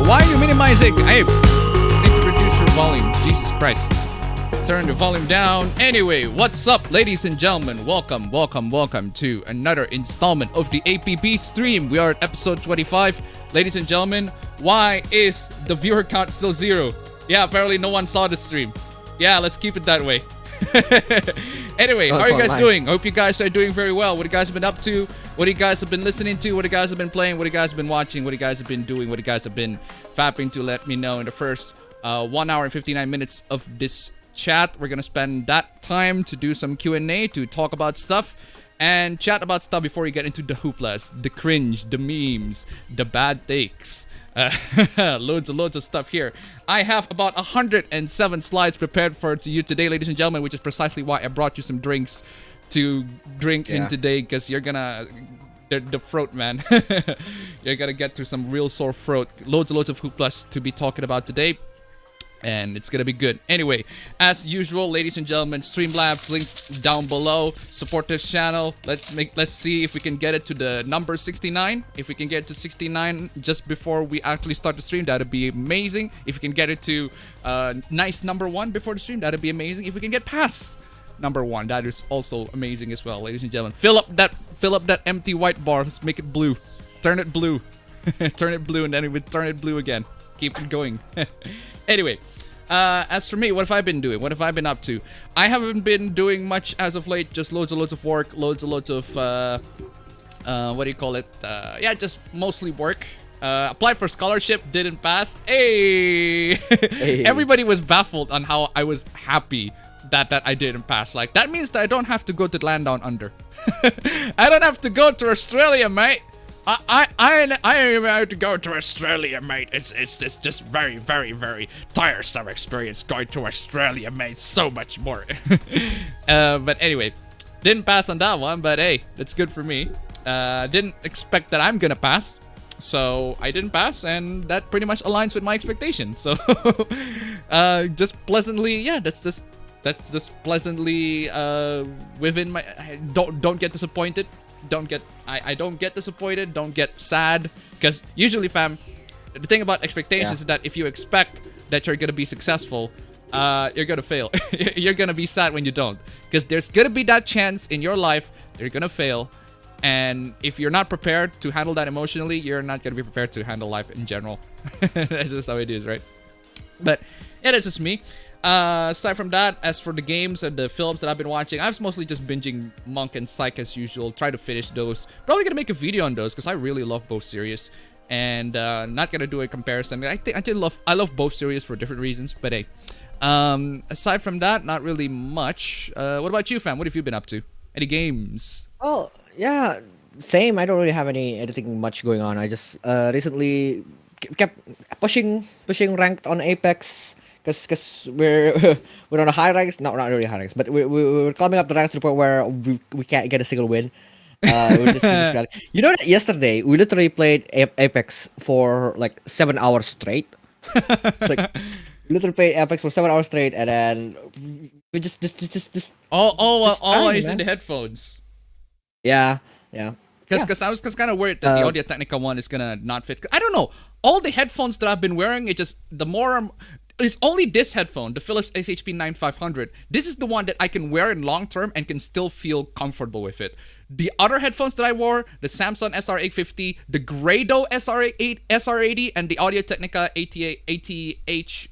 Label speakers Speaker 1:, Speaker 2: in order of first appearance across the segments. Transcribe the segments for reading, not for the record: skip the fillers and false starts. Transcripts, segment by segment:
Speaker 1: Why are you minimizing? I need to reduce your volume. Jesus Christ. Turn the volume down. Anyway, what's up, ladies and gentlemen? Welcome to another installment of the APB stream. We are at episode 25. Ladies and gentlemen, why is the viewer count still 0? Yeah, apparently no one saw the stream. Yeah, let's keep it that way. Anyway, how are you guys doing? Hope you guys are doing very well. What you guys have been up to? What you guys have been listening to? What you guys have been playing? What you guys have been watching? What you guys have been doing? What you guys have been fapping to? Let me know in the first 1 hour and 59 minutes of this chat. We're gonna spend that time to do some Q&A, to talk about stuff and chat about stuff before we get into the hooplas, the cringe, the memes, the bad takes. Loads of stuff here. I have about 107 slides prepared for you today, ladies and gentlemen, which is precisely why I brought you some drinks to drink in today, because you're gonna the throat, man. You're gonna get through some real sore throat. Loads of hooplas to be talking about today, and it's gonna be good. Anyway, as usual, ladies and gentlemen, Streamlabs links down below. Support this channel. Let's see if we can get it to the number 69. If we can get to 69 just before we actually start the stream, that'd be amazing. If we can get it to nice number 1 before the stream, that'd be amazing. If we can get past number 1, that is also amazing as well, ladies and gentlemen. Fill up that empty white bar. Let's make it blue. Turn it blue. Turn it blue, and then we would turn it blue again. Keep it going. Anyway, as for me, what have I been doing? What have I been up to? I haven't been doing much as of late. Just loads of work. Loads of what do you call it? Yeah, just mostly work. Applied for scholarship, didn't pass. Hey! Everybody was baffled on how I was happy that I didn't pass. Like, that means that I don't have to go to land down under. I don't have to go to Australia, mate. I am about to go to Australia, mate. It's just very tiresome experience going to Australia, mate. So much more. But anyway, didn't pass on that one, but hey, that's good for me. Didn't expect that I'm gonna pass, so I didn't pass, and that pretty much aligns with my expectations. So just pleasantly, yeah, that's just pleasantly within my. Don't get disappointed. I don't get disappointed. Don't get sad, because usually, fam, the thing about expectations is that if you expect that you're gonna be successful, you're gonna fail. You're gonna be sad when you don't, because there's gonna be that chance in your life that you're gonna fail, and if you're not prepared to handle that emotionally, you're not gonna be prepared to handle life in general. That's just how it is, right? But yeah, that's just me. Aside from that, as for the games and the films that I've been watching, I was mostly just binging Monk and Psych as usual. Try to finish those. Probably gonna make a video on those because I really love both series, and not gonna do a comparison. I love both series for different reasons. But hey, aside from that, not really much. What about you, fam? What have you been up to? Any games?
Speaker 2: Well, yeah, same. I don't really have anything much going on. I just recently kept pushing ranked on Apex because we're on a high ranks. No, not really high ranks, but we're climbing up the ranks to the point where we can't get a single win. You know that yesterday we literally played Apex for like 7 hours straight. Like literally played Apex for 7 hours straight, and then we just
Speaker 1: always in the headphones.
Speaker 2: Yeah.
Speaker 1: Because I was kind of worried that the Audio Technica one is gonna not fit. I don't know. All the headphones that I've been wearing, it's only this headphone, the Philips SHP 9500. This is the one that I can wear in long term and can still feel comfortable with it. The other headphones that I wore, the Samsung SR850, the Grado SR80, and the Audio Technica ATH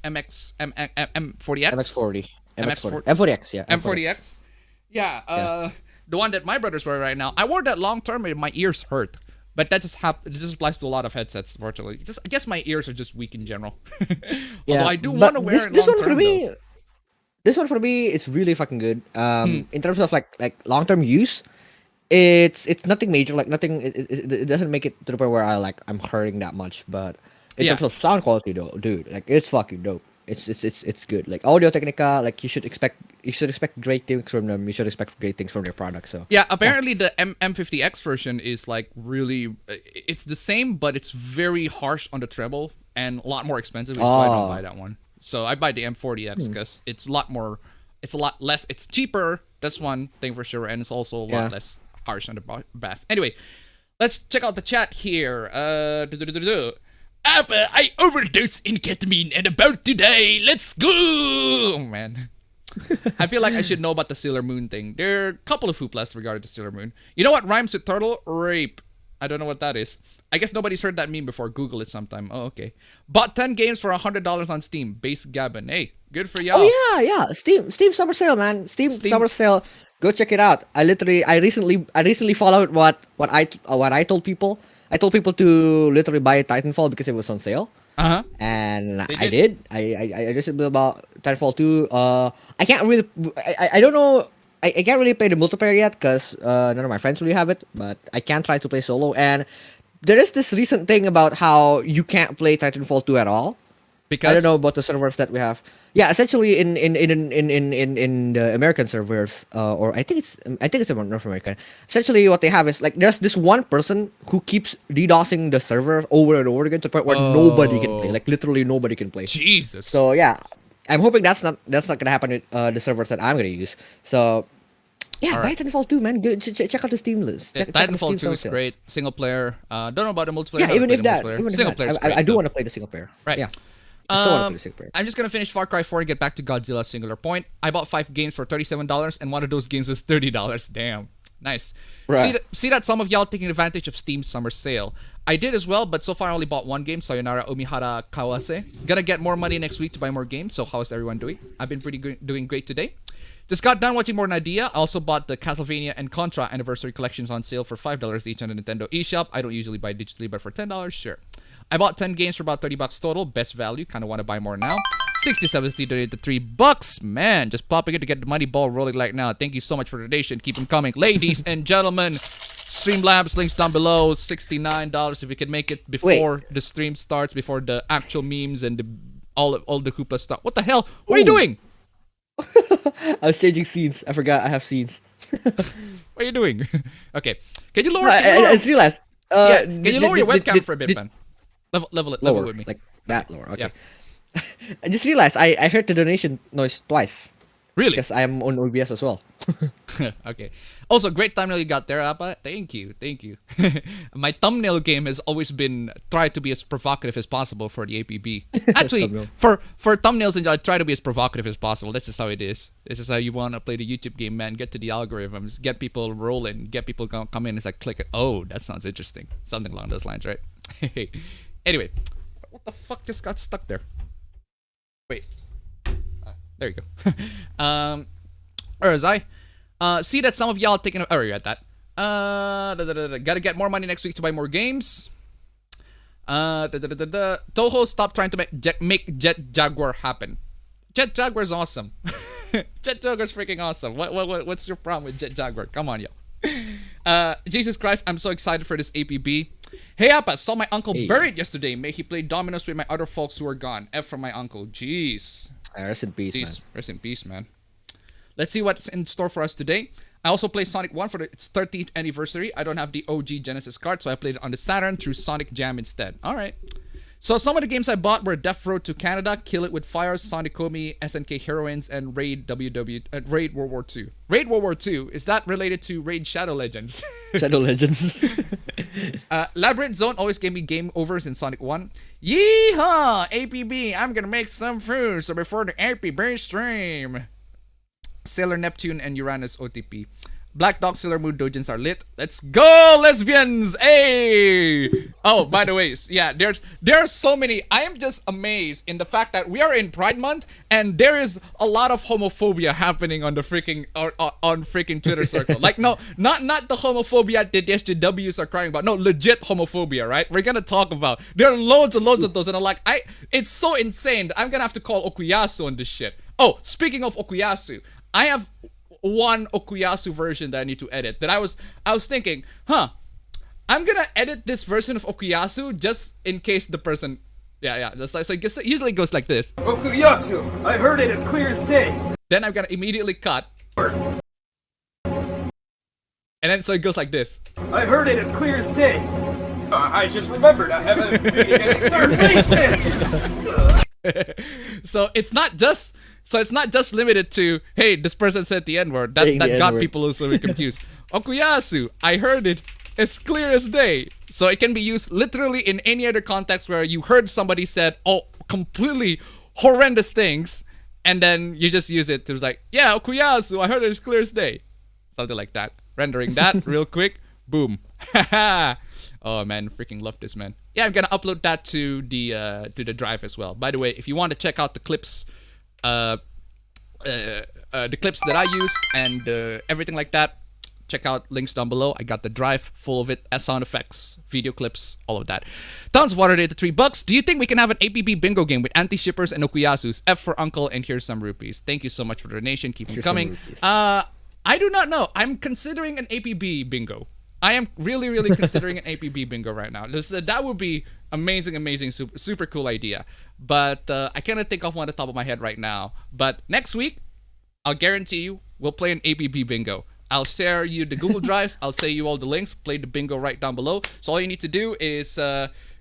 Speaker 1: M40X.
Speaker 2: MX40. M40X, yeah.
Speaker 1: M40X. Yeah, the one that my brothers wear right now. I wore that long term and my ears hurt. But that just applies to a lot of headsets, fortunately. I guess my ears are just weak in general. Although I do want to wear it long term, though.
Speaker 2: This one for me is really fucking good. In terms of like long term use, it's nothing major. Like nothing. It doesn't make it to the point where I'm hurting that much. But in terms of sound quality, though, dude, like it's fucking dope. It's good. Like Audio Technica, like you should expect great things from them. You should expect great things from their product. So
Speaker 1: yeah, apparently the M50X version is like really, it's the same, but it's very harsh on the treble and a lot more expensive. So I don't buy that one. So I buy the M40X because it's a lot less. It's cheaper. That's one thing for sure, and it's also a lot less harsh on the bass. Anyway, let's check out the chat here. Appa, I overdosed in ketamine and about to die. Let's go! Oh, man. I feel like I should know about the Sailor Moon thing. There are a couple of hooplas regarding the Sailor Moon. You know what rhymes with turtle? Rape. I don't know what that is. I guess nobody's heard that meme before. Google it sometime. Oh, okay. Bought 10 games for $100 on Steam. Base Gabin. Hey, good for y'all.
Speaker 2: Oh yeah. Steam summer sale, man. Steam summer sale. Go check it out. I recently followed what I told people. I told people to literally buy Titanfall because it was on sale. And I did. I just said about Titanfall 2. I can't really. I don't know. I can't really play the multiplayer yet because none of my friends really have it. But I can try to play solo. And there is this recent thing about how you can't play Titanfall 2 at all. Because I don't know about the servers that we have. Yeah, essentially in the American servers, or I think it's North American. Essentially, what they have is like there's this one person who keeps DDoSing the server over and over again to the point where nobody can play. Like literally nobody can play.
Speaker 1: Jesus.
Speaker 2: So yeah, I'm hoping that's not gonna happen with the servers that I'm gonna use. So yeah, buy Titanfall 2, man. Good. Check out the Steam list.
Speaker 1: Titanfall 2 is great. Single player. Don't know about the multiplayer.
Speaker 2: Yeah, even if that,
Speaker 1: single player.
Speaker 2: I do want to play the single player.
Speaker 1: Right.
Speaker 2: Yeah.
Speaker 1: I'm just gonna finish Far Cry 4 and get back to Godzilla Singular Point. I bought 5 games for $37, and one of those games was $30. Damn, nice.
Speaker 2: Right.
Speaker 1: See that some of y'all taking advantage of Steam's summer sale. I did as well, but so far I only bought one game, Sayonara Omihara Kawase. Gonna get more money next week to buy more games. So how's everyone doing? I've been doing great today. Just got done watching More Idea. I also bought the Castlevania and Contra Anniversary Collections on sale for $5 each on the Nintendo eShop. I don't usually buy digitally, but for $10, sure. I bought 10 games for about $30 total. Best value. Kind of want to buy more now. 67 Steve donated $3. Man, just popping it to get the money ball rolling right now. Thank you so much for the donation. Keep them coming. Ladies and gentlemen, Streamlabs links down below. $69 if you can make it before the stream starts, before the actual memes and all the hoopla stuff. What the hell? What are you doing?
Speaker 2: I was changing scenes. I forgot I have scenes.
Speaker 1: What are you doing? Okay. Can you lower?
Speaker 2: I just realized.
Speaker 1: Can you lower your webcam for a bit, man? Level with me.
Speaker 2: Like that lower. Okay. Yeah. I just realized I heard the donation noise twice.
Speaker 1: Really?
Speaker 2: Because I am on OBS as well.
Speaker 1: Okay. Also, great thumbnail you got there, Appa. Thank you. My thumbnail game has always been try to be as provocative as possible for the APB. Actually, for thumbnails, I try to be as provocative as possible. That's just how it is. This is how you want to play the YouTube game, man. Get to the algorithms, get people rolling, get people come in. It's like click it. Oh, that sounds interesting. Something along those lines, right? Anyway, what the fuck just got stuck there? Wait. There you go. Where was I? See that some of y'all taking. Oh, you got that. Gotta get more money next week to buy more games. Toho, stop trying to make Jet Jaguar happen. Jet Jaguar's awesome. Jet Jaguar's freaking awesome. What's your problem with Jet Jaguar? Come on, yo. Jesus Christ, I'm so excited for this APB. Hey, Appa, saw my uncle buried yesterday. May he play dominoes with my other folks who are gone. F from my uncle. Jeez.
Speaker 2: Rest in peace, man.
Speaker 1: Rest in peace, man. Let's see what's in store for us today. I also play Sonic 1 for its 13th anniversary. I don't have the OG Genesis card, so I played it on the Saturn through Sonic Jam instead. Alright. So some of the games I bought were Death Road to Canada, Kill It With Fires, Sonic Komi, SNK Heroines, and Raid Raid World War II. Raid World War II, is that related to Raid Shadow Legends?
Speaker 2: Shadow Legends.
Speaker 1: Labyrinth Zone always gave me game overs in Sonic 1. Yeehaw! APB, I'm gonna make some food, so before the APB stream. Sailor Neptune and Uranus OTP. Black Dog, Sailor Moon, Dojins are lit. Let's go, lesbians! Hey! Oh, by the way, yeah, there are so many. I am just amazed in the fact that we are in Pride Month and there is a lot of homophobia happening on the freaking on freaking Twitter circle. Like, no, not the homophobia that the SJWs are crying about. No, legit homophobia, right? We're gonna talk about. There are loads and loads of those, and I'm like, it's so insane. I'm gonna have to call Okuyasu on this shit. Oh, speaking of Okuyasu, I have one Okuyasu version that I need to edit. That I was thinking, I'm gonna edit this version of Okuyasu just in case the person, yeah. Just like, so it usually goes like this.
Speaker 3: Okuyasu, I heard it as clear as day.
Speaker 1: Then I'm gonna immediately cut, and then so it goes like this.
Speaker 3: I heard it as clear as day. I just remembered I have a meeting at third basis.
Speaker 1: So it's not just limited to, hey, this person said the N-word. That got people also confused. Okuyasu, I heard it as clear as day. So it can be used literally in any other context where you heard somebody said, completely horrendous things, and then you just use it to like, yeah, Okuyasu, I heard it as clear as day. Something like that. Rendering that real quick. Boom. Oh man, freaking love this, man. Yeah, I'm gonna upload that to the drive as well. By the way, if you want to check out the clips, the clips that I use and everything like that, check out links down below. I got the drive full of it, sound effects, video clips, all of that. Tons of water data, $3. Do you think we can have an APB bingo game with anti-shippers and Okuyasus? F for uncle, and here's some rupees. Thank you so much for the donation. Keep them coming. I do not know. I'm considering an APB bingo. I am really considering an APB bingo right now. That would be amazing, super cool idea. But I cannot think of one at the top of my head right now. But next week, I'll guarantee you, we'll play an APB bingo. I'll share you the Google Drives. I'll say you all the links. Play the bingo right down below. So all you need to do is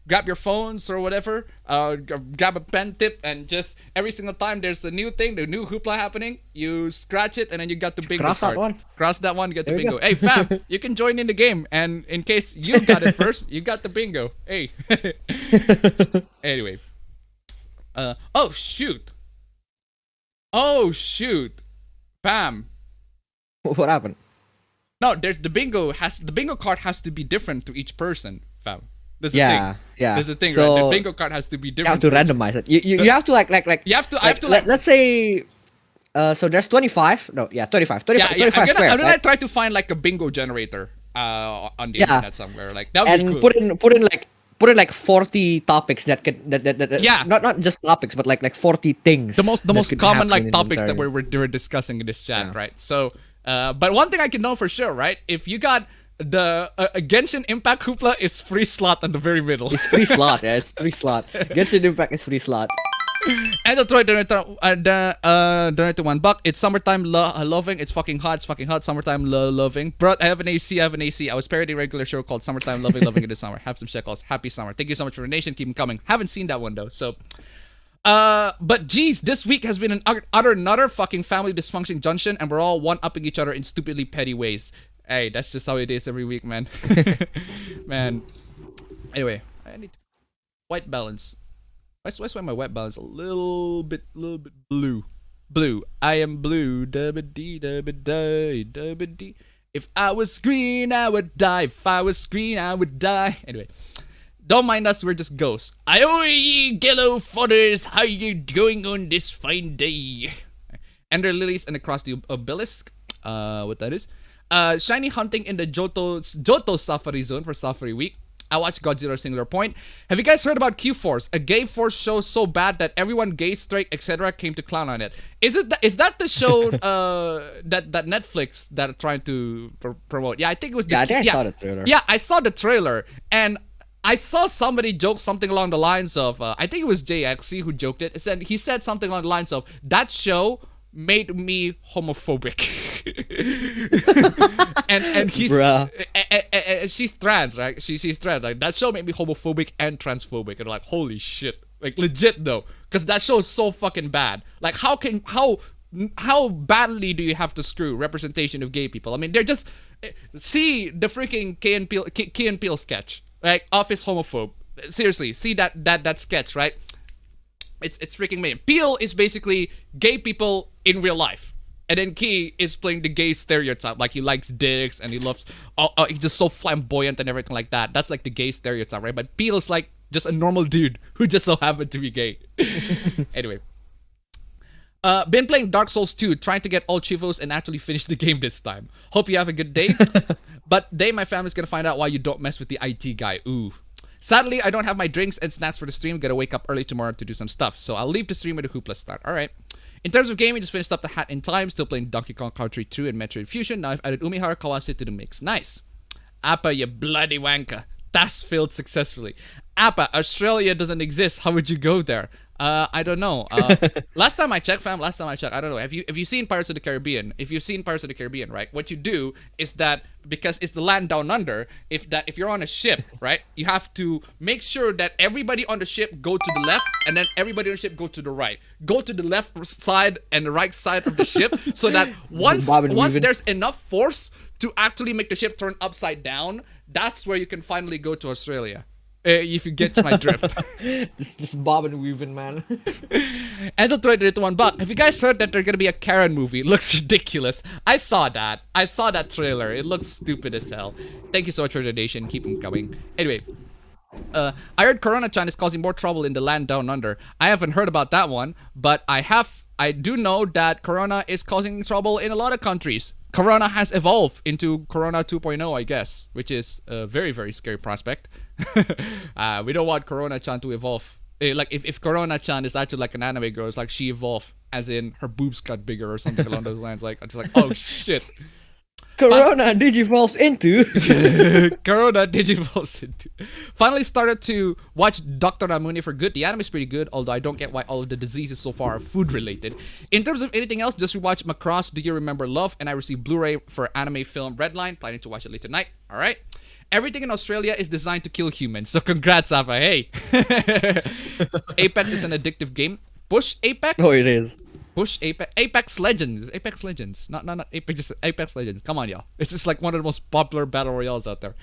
Speaker 1: grab your phones or whatever, grab a pen tip, and just every single time there's a new thing, the new hoopla happening, you scratch it, and then you got the bingo
Speaker 2: Cross
Speaker 1: card.
Speaker 2: that one.
Speaker 1: Cross that one, get the bingo. Hey, fam, you can join in the game, and in case you got it first, you got the bingo. Hey. Anyway. Oh shoot. Bam.
Speaker 2: What happened?
Speaker 1: No, there's the bingo card has to be different to each person, fam. There's the thing.
Speaker 2: Yeah.
Speaker 1: There's the thing,
Speaker 2: So,
Speaker 1: right? The bingo card has to be different.
Speaker 2: You have to randomize it. You have to like
Speaker 1: You have to like
Speaker 2: let's say so there's 25. No, yeah, 25. 25
Speaker 1: I'm
Speaker 2: squares,
Speaker 1: gonna
Speaker 2: right?
Speaker 1: try to find like a bingo generator on the internet somewhere. Like that would be
Speaker 2: And
Speaker 1: cool.
Speaker 2: put in like 40 topics that
Speaker 1: Yeah.
Speaker 2: not just topics but like 40 things.
Speaker 1: The most
Speaker 2: could
Speaker 1: common
Speaker 2: happen
Speaker 1: like
Speaker 2: in
Speaker 1: topics
Speaker 2: the
Speaker 1: that we're discussing in this chat, right? So but one thing I can know for sure, right? If you got the Genshin Impact hoopla is free slot in the very middle.
Speaker 2: It's free slot, yeah, it's free slot. Genshin Impact is free slot.
Speaker 1: And the Troy donate $1. It's summertime loving. It's fucking hot. Summertime loving. Bro, I have an AC. I was parodying a regular show called Summertime Loving in the Summer. Have some shekels. Happy summer. Thank you so much for the donation. Keep them coming. Haven't seen that one though. So But geez, this week has been an another fucking family dysfunction junction, and we're all one-upping each other in stupidly petty ways. Hey, that's just how it is every week, man. Man. Anyway, I need white balance. Why my white balance a little bit blue? Blue. I am blue. Dubba-dee, dubba-dee, dubba-dee. If I was green, I would die. If I was green, I would die. Anyway. Don't mind us, we're just ghosts. Aye, ye yellow fodders, how you going on this fine day? Ender lilies and across the obelisk. What that is? Shiny hunting in the Johto Safari Zone for Safari Week. I watched Godzilla Singular Point. Have you guys heard about Q-Force? A gay force show so bad that everyone gay, straight, etc. came to clown on it. Is that the show that Netflix that are trying to promote? Yeah, I think it was.
Speaker 2: I saw the trailer.
Speaker 1: Yeah, I saw the trailer, and I saw somebody joke something along the lines of, I think it was JXC who joked it. He said something along the lines of, that show made me homophobic. and he's she's trans, right? She's trans. Like, that show made me homophobic and transphobic. And like, holy shit. Like, legit though. Because that show is so fucking bad. Like, how badly do you have to screw representation of gay people? I mean, they're just, see the freaking Key and Peele sketch. Like, Office homophobe. Seriously, see that sketch, right? It's freaking me. Peele is basically gay people in real life, and then Key is playing the gay stereotype. Like, he likes dicks and he loves. He's just so flamboyant and everything like that. That's like the gay stereotype, right? But Peele is like just a normal dude who just so happened to be gay. Anyway. Been playing Dark Souls 2, trying to get all chivos and actually finish the game this time. Hope you have a good day. But my family's gonna find out why you don't mess with the IT guy. Ooh. Sadly, I don't have my drinks and snacks for the stream. Gotta wake up early tomorrow to do some stuff. So I'll leave the stream with a hoopla start. Alright. In terms of gaming, just finished up the Hat in Time. Still playing Donkey Kong Country 2 and Metroid Fusion. Now I've added Umihara Kawase to the mix. Nice. Appa, you bloody wanker. Task failed successfully. Appa, Australia doesn't exist. How would you go there? I don't know. Last time I checked, fam. I don't know. Have you seen Pirates of the Caribbean? If you've seen Pirates of the Caribbean, right? What you do is that, because it's the land down under, if you're on a ship, right, you have to make sure that everybody on the ship go to the left, and then everybody on the ship go to the right. Go to the left side and the right side of the ship, so that once there's enough force to actually make the ship turn upside down, that's where you can finally go to Australia. If you get my drift.
Speaker 2: Just bob and weaving, man.
Speaker 1: And to trade it to $1. Have you guys heard that there's gonna be a Karen movie? It looks ridiculous. I saw that trailer. It looks stupid as hell. Thank you so much for the donation. Keep them coming. Anyway, I heard Corona-chan is causing more trouble in the land down under. I haven't heard about that one, but I do know that Corona is causing trouble in a lot of countries. Corona has evolved into Corona 2.0, I guess, which is a very, very scary prospect. We don't want Corona-chan to evolve. Like, if Corona-chan is actually like an anime girl, it's like she evolved, as in her boobs got bigger or something along those lines. Like, it's like, oh shit.
Speaker 2: Corona digivolves into.
Speaker 1: Corona digivolves into. Finally started to watch Dr. Ramune for good. The anime is pretty good, although I don't get why all of the diseases so far are food related. In terms of anything else, just rewatch Macross Do You Remember Love, and I received Blu-ray for anime film Redline. Planning to watch it late tonight. Alright. Everything in Australia is designed to kill humans, so congrats, Appa. Hey. Apex is an addictive game. Push Apex?
Speaker 2: Oh, it is.
Speaker 1: Push Apex Legends. Apex Legends. Not Apex, just Apex Legends. Come on, y'all. It's just like one of the most popular battle royales out there.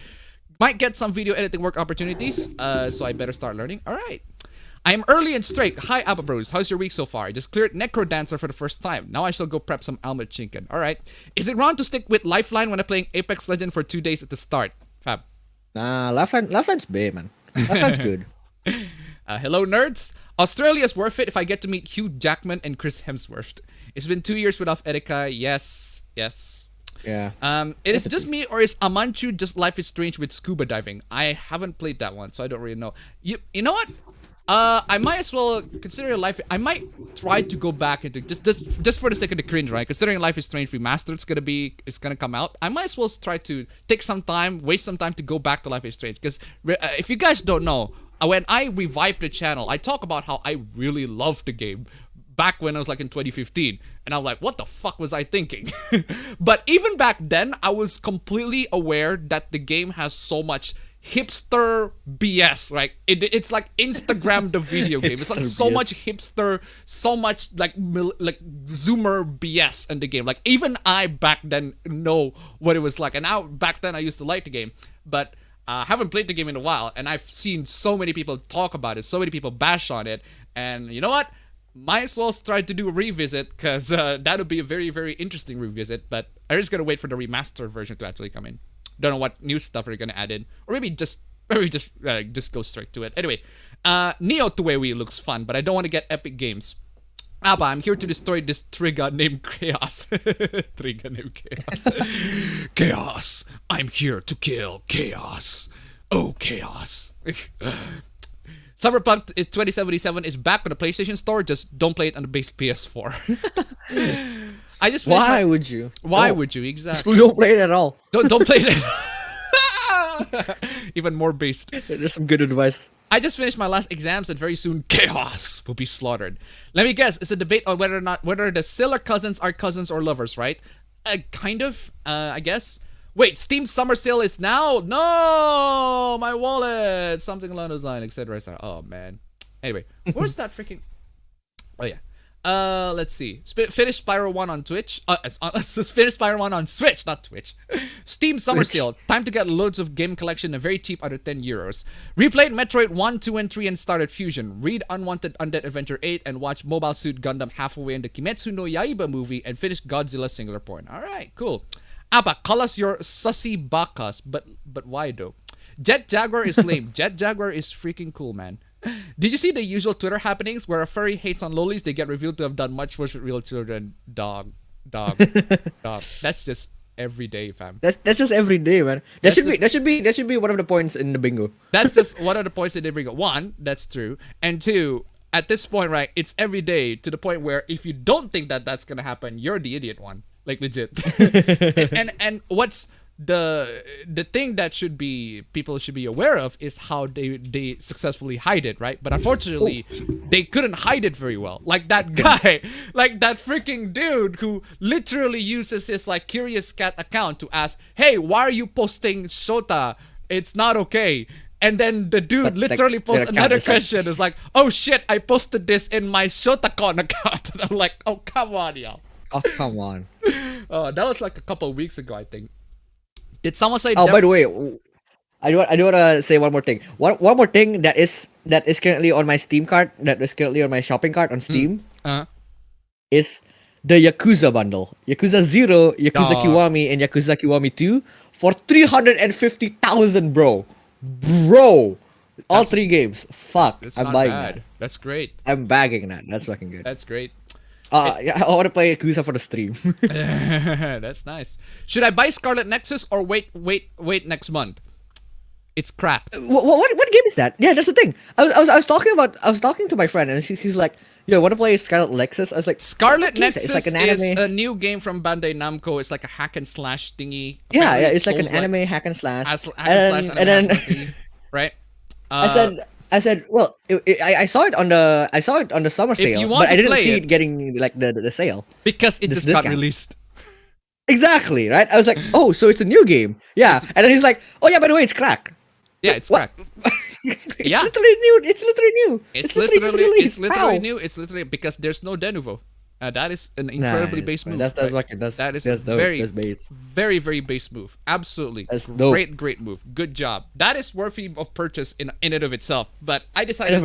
Speaker 1: Might get some video editing work opportunities, so I better start learning. Alright. I am early and straight. Hi, Appa Bros. How's your week so far? I just cleared Necro Dancer for the first time. Now I shall go prep some Almond Chinken. Alright. Is it wrong to stick with Lifeline when I'm playing Apex Legend for 2 days at the start? Fab.
Speaker 2: Nah, Lifeline's bae, man. Lifeline's good.
Speaker 1: Hello, nerds. Australia's worth it if I get to meet Hugh Jackman and Chris Hemsworth. It's been 2 years without Erika. Yes.
Speaker 2: Yeah.
Speaker 1: It is just me, or is Amanchu just Life is Strange with scuba diving? I haven't played that one, so I don't really know. You know what? I might as well consider Life. I might try to go back into just for the sake of the cringe, right? Considering Life is Strange Remastered is gonna come out. I might as well try to take some time, waste some time to go back to Life is Strange. Because if you guys don't know, when I revived the channel, I talk about how I really loved the game back when I was like in 2015, and I'm like, what the fuck was I thinking? But even back then, I was completely aware that the game has so much hipster BS, right? It's like Instagram the video game. It's like
Speaker 2: Hipster
Speaker 1: so
Speaker 2: BS.
Speaker 1: much hipster, so much like Zoomer BS in the game. Like even I back then know what it was like, and now back then I used to like the game, but haven't played the game in a while, and I've seen so many people talk about it, so many people bash on it, and you know what? Might as well try to do a revisit, because that would be a very, very interesting revisit, but I'm just gonna wait for the remastered version to actually come in. Don't know what new stuff we're gonna add in, or maybe just go straight to it. Anyway, Neo Tuewi looks fun, but I don't want to get Epic Games. Abba, I'm here to destroy this trigger named Chaos. Trigger named Chaos. Chaos, I'm here to kill Chaos. Oh, Chaos. Cyberpunk 2077 is back on the PlayStation Store. Just don't play it on the base PS4. I just finished
Speaker 2: Why would you?
Speaker 1: Why would you? Exactly.
Speaker 2: We don't play it at all.
Speaker 1: Don't play it. Even more based.
Speaker 2: There's some good advice.
Speaker 1: I just finished my last exams, and very soon Chaos will be slaughtered. Let me guess. It's a debate on whether the Siller cousins are cousins or lovers, right? Kind of. I guess. Wait, Steam Summer Sale is now? No, my wallet. Something along those lines, etc. Oh man. Anyway, where's that freaking? Oh yeah. Let's see. Finish Spyro 1 on Twitch. Let's just finish Spyro 1 on Switch, not Twitch. Steam Summer Sale. Time to get loads of game collection and very cheap under 10 euros. Replayed Metroid 1, 2, and 3 and started Fusion. Read Unwanted Undead Adventure 8 and watch Mobile Suit Gundam halfway in the Kimetsu no Yaiba movie and finish Godzilla Singular Point. Alright, cool. Abba, call us your sussy bakas, but why though? Jet Jaguar is lame. Jet Jaguar is freaking cool, man. Did you see the usual Twitter happenings where a furry hates on lolies? They get revealed to have done much worse with real children. Dog. That's just every day, fam.
Speaker 2: That's just every day, man. That should be one of the points in the bingo.
Speaker 1: That's just one of the points that they bring up. One, that's true, and two, at this point, right, it's every day to the point where if you don't think that that's gonna happen, you're the idiot one. Like legit. and what's the thing that people should be aware of is how they successfully hide it, right? But unfortunately, they couldn't hide it very well. Like that guy, like that freaking dude who literally uses his like Curious Cat account to ask, "Hey, why are you posting Shota? It's not okay." And then the dude literally posts another question. It's like, "Oh shit, I posted this in my ShotaCon account." And I'm like, "Oh come on, y'all."
Speaker 2: Oh come on.
Speaker 1: That was like a couple of weeks ago, I think. Did someone say?
Speaker 2: Oh, by the way, I do want to say one more thing. One more thing that is currently on my Steam cart, that is currently on my shopping cart on Steam, is the Yakuza bundle. Yakuza 0, Yakuza Kiwami, and Yakuza Kiwami 2 for 350,000, bro. All three games. Fuck, I'm buying that.
Speaker 1: That's great.
Speaker 2: I'm bagging that. That's fucking good.
Speaker 1: That's great.
Speaker 2: I want to play Yakuza for the stream.
Speaker 1: That's nice. Should I buy Scarlet Nexus or wait next month? It's crap.
Speaker 2: What game is that? Yeah, that's the thing. I was talking to my friend, and she's like, "Yo, want to play Scarlet Nexus?" I was like,
Speaker 1: Scarlet Nexus
Speaker 2: it's like an anime.
Speaker 1: is a new game from Bandai Namco. It's like a hack and slash thingy.
Speaker 2: Yeah,
Speaker 1: Apparently
Speaker 2: it's like an anime hack and slash.
Speaker 1: And then thingy, right?
Speaker 2: I said, well, I saw it on the summer sale, but I didn't see it getting like the sale
Speaker 1: because it just got released.
Speaker 2: Exactly, right? I was like, oh, so it's a new game, yeah. And then he's like, oh yeah, by the way, it's crack.
Speaker 1: Yeah, it's crack.
Speaker 2: It's literally new. It's literally new.
Speaker 1: It's literally new. It's literally because there's no de nouveau. That is an incredibly base move.
Speaker 2: That is
Speaker 1: very, very base move. Absolutely.
Speaker 2: That's dope.
Speaker 1: Great move. Good job. That is worthy of purchase in and of itself. But I decided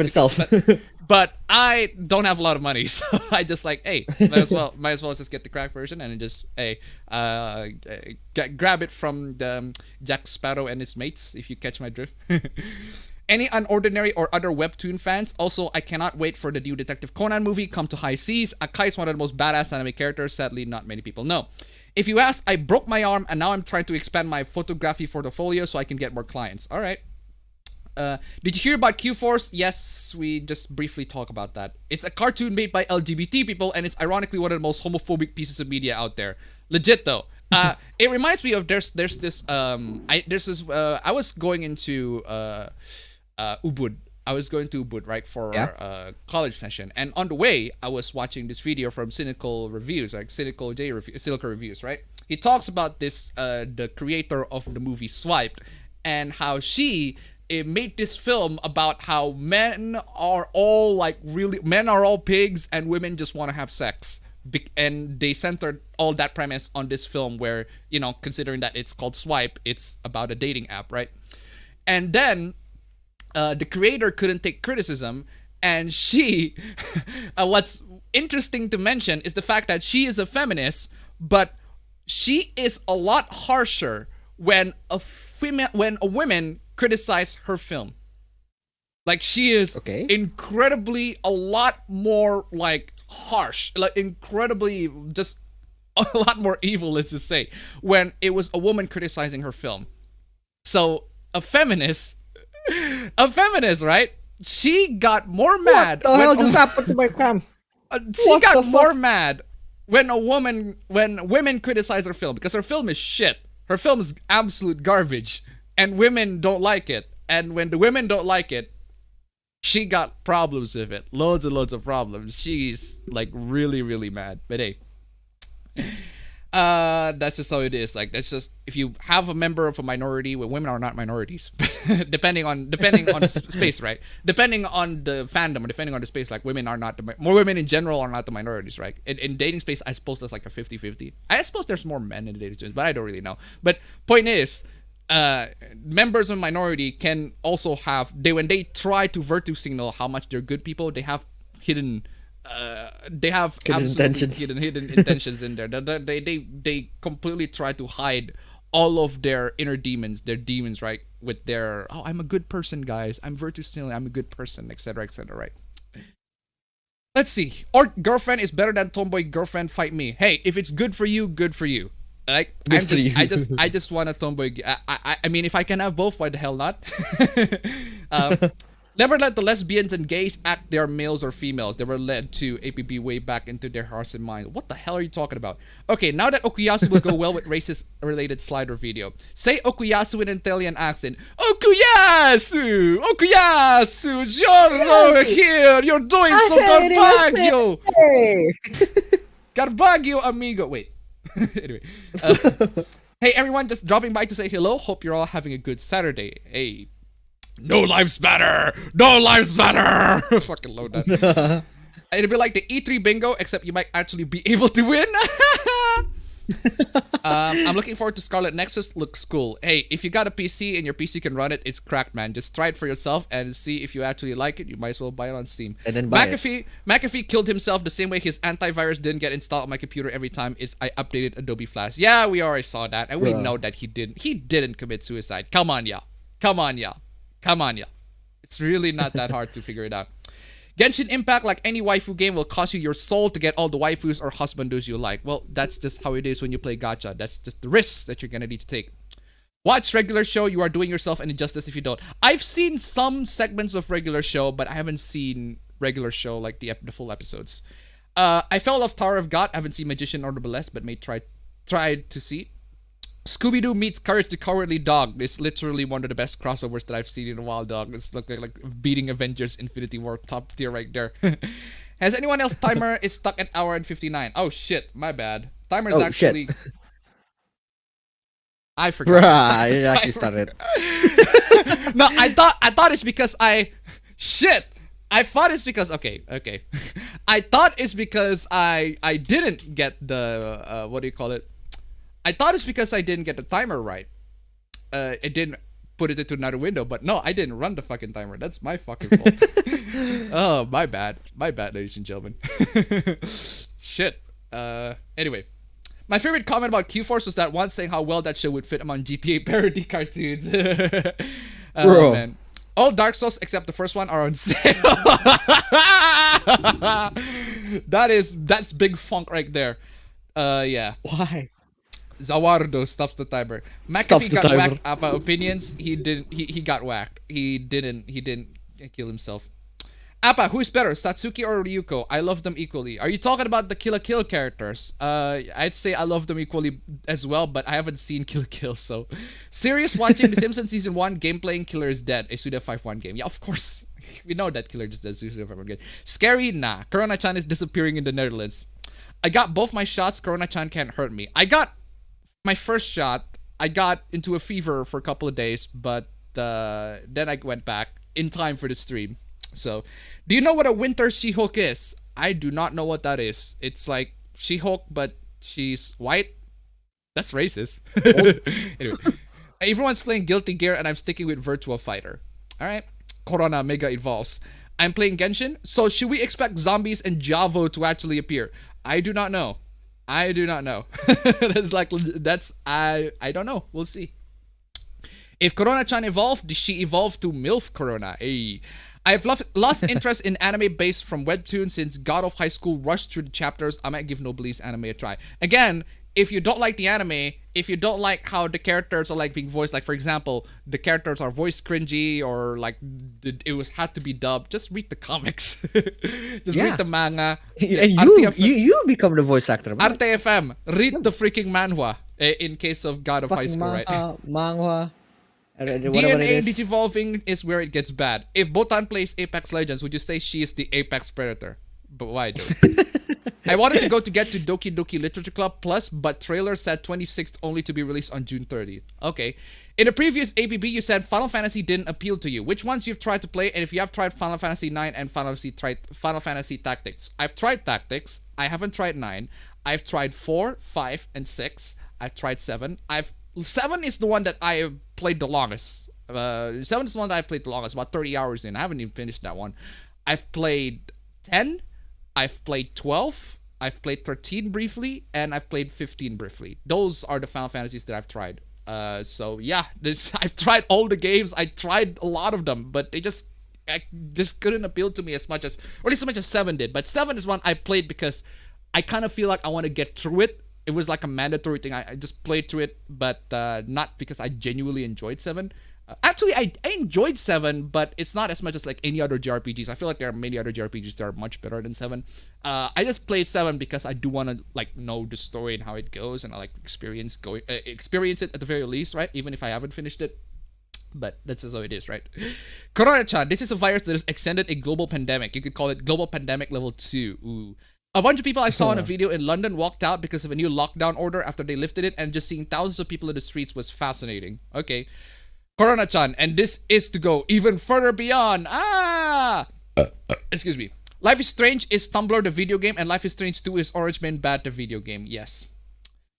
Speaker 1: but I don't have a lot of money, so I just like, hey, might as well just get the crack version and just grab it from Jack Sparrow and his mates, if you catch my drift. Any Unordinary or other webtoon fans? Also, I cannot wait for the new Detective Conan movie, Come to High Seas. Akai is one of the most badass anime characters. Sadly, not many people know. If you ask, I broke my arm and now I'm trying to expand my photography portfolio so I can get more clients. All right. Did you hear about Q-Force? Yes, we just briefly talk about that. It's a cartoon made by LGBT people, and it's ironically one of the most homophobic pieces of media out there. Legit though. It reminds me of there's this I was going into Ubud. I was going to Ubud, right, for our college session, and on the way I was watching this video from Cynical Reviews, like Cynical Reviews, right? He talks about this the creator of the movie Swiped, and how she made this film about how men are all pigs and women just want to have sex. And they centered all that premise on this film where, considering that it's called Swipe, it's about a dating app, right? And then the creator couldn't take criticism, and she what's interesting to mention is the fact that she is a feminist, but she is a lot harsher when a woman criticize her film. Like, she is incredibly a lot more like harsh, like incredibly just a lot more evil, let's just say, when it was a woman criticizing her film. So a feminist, right? She got more mad.
Speaker 2: What the hell just happened to my cam?
Speaker 1: She got more mad when women criticize her film, because her film is shit. Her film is absolute garbage, and women don't like it. And when the women don't like it, she got problems with it. Loads and loads of problems. She's like really, really mad. But hey, that's just how it is. Like, that's just, if you have a member of a minority, well, women are not minorities, depending on space, right? Depending on the fandom, or depending on the space, like, women are not more women in general are not the minorities, right? In dating space, I suppose there's like a 50-50. I suppose there's more men in the dating space, but I don't really know. But point is, members of minority can also have, when they try to virtue signal how much they're good people, they have hidden hidden intentions in there. They completely try to hide all of their inner demons, right? With their, I'm a good person, guys, I'm virtue signaling, I'm a good person, etc., right? Let's see. Or girlfriend is better than tomboy girlfriend, fight me. Hey, if it's good for you, good for you. Like, I just want a tomboy. I mean, if I can have both, why the hell not? Never let the lesbians and gays act they are males or females. They were led to APB way back into their hearts and minds. What the hell are you talking about? Okay, now that Okuyasu will go well with racist-related slider video. Say Okuyasu in an Italian accent. Okuyasu! Okuyasu! Giorno here! You're doing so Carbaggio! Carbaggio, amigo. Wait. Anyway, hey everyone, just dropping by to say hello. Hope you're all having a good Saturday. Hey, no lives matter. No lives matter. Fucking load that. It'd be like the E3 bingo, except you might actually be able to win. I'm looking forward to Scarlet Nexus. Looks cool. Hey, if you got a PC and your PC can run it, it's cracked, man. Just try it for yourself and see if you actually like it. You might as well buy it on Steam.
Speaker 2: And then buy
Speaker 1: McAfee killed himself the same way his antivirus didn't get installed on my computer every time I updated Adobe Flash. Yeah, we already saw that, and we know that he didn't commit suicide. Come on, y'all. It's really not that hard to figure it out. Genshin Impact, like any waifu game, will cost you your soul to get all the waifus or husbandos you like. Well, that's just how it is when you play gacha. That's just the risks that you're gonna need to take. Watch regular show. You are doing yourself an injustice if you don't. I've seen some segments of regular show, but I haven't seen regular show like the full episodes. I fell off Tower of God. I haven't seen Magician or Noblesse, but may try to see. Scooby-Doo meets Courage the Cowardly Dog is literally one of the best crossovers that I've seen in a while, dog. It's like beating Avengers Infinity War, top tier right there. Has anyone else timer is stuck at hour and 59? Oh shit, my bad. Timer's actually... Shit. I forgot.
Speaker 2: Bruh, it actually started.
Speaker 1: No, I thought it's because Shit! I thought it's because... Okay. I thought it's because I didn't get the... what do you call it? I thought it's because I didn't get the timer right. It didn't put it into another window, but no, I didn't run the fucking timer. That's my fucking fault. Oh, my bad. My bad, ladies and gentlemen. Shit. Anyway. My favorite comment about Q-Force was that one saying how well that show would fit among GTA parody cartoons.
Speaker 2: Bro.
Speaker 1: Man. All Dark Souls except the first one are on sale. That's big funk right there. Yeah.
Speaker 2: Why?
Speaker 1: Zawardo stuffs the timer. McAfee got whacked about opinions. He got whacked. He didn't kill himself. Appa, who's better, Satsuki or Ryuko? I love them equally. Are you talking about the Kill la Kill characters? I'd say I love them equally as well, but I haven't seen Kill la Kill, so. Serious watching The Simpsons Season 1, game playing Killer is Dead, a Suda 5-1 game. Yeah, of course. We know that Killer just does Suda 5-1 game. Scary? Nah. Corona-chan is disappearing in the Netherlands. I got both my shots. Corona-chan can't hurt me. I got my first shot I got into a fever for a couple of days, but then I went back in time for the stream. So, do you know what a winter She-Hulk is? I do not know what that is. It's like She-Hulk, but she's white. That's racist. Anyway, everyone's playing Guilty Gear, and I'm sticking with Virtua Fighter. All right. Corona Mega Evolves. I'm playing Genshin. So should we expect zombies and Javo to actually appear? I do not know. I do not know. I don't know. We'll see. If Corona-chan evolved, did she evolve to MILF Corona? Hey. I've lost interest in anime based from webtoons since God of High School rushed through the chapters. I might give Noblesse anime a try. Again, if you don't like the anime, if you don't like how the characters are like being voiced, like for example, the characters are voiced cringy or like had to be dubbed, just read the comics. Just read the manga.
Speaker 2: And you become the voice actor. Man.
Speaker 1: Arte FM, read the freaking manhwa in case of God of High School, right?
Speaker 2: Manhwa.
Speaker 1: DNA digivolving is where it gets bad. If Botan plays Apex Legends, would you say she is the Apex Predator? But why, dude? I wanted to get to Doki Doki Literature Club Plus, but trailer said 26th only to be released on June 30th. Okay. In a previous APB, you said Final Fantasy didn't appeal to you. Which ones you've tried to play, and if you have tried Final Fantasy 9 and Final Fantasy Tactics? I've tried Tactics. I haven't tried 9. I've tried 4, 5, and 6. I've tried 7. 7 is the one that I have played the longest. 7 is the one that I've played the longest, about 30 hours in. I haven't even finished that one. I've played 10. I've played 12. I've played 13 briefly, and I've played 15 briefly. Those are the Final Fantasies that I've tried. So yeah, I've tried all the games. I tried a lot of them, but they just couldn't appeal to me as much as 7 did. But 7 is one I played because I kind of feel like I want to get through it. It was like a mandatory thing. I just played through it, but not because I genuinely enjoyed 7. Actually, I enjoyed 7, but it's not as much as like any other JRPGs. I feel like there are many other JRPGs that are much better than 7. I just played 7 because I do want to like know the story and how it goes, and I like experience it at the very least, right? Even if I haven't finished it. But that's just how it is, right? Corona-chan, this is a virus that has extended a global pandemic. You could call it global pandemic level 2. Ooh. A bunch of people I saw in a video in London walked out because of a new lockdown order after they lifted it, and just seeing thousands of people in the streets was fascinating. Okay. Corona-chan, and this is to go even further beyond. Excuse me. Life is Strange is Tumblr the video game, and Life is Strange 2 is Orange Man Bad the video game. Yes.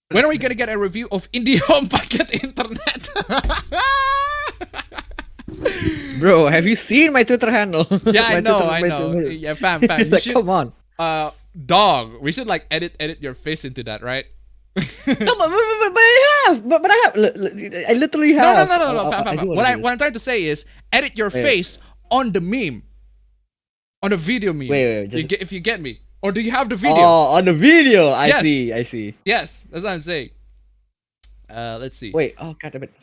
Speaker 1: When are we gonna get a review of Indie Home Packet Internet?
Speaker 2: Bro, have you seen my Twitter handle?
Speaker 1: Yeah, I know. Yeah, fam.
Speaker 2: Like, come on.
Speaker 1: Dog, we should like edit your face into that, right?
Speaker 2: No, but I have. But I have. I literally have.
Speaker 1: No, fam. What I'm trying to say is edit your face on the meme, on the video meme.
Speaker 2: Wait.
Speaker 1: If you get me, or do you have the video?
Speaker 2: Oh, on the video.
Speaker 1: Yes.
Speaker 2: I see.
Speaker 1: Yes, that's what I'm saying. Let's see.
Speaker 2: Wait. Oh, god damn it.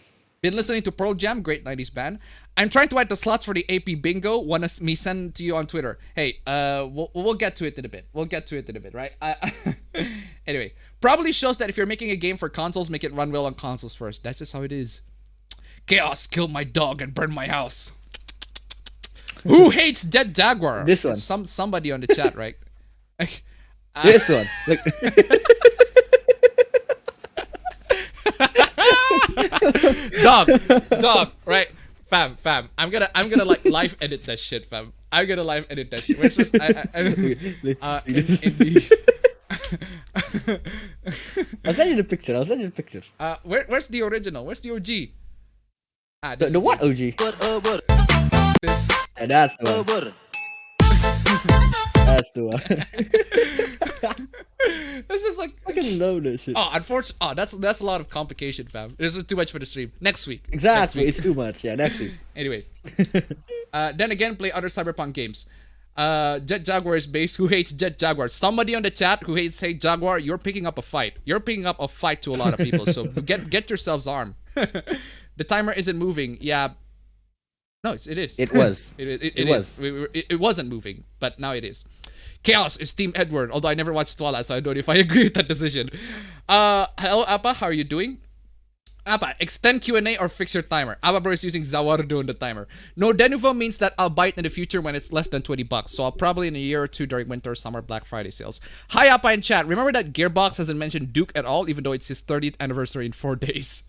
Speaker 1: Been listening to Pearl Jam, great 90s band. I'm trying to add the slots for the AP Bingo. Want me send to you on Twitter? Hey, we'll get to it in a bit. Right? Anyway, probably shows that if you're making a game for consoles, make it run well on consoles first. That's just how it is. Chaos killed my dog and burned my house. Who hates Dead Jaguar?
Speaker 2: This one.
Speaker 1: Somebody on the chat, right?
Speaker 2: This one. Like.
Speaker 1: dog, right? Fam. I'm gonna like live edit that shit, fam. I'm gonna live edit that shit. Where's just
Speaker 2: I'll send you the picture.
Speaker 1: Where's the original? Where's the OG?
Speaker 2: The what OG? Yeah, that's the one. That's the one.
Speaker 1: This is like
Speaker 2: I can love this shit.
Speaker 1: Unfortunately, that's a lot of complication, fam. This is too much for the stream. Next week.
Speaker 2: Exactly, it's too much. Yeah, next week.
Speaker 1: Anyway, then again, play other Cyberpunk games. Jet Jaguar is base. Who hates Jet Jaguar? Somebody on the chat who hates Jaguar. You're picking up a fight. You're picking up a fight to a lot of people. So get yourselves armed. The timer isn't moving. Yeah. No, it is.
Speaker 2: It was.
Speaker 1: it was. It wasn't moving, but now it is. Chaos is Team Edward, although I never watched Twilight, so I don't know if I agree with that decision. Hello, Appa. How are you doing? Appa, extend Q&A or fix your timer. Appa bro is using Zawardo on the timer. No Denuvo means that I'll bite in the future when it's less than $20, so I'll probably in a year or two during winter, summer, Black Friday sales. Hi, Appa in chat. Remember that Gearbox hasn't mentioned Duke at all, even though it's his 30th anniversary in 4 days.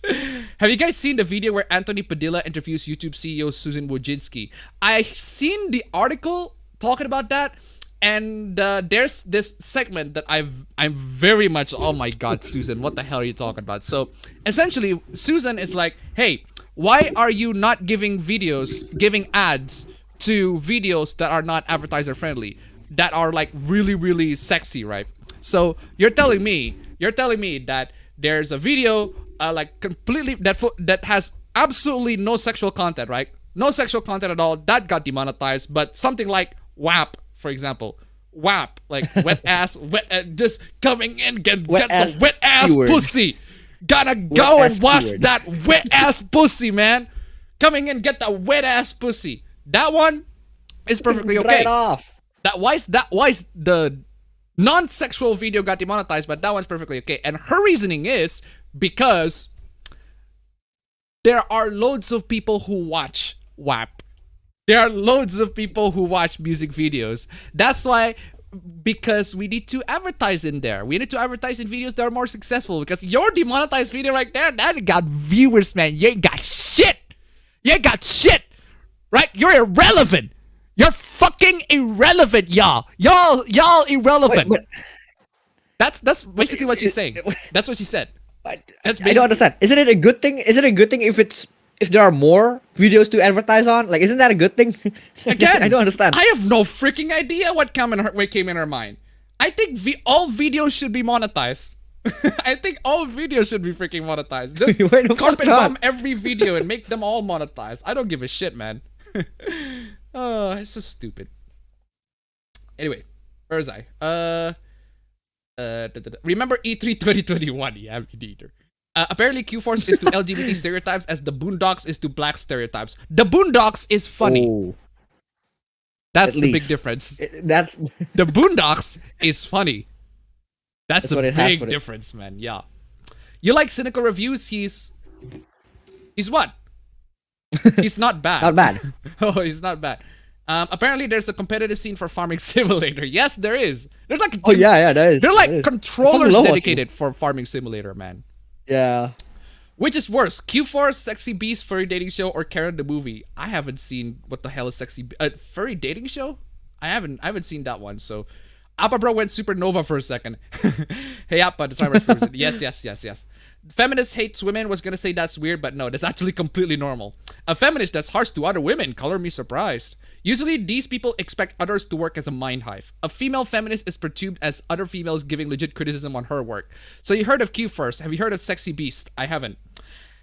Speaker 1: Have you guys seen the video where Anthony Padilla interviews YouTube CEO Susan Wojcicki? I seen the article talking about that, and there's this segment that I'm very much, oh my god, Susan, what the hell are you talking about? So essentially, Susan is like, hey, why are you not giving ads to videos that are not advertiser friendly, that are like really, really sexy, right? So you're telling me that there's a video like completely that has absolutely no sexual content, right? No sexual content at all, that got demonetized, but something like WAP, for example. WAP, like wet ass, just coming in, get the wet ass pussy. Gotta go and watch that wet ass pussy, man. Coming in, get the wet ass pussy. That one is perfectly okay.
Speaker 2: Right off.
Speaker 1: Why is the non-sexual video got demonetized, but that one's perfectly okay. And her reasoning is because there are loads of people who watch WAP. There are loads of people who watch music videos. That's why, because we need to advertise in there. We need to advertise in videos that are more successful, because your demonetized video right there, that got viewers, man. You ain't got shit. You ain't got shit. Right? You're irrelevant. You're fucking irrelevant, y'all. Y'all irrelevant.
Speaker 2: Wait,
Speaker 1: that's basically what she's saying. That's what she said.
Speaker 2: I don't understand. Isn't it a good thing? Is it a good thing if there are more videos to advertise on? Like, isn't that a good thing?
Speaker 1: Again,
Speaker 2: I don't understand.
Speaker 1: I have no freaking idea what came in her mind. I think all videos should be monetized. I think all videos should be freaking monetized. Just carpet bomb every video and make them all monetized. I don't give a shit, man. Oh, it's so stupid. Anyway, where was I? Remember E3 2021? Yeah, Eater. Apparently, Q-Force is to LGBT stereotypes as the Boondocks is to black stereotypes. The Boondocks is funny.
Speaker 2: Oh.
Speaker 1: That's the big difference. The Boondocks is funny. That's a big difference, man. Yeah. You like cynical reviews? He's what? He's not bad.
Speaker 2: Not bad.
Speaker 1: Oh, he's not bad. Apparently, there's a competitive scene for Farming Simulator. Yes, there is. There's like
Speaker 2: there is.
Speaker 1: They're like controllers dedicated for Farming Simulator, man.
Speaker 2: Yeah.
Speaker 1: Which is worse, Q4's Sexy Beast furry dating show or Karen the movie? I haven't seen what the hell is furry dating show. I haven't seen that one. So, Appa Bro went supernova for a second. Hey Appa, the timer's frozen. Yes. Feminist hates women, was gonna say that's weird, but no, that's actually completely normal. A feminist that's harsh to other women, color me surprised. Usually, these people expect others to work as a mind hive. A female feminist is perturbed as other females giving legit criticism on her work. So you heard of Q first. Have you heard of Sexy Beast? I haven't.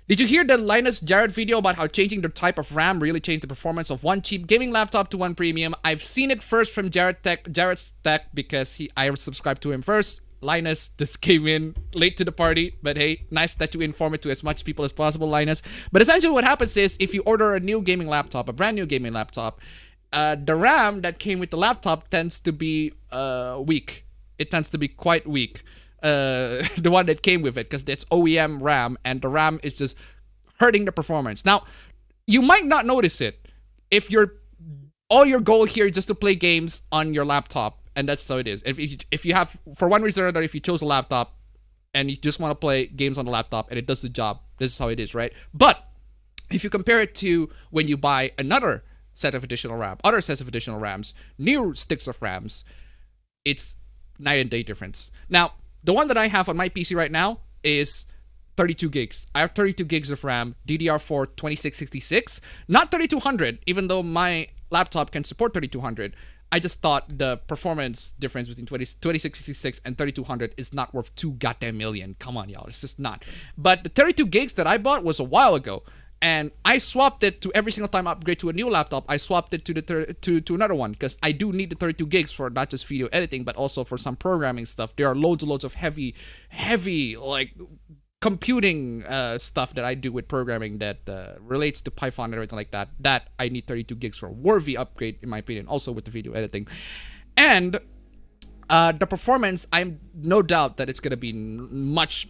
Speaker 1: Did you hear the Linus Jarrett video about how changing the type of RAM really changed the performance of one cheap gaming laptop to one premium? I've seen it first from Jarrett's Tech because I subscribed to him first. Linus just came in late to the party, but hey, nice that you inform it to as much people as possible, Linus. But essentially what happens is if you order a new gaming laptop, a brand new gaming laptop, the RAM that came with the laptop tends to be weak. It tends to be quite weak. The one that came with it, because it's OEM RAM, and the RAM is just hurting the performance. Now, you might not notice it if all your goal here is just to play games on your laptop, and that's how it is. If you have, for one reason or another, if you chose a laptop and you just want to play games on the laptop and it does the job, this is how it is, right? But if you compare it to when you buy another set of additional RAM, other sets of additional RAMs, new sticks of RAMs, it's night and day difference. Now, the one that I have on my PC right now is 32 gigs. I have 32 gigs of RAM, DDR4 2666, not 3200, even though my laptop can support 3200. I just thought the performance difference between 2666 and 3200 is not worth $2 goddamn million. Come on, y'all. It's just not. But the 32 gigs that I bought was a while ago. And I swapped it to every single time I upgrade to a new laptop. I swapped it to another one because I do need the 32 gigs for not just video editing, but also for some programming stuff. There are loads and loads of heavy, like computing stuff that I do with programming that relates to Python and everything like that. That I need 32 gigs for. Worthy upgrade, in my opinion, also with the video editing. And the performance, I'm no doubt that it's going to be much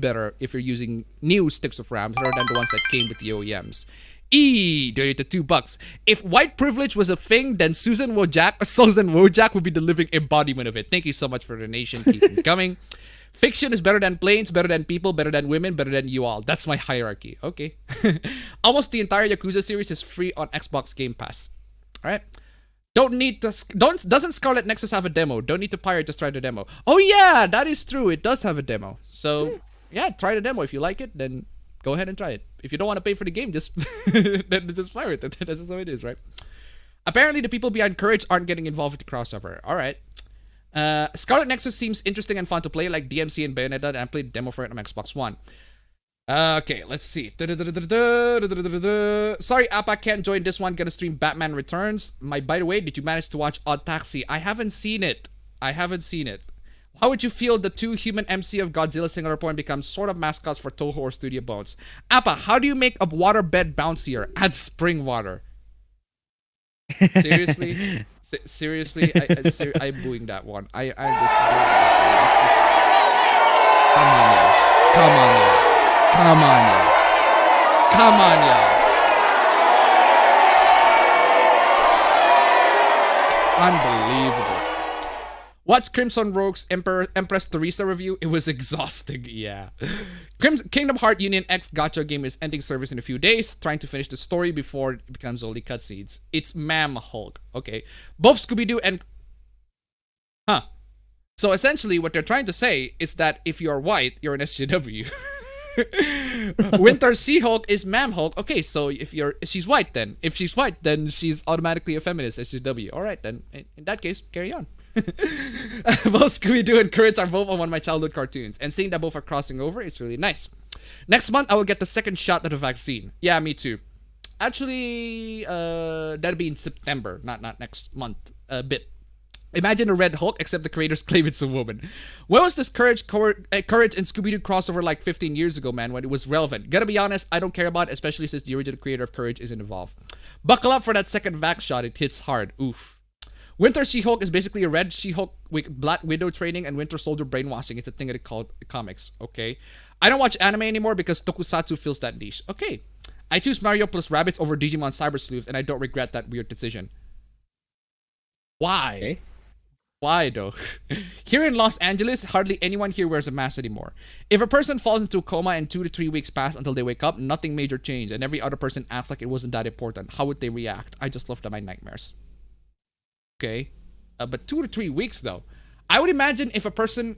Speaker 1: better if you're using new sticks of RAM rather than the ones that came with the OEMs. Donated $2. If white privilege was a thing, then Susan Wojcicki would be the living embodiment of it. Thank you so much for the donation. Keep it coming. Fiction is better than planes, better than people, better than women, better than you all. That's my hierarchy. Okay. Almost the entire Yakuza series is free on Xbox Game Pass. All right. Doesn't Scarlet Nexus have a demo? Don't need to pirate, just try the demo. Oh yeah, that is true. It does have a demo. So yeah, try the demo. If you like it, then go ahead and try it. If you don't want to pay for the game, just just pirate it. That's just how it is, right? Apparently, the people behind Courage aren't getting involved with the crossover. All right. Scarlet Nexus seems interesting and fun to play, like DMC and Bayonetta, and I played the demo for it on Xbox One. Okay, let's see. Sorry, Appa can't join this one. Gonna stream Batman Returns. By the way, did you manage to watch Odd Taxi? I haven't seen it. How would you feel the two human MC of Godzilla Singular Point become sort of mascots for Toho or Studio Bones? Appa, how do you make a waterbed bouncier? Add spring water. Seriously? Seriously? I'm booing that one. I'm just booing that one. It's just... Come on now. Unbelievable. What's Crimson Rogue's Empress Teresa review? It was exhausting, yeah. Kingdom Hearts Union X gacha game is ending service in a few days, trying to finish the story before it becomes only cutscenes. It's Ma'am Hulk. Okay. Both Scooby-Doo and... So essentially, what they're trying to say is that if you're white, you're an SJW. Winter She-Hulk is Ma'am Hulk. Okay, so she's white then. If she's white, then she's automatically a feminist SJW. Alright, then in that case, carry on. Both Scooby-Doo and Courage are both on one of my childhood cartoons, and seeing that both are crossing over is really nice. Next month, I will get the second shot of the vaccine. Yeah, me too. Actually, that'll be in September, not next month. A bit. Imagine a Red Hulk, except the creators claim it's a woman. When was this Courage and Scooby-Doo crossover like 15 years ago, man, when it was relevant? Gotta be honest, I don't care about it, especially since the original creator of Courage isn't involved. Buckle up for that second vax shot, it hits hard. Oof. Winter She-Hulk is basically a red She-Hulk with Black Widow training and Winter Soldier brainwashing. It's a thing that called comics, okay? I don't watch anime anymore because Tokusatsu fills that niche. Okay. I choose Mario plus Rabbids over Digimon Cyber Sleuth, and I don't regret that weird decision. Why?
Speaker 2: Okay.
Speaker 1: Why though? Here in Los Angeles, hardly anyone here wears a mask anymore. If a person falls into a coma and 2 to 3 weeks pass until they wake up, nothing major changed, and every other person acts like it wasn't that important. How would they react? I just love my nightmares. Okay, but 2 to 3 weeks though. I would imagine if a person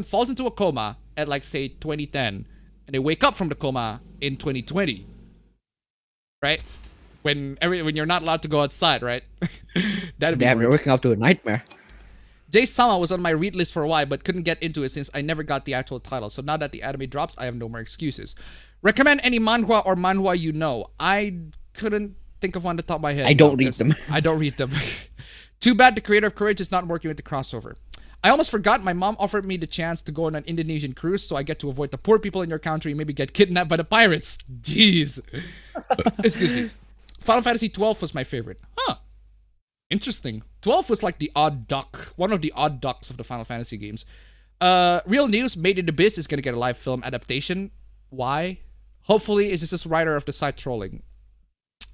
Speaker 1: falls into a coma at like say 2010, and they wake up from the coma in 2020, right? When you're not allowed to go outside, right? That'd be
Speaker 2: Damn, you're waking up to a nightmare.
Speaker 1: Jay Sama was on my read list for a while, but couldn't get into it since I never got the actual title. So now that the anime drops, I have no more excuses. Recommend any manhwa you know. I couldn't think of one on the top of my head.
Speaker 2: I don't read them.
Speaker 1: I don't read them. Too bad the creator of Courage is not working with the crossover. I almost forgot my mom offered me the chance to go on an Indonesian cruise, so I get to avoid the poor people in your country and maybe get kidnapped by the pirates. Jeez. Excuse me. Final Fantasy 12 was my favorite. Huh. Interesting. 12 was like the odd duck. One of the odd ducks of the Final Fantasy games. Real news, Made in Abyss is going to get a live film adaptation. Why? Hopefully, is this just writer of the site trolling?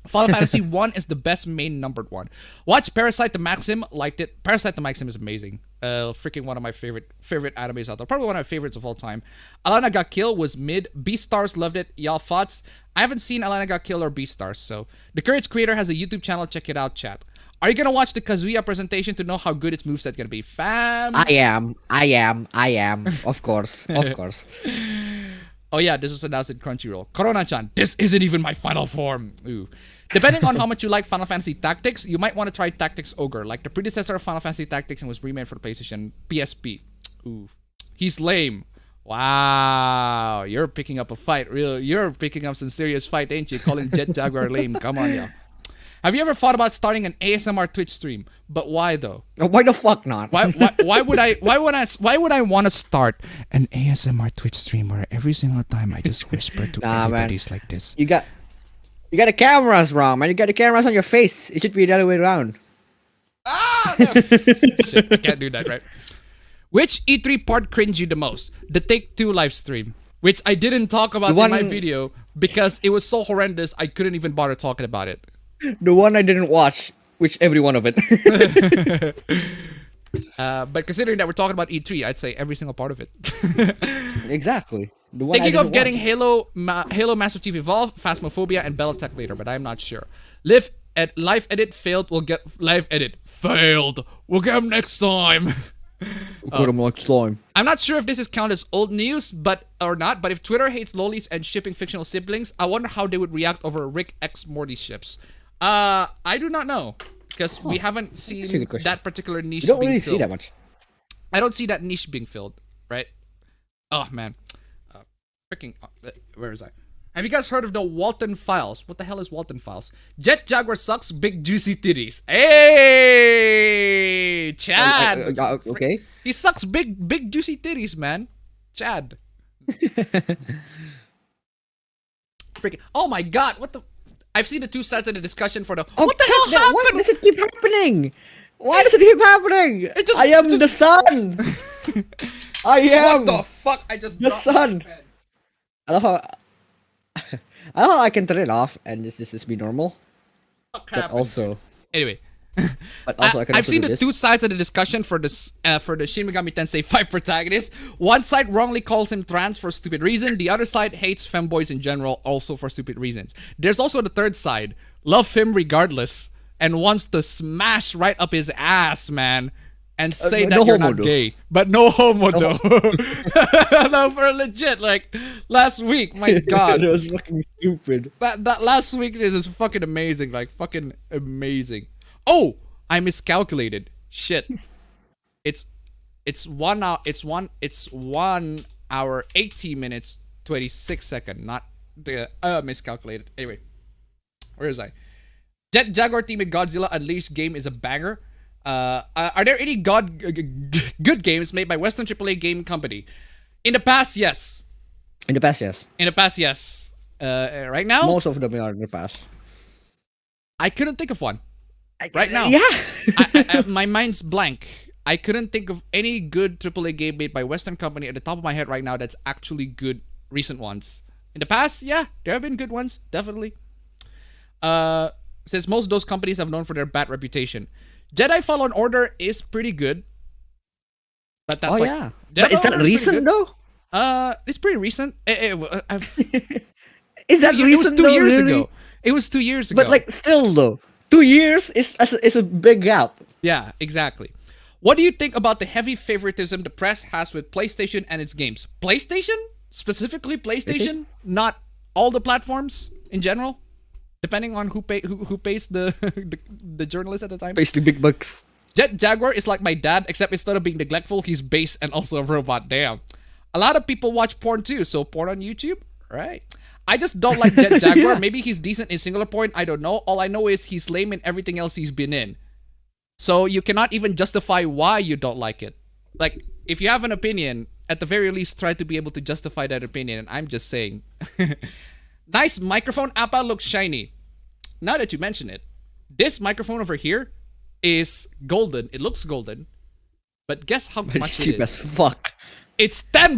Speaker 1: Final Fantasy 1 is the best main numbered one. Watch Parasite the Maxim, liked it. Parasite the Maxim is amazing. Freaking one of my favorite animes out there. Probably one of my favorites of all time. Alana Got Killed was mid. Beastars loved it. Y'all thoughts? I haven't seen Alana Got Killed or Beastars, so. The Courage creator has a YouTube channel. Check it out, chat. Are you gonna watch the Kazuya presentation to know how good its moveset gonna be? Fam!
Speaker 2: I am. Of course.
Speaker 1: Oh yeah, this was announced in Crunchyroll. Corona-chan, this isn't even my final form. Ooh. Depending on how much you like Final Fantasy Tactics, you might want to try Tactics Ogre, like the predecessor of Final Fantasy Tactics and was remade for the PlayStation PSP. Ooh. He's lame. Wow. You're picking up a fight. You're picking up some serious fight, ain't you? Calling Jet Jaguar lame. Come on, y'all. Have you ever thought about starting an ASMR Twitch stream? But why though?
Speaker 2: Why the fuck not?
Speaker 1: Why would I want to start an ASMR Twitch stream where every single time I just whisper to everybody's like this?
Speaker 2: You got the cameras wrong, man. You got the cameras on your face. It should be the other way around.
Speaker 1: Ah! No. Shit, I can't do that, right? Which E3 part cringed you the most? The Take-Two live stream, which I didn't talk about in my video because it was so horrendous I couldn't even bother talking about it.
Speaker 2: The one I didn't watch, which every one of it.
Speaker 1: But considering that we're talking about E3, I'd say every single part of it.
Speaker 2: Exactly. The one I
Speaker 1: Thinking of
Speaker 2: didn't
Speaker 1: getting
Speaker 2: watch.
Speaker 1: Halo Master Chief Evolved, Phasmophobia, and Battletech later, but I'm not sure. Live Edit failed. We'll get Live Edit failed. We'll get him next time.
Speaker 2: Put him next time.
Speaker 1: I'm not sure if this is counted as old news, or not. But if Twitter hates lolis and shipping fictional siblings, I wonder how they would react over Rick X Morty ships. I do not know because we haven't seen that particular niche.
Speaker 2: You don't
Speaker 1: being
Speaker 2: really
Speaker 1: filled.
Speaker 2: see that much.
Speaker 1: I don't see that niche being filled, right? Oh man, freaking where is I? Have you guys heard of the Walton Files? What the hell is Walton Files? Jet Jaguar sucks big juicy titties. Hey, Chad.
Speaker 2: Okay.
Speaker 1: He sucks big juicy titties, man. Chad. Freaking. Oh my god, what the? I've seen the two sides of the discussion for the. What the hell happened?
Speaker 2: Why does it keep happening? Why does it keep happening? I am the sun. I am.
Speaker 1: What the fuck? I just
Speaker 2: the
Speaker 1: dropped
Speaker 2: sun.
Speaker 1: my pen.
Speaker 2: I love how. I love how I can turn it off and just be normal.
Speaker 1: Fuck
Speaker 2: But
Speaker 1: happened?
Speaker 2: also,
Speaker 1: Anyway.
Speaker 2: I've
Speaker 1: seen the two sides of the discussion for this for the Shin Megami Tensei 5 protagonist. One side wrongly calls him trans for stupid reason. The other side hates femboys in general, also for stupid reasons. There's also the third side, love him regardless, and wants to smash right up his ass, man, and say that
Speaker 2: no
Speaker 1: you're
Speaker 2: homo,
Speaker 1: not
Speaker 2: though.
Speaker 1: gay, but no homo though. No, for legit, like last week, my god.
Speaker 2: That was fucking stupid.
Speaker 1: That last week is fucking amazing, like fucking amazing. Oh, I miscalculated. Shit. It's 1 hour. It's 1 hour 18 minutes 26 second. Not the miscalculated. Anyway, where is I? Jet Jaguar Team and Godzilla Unleashed game is a banger. Are there any good games made by Western AAA game company? In the past, yes.
Speaker 2: In the past, yes.
Speaker 1: In the past, yes. Right now,
Speaker 2: Most of them are in the past.
Speaker 1: I couldn't think of one. Right now,
Speaker 2: Yeah.
Speaker 1: my mind's blank. I couldn't think of any good AAA game made by Western company at the top of my head right now that's actually good recent ones. In the past, yeah, there have been good ones, definitely. Since most of those companies have known for their bad reputation. Jedi Fallen Order is pretty good. But that's
Speaker 2: yeah.
Speaker 1: Jedi
Speaker 2: But is that
Speaker 1: Fallen Order pretty
Speaker 2: recent
Speaker 1: good.
Speaker 2: though?
Speaker 1: It's pretty recent.
Speaker 2: Is that
Speaker 1: It was
Speaker 2: recent
Speaker 1: 2
Speaker 2: though,
Speaker 1: years
Speaker 2: really?
Speaker 1: ago. It was 2 years ago.
Speaker 2: But like still though, 2 years is a big gap.
Speaker 1: Yeah, exactly. What do you think about the heavy favoritism the press has with PlayStation and its games? PlayStation? Specifically PlayStation? Not all the platforms in general? Depending on who pays the the journalist at the time.
Speaker 2: Pays the big bucks.
Speaker 1: Jet Jaguar is like my dad, except instead of being neglectful, he's base and also a robot. Damn. A lot of people watch porn too, so porn on YouTube? Right. I just don't like Jet Jaguar.
Speaker 2: Yeah.
Speaker 1: Maybe he's decent in Singular Point. I don't know. All I know is he's lame in everything else he's been in. So you cannot even justify why you don't like it. Like, if you have an opinion, at the very least, try to be able to justify that opinion. And I'm just saying. Nice microphone. Appa looks shiny. Now that you mention it, this microphone over here is golden. It looks golden. But guess how
Speaker 2: But it's
Speaker 1: much it
Speaker 2: cheap
Speaker 1: is?
Speaker 2: as fuck.
Speaker 1: It's $10.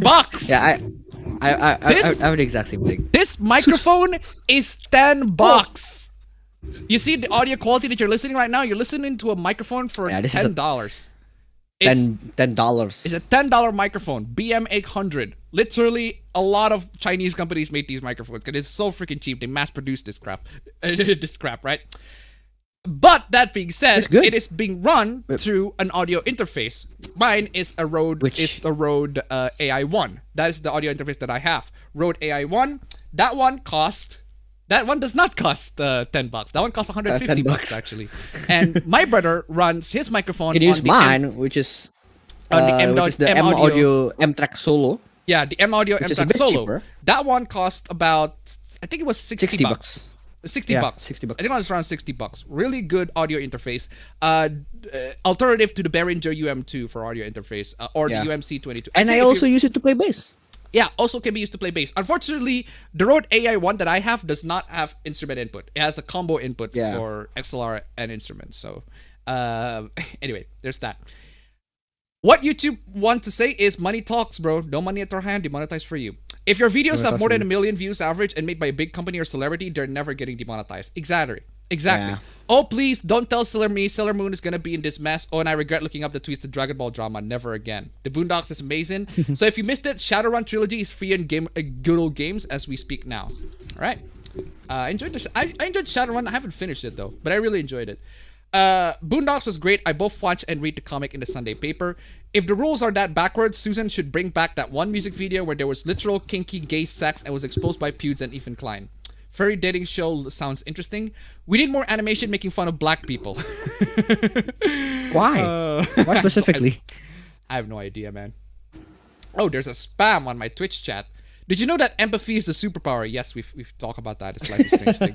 Speaker 2: Yeah, I
Speaker 1: This-
Speaker 2: have the exact same thing.
Speaker 1: This microphone is $10. You see the audio quality that you're listening right now? You're listening to a microphone for
Speaker 2: Yeah, this is a-
Speaker 1: $10. It's
Speaker 2: $10.
Speaker 1: It's a $10 microphone, BM800. Literally, a lot of Chinese companies made these microphones because it's so freaking cheap. They mass-produce this crap. This crap, right? But that being said,
Speaker 2: It's good.
Speaker 1: it is being run through an audio interface. Mine is a Rode. It's the Rode AI1. That is the audio interface that I have. Rode AI1. That one does not cost $10. That one costs $150
Speaker 2: $10.
Speaker 1: actually. And my brother runs his microphone.
Speaker 2: You can use
Speaker 1: on the
Speaker 2: mine, which is
Speaker 1: on the
Speaker 2: which is the
Speaker 1: M
Speaker 2: M
Speaker 1: Audio.
Speaker 2: Audio M-Track Solo.
Speaker 1: Yeah, the M Audio
Speaker 2: Which is
Speaker 1: M
Speaker 2: a bit
Speaker 1: Solo.
Speaker 2: cheaper.
Speaker 1: That one cost about, I think it was 60
Speaker 2: $60
Speaker 1: bucks. 60
Speaker 2: Yeah,
Speaker 1: bucks.
Speaker 2: 60 bucks.
Speaker 1: I think it was around 60 bucks. Really good audio interface. Alternative to the Behringer UM2 for audio interface or
Speaker 2: Yeah.
Speaker 1: the UMC22.
Speaker 2: And I also use it to play bass.
Speaker 1: Yeah, also can be used to play bass. Unfortunately, the Rode AI1 that I have does not have instrument input. It has a combo input
Speaker 2: Yeah.
Speaker 1: for XLR and instruments. So, anyway, there's that. What YouTube want to say is money talks, bro. No money at their hand, demonetized for you. If your videos have more than 1 million views average and made by a big company or celebrity, they're never getting demonetized. Exactly. Exactly.
Speaker 2: Yeah.
Speaker 1: Oh, please don't tell Sailor Moon is gonna be in this mess. Oh, and I regret looking up the tweets to Dragon Ball drama. Never again. The Boondocks is amazing. So if you missed it, Shadowrun Trilogy is free in good old games as we speak now. All right. I enjoyed Shadowrun. I haven't finished it though, but I really enjoyed it. Boondocks was great. I both watch and read the comic in the Sunday paper. If the rules are that backwards, Susan should bring back that one music video where there was literal kinky gay sex and was exposed by Pewds and Ethan Klein. Furry dating show sounds interesting. We need more animation making fun of black people.
Speaker 2: Why? Why specifically?
Speaker 1: I have no idea, man. Oh, there's a spam on my Twitch chat. Did you know that empathy is a superpower? Yes, we've talked about that. It's like a strange thing.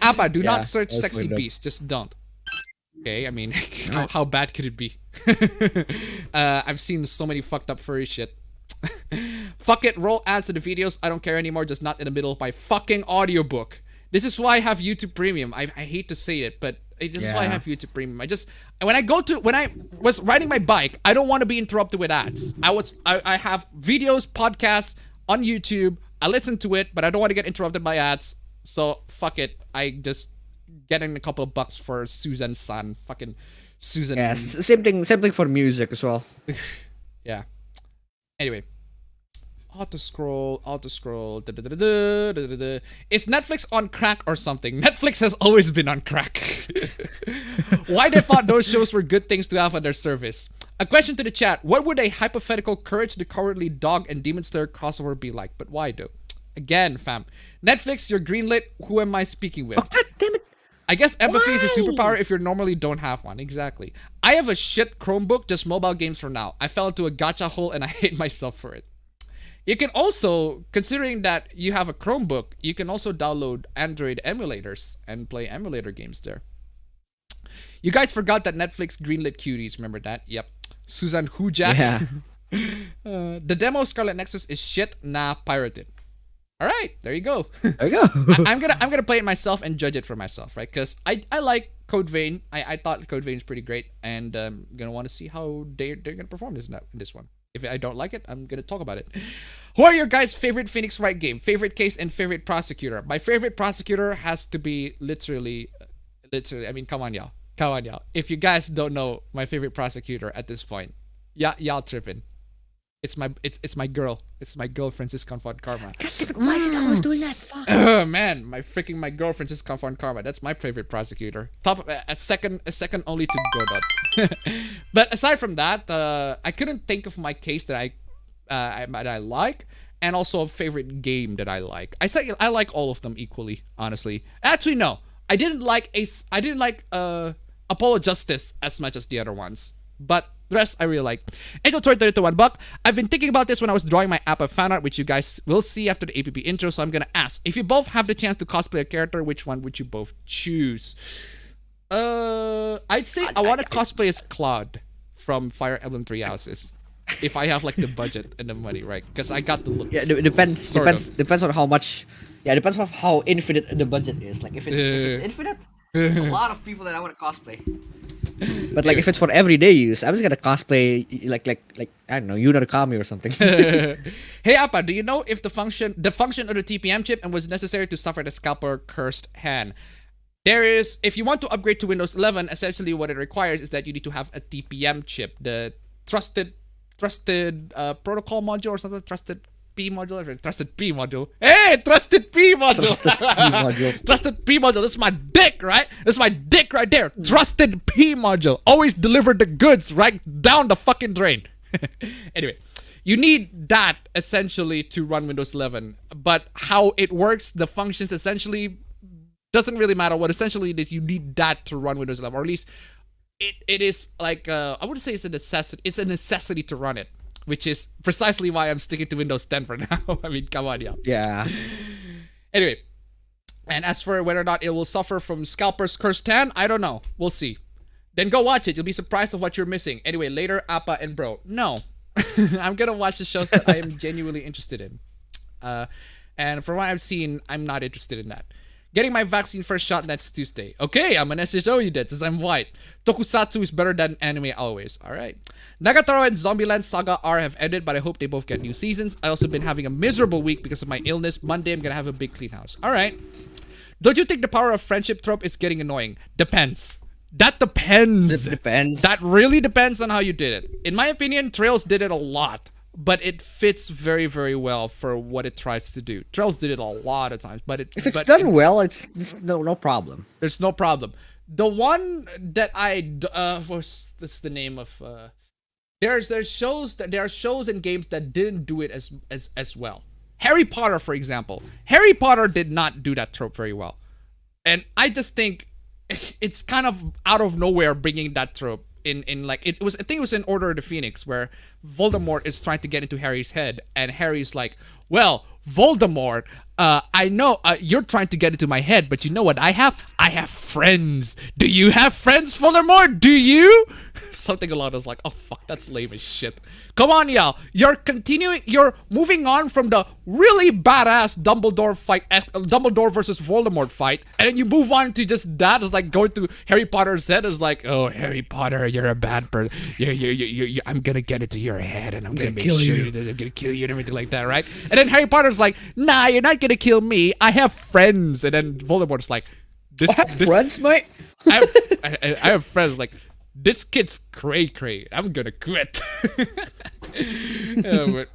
Speaker 1: Appa, do not search sexy beast. Just don't. Okay, I mean, how bad could it be? I've seen so many fucked up furry shit. Fuck it, roll ads to the videos. I don't care anymore, just not in the middle of my fucking audiobook. This is why I have YouTube Premium. I hate to say it, but this is why I have YouTube Premium. When I was riding my bike, I don't want to be interrupted with ads. I have videos, podcasts on YouTube. I listen to it, but I don't want to get interrupted by ads. So fuck it. I just getting a couple of bucks for Susan's son. Fucking Susan.
Speaker 2: Yeah, same thing for music as well.
Speaker 1: Yeah. Anyway, auto scroll. Is Netflix on crack or something? Netflix has always been on crack. Why they thought those shows were good things to have on their service? A question to the chat: what would a hypothetical Courage the Cowardly Dog and Demon Slayer crossover be like? But why though? Again, fam, Netflix, you're greenlit. Who am I speaking with?
Speaker 2: Oh, God damn it.
Speaker 1: I guess empathy is a superpower if you normally don't have one. Exactly. I have a shit Chromebook, just mobile games for now. I fell into a gacha hole and I hate myself for it. You can also, considering that you have a Chromebook, you can also download Android emulators and play emulator games there. You guys forgot that Netflix greenlit cuties. Remember that? Yep. Susan Huja.
Speaker 2: Yeah.
Speaker 1: The demo of Scarlet Nexus is shit. Nah, pirated. All right, there you go.
Speaker 2: There you go.
Speaker 1: I'm gonna play it myself and judge it for myself, right? Because I like Code Vein. I thought Code Vein is pretty great, and gonna want to see how they're gonna perform in this one. If I don't like it, I'm gonna talk about it. Who are your guys' favorite Phoenix Wright game? Favorite case and favorite prosecutor? My favorite prosecutor has to be literally. I mean, come on, y'all. If you guys don't know my favorite prosecutor at this point, y'all tripping. It's my girl. It's my girl, Francisca von Karma.
Speaker 2: Why is it always doing that? Fuck.
Speaker 1: Man, my girl, Francisca von Karma. That's my favorite prosecutor. A second only to Godot. But aside from that, I couldn't think of my case that I like, and also a favorite game that I like. I like all of them equally, honestly. Actually, no, I didn't like Apollo Justice as much as the other ones, but the rest I really like. Angel Toy 31 buck. I've been thinking about this when I was drawing my APB fan art, which you guys will see after the APB intro, so I'm gonna ask. If you both have the chance to cosplay a character, which one would you both choose? I'd say I want to cosplay as Claude from Fire Emblem Three Houses. If I have like the budget and the money, right? Because I got the looks.
Speaker 2: Yeah, it depends on how much. Yeah, it depends on how infinite the budget is. Like if it's infinite, a lot of people that I want to cosplay. But like if it's for everyday use, I'm just gonna cosplay like I don't know, Yunarkami or something.
Speaker 1: Hey Appa, do you know if the function of the TPM chip and was necessary to suffer the scalper cursed hand? There is, if you want to upgrade to Windows 11, essentially what it requires is that you need to have a TPM chip, the trusted protocol module or something, trusted P module. Hey, trusted P module. Trusted P module. That's my dick, right? That's my dick right there. Trusted P module. Always deliver the goods right down the fucking drain. Anyway, you need that essentially to run Windows 11. But how it works, the functions essentially doesn't really matter. What essentially it is, you need that to run Windows 11, or at least it is like I wouldn't say it's a necessity. It's a necessity to run it, which is precisely why I'm sticking to Windows 10 for now. I mean, come on, y'all.
Speaker 2: Yeah.
Speaker 1: Anyway, and as for whether or not it will suffer from Scalper's Cursed Hand, I don't know. We'll see. Then go watch it. You'll be surprised of what you're missing. Anyway, later, Appa and Bro. No. I'm gonna watch the shows that I am genuinely interested in. And from what I've seen, I'm not interested in that. Getting my vaccine first shot next Tuesday. Okay, I'm an SSO that since I'm white. Tokusatsu is better than anime always. Alright. Nagatoro and Zombieland Saga R have ended, but I hope they both get new seasons. I also been having a miserable week because of my illness. Monday, I'm gonna have a big clean house. Alright. Don't you think the power of friendship trope is getting annoying? Depends. That depends.
Speaker 2: It depends.
Speaker 1: That really depends on how you did it. In my opinion, Trails did it a lot, but it fits very, very well for what it tries to do. Trails did it a lot of times, but
Speaker 2: if it's done well, it's no problem.
Speaker 1: There's no problem. The one that what's this the name of? There are shows and games that didn't do it as well. Harry Potter, for example. Harry Potter did not do that trope very well, and I just think it's kind of out of nowhere bringing that trope in like it was. I think it was in Order of the Phoenix where Voldemort is trying to get into Harry's head, and Harry's like, "Well, Voldemort, I know you're trying to get into my head, but you know what I have? I have friends. Do you have friends, Voldemort? Do you?" Something along those like, oh fuck, that's lame as shit. Come on, y'all. You're moving on from the really badass Dumbledore fight, Dumbledore versus Voldemort fight, and then you move on to just that. It's like going to Harry Potter's head. It's like, oh, Harry Potter, you're a bad person. I'm gonna get into your head, and I'm gonna make sure I'm gonna kill you and everything like that, right? And then Harry Potter's like, nah, you're not gonna kill me. I have friends. And then Voldemort's like,
Speaker 2: I have friends, mate.
Speaker 1: I have friends like. This kid's cray. I'm gonna quit. But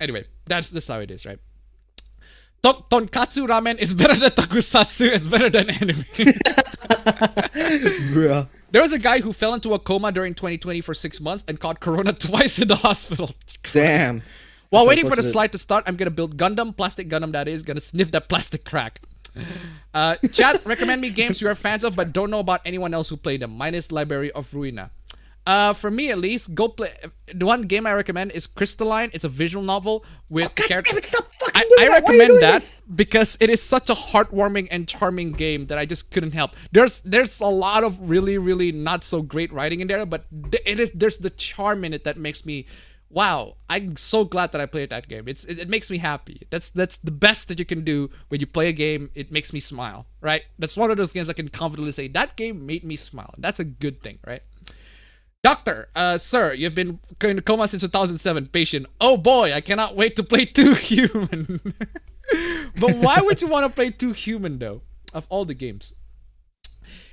Speaker 1: anyway, that's how it is, right? Tonkatsu ramen is better than tokusatsu. It's better than anime.
Speaker 2: Bruh.
Speaker 1: There was a guy who fell into a coma during 2020 for 6 months and caught corona twice in the hospital.
Speaker 2: Damn.
Speaker 1: While waiting for the slide to start, I'm gonna build plastic Gundam that is, gonna sniff that plastic crack. Chat, recommend me games you are fans of but don't know about anyone else who played them, minus Library of Ruina. For me at least, go play. The one game I recommend is Crystalline. It's a visual novel with characters. I recommend that because it is such a heartwarming and charming game that I just couldn't help. There's a lot of really, really not so great writing in there, but there's the charm in it that makes me, wow, I'm so glad that I played that game. It makes me happy. That's the best that you can do when you play a game. It makes me smile, right? That's one of those games I can confidently say, that game made me smile. That's a good thing, right? Doctor, sir, you've been in a coma since 2007. Patient, oh boy, I cannot wait to play 2 Human. But why would you want to play 2 Human, though, of all the games?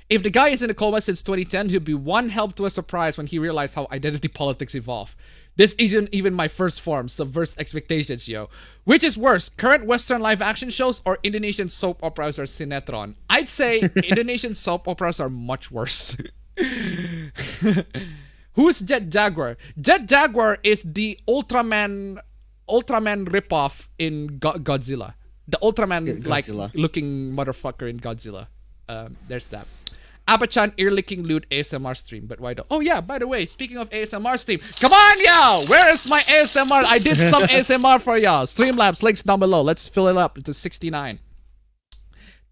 Speaker 1: If the guy is in a coma since 2010, he'll be one help to a surprise when he realized how identity politics evolve. This isn't even my first form, subverts expectations, yo. Which is worse, current Western live action shows or Indonesian soap operas or sinetron? I'd say Indonesian soap operas are much worse. Who's Jet Jaguar? Jet Jaguar is the Ultraman ripoff in Godzilla. The Ultraman like looking motherfucker in Godzilla. There's that. Abba-chan ear-licking loot ASMR stream, but why don't? Oh yeah, by the way, speaking of ASMR stream, come on y'all! Where is my ASMR? I did some ASMR for y'all. Streamlabs, links down below. Let's fill it up to 69.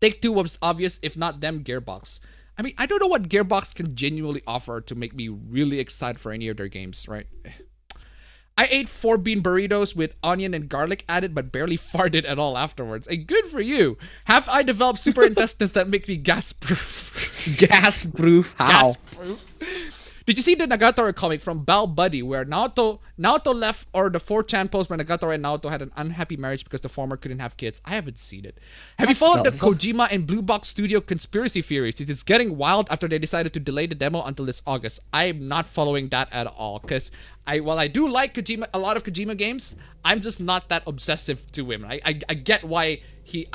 Speaker 1: Take-Two was obvious, if not them, Gearbox. I mean, I don't know what Gearbox can genuinely offer to make me really excited for any of their games, right? I ate 4 bean burritos with onion and garlic added, but barely farted at all afterwards. Hey, good for you. Have I developed super intestines that make me gas-proof?
Speaker 2: Gas-proof? How?
Speaker 1: Gas-proof? Did you see the Nagatoro comic from Bal Buddy where Naoto left, or the 4chan post where Nagatoro and Naoto had an unhappy marriage because the former couldn't have kids? I haven't seen it. Have you followed the Kojima and Blue Box Studio conspiracy theories? It is getting wild after they decided to delay the demo until this August. I am not following that at all because while I do like Kojima, a lot of Kojima games, I'm just not that obsessive to him. I get why he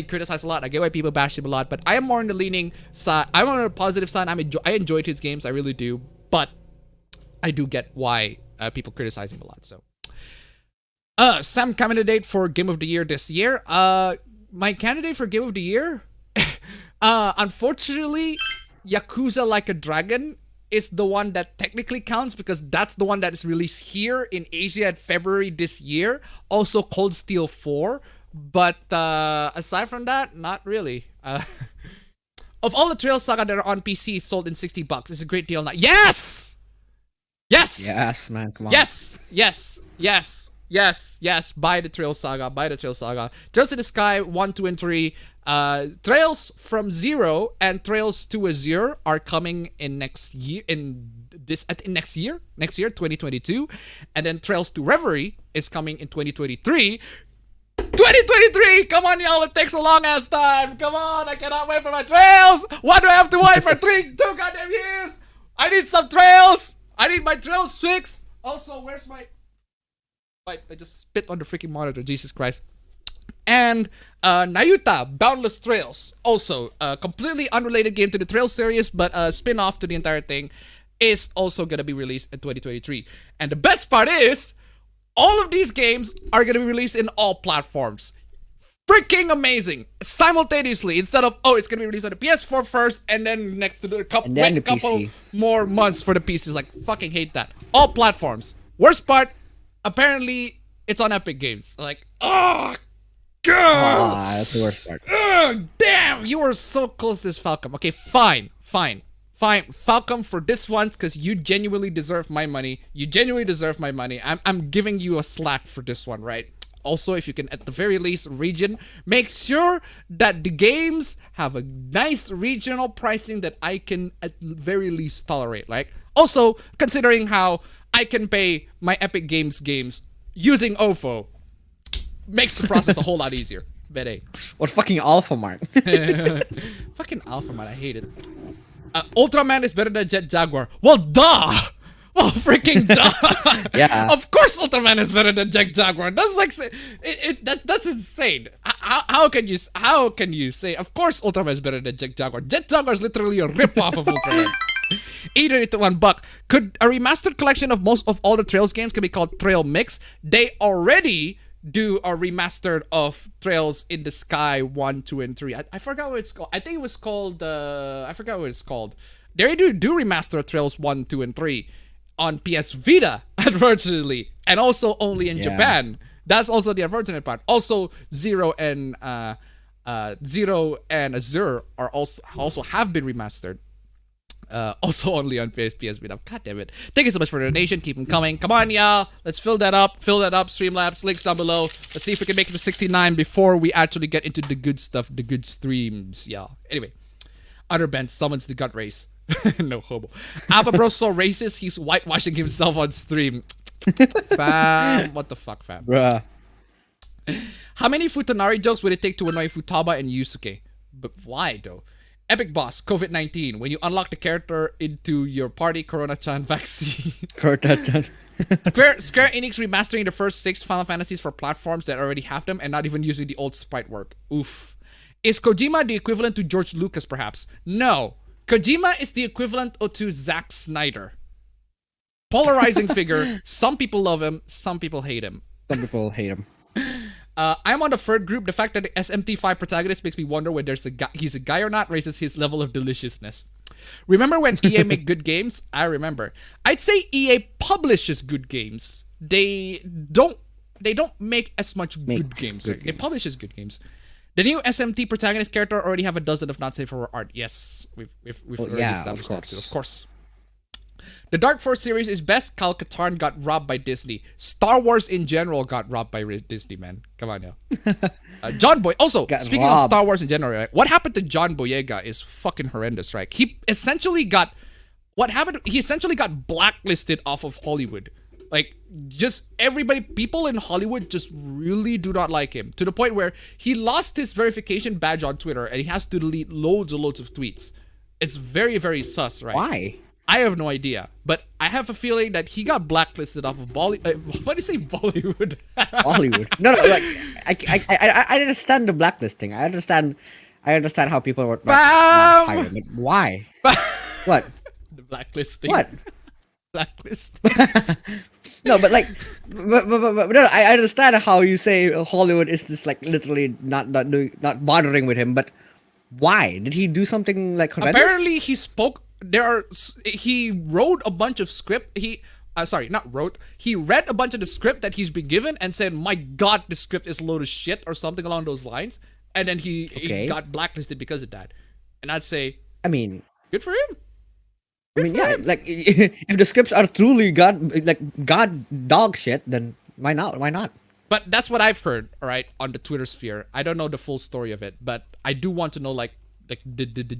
Speaker 1: criticized a lot. I get why people bash him a lot, but I am more on the leaning side. I'm on the positive side. I enjoyed his games, I really do, but I do get why people criticize him a lot. So, Sam candidate for Game of the Year this year. My candidate for Game of the Year, unfortunately, Yakuza Like a Dragon is the one that technically counts because that's the one that is released here in Asia in February this year. Also, Cold Steel 4. But aside from that, not really. Of all the Trail Saga that are on PC sold in $60, it's a great deal now. Yes! Yes!
Speaker 2: Yes, man, come on.
Speaker 1: Yes! Buy the Trail Saga. Trails in the Sky 1, 2, and 3. Trails from Zero and Trails to Azure are coming in next year. Next year, 2022. And then Trails to Reverie is coming in 2023. 2023! Come on, y'all, it takes a long ass time. Come on, I cannot wait for my trails. Why do I have to wait for 2 goddamn years? I need some trails. I need my trails 6. Also, where's my... I just spit on the freaking monitor, Jesus Christ. And Nayuta, Boundless Trails, also a completely unrelated game to the Trails series, but a spin-off to the entire thing, is also going to be released in 2023. And the best part is, all of these games are going to be released in all platforms. Freaking amazing! Simultaneously, instead of, oh, it's going to be released on the PS4 first, and then next to the couple more months for the PCs. Like, fucking hate that. All platforms. Worst part, apparently, it's on Epic Games. Like, oh, God!
Speaker 2: That's the worst part.
Speaker 1: Damn! You were so close to this, Falcom. Okay, fine. Falcom, for this one, because you genuinely deserve my money. I'm giving you a slack for this one, right? Also, if you can, at the very least, region, make sure that the games have a nice regional pricing that I can at the very least tolerate. Like, also, considering how I can pay my Epic Games using OFO, makes the process a whole lot easier. But hey.
Speaker 2: What fucking Alpha Mart?
Speaker 1: Fucking Alpha Mart, I hate it. Ultraman is better than Jet Jaguar. Well, duh! Oh, freaking duh!
Speaker 2: Yeah.
Speaker 1: Of course Ultraman is better than Jet Jaguar. That's like... That's insane. How can you say... Of course Ultraman is better than Jet Jaguar. Jet Jaguar is literally a rip-off of Ultraman. Either it to $1. Could a remastered collection of most of all the Trails games can be called Trail Mix? They already do a remastered of Trails in the Sky 1, 2, and 3. I forgot what it's called. I think it was called I forgot what it's called. They already do remaster Trails 1, 2, and 3 on PS Vita, unfortunately, and also only in Japan. That's also the unfortunate part. Also, Zero and Azure are also have been remastered. Also only on PS Vita. God damn it. Thank you so much for the donation. Keep them coming. Come on, y'all. Let's fill that up. Streamlabs, links down below. Let's see if we can make it to 69 before we actually get into the good stuff, the good streams, y'all. Anyway, Other Ben summons the gut race. No homo. Appa Bro so racist, he's whitewashing himself on stream. Fam. What the fuck, fam?
Speaker 2: Bruh.
Speaker 1: How many Futanari jokes would it take to annoy Futaba and Yusuke? But why, though? Epic Boss, COVID-19. When you unlock the character into your party, Corona-chan vaccine.
Speaker 2: Corona-chan.
Speaker 1: Square Enix remastering the first 6 Final Fantasies for platforms that already have them and not even using the old sprite work. Oof. Is Kojima the equivalent to George Lucas, perhaps? No. Kojima is the equivalent to Zack Snyder. Polarizing figure. Some people love him, some people hate him. I'm on the third group. The fact that the SMT5 protagonist makes me wonder whether he's a guy or not raises his level of deliciousness. Remember when EA make good games? I remember. I'd say EA publishes good games. They don't make as much good games. They publishes good games. The new SMT protagonist character already have a dozen, if not safe for art. Yes, we've already established that too. Of course. The Dark Force series is best. Kal Katarn got robbed by Disney. Star Wars in general got robbed by Disney, man. Come on, now. John Boy. Also, speaking of Star Wars in general, right? What happened to John Boyega is fucking horrendous, right? He essentially got blacklisted off of Hollywood. Like, just everybody, people in Hollywood just really do not like him. To the point where he lost his verification badge on Twitter and he has to delete loads and loads of tweets. It's very, very sus, right?
Speaker 2: Why?
Speaker 1: I have no idea, but I have a feeling that he got blacklisted off of what do you say, Bollywood?
Speaker 2: Bollywood. No, like I understand the blacklisting. I understand how people were hired, but why? What?
Speaker 1: The blacklisting.
Speaker 2: What?
Speaker 1: Blacklist.
Speaker 2: No, but like, but no, I understand how you say Hollywood is just like literally not bothering with him, but why? Did he do something like horrendous?
Speaker 1: Apparently, he wrote a bunch of script. He read a bunch of the script that he's been given and said, "My God, the script is a load of shit" or something along those lines. And then he got blacklisted because of that. And I'd say,
Speaker 2: I mean,
Speaker 1: good for him.
Speaker 2: Like if the scripts are truly god dog shit, then why not? Why not?
Speaker 1: But that's what I've heard, all right, on the Twitter sphere. I don't know the full story of it, but I do want to know like the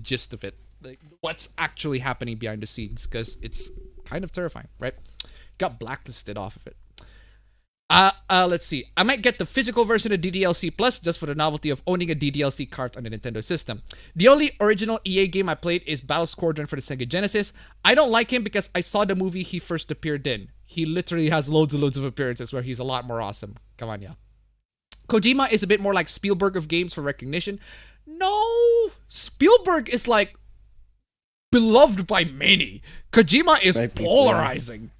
Speaker 1: gist of it, like what's actually happening behind the scenes, because it's kind of terrifying, right? Got blacklisted off of it. Let's see. I might get the physical version of DDLC Plus just for the novelty of owning a DDLC cart on the Nintendo system. The only original EA game I played is Battle Squadron for the Sega Genesis. I don't like him because I saw the movie he first appeared in. He literally has loads and loads of appearances where he's a lot more awesome. Come on, yeah. Kojima is a bit more like Spielberg of games for recognition. No, Spielberg is like beloved by many. Kojima is polarizing.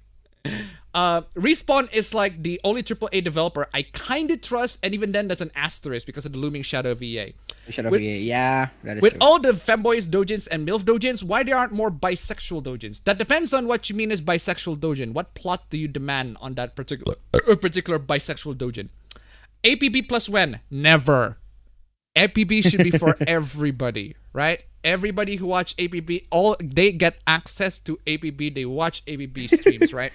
Speaker 1: Respawn is like the only AAA developer I kind of trust, and even then that's an asterisk because of the looming shadow of EA.
Speaker 2: Shadow of EA, yeah, that is
Speaker 1: with
Speaker 2: true.
Speaker 1: all the femboys dojins and MILF dojins, why there aren't more bisexual dojins? That depends on what you mean as bisexual dojin. What plot do you demand on that particular bisexual dojin? APB plus when? Never. APB should be for everybody, right? Everybody who watch APB, they get access to APB. They watch APB streams, right?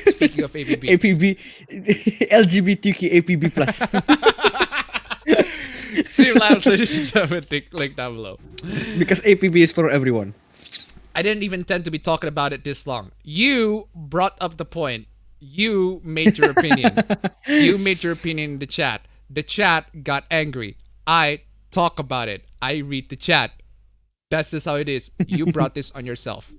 Speaker 1: Speaking of APB.
Speaker 2: APB, LGBTQ APB plus.
Speaker 1: Streamlabs, ladies and gentlemen, link down below.
Speaker 2: Because APB is for everyone.
Speaker 1: I didn't even intend to be talking about it this long. You brought up the point. You made your opinion. You made your opinion in the chat. The chat got angry. I talk about it. I read the chat. That's just how it is. You brought this on yourself.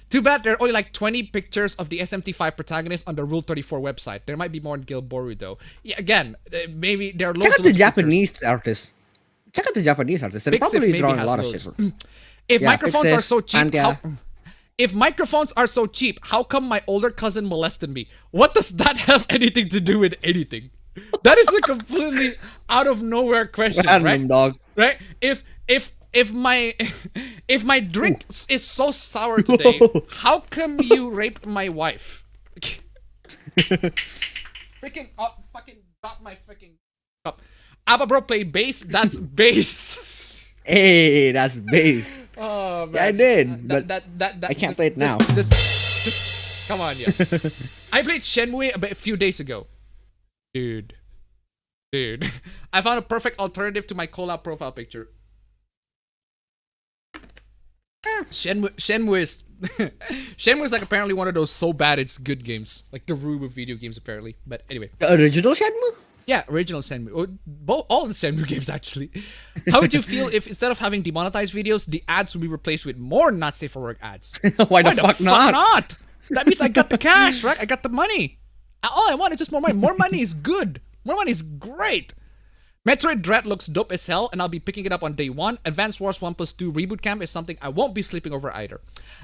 Speaker 1: Too bad there are only like 20 pictures of the SMT5 protagonist on the Rule 34 website. There might be more in Gilboru though. Yeah, again, maybe there are loads.
Speaker 2: Check out the Japanese artists. Check out the Japanese artists. They're probably drawing a lot of shit.
Speaker 1: If microphones are so cheap, if microphones are so cheap, how come my older cousin molested me? What does that have anything to do with anything? That is a completely out of nowhere question, right?
Speaker 2: Dog.
Speaker 1: Right? If my drink is so sour today, how come you raped my wife? Fucking drop my freaking cup. Abba bro played bass. That's bass.
Speaker 2: Hey, that's bass.
Speaker 1: Oh man,
Speaker 2: yeah, I did, but I can't play it now.
Speaker 1: Just come on, yeah. I played Shenmue a few days ago, dude. I found a perfect alternative to my collab profile picture. Shenmue is like apparently one of those so bad it's good games, like the Rube of video games apparently. But anyway,
Speaker 2: the original Shenmue?
Speaker 1: Yeah, original Shenmue. All the Shenmue games actually. How would you feel if instead of having demonetized videos, the ads would be replaced with more not safe for work ads?
Speaker 2: Why the fuck not?
Speaker 1: That means I got the cash, right? I got the money. All I want is just more money. More money is good. More money is great. Metroid Dread looks dope as hell, and I'll be picking it up on day one. Advance Wars 1+2 Reboot Camp is something I won't be sleeping over either.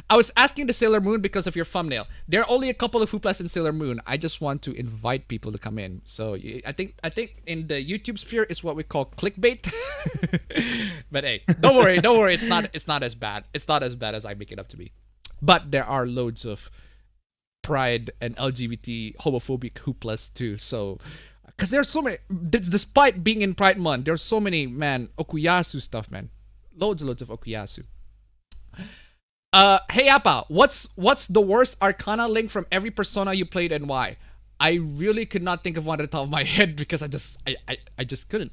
Speaker 1: I was asking the Sailor Moon because of your thumbnail. There are only a couple of Hooplas in Sailor Moon. I just want to invite people to come in. So I think in the YouTube sphere is what we call clickbait. But hey, don't worry. It's not as bad. It's not as bad as I make it up to be. But there are loads of pride and LGBT homophobic Hooplas too. So. Because there's so many, despite being in Pride Month, there's so many, man, Okuyasu stuff, man. Loads and loads of Okuyasu. Hey Appa, what's the worst Arcana link from every Persona you played and why? I really could not think of one at the top of my head because I just couldn't.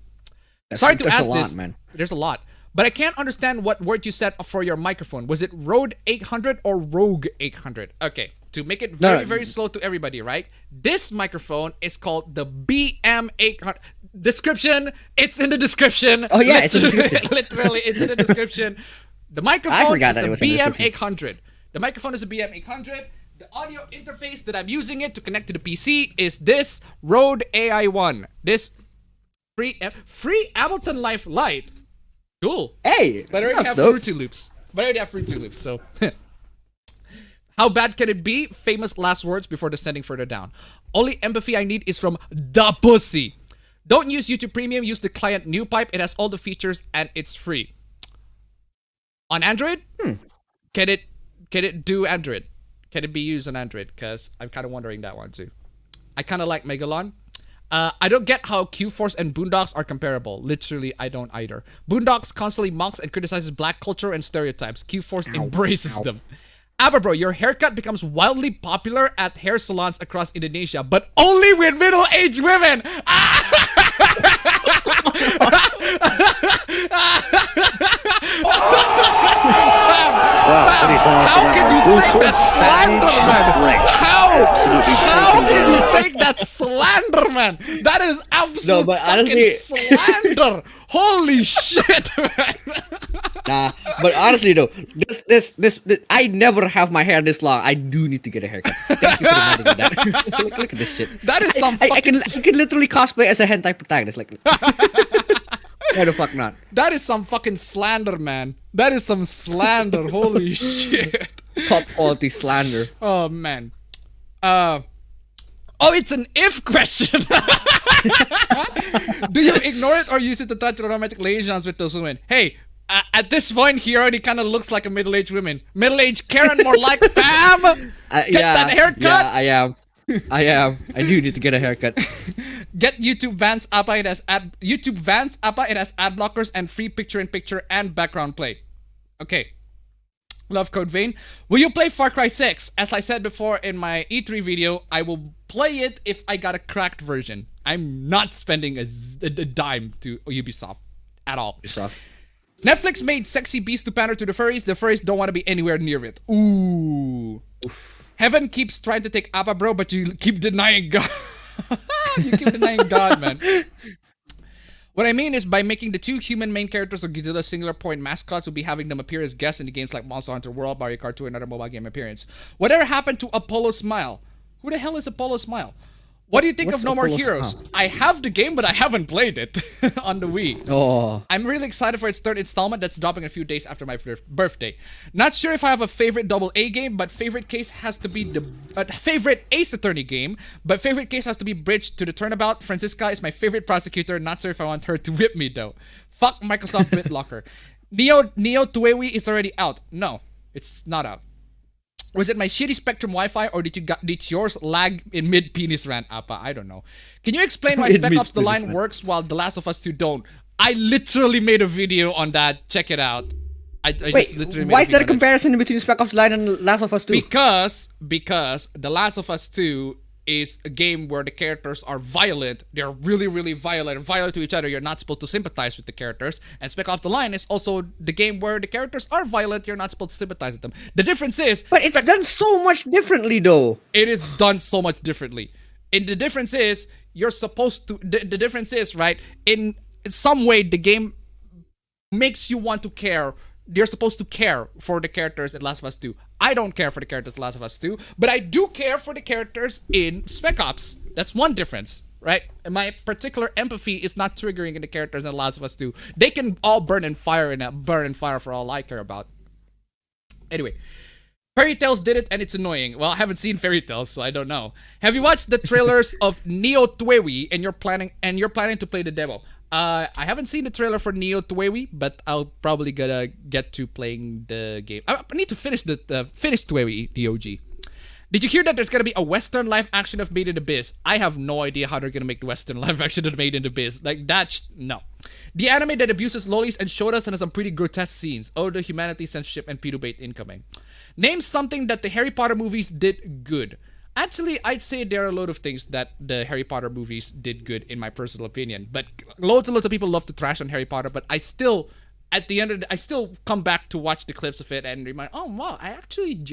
Speaker 1: Sorry to ask this. Man. There's a lot. But I can't understand what word you said for your microphone. Was it Rode 800 or Rogue 800? Okay. To make it very slow to everybody, right? This microphone is called the BM800. Description, it's in the description.
Speaker 2: Oh yeah, it's in the description.
Speaker 1: Literally, it's in the description. The microphone is a BM800. The microphone is a BM800. The audio interface that I'm using it to connect to the PC is this Rode AI1. This free Ableton Life Lite. Cool.
Speaker 2: Hey,
Speaker 1: but I already have Fruity Loops. So... How bad can it be? Famous last words before descending further down. Only empathy I need is from the pussy. Don't use YouTube Premium. Use the client NewPipe. It has all the features and it's free. On Android? Can it do Android? Can it be used on Android? Because I'm kind of wondering that one too. I kind of like Megalon. I don't get how Q-Force and Boondocks are comparable. Literally, I don't either. Boondocks constantly mocks and criticizes black culture and stereotypes. Q-Force embraces them. Abba bro, your haircut becomes wildly popular at hair salons across Indonesia, but only with middle-aged women. How can you take that slander, man? How can you take That's slander, man. That is absolute
Speaker 2: but
Speaker 1: fucking
Speaker 2: honestly-
Speaker 1: slander. Holy shit, man.
Speaker 2: Nah, but honestly though, this I never have my hair this long. I do need to get a haircut. Thank you for reminding me that. look at this shit.
Speaker 1: That is some
Speaker 2: I can literally cosplay as a hentai protagonist. Like, why the fuck not?
Speaker 1: That is some fucking slander, man. That is some slander. Holy shit.
Speaker 2: Top quality slander.
Speaker 1: Oh man. Oh, it's an if question. Do you ignore it or use it to touch romantic relations with those women? Hey, at this point, he already kind of looks like a middle-aged woman. Middle-aged Karen, more like fam. Get that haircut.
Speaker 2: Yeah, I am. I do need to get a haircut.
Speaker 1: Get YouTube Vans Appa. It has ad blockers and free picture-in-picture and background play. Okay. Love Code Vein. Will you play Far Cry 6? As I said before in my E3 video, I will play it if I got a cracked version. I'm not spending a dime to Ubisoft at all.
Speaker 2: Ubisoft.
Speaker 1: Netflix made Sexy Beast to pander to the furries. The furries don't want to be anywhere near it. Ooh. Oof. Heaven keeps trying to take Appa, bro, but you keep denying God. You keep denying God, man. What I mean is by making the two human main characters of Godzilla's singular point mascots, will be having them appear as guests in the games like Monster Hunter World, Mario Kart 2, and other mobile game appearance. Whatever happened to Apollo Smile? Who the hell is Apollo Smile? What do you think of No More Heroes? I have the game, but I haven't played it on the Wii.
Speaker 2: Oh.
Speaker 1: I'm really excited for its third installment that's dropping a few days after my birthday. Not sure if I have a favorite AA game, but favorite case has to be the favorite Ace Attorney game, but favorite case has to be Bridge to the Turnabout. Francisca is my favorite prosecutor. Not sure if I want her to whip me though. Fuck Microsoft BitLocker. Neo Tuewi is already out. No, it's not out. Was it my shitty Spectrum Wi-Fi or did yours lag in mid-penis rant, Appa? I don't know. Can you explain why Spec Ops The Line works while The Last of Us 2 don't? I literally made a video on that. Check it out. I
Speaker 2: Wait,
Speaker 1: just literally made
Speaker 2: why is there a
Speaker 1: video on it.
Speaker 2: comparison between Spec Ops The Line and Last of Us 2?
Speaker 1: Because The Last of Us 2 is a game where the characters are violent. They're really, really violent to each other. You're not supposed to sympathize with the characters. And Spec Ops The Line is also the game where the characters are violent. You're not supposed to sympathize with them. The difference is...
Speaker 2: But it's done so much differently though.
Speaker 1: It is done so much differently. And the difference is, you're supposed to... The difference is, right, in some way, the game makes you want to care. You're supposed to care for the characters in Last of Us 2. I don't care for the characters in Last of Us 2, but I do care for the characters in Spec Ops. That's one difference, right? And my particular empathy is not triggering in the characters in Last of Us 2. They can all burn in fire for all I care about. Anyway, Fairy Tales did it and it's annoying. Well, I haven't seen Fairy Tales, so I don't know. Have you watched the trailers of Neo Tuewi and you're planning to play the demo? I haven't seen the trailer for Neo Tuewi, but I'll probably gonna get to playing the game. I need to finish finish Tuewi DOG. Did you hear that there's gonna be a Western live action of Made in Abyss? I have no idea how they're gonna make the Western live action of Made in Abyss. Like that, no. The anime that abuses lolis and shotas and has some pretty grotesque scenes. Oh, the humanity, censorship, and pedo bait incoming. Name something that the Harry Potter movies did good. Actually, I'd say there are a lot of things that the Harry Potter movies did good, in my personal opinion. But loads and loads of people love to trash on Harry Potter, but I still, at the end of the, I still come back to watch the clips of it and remind, oh wow, I actually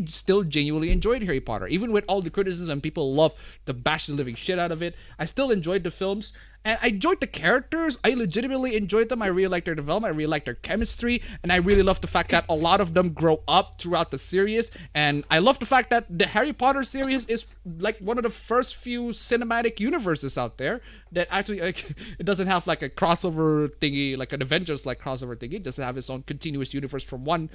Speaker 1: still genuinely enjoyed Harry Potter. Even with all the criticism, people love to bash the living shit out of it. I still enjoyed the films. And I enjoyed the characters. I legitimately enjoyed them. I really liked their development. I really liked their chemistry. And I really love the fact that a lot of them grow up throughout the series. And I love the fact that the Harry Potter series is like one of the first few cinematic universes out there that actually, like, it doesn't have like a crossover thingy, like an Avengers like crossover thingy. It doesn't have its own continuous universe from one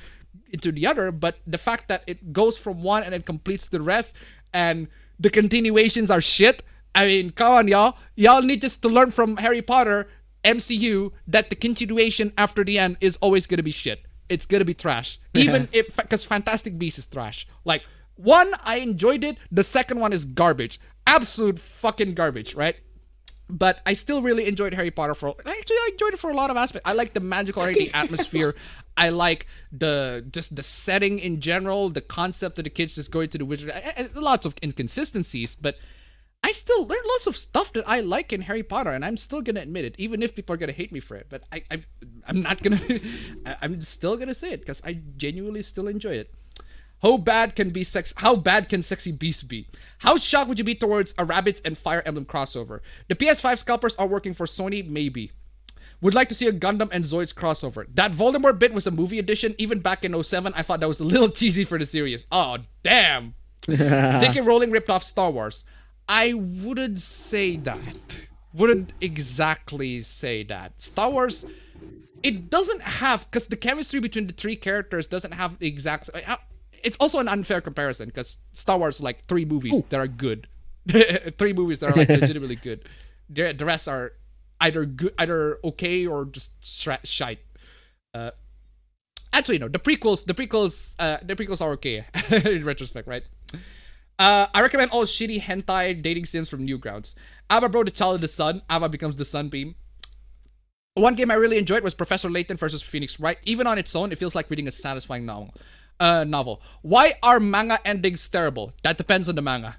Speaker 1: into the other. But the fact that it goes from one and then completes the rest, and the continuations are shit. I mean, come on, y'all. Y'all need just to learn from Harry Potter MCU that the continuation after the end is always gonna be shit. It's gonna be trash. Even if, because Fantastic Beasts is trash. Like, one, I enjoyed it. The second one is garbage. Absolute fucking garbage, right? But I still really enjoyed Harry Potter I enjoyed it for a lot of aspects. I like the magical the atmosphere. I like the setting in general, the concept of the kids just going to the wizard. Lots of inconsistencies, but there are lots of stuff that I like in Harry Potter, and I'm still gonna admit it, even if people are gonna hate me for it. But I'm not gonna. I'm still gonna say it because I genuinely still enjoy it. How bad can Sexy Beast be? How shocked would you be towards a Rabbids and Fire Emblem crossover? The PS5 scalpers are working for Sony, maybe. Would like to see a Gundam and Zoids crossover. That Voldemort bit was a movie edition. Even back in 07, I thought that was a little cheesy for the series. Oh, damn. J.K. Rowling ripped off Star Wars. I wouldn't say that. Wouldn't exactly say that. Star Wars, it doesn't have, because the chemistry between the three characters doesn't have the exact... It's also an unfair comparison, because Star Wars is like 3 movies that are good. 3 movies that are like legitimately good. The rest are either good, either okay, or just shite. Actually, no. The prequels are okay in retrospect, right? I recommend all shitty hentai dating sims from Newgrounds. Ava Bro, the child of the sun. Ava becomes the sunbeam. One game I really enjoyed was Professor Layton versus Phoenix Wright. Even on its own, it feels like reading a satisfying novel. Why are manga endings terrible? That depends on the manga.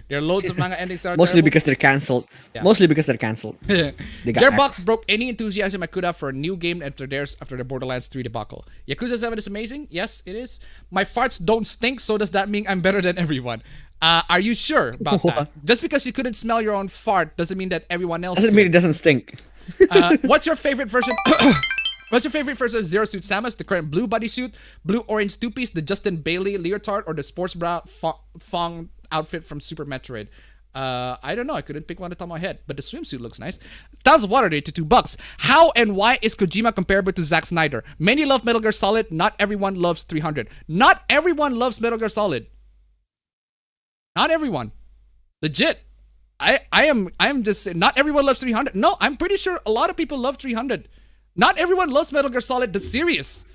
Speaker 1: There are loads of manga endings that are
Speaker 2: Mostly
Speaker 1: terrible.
Speaker 2: because they're cancelled.
Speaker 1: Yeah.
Speaker 2: Mostly because they're cancelled.
Speaker 1: Gearbox broke any enthusiasm I could have for a new game after the Borderlands 3 debacle. Yakuza 7 is amazing. Yes, it is. My farts don't stink, so does that mean I'm better than everyone? Are you sure about that? Just because you couldn't smell your own fart doesn't mean that everyone else
Speaker 2: Doesn't mean it doesn't stink.
Speaker 1: What's your favorite version? What's your favorite version of Zero Suit Samus? The current blue bodysuit, blue-orange two-piece, the Justin Bailey leotard, or the sports bra thong outfit from Super Metroid? I don't know. I couldn't pick one at the top of my head, but the swimsuit looks nice. Tons of Water Day to $2. How and why is Kojima comparable to Zack Snyder? Many love Metal Gear Solid. Not everyone loves 300. Not everyone loves Metal Gear Solid. Not everyone. Legit. I am just saying, not everyone loves 300. No, I'm pretty sure a lot of people love 300. Not everyone loves Metal Gear Solid, the series.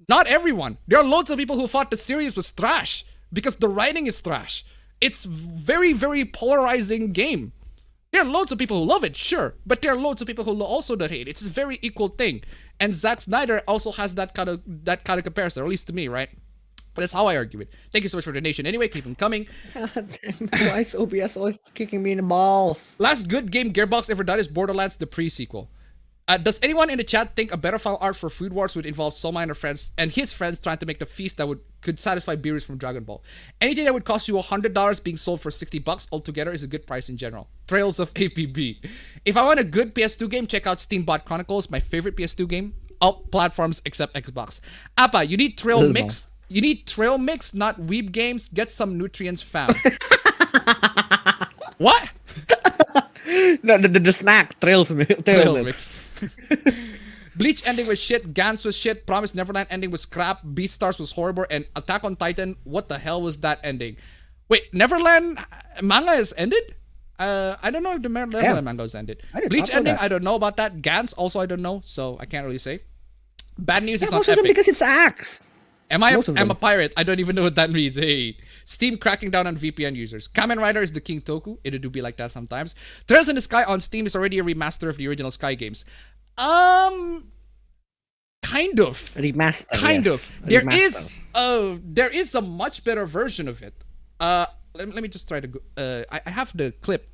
Speaker 1: Not everyone. There are loads of people who thought the series was trash because the writing is trash. It's very, very polarizing game. There are loads of people who love it, sure, but there are loads of people who also don't hate it. It's a very equal thing. And Zack Snyder also has that kind of comparison, or at least to me, right? But that's how I argue it. Thank you so much for the donation. Anyway, keep them coming.
Speaker 2: God damn, why is OBS always kicking me in the balls?
Speaker 1: Last good game Gearbox ever done is Borderlands, the pre-sequel. Does anyone in the chat think a better file art for Food Wars would involve Soma and his friends trying to make the feast that could satisfy Beerus from Dragon Ball? Anything that would cost you $100 being sold for $60 altogether is a good price in general. Trails of APB. If I want a good PS2 game, check out Steambot Chronicles, my favorite PS2 game. All platforms except Xbox. Appa, you need trail mix. You need trail mix, not weeb games. Get some nutrients found. What?
Speaker 2: No, the snack trail mix.
Speaker 1: Bleach ending was shit, Gantz was shit, Promised Neverland ending was crap, Beastars was horrible, and Attack on Titan, what the hell was that ending? Wait, Neverland manga is ended? I don't know if the Neverland manga is ended. Bleach ending, I don't know about that. Gantz also I don't know, so I can't really say. Bad news is not epic.
Speaker 2: Because it's Axe.
Speaker 1: I'm a pirate. I don't even know what that means. Hey. Steam cracking down on VPN users. Kamen Rider is the King Toku. It do be like that sometimes. Trails in the Sky on Steam is already a remaster of the original Sky games. Kind of.
Speaker 2: Remaster.
Speaker 1: Kind
Speaker 2: yes.
Speaker 1: of. There is a much better version of it. Let me just try to go. I have the clip.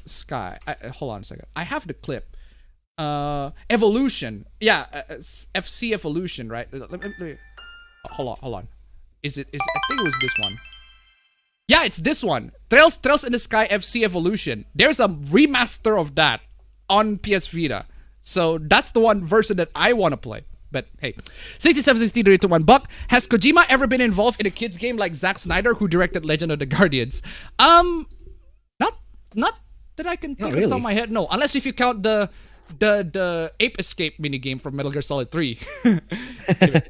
Speaker 1: Sky. Hold on a second. I have the clip. Evolution. Yeah. FC Evolution, right? Let me hold on. Is it? I think it was this one. Yeah, it's this one. Trails in the Sky FC Evolution. There's a remaster of that on PS Vita. So that's the one version that I want to play. But hey, 6760 to $1. Has Kojima ever been involved in a kids game like Zack Snyder, who directed Legend of the Guardians? Not that I can think off the top of my head. No, unless if you count the Ape Escape minigame from Metal Gear Solid 3. Anyway.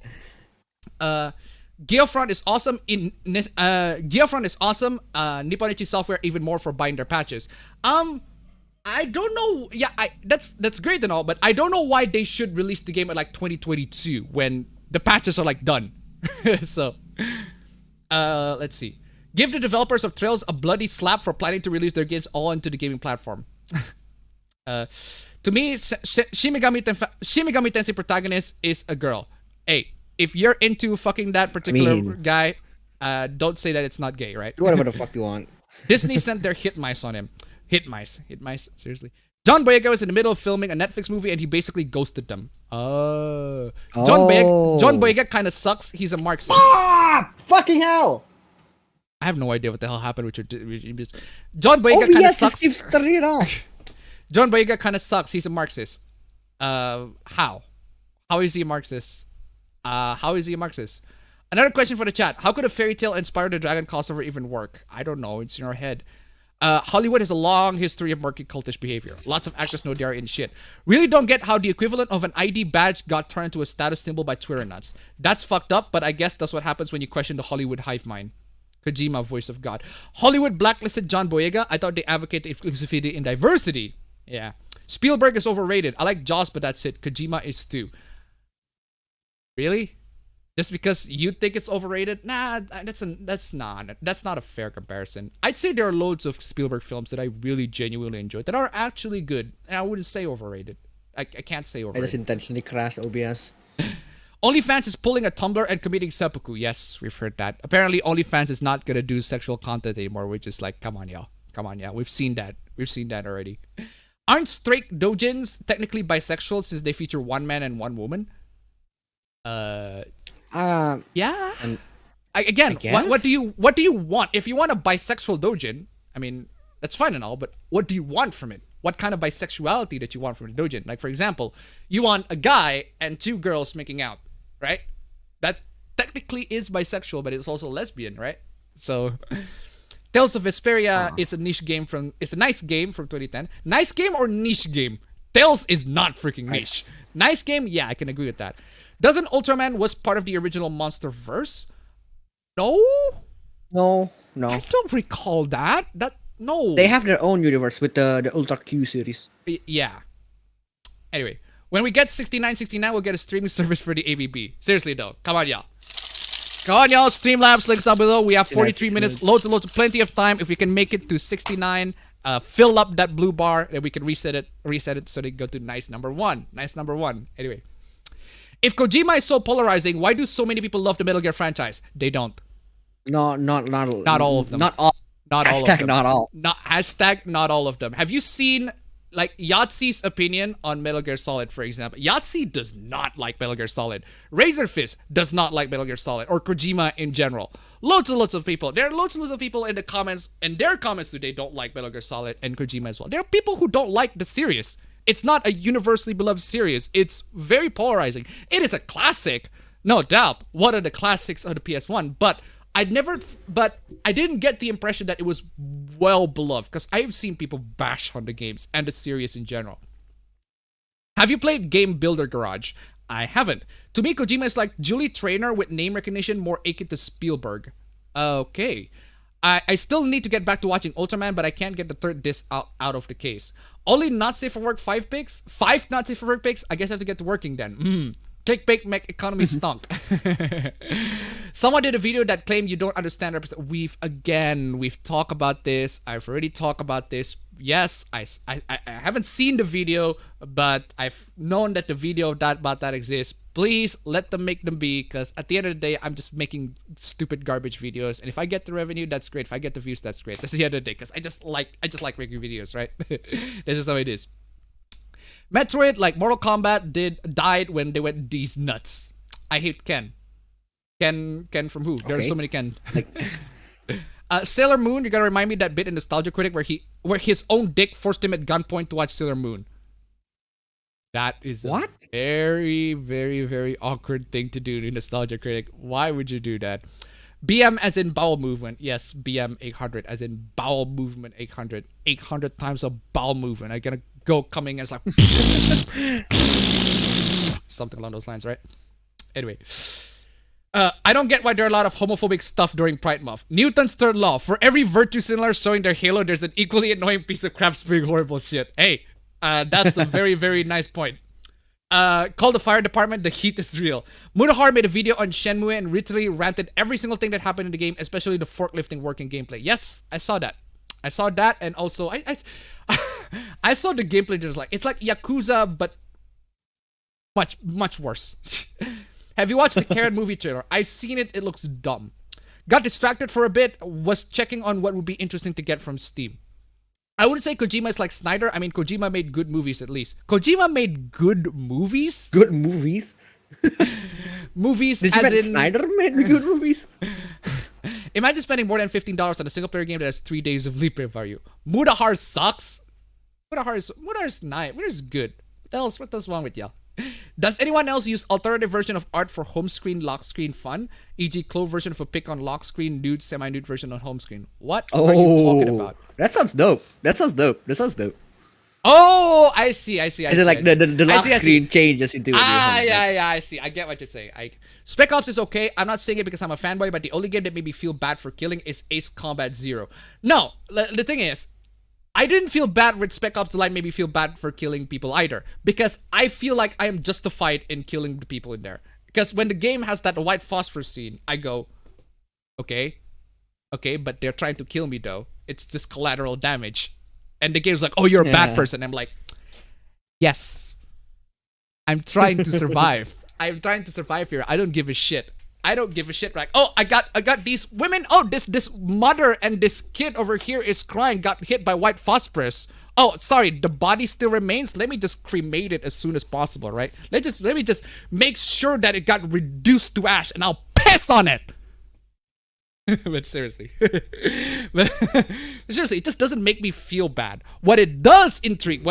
Speaker 1: Geofront is awesome. Geofront is awesome. Nipponichi Software even more for buying their patches. I don't know. Yeah, that's great and all, but I don't know why they should release the game at like 2022 when the patches are like done. So, let's see. Give the developers of Trails a bloody slap for planning to release their games all into the gaming platform. To me, Shin Megami Tensei protagonist is a girl. Hey, if you're into fucking that particular guy, don't say that it's not gay, right?
Speaker 2: Whatever the fuck you want.
Speaker 1: Disney sent their hit mice on him. Hit mice, seriously. John Boyega was in the middle of filming a Netflix movie and he basically ghosted them. John Boyega kind of sucks. He's a Marxist.
Speaker 2: Ah! Fucking hell!
Speaker 1: I have no idea what the hell happened with your John Boyega kind of sucks. John Boyega kind of sucks. He's a Marxist. How? How is he a Marxist? How is he a Marxist? Another question for the chat. How could a fairy tale inspire the dragon crossover even work? I don't know. It's in your head. Hollywood has a long history of murky cultish behavior. Lots of actors know they're in shit. Really don't get how the equivalent of an ID badge got turned into a status symbol by Twitter nuts. That's fucked up, but I guess that's what happens when you question the Hollywood hive mind. Kojima, voice of God. Hollywood blacklisted John Boyega. I thought they advocate inclusivity and diversity. Yeah. Spielberg is overrated. I like Jaws, but that's it. Kojima is too. Really? Just because you think it's overrated? Nah, that's not a fair comparison. I'd say there are loads of Spielberg films that I really genuinely enjoyed that are actually good, and I wouldn't say overrated. I can't say overrated.
Speaker 2: I just intentionally crashed OBS.
Speaker 1: OnlyFans is pulling a Tumblr and committing seppuku. Yes, we've heard that. Apparently, OnlyFans is not gonna do sexual content anymore, which is like, come on, y'all. Come on, yeah. We've seen that. We've seen that already. Aren't straight dojins technically bisexual since they feature one man and one woman? Yeah. Again, what do you want? If you want a bisexual dojin, I mean, that's fine and all, but what do you want from it? What kind of bisexuality that you want from the dojin? Like, for example, you want a guy and two girls making out, right? That technically is bisexual, but it's also lesbian, right? So, Tales of Vesperia is a niche game it's a nice game from 2010. Nice game or niche game? Tales is not freaking niche. Nice game? Yeah, I can agree with that. Doesn't Ultraman was part of the original Monsterverse? No?
Speaker 2: No.
Speaker 1: I don't recall that. No.
Speaker 2: They have their own universe with the Ultra Q series.
Speaker 1: Yeah. Anyway, when we get 6969, we'll get a streaming service for the APB. Seriously though. Come on, y'all. Come on, y'all. Streamlabs, links down below. We have 43 minutes. Loads and loads of plenty of time. If we can make it to 69, fill up that blue bar, then we can reset it so they go to nice number one. Nice number one. Anyway. If Kojima is so polarizing, why do so many people love the Metal Gear franchise? They don't.
Speaker 2: No, not
Speaker 1: all of them.
Speaker 2: Not all.
Speaker 1: Not all of
Speaker 2: Hashtag
Speaker 1: them.
Speaker 2: not all.
Speaker 1: Hashtag not all of them. Have you seen like Yahtzee's opinion on Metal Gear Solid, for example? Yahtzee does not like Metal Gear Solid. Razorfist does not like Metal Gear Solid or Kojima in general. Loads and loads of people. There are loads and loads of people in the comments, and their comments today don't like Metal Gear Solid and Kojima as well. There are people who don't like the series. It's not a universally beloved series. It's very polarizing. It is a classic, no doubt. One of the classics of the PS1, but I didn't get the impression that it was well beloved because I've seen people bash on the games and the series in general. Have you played Game Builder Garage? I haven't. To me, Kojima is like Julie Traynor with name recognition, more akin to Spielberg. Okay. I still need to get back to watching Ultraman, but I can't get the third disc out of the case. Only not safe for work 5 picks? 5 not safe for work picks? I guess I have to get to working then. Clickbait make economy stunk. Someone did a video that claimed you don't understand We've talked about this. I've already talked about this. Yes, I haven't seen the video, but I've known that the video about that exists. Please let them make them be, because at the end of the day, I'm just making stupid garbage videos. And if I get the revenue, that's great. If I get the views, that's great. That's the end of the day, because I just like making videos, right? This is how it is. Metroid, like Mortal Kombat, died when they went these nuts. I hate Ken. Ken from who? There are so many Ken. Sailor Moon, you gotta remind me that bit in Nostalgia Critic where his own dick forced him at gunpoint to watch Sailor Moon. That is a very, very, very awkward thing to do to Nostalgia Critic. Why would you do that? BM as in bowel movement. Yes, BM 800 as in bowel movement 800. 800 times a bowel movement. I'm gonna go coming and it's like something along those lines, right? Anyway. I don't get why there are a lot of homophobic stuff during Pride Month. Newton's third law. For every virtue signaler showing their halo, there's an equally annoying piece of crap spewing horrible shit. Hey, that's a very, very nice point. Call the fire department, the heat is real. Mudahar made a video on Shenmue and literally ranted every single thing that happened in the game, especially the forklifting working gameplay. Yes, I saw that. And also I saw the gameplay just like, it's like Yakuza, but much worse. Have you watched the Karen movie trailer? I've seen it. It looks dumb. Got distracted for a bit. Was checking on what would be interesting to get from Steam. I wouldn't say Kojima is like Snyder. I mean, Kojima made good movies at least. Kojima made good movies?
Speaker 2: Good movies?
Speaker 1: Movies
Speaker 2: Did you
Speaker 1: as
Speaker 2: mean
Speaker 1: in...
Speaker 2: Snyder made good movies?
Speaker 1: Imagine spending more than $15 on a single player game that has 3 days of leap value. Mudahar sucks. Mudahar's nice. Mudahar's good. What else wrong with y'all? Does anyone else use alternative version of art for home screen, lock screen fun? E.g. clove version of a pic on lock screen, nude, semi-nude version on home screen. What are you talking about?
Speaker 2: That sounds dope.
Speaker 1: Oh, I see.
Speaker 2: Is it like the lock screen changes into
Speaker 1: yeah, I see. I get what you're saying. Spec Ops is okay. I'm not saying it because I'm a fanboy, but the only game that made me feel bad for killing is Ace Combat Zero. No, the thing is, I didn't feel bad with Spec Ops The Line made me feel bad for killing people either. Because I feel like I am justified in killing the people in there. Because when the game has that white phosphorus scene, I go, okay, but they're trying to kill me though. It's just collateral damage. And the game's like, oh, you're a bad person. I'm like, yes. I'm trying to survive. I'm trying to survive here. I don't give a shit. Like, oh, I got these women. Oh, this mother and this kid over here is crying, got hit by white phosphorus. Oh, sorry, the body still remains. Let me just cremate it as soon as possible, right? Let me just make sure that it got reduced to ash, and I'll piss on it. But seriously, it just doesn't make me feel bad. What does intrigue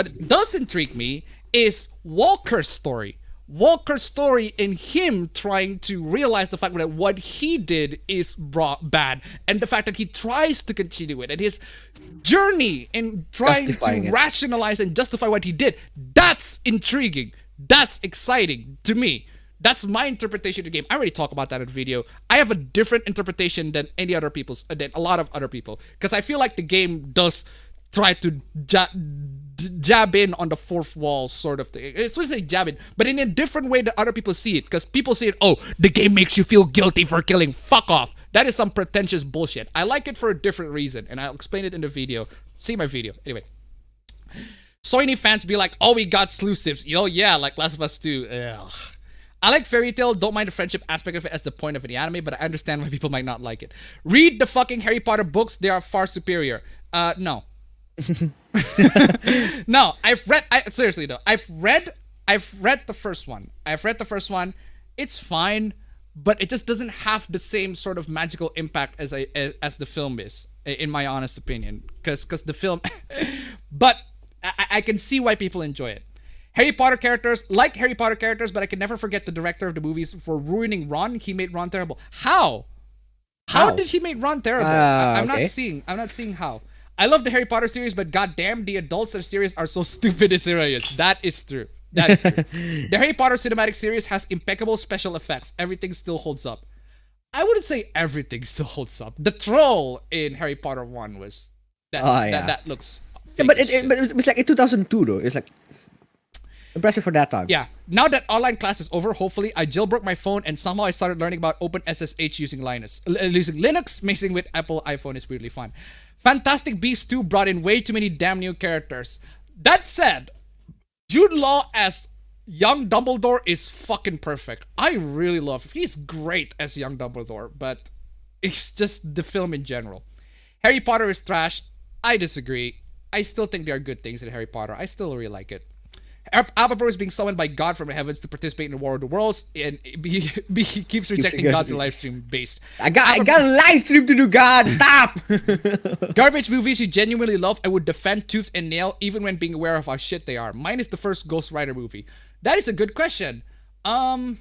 Speaker 1: me is Walker's story. Walker's story and him trying to realize the fact that what he did is bad, and the fact that he tries to continue it, and his journey in trying to rationalize and justify what he did. That's intriguing. That's exciting to me. That's my interpretation of the game. I already talked about that in the video. I have a different interpretation than a lot of other people, because I feel like the game does try to jab in on the fourth wall sort of thing. It's supposed to say jab in, but in a different way that other people see it. Because people see it, oh, the game makes you feel guilty for killing. Fuck off. That is some pretentious bullshit. I like it for a different reason, and I'll explain it in the video. See my video. Anyway. Sony fans be like, oh, we got exclusives. Yo, yeah, like Last of Us 2. Ugh. I like Fairy Tail, don't mind the friendship aspect of it as the point of the anime, but I understand why people might not like it. Read the fucking Harry Potter books, they are far superior. No. No, seriously though, I've read the first one. It's fine, but it just doesn't have the same sort of magical impact as the film is, in my honest opinion. Because the film, but I can see why people enjoy it. Harry Potter characters, but I can never forget the director of the movies for ruining Ron. He made Ron terrible. How did he make Ron terrible? I'm not seeing how. I love the Harry Potter series, but goddamn, the adults of the series are so stupid and serious. That is true. The Harry Potter cinematic series has impeccable special effects. Everything still holds up. I wouldn't say everything still holds up. The troll in Harry Potter 1 was that looks fake.
Speaker 2: But it's like in 2002 though. It's like impressive for that time.
Speaker 1: Yeah. Now that online class is over, hopefully, I jailbroke my phone and somehow I started learning about OpenSSH using Linux. Mixing with Apple iPhone is weirdly fun. Fantastic Beasts 2 brought in way too many damn new characters. That said, Jude Law as young Dumbledore is fucking perfect. I really love him. He's great as young Dumbledore, but it's just the film in general. Harry Potter is trash. I disagree. I still think there are good things in Harry Potter. I still really like it. Appabendyt is being summoned by God from the heavens to participate in the War of the Worlds, and he keeps rejecting God to live stream based.
Speaker 2: I got a live stream to do, God. Stop.
Speaker 1: Garbage movies you genuinely love and would defend tooth and nail even when being aware of how shit they are. Mine is the first Ghost Rider movie. That is a good question. I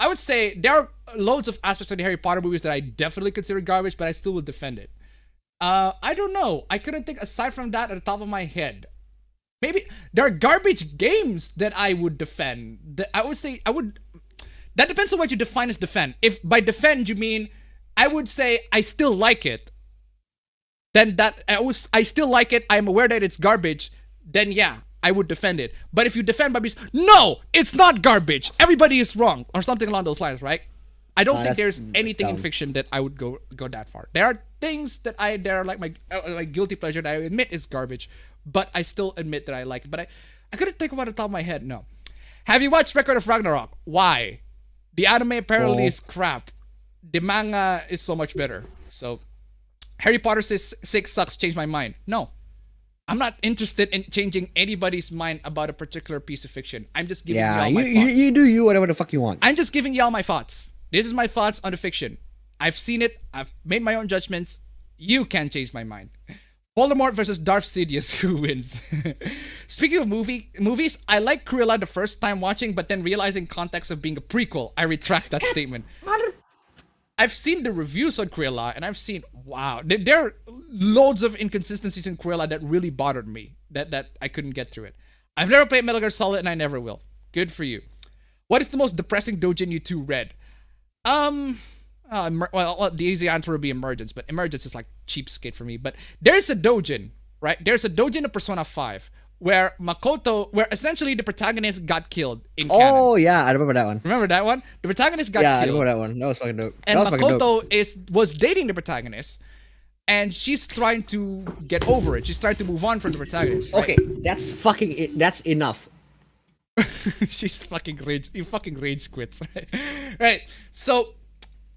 Speaker 1: would say there are loads of aspects of the Harry Potter movies that I definitely consider garbage, but I still would defend it. I don't know. I couldn't think aside from that at the top of my head. Maybe there are garbage games that I would defend. That I would say I would. That depends on what you define as defend. If by defend you mean I would say I still like it, then I still like it. I am aware that it's garbage. Then yeah, I would defend it. But if you defend by being no, it's not garbage. Everybody is wrong or something along those lines, right? I don't think there's anything in fiction that I would go that far. There are things that are like my guilty pleasure that I admit is garbage. But I still admit that I like it. But I couldn't think about it off the top of my head. No. Have you watched Record of Ragnarok? Why? The anime apparently is crap. The manga is so much better. So, Harry Potter 6 sucks. Changed my mind. No. I'm not interested in changing anybody's mind about a particular piece of fiction. I'm just giving
Speaker 2: Yeah,
Speaker 1: y'all my thoughts.
Speaker 2: you do you whatever the fuck you want.
Speaker 1: I'm just giving y'all my thoughts. This is my thoughts on the fiction. I've seen it. I've made my own judgments. You can't change my mind. Voldemort versus Darth Sidious. Who wins? Speaking of movies, I like Cruella the first time watching, but then realizing context of being a prequel, I retract that statement. I've seen the reviews on Cruella, and I've seen, wow, there are loads of inconsistencies in Cruella that really bothered me, that I couldn't get through it. I've never played Metal Gear Solid, and I never will. Good for you. What is the most depressing Dojin you two read? Well, the easy answer would be Emergence, but Emergence is like cheapskate for me. But there's a Dojin, right? There's a Dojin of Persona 5 where where essentially the protagonist got killed in canon.
Speaker 2: Oh yeah, I remember that one.
Speaker 1: Remember that one? The protagonist got killed.
Speaker 2: Yeah, I remember that one. That was fucking dope.
Speaker 1: And
Speaker 2: that was fucking dope.
Speaker 1: Makoto was dating the protagonist, and she's trying to get over it. She's trying to move on from the protagonist. Right?
Speaker 2: Okay, that's enough.
Speaker 1: She's fucking rage. You fucking rage quits, right? Right. So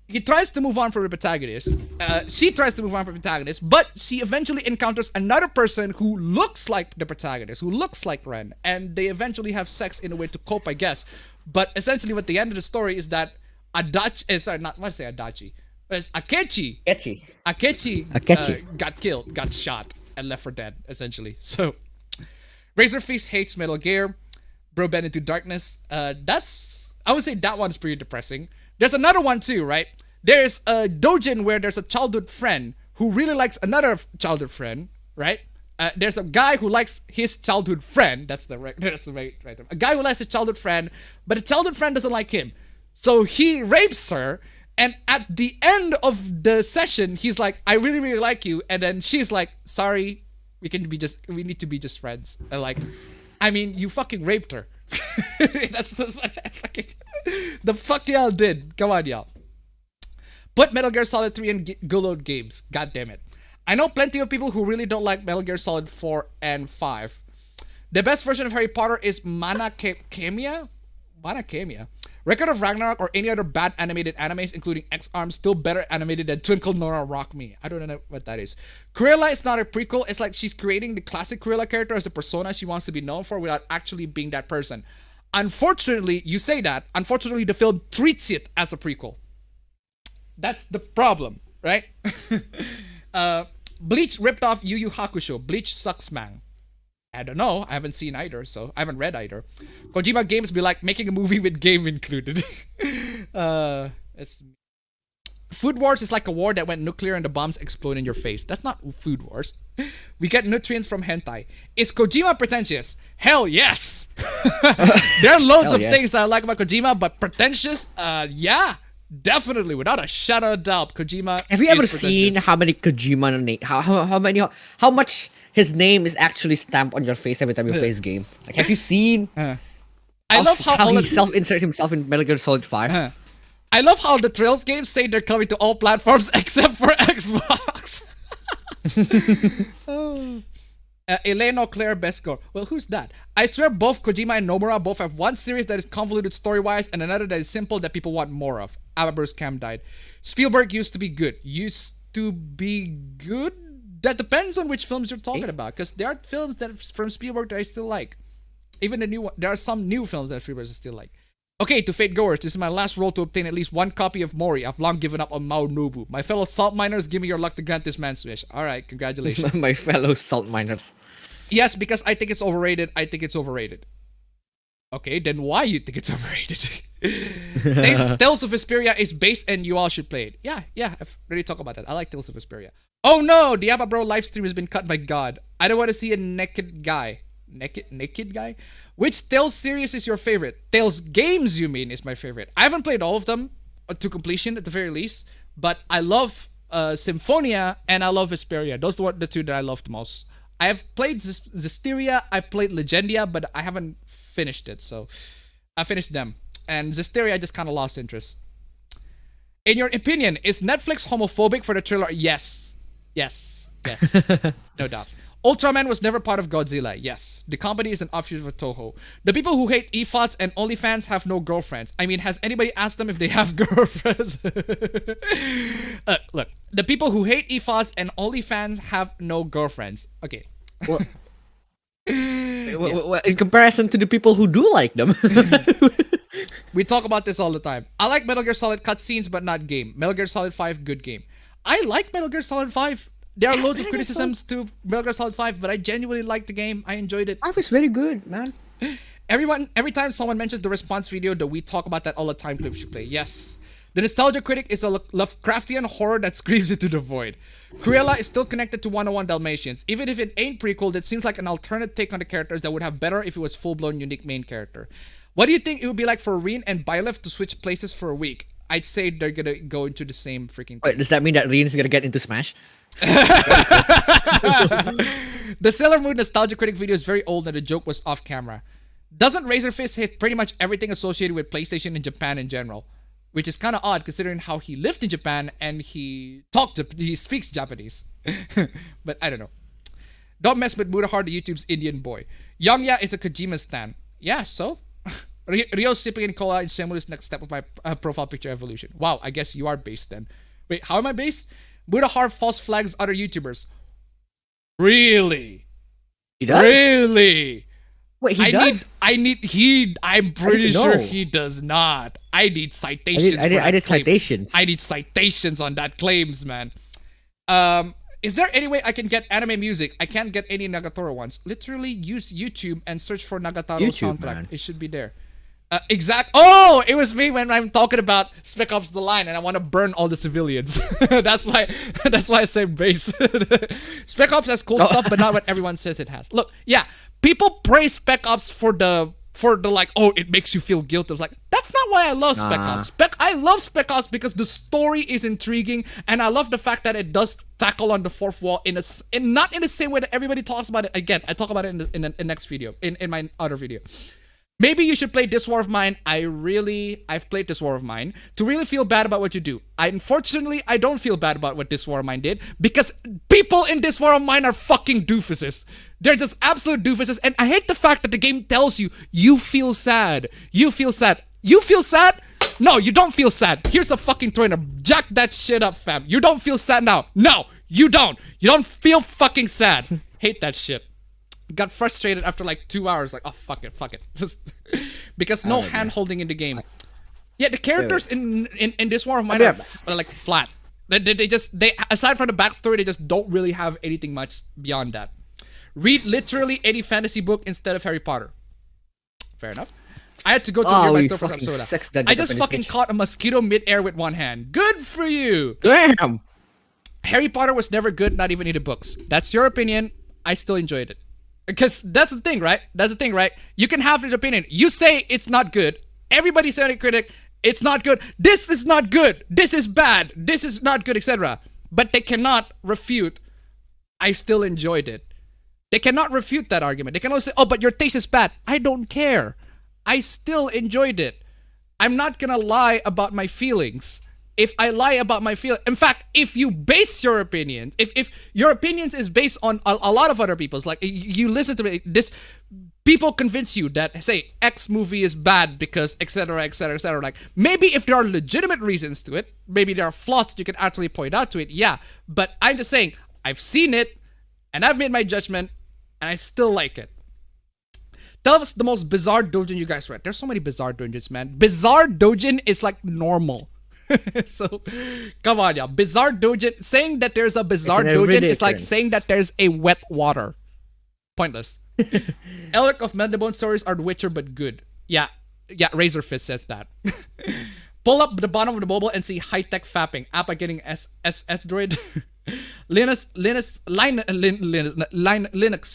Speaker 1: he tries to move on from the protagonist. She tries to move on from the protagonist, but she eventually encounters another person who looks like the protagonist, who looks like Ren, and they eventually have sex in a way to cope, I guess. But essentially, what the end of the story is that Akechi. It's Akechi got killed, got shot, and left for dead, essentially. So, Razorfist hates Metal Gear. Bro bent into darkness. I would say that one's pretty depressing. There's another one too, right? There's a Dojin where there's a childhood friend who really likes another childhood friend, right? There's a guy who likes his childhood friend. That's the right term. A guy who likes his childhood friend, but the childhood friend doesn't like him. So he rapes her, and at the end of the session, he's like, I really, really like you. And then she's like, sorry, we need to be just friends. And like, I mean, you fucking raped her. that's fucking, the fuck y'all did. Come on, y'all. Put Metal Gear Solid 3 in Gulod games. God damn it. I know plenty of people who really don't like Metal Gear Solid 4 and 5. The best version of Harry Potter is Mana Khemia? Record of Ragnarok or any other bad animated animes, including X-Arms, still better animated than Twinkle Nora Rock Me. I don't know what that is. Cruella is not a prequel. It's like she's creating the classic Cruella character as a persona she wants to be known for without actually being that person. Unfortunately, you say that. Unfortunately, the film treats it as a prequel. That's the problem, right? Bleach ripped off Yu Yu Hakusho. Bleach sucks, man. I don't know. I haven't seen either, so I haven't read either. Kojima games be like making a movie with game included. It's Food Wars is like a war that went nuclear and the bombs explode in your face. That's not Food Wars. We get nutrients from hentai. Is Kojima pretentious? Hell yes! There are loads of things that I like about Kojima, but pretentious? Yeah. Definitely, without a shadow of doubt, Kojima.
Speaker 2: Have you ever seen how many Kojima how much his name is actually stamped on your face every time you play his game? Like, have you seen?
Speaker 1: I love how
Speaker 2: he self-inserted himself in Metal Gear Solid 5.
Speaker 1: I love how the Trails games say they're coming to all platforms except for Xbox. Eleno Claire Besco. Well, who's that? I swear both Kojima and Nomura both have one series that is convoluted story-wise and another that is simple that people want more of. Ababur's Cam died. Spielberg used to be good. That depends on which films you're talking about, because there are films that from Spielberg that I still like. Even the new one. There are some new films that Spielberg I still like. Okay, to Fate Goers, this is my last roll to obtain at least one copy of Mori. I've long given up on Mao Nobu. My fellow salt miners, give me your luck to grant this man's wish. Alright, congratulations.
Speaker 2: My fellow salt miners.
Speaker 1: Yes, because I think it's overrated. Okay, then why you think it's overrated? Tales of Vesperia is based and you all should play it. Yeah, I've already talked about that. I like Tales of Vesperia. Oh no, the Appa Bro livestream has been cut by God. I don't want to see a naked guy. Naked guy? Which Tales series is your favorite? Tales games, you mean, is my favorite. I haven't played all of them to completion at the very least, but I love Symphonia and I love Vesperia. Those are the two that I love the most. I have played Zestiria, I've played Legendia, but I haven't finished it, so I finished them. And Zestiria, I just kind of lost interest. In your opinion, is Netflix homophobic for the trailer? Yes. No doubt. Ultraman was never part of Godzilla. Yes. The company is an offshoot of Toho. The people who hate EFOTs and OnlyFans have no girlfriends. I mean, has anybody asked them if they have girlfriends? Look. The people who hate EFOTs and OnlyFans have no girlfriends. Okay.
Speaker 2: Well, in comparison to the people who do like them.
Speaker 1: We talk about this all the time. I like Metal Gear Solid cutscenes, but not game. Metal Gear Solid 5, good game. I like Metal Gear Solid 5. There are loads of criticisms to Metal Gear Solid 5, but I genuinely liked the game. I enjoyed it.
Speaker 2: 5 is very good, man.
Speaker 1: Every time someone mentions the response video, that we talk about that all the time clips you play. Yes. The Nostalgia Critic is a Lovecraftian horror that screams into the void. Cruella is still connected to 101 Dalmatians. Even if it ain't prequel, it seems like an alternate take on the characters that would have better if it was full-blown unique main character. What do you think it would be like for Reen and Byleth to switch places for a week? I'd say they're gonna go into the same freaking thing.
Speaker 2: Wait, does that mean that Reen is gonna get into Smash?
Speaker 1: The Sailor Moon Nostalgia Critic video is very old and the joke was off camera. Doesn't Razorfist hit pretty much everything associated with PlayStation in Japan in general? Which is kind of odd considering how he lived in Japan and he speaks Japanese. But I don't know. Don't mess with Murahar, the YouTube's Indian boy. Youngya is a Kojima stan. Yeah, so? Ryo sipping in cola in Shemu's next step of my profile picture evolution. Wow, I guess you are based then. Wait, how am I based? Murahar false flags other YouTubers. Really?
Speaker 2: He does?
Speaker 1: Really?
Speaker 2: Wait, he does?
Speaker 1: I'm pretty sure he does not. I need citations.
Speaker 2: I did citations.
Speaker 1: I need citations on that claims, man. Is there any way I can get anime music? I can't get any Nagatoro ones. Literally use YouTube and search for Nagatoro soundtrack. Man. It should be there. Oh, it was me when I'm talking about Spec Ops: The Line and I want to burn all the civilians. that's why I say base. Spec Ops has cool stuff, but not what everyone says it has. Look, yeah, people praise Spec Ops for the like, oh, it makes you feel guilty. I was like, that's not why I love Spec Ops. I love Spec Ops because the story is intriguing, and I love the fact that it does tackle on the fourth wall in not in the same way that everybody talks about it. Again, I talk about it in the next video, in my other video. Maybe you should play This War of Mine. I've played This War of Mine to really feel bad about what you do. Unfortunately, I don't feel bad about what This War of Mine did because people in This War of Mine are fucking doofuses. They're just absolute doofuses, and I hate the fact that the game tells you, you feel sad. You feel sad. You feel sad? No, you don't feel sad. Here's a fucking trainer. Jack that shit up, fam. You don't feel sad now. No, you don't. You don't feel fucking sad. Hate that shit. Got frustrated after like 2 hours. Like, oh, fuck it. Just because no hand holding in the game. Yeah, the characters in This War of Mine are like flat. They aside from the backstory, they just don't really have anything much beyond that. Read literally any fantasy book instead of Harry Potter. Fair enough. I had to go to the nearby store for some soda. I just fucking caught a mosquito mid-air with one hand. Good for you.
Speaker 2: Damn.
Speaker 1: Harry Potter was never good, not even in the books. That's your opinion. I still enjoyed it. Because that's the thing, right? You can have your opinion. You say it's not good. Everybody said it, critic. It's not good. This is not good. This is bad. This is not good, etc. But they cannot refute. I still enjoyed it. They cannot refute that argument. They can only say, oh, but your taste is bad. I don't care. I still enjoyed it. I'm not gonna lie about my feelings. If I lie about my feelings, in fact, if you base your opinion, if your opinions is based on a lot of other people's, like you listen to this, people convince you that, say, X movie is bad because etc. Like, maybe if there are legitimate reasons to it, maybe there are flaws that you can actually point out to it, yeah. But I'm just saying, I've seen it, and I've made my judgment, and I still like it. Tell us the most bizarre Dojin you guys read. There's so many bizarre Dojins, man. Bizarre Dojin is like normal. So, come on, y'all. Bizarre Dojin. Saying that there's a bizarre Dojin is like saying that there's a wet water. Pointless. Elric of Mendabone stories are The Witcher, but good. Yeah, Razorfist says that. Pull up the bottom of the mobile and see high-tech fapping. Appa getting S-Droid. Linux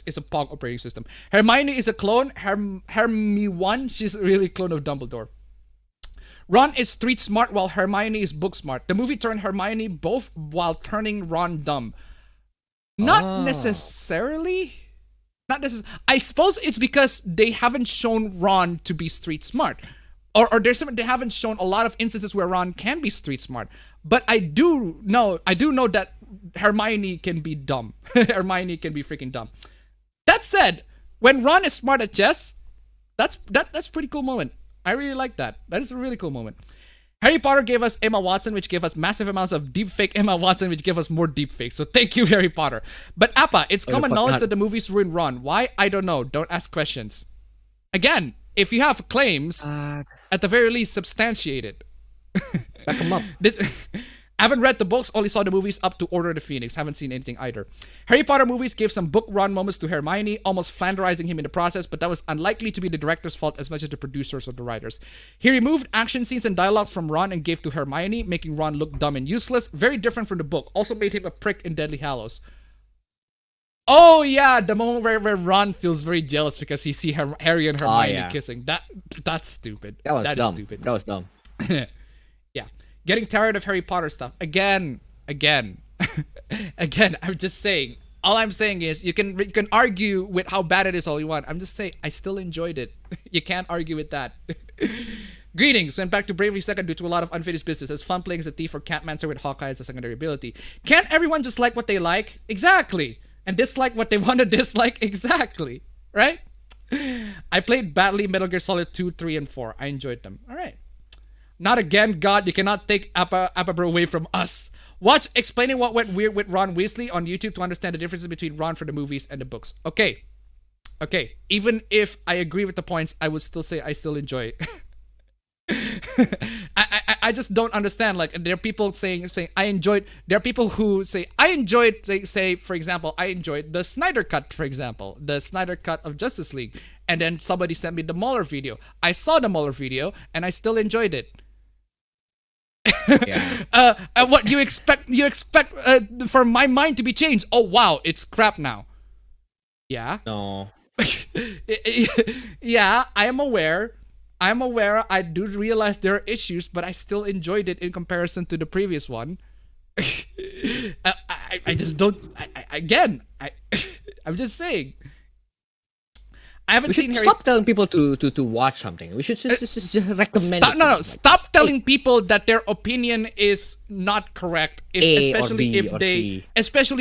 Speaker 1: is a POG operating system. Hermione is a clone. Hermione, she's really a clone of Dumbledore. Ron is street smart while Hermione is book smart. The movie turned Hermione both while turning Ron dumb. Not necessarily. I suppose it's because they haven't shown Ron to be street smart. Or they haven't shown a lot of instances where Ron can be street smart. But I do know that Hermione can be dumb. Hermione can be freaking dumb. That said, when Ron is smart at chess, that's pretty cool moment. I really like that. That is a really cool moment. Harry Potter gave us Emma Watson, which gave us massive amounts of deepfake Emma Watson, which gave us more deepfakes. So thank you, Harry Potter. But Appa, it's common knowledge that the movies ruined Ron. Why? I don't know. Don't ask questions. Again, if you have claims, at the very least, substantiate it.
Speaker 2: Back them up.
Speaker 1: I haven't read the books, only saw the movies up to Order of the Phoenix. Haven't seen anything either. Harry Potter movies gave some book run moments to Hermione, almost flanderizing him in the process, but that was unlikely to be the director's fault as much as the producers or the writers. He removed action scenes and dialogues from Ron and gave to Hermione, making Ron look dumb and useless. Very different from the book. Also made him a prick in Deathly Hallows. Oh yeah, the moment where Ron feels very jealous because he see Harry and Hermione kissing. That's stupid. That is stupid.
Speaker 2: That was dumb.
Speaker 1: Yeah. Getting tired of Harry Potter stuff. Again. Again, I'm just saying. All I'm saying is you can argue with how bad it is all you want. I'm just saying I still enjoyed it. You can't argue with that. Greetings. Went back to Bravely Second due to a lot of unfinished business. It's fun playing as a thief or Catmancer with Hawkeye as a secondary ability. Can't everyone just like what they like? Exactly. And dislike what they want to dislike? Exactly. Right? I played badly Metal Gear Solid 2, 3, and 4. I enjoyed them. All right. Not again, God. You cannot take Appa Bro away from us. Watch Explaining What Went Weird with Ron Weasley on YouTube to understand the differences between Ron for the movies and the books. Okay. Even if I agree with the points, I would still say I still enjoy it. I just don't understand. Like, there are people saying I enjoyed. There are people who say I enjoyed. They say, for example, I enjoyed the Snyder Cut. For example, the Snyder Cut of Justice League. And then somebody sent me the Mueller video. I saw the Mueller video and I still enjoyed it. What you expect for my mind to be changed? Oh wow, it's crap now. Yeah.
Speaker 2: No.
Speaker 1: Yeah, I am aware. I do realize there are issues, but I still enjoyed it in comparison to the previous one. I just don't. I'm just saying. I haven't seen Harry.
Speaker 2: Stop telling people to watch something. We should just recommend.
Speaker 1: Stop telling people that their opinion is not correct, especially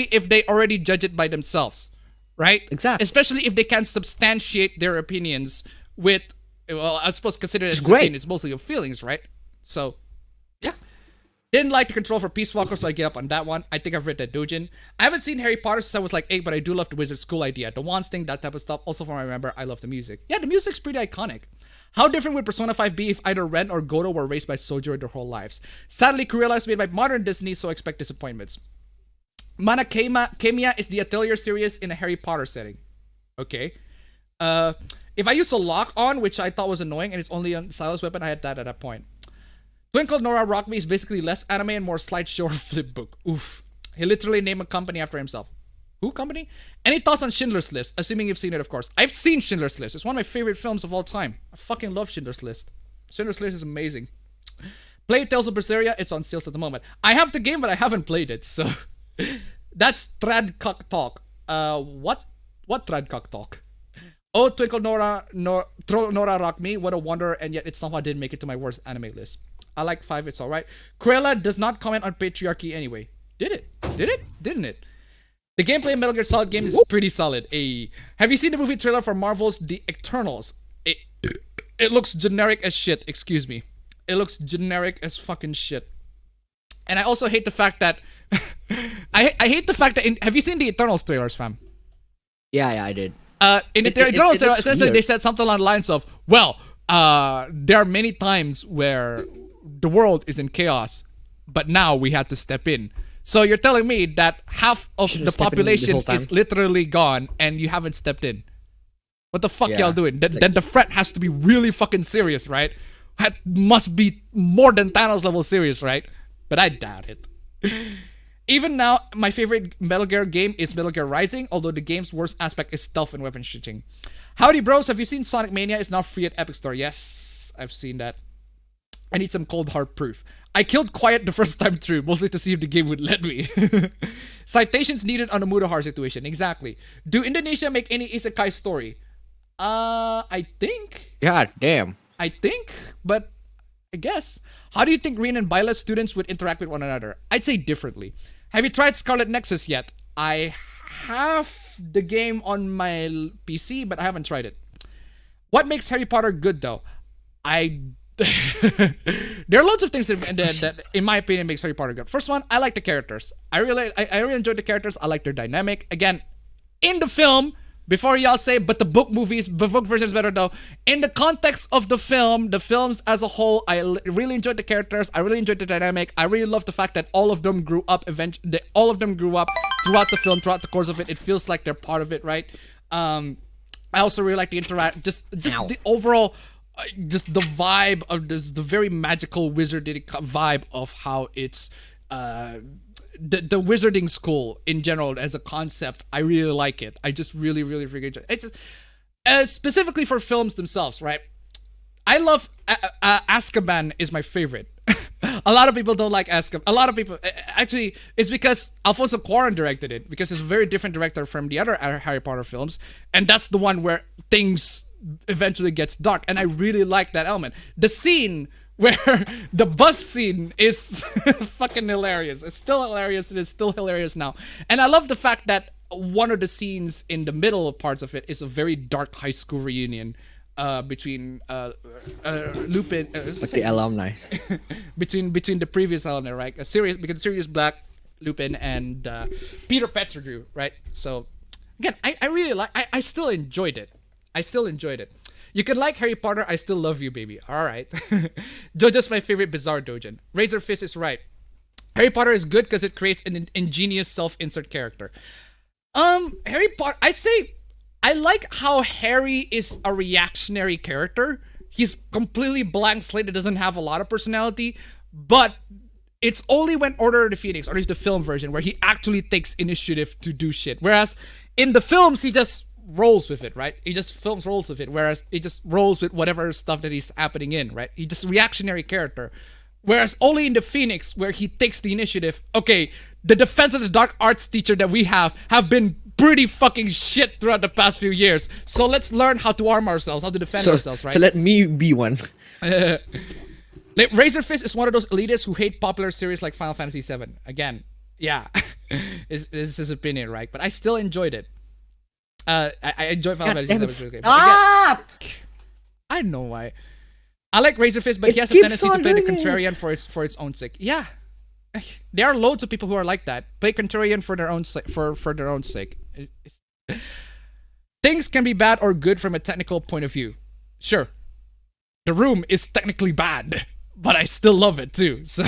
Speaker 1: if they already judge it by themselves, right?
Speaker 2: Exactly.
Speaker 1: Especially if they can substantiate their opinions with, well, I suppose consider it as
Speaker 2: great.
Speaker 1: opinion. It's mostly your feelings, right? So, yeah. Didn't like the control for Peace Walker, so I get up on that one. I think I've read that Dojin. I haven't seen Harry Potter since I was like 8, but I do love the Wizard School idea. The wands thing, that type of stuff. Also, from what I remember, I love the music. Yeah, the music's pretty iconic. How different would Persona 5 be if either Ren or Goto were raised by Sojourner their whole lives? Sadly, Cruella is made by modern Disney, so expect disappointments. Mana Kemiya is the Atelier series in a Harry Potter setting. Okay. If I use a lock on, which I thought was annoying, and it's only on Silas Weapon, I had that at that point. Twinkle Nora Rock Me is basically less anime and more slideshow or flip book. Oof. He literally named a company after himself. Who company? Any thoughts on Schindler's List? Assuming you've seen it, of course. I've seen Schindler's List. It's one of my favorite films of all time. I fucking love Schindler's List. Schindler's List is amazing. Play Tales of Berseria. It's on sales at the moment. I have the game, but I haven't played it, so... That's Tradcock Talk. What Tradcock Talk? Oh, Twinkle Nora Rock Me. What a wonder, and yet it somehow didn't make it to my worst anime list. I like 5, it's alright. Cruella does not comment on patriarchy anyway. Did it? Didn't it? The gameplay in Metal Gear Solid game is pretty solid. Have you seen the movie trailer for Marvel's The Eternals? It looks generic as shit, excuse me. It looks generic as fucking shit. And I also hate the fact that... I hate the fact that... have you seen the Eternals trailers, fam?
Speaker 2: Yeah, I did.
Speaker 1: In the Eternals trailer, essentially they said something along the lines of, well, there are many times where the world is in chaos, but now we had to step in. So you're telling me that half of the population is literally gone and you haven't stepped in. What the fuck y'all doing? Then the threat has to be really fucking serious, right? That must be more than Thanos level serious, right? But I doubt it. Even now, my favorite Metal Gear game is Metal Gear Rising, although the game's worst aspect is stealth and weapon shooting. Howdy bros, have you seen Sonic Mania is now free at Epic Store? Yes, I've seen that. I need some cold hard proof. I killed Quiet the first time through, mostly to see if the game would let me. Citations needed on the Mudahar situation, exactly. Do Indonesia make any isekai story? I think.
Speaker 2: God damn.
Speaker 1: I think, but I guess. How do you think Rin and Byleth students would interact with one another? I'd say differently. Have you tried Scarlet Nexus yet? I have the game on my PC, but I haven't tried it. What makes Harry Potter good though? I there are lots of things that, in my opinion, makes Harry Potter good. First one, I like the characters. I really enjoy the characters. I like their dynamic. Again, in the film, before y'all say, but the book version is better though. In the context of the films as a whole, I really enjoyed the characters. I really enjoyed the dynamic. I really love the fact that all of them grew up eventually. All of them grew up throughout the film, throughout the course of it. It feels like they're part of it, right? I also really like the just the overall. Just the vibe of this, the very magical wizarding vibe of how it's the wizarding school in general as a concept. I really like it. I just really freaking enjoy it. It's just, specifically for films themselves, right? I love Azkaban is my favorite. A lot of people don't like Azkaban. A lot of people actually it's because Alfonso Cuarón directed it, because it's a very different director from the other Harry Potter films, and that's the one where things eventually gets dark, and I really like that element. The scene where the bus scene is fucking hilarious. It's still hilarious. It is still hilarious now, and I love the fact that one of the scenes in the middle of parts of it is a very dark high school reunion between Lupin,
Speaker 2: like the alumni,
Speaker 1: between the previous alumni, right? Because Sirius Black, Lupin, and Peter Pettigrew, right? So again, I really like. I still enjoyed it. You can like Harry Potter, I still love you, baby. All right. Jojo's my favorite bizarre Dojin. Razor Fist is right. Harry Potter is good because it creates an ingenious self-insert character. Harry Potter, I'd say I like how Harry is a reactionary character. He's completely blank slate. It doesn't have a lot of personality, but it's only when Order of the Phoenix, or at least the film version, where he actually takes initiative to do shit. Whereas in the films, he just rolls with it, right? He just rolls with it, whereas he just rolls with whatever stuff that he's happening in, right? He's just a reactionary character. Whereas only in the Phoenix, where he takes the initiative, okay, the defense of the dark arts teacher that we have been pretty fucking shit throughout the past few years. So let's learn how to arm ourselves, how to defend ourselves, right?
Speaker 2: So let me be one.
Speaker 1: Razor Fist is one of those elitists who hate popular series like Final Fantasy VII. Again, yeah, is his opinion, right? But I still enjoyed it. I enjoy Final Fantasy VII.
Speaker 2: Stop!
Speaker 1: I don't know why. I like Razor Fist, but he has a tendency to play the contrarian for its own sake. Yeah, there are loads of people who are like that. Play contrarian for their own for their own sake. Things can be bad or good from a technical point of view. Sure, The Room is technically bad, but I still love it too. So,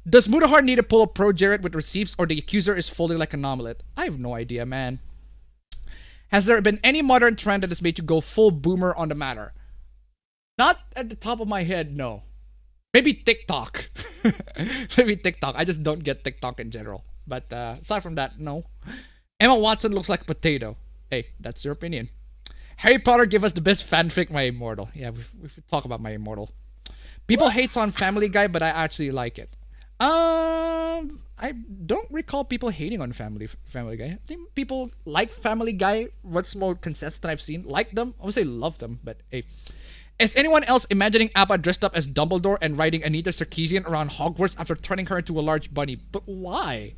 Speaker 1: does Mudahar need to pull a pro Jared with receipts, or the accuser is folding like an omelet? I have no idea, man. Has there been any modern trend that has made you go full boomer on the matter? Not at the top of my head, no. Maybe TikTok. Maybe TikTok. I just don't get TikTok in general. But aside from that, no. Emma Watson looks like a potato. Hey, that's your opinion. Harry Potter give us the best fanfic, My Immortal. Yeah, we should talk about My Immortal. People hates on Family Guy, but I actually like it. I don't recall people hating on Family Guy. I think people like Family Guy. What's more consistent I've seen? Like them. I would say love them, but hey. Is anyone else imagining Appa dressed up as Dumbledore and riding Anita Sarkeesian around Hogwarts after turning her into a large bunny? But why?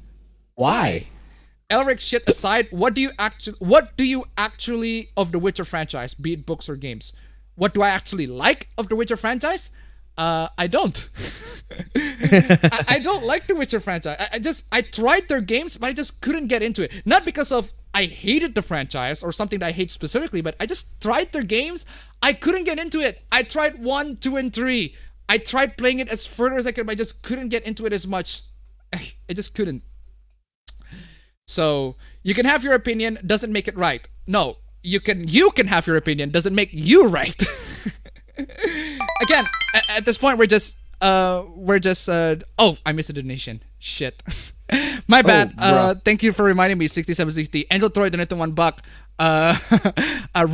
Speaker 2: Why?
Speaker 1: Elric shit aside, what do you actually of the Witcher franchise, be it books or games? What do I actually like of the Witcher franchise? I don't. I don't like the Witcher franchise. I tried their games, but I just couldn't get into it. Not because of I hated the franchise or something that I hate specifically, but I just tried their games. I couldn't get into it. I tried 1, 2, and 3. I tried playing it as further as I could, but I just couldn't get into it as much. I just couldn't. So you can have your opinion, doesn't make it right. No, you can have your opinion, doesn't make you right. Again, at this point we're just oh, I missed a donation. Shit. My bad. Thank you for reminding me. 6760. Angel Troy donated $1.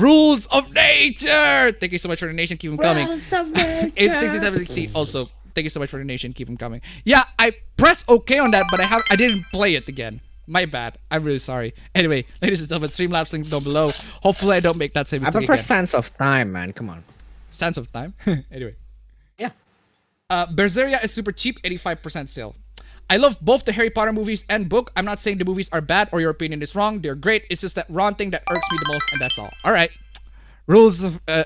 Speaker 1: Rules of Nature. Thank you so much for the donation. Keep them coming. It's 6760. Also, thank you so much for the donation. Keep them coming. Yeah, I pressed OK on that, but I didn't play it again. My bad. I'm really sorry. Anyway, ladies and gentlemen, Streamlabs link down below. Hopefully, I don't make that same mistake
Speaker 2: I prefer
Speaker 1: again.
Speaker 2: Sands of Time, man. Come on.
Speaker 1: Sands of Time. Anyway.
Speaker 2: Yeah.
Speaker 1: Berseria is super cheap, 85% sale. I love both the Harry Potter movies and book. I'm not saying the movies are bad or your opinion is wrong. They're great. It's just that Ron thing that irks me the most, and that's all. All right. Rules of... I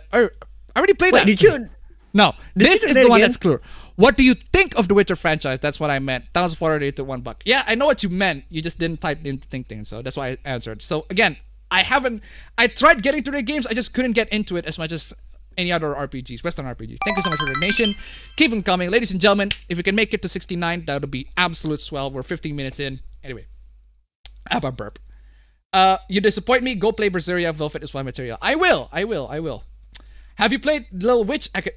Speaker 1: already played that.
Speaker 2: Did you...
Speaker 1: No, this
Speaker 2: you
Speaker 1: is
Speaker 2: say
Speaker 1: the one
Speaker 2: again?
Speaker 1: that's clear. What do you think of the Witcher franchise? That's what I meant. $1,400 to $1. Yeah, I know what you meant. You just didn't type in thing, so that's why I answered. So again, I tried getting to the games, I just couldn't get into it as much as any other RPGs, Western RPGs. Thank you so much for the donation. Keep them coming. Ladies and gentlemen, if we can make it to 69, that would be absolute swell. We're 15 minutes in. Anyway, Abba burp. You disappoint me. Go play Berseria. Velvet is one material. I will. Have you played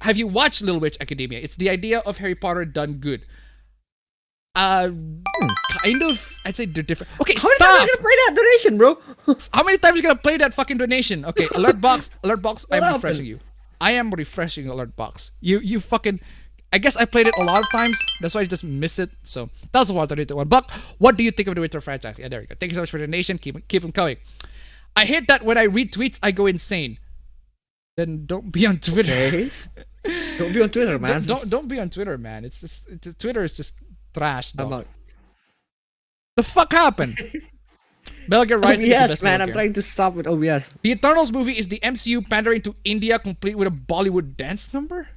Speaker 1: Have you watched Little Witch Academia? It's the idea of Harry Potter done good. Kind of. I'd say they're different. Okay,
Speaker 2: How many times
Speaker 1: stop.
Speaker 2: are you gonna play that donation, bro?
Speaker 1: How many times are you gonna play that fucking donation? Okay, alert box. I'm
Speaker 2: happened?
Speaker 1: refreshing you. I am refreshing alert box. You fucking. I guess I played it a lot of times. That's why I just miss it. So that's what I did to $1. What do you think of the Witcher franchise? Yeah, there you go. Thank you so much for the donation. Keep them coming. I hate that when I read tweets, I go insane. Then don't be on Twitter.
Speaker 2: Okay. Don't be on Twitter, man.
Speaker 1: Don't be on Twitter, man. Twitter is just trash.
Speaker 2: I'm
Speaker 1: Dog.
Speaker 2: out.
Speaker 1: The fuck happened? Metal Gear Rising is the
Speaker 2: OBS,
Speaker 1: best
Speaker 2: man.
Speaker 1: Metal
Speaker 2: I'm
Speaker 1: Gear.
Speaker 2: trying to stop with OBS.
Speaker 1: The Eternals movie is the MCU pandering to India, complete with a Bollywood dance number.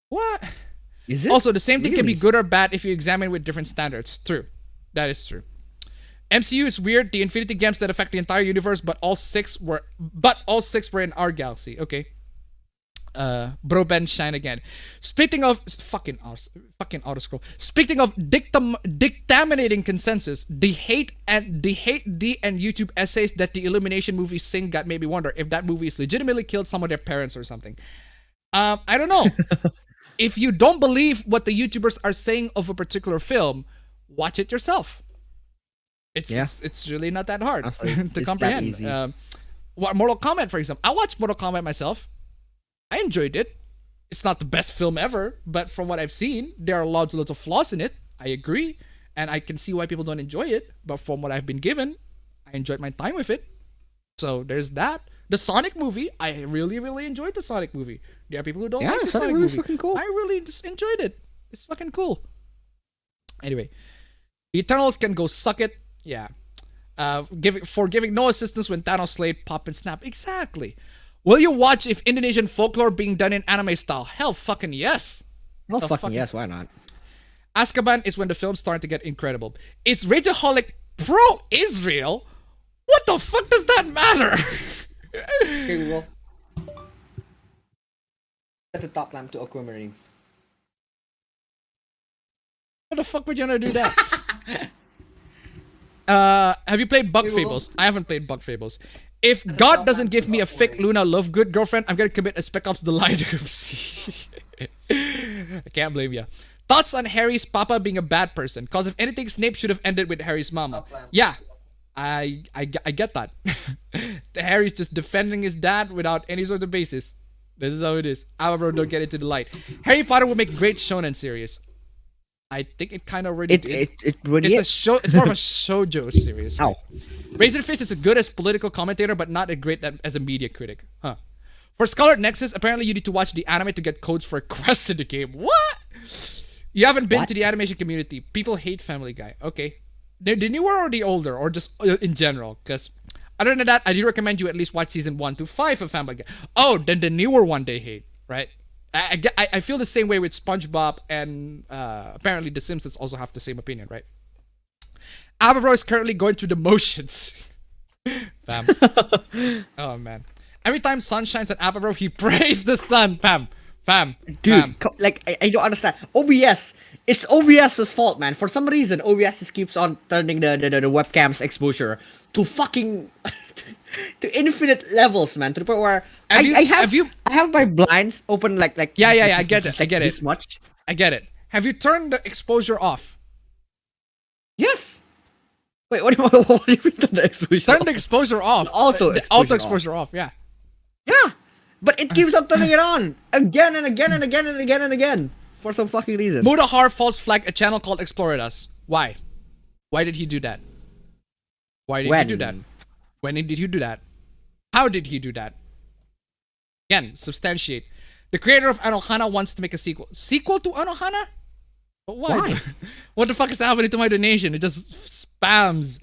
Speaker 1: What?
Speaker 2: Is it?
Speaker 1: Also, the same thing can be
Speaker 2: Really?
Speaker 1: good or bad if you examine with different standards. True. That is true. MCU is weird. The Infinity Gems that affect the entire universe, but all six were in our galaxy. Okay. Bro Ben shine again. Speaking of fucking auto scroll. Speaking of dictaminating consensus, the hate and YouTube essays that the Illumination movie Sing got made me wonder if that movie is legitimately killed some of their parents or something. I don't know. If you don't believe what the YouTubers are saying of a particular film, watch it yourself. It's really not that hard
Speaker 2: Honestly,
Speaker 1: to
Speaker 2: it's
Speaker 1: comprehend.
Speaker 2: that easy.
Speaker 1: What Mortal Kombat, for example. I watched Mortal Kombat myself. I enjoyed it. It's not the best film ever, but from what I've seen, there are lots of flaws in it. I agree, and I can see why people don't enjoy it. But from what I've been given, I enjoyed my time with it. So there's that. The Sonic movie, I really, really enjoyed the Sonic movie. There are people who don't like the Sonic
Speaker 2: movie's
Speaker 1: movie.
Speaker 2: fucking cool.
Speaker 1: I really just enjoyed it. It's fucking cool. Anyway, the Eternals can go suck it. Yeah. Giving no assistance when Thanos slayed Pop and Snap. Exactly. Will you watch if Indonesian folklore being done in anime style? Hell fucking yes.
Speaker 2: Oh,
Speaker 1: Hell
Speaker 2: fucking yes, why not?
Speaker 1: Azkaban is when the film's starting to get incredible. Is Rageaholic pro-Israel? What the fuck does that matter?
Speaker 2: Okay, well. Set the top lamp to Aquamarine.
Speaker 1: How the fuck would you wanna do that? Have you played Bug Fables? I haven't played Bug Fables. If God doesn't give me a fake Luna love good girlfriend, I'm gonna commit a Spec Ops The Line UFC. I can't blame you. Thoughts on Harry's papa being a bad person? Cause if anything, Snape should have ended with Harry's mama. Yeah, I get that. Harry's just defending his dad without any sort of basis. This is how it is. However, don't get into the light. Harry Potter would make great shonen series. I think it kind of already did.
Speaker 2: It really
Speaker 1: It's
Speaker 2: is.
Speaker 1: a show. It's more of a shoujo series.
Speaker 2: Ow.
Speaker 1: Razorfist is a good as political commentator, but not a great as a media critic. Huh. For Scarlet Nexus, apparently you need to watch the anime to get codes for quests in the game. What? You haven't been to the animation community. People hate Family Guy. Okay. The newer or the older, or just in general? Because other than that, I do recommend you at least watch season 1 to 5 of Family Guy. Oh, then the newer one they hate, right? I feel the same way with SpongeBob, and apparently The Simpsons also have the same opinion, right? Ababro is currently going through the motions. Fam. Oh, man. Every time sun shines on Ababro, he prays the sun. Fam.
Speaker 2: Dude, I don't understand. OBS. It's OBS's fault, man. For some reason, OBS just keeps on turning the webcam's exposure to fucking to infinite levels, man. To the point where I have my blinds open like
Speaker 1: Yeah, I get it. I get it.
Speaker 2: This much.
Speaker 1: I get it. Have you turned the exposure off?
Speaker 2: Yes. Wait, what do you mean turn the exposure?
Speaker 1: Turn the exposure off.
Speaker 2: The
Speaker 1: auto exposure off. Yeah.
Speaker 2: Yeah, but it keeps on turning it on again and again and again and again and again for some fucking reason.
Speaker 1: Mudahar false flagged a channel called Exploratus. Why? Why did he do that? Why did he do that? When did he do that? How did he do that? Again, substantiate. The creator of Anohana wants to make a sequel. Sequel to Anohana? But why? What the fuck is happening to my donation? It just spams.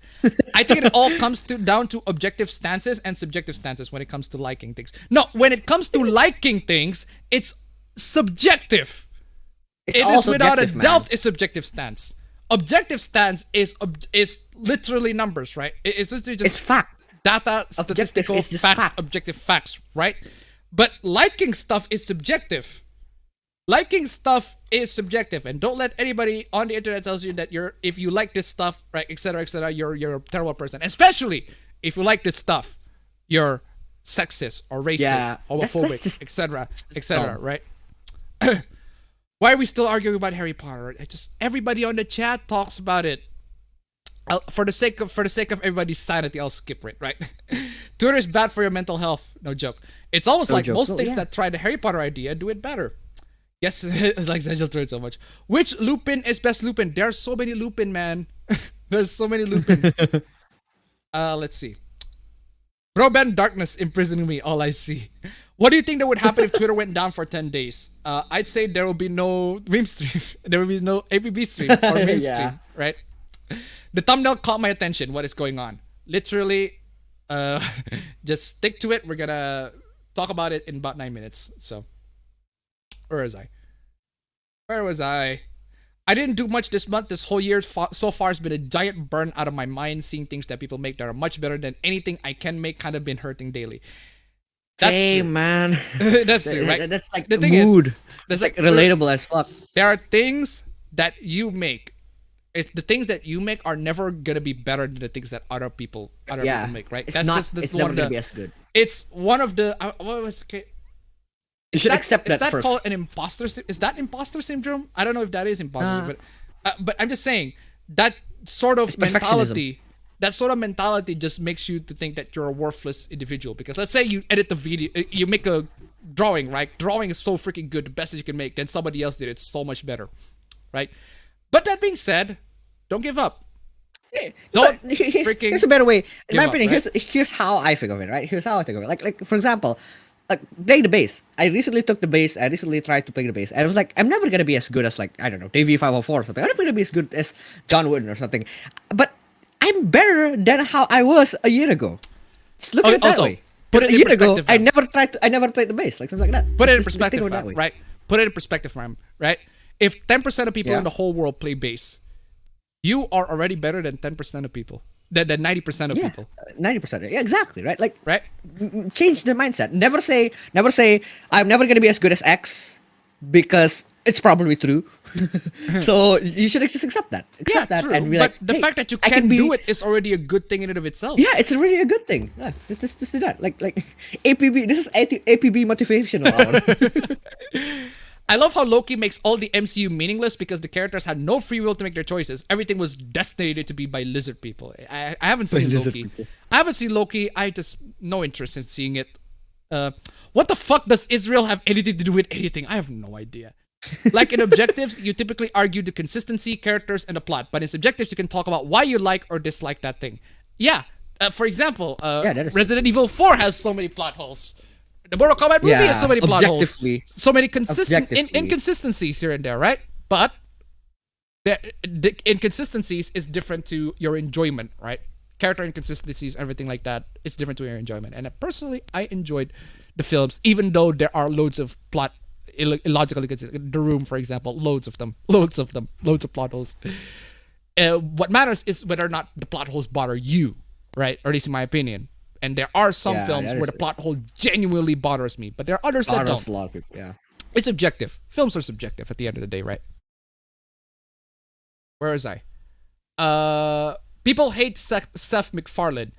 Speaker 1: I think it all comes down to objective stances and subjective stances when it comes to liking things. No, when it comes to liking things, it's subjective.
Speaker 2: It's
Speaker 1: It
Speaker 2: all
Speaker 1: is without a
Speaker 2: subjective, man.
Speaker 1: doubt a subjective stance. Objective stance is literally numbers, right? It's literally just
Speaker 2: It's fact.
Speaker 1: data,
Speaker 2: Objective
Speaker 1: statistical
Speaker 2: is just
Speaker 1: facts,
Speaker 2: fact.
Speaker 1: objective facts, right? But liking stuff is subjective. Liking stuff is subjective, and don't let anybody on the internet tells you that if you like this stuff, right, etc., you're a terrible person. Especially if you like this stuff, you're sexist or racist,
Speaker 2: Yeah,
Speaker 1: homophobic,
Speaker 2: that's just
Speaker 1: etc.,
Speaker 2: dumb.
Speaker 1: right? Why are we still arguing about Harry Potter? Everybody on the chat talks about it. For the sake of everybody's sanity, I'll skip it, right? Twitter is bad for your mental health. No joke. It's almost like most things that try the Harry Potter idea do it better. Yes, like Angel threw it so much. Which Lupin is best Lupin? There's so many Lupin, man. There's so many Lupin. Let's see. Bro Ben Darkness imprisoning me, all I see. What do you think that would happen if Twitter went down for 10 days? I'd say there will be no meme stream. There will be no APB stream or meme stream, right? The thumbnail caught my attention. What is going on? Literally, just stick to it. We're gonna talk about it in about 9 minutes. So, where was I? I didn't do much this month. This whole year so far has been a giant burn out of my mind. Seeing things that people make that are much better than anything I can make kind of been hurting daily. That's
Speaker 2: Hey,
Speaker 1: true.
Speaker 2: man.
Speaker 1: That's true, right?
Speaker 2: That's like
Speaker 1: The
Speaker 2: the
Speaker 1: thing
Speaker 2: mood.
Speaker 1: That's
Speaker 2: like relatable as fuck.
Speaker 1: There are things that you make. The things that you make are never gonna be better than the things that other people make, right?
Speaker 2: It's
Speaker 1: That's
Speaker 2: not.
Speaker 1: that's
Speaker 2: It's
Speaker 1: one
Speaker 2: never
Speaker 1: of
Speaker 2: gonna
Speaker 1: the.
Speaker 2: be as good.
Speaker 1: It's one of the. What was okay?
Speaker 2: You should accept
Speaker 1: Is
Speaker 2: that first.
Speaker 1: called an imposter? Is that imposter syndrome? I don't know if that is imposter, but I'm just saying that sort of
Speaker 2: It's perfectionism.
Speaker 1: mentality. That sort of mentality just makes you to think that you're a worthless individual. Because let's say you edit the video, you make a drawing, right? Drawing is so freaking good, the best that you can make. Then somebody else did it so much better, right? But that being said, don't give up. Don't freaking.
Speaker 2: Here's a better way. In my
Speaker 1: give up,
Speaker 2: opinion,
Speaker 1: right?
Speaker 2: here's how I think of it. Right? Here's how I think of it. Like for example, like playing the bass. I recently took the bass. I recently tried to play the bass, and I was like, I'm never gonna be as good as like I don't know Davey 504 or something. I'm never gonna be as good as John Wooden or something. But I'm better than how I was a year ago. Just look at it that
Speaker 1: Also,
Speaker 2: way.
Speaker 1: put it
Speaker 2: a
Speaker 1: in
Speaker 2: year ago,
Speaker 1: perspective, man.
Speaker 2: I never played the bass, like something like that.
Speaker 1: Put it in
Speaker 2: Just
Speaker 1: perspective,
Speaker 2: think of it that
Speaker 1: fam,
Speaker 2: way.
Speaker 1: right? Put it in perspective, fam, right? If 10% of people
Speaker 2: Yeah.
Speaker 1: in the whole world play bass, you are already better than 10% of people. Than 90% of
Speaker 2: Yeah,
Speaker 1: people,
Speaker 2: 90%. Yeah, exactly. Right? Like,
Speaker 1: right?
Speaker 2: change the mindset. Never say I'm never gonna be as good as X because it's probably true. So you should just accept that. Accept that
Speaker 1: true.
Speaker 2: and be
Speaker 1: But
Speaker 2: like,
Speaker 1: the
Speaker 2: hey,
Speaker 1: fact that you
Speaker 2: I
Speaker 1: can
Speaker 2: be,
Speaker 1: do it is already a good thing in and of itself.
Speaker 2: Yeah, it's really a good thing. Yeah, just do that. Like APB. This is APB motivational hour.
Speaker 1: I love how Loki makes all the MCU meaningless because the characters had no free will to make their choices. Everything was destined to be by lizard people. I haven't seen
Speaker 2: lizard
Speaker 1: Loki.
Speaker 2: people.
Speaker 1: I haven't seen Loki. I just no interest in seeing it. What the fuck does Israel have anything to do with anything? I have no idea. Like in objectives, you typically argue the consistency, characters, and the plot. But in subjectives, you can talk about why you like or dislike that thing. Yeah. For example,
Speaker 2: that is-
Speaker 1: Resident Evil 4 has so many plot holes. The Mortal Kombat movie has so many plot holes.
Speaker 2: objectively.
Speaker 1: So many consistent
Speaker 2: Objectively.
Speaker 1: inconsistencies here and there, right? But the inconsistencies is different to your enjoyment, right? Character inconsistencies, everything like that, it's different to your enjoyment. And personally, I enjoyed the films, even though there are loads of plot illogical inconsistent. The Room, for example, loads of loads of plot holes. What matters is whether or not the plot holes bother you, right? Or at least in my opinion. And there are some
Speaker 2: Yeah,
Speaker 1: films
Speaker 2: that
Speaker 1: where
Speaker 2: is
Speaker 1: the plot hole genuinely bothers me, but there are others that
Speaker 2: Bothers
Speaker 1: don't.
Speaker 2: a lot of people. Yeah.
Speaker 1: It's subjective. Films are subjective at the end of the day, right? Where was I? People hate Seth MacFarlane.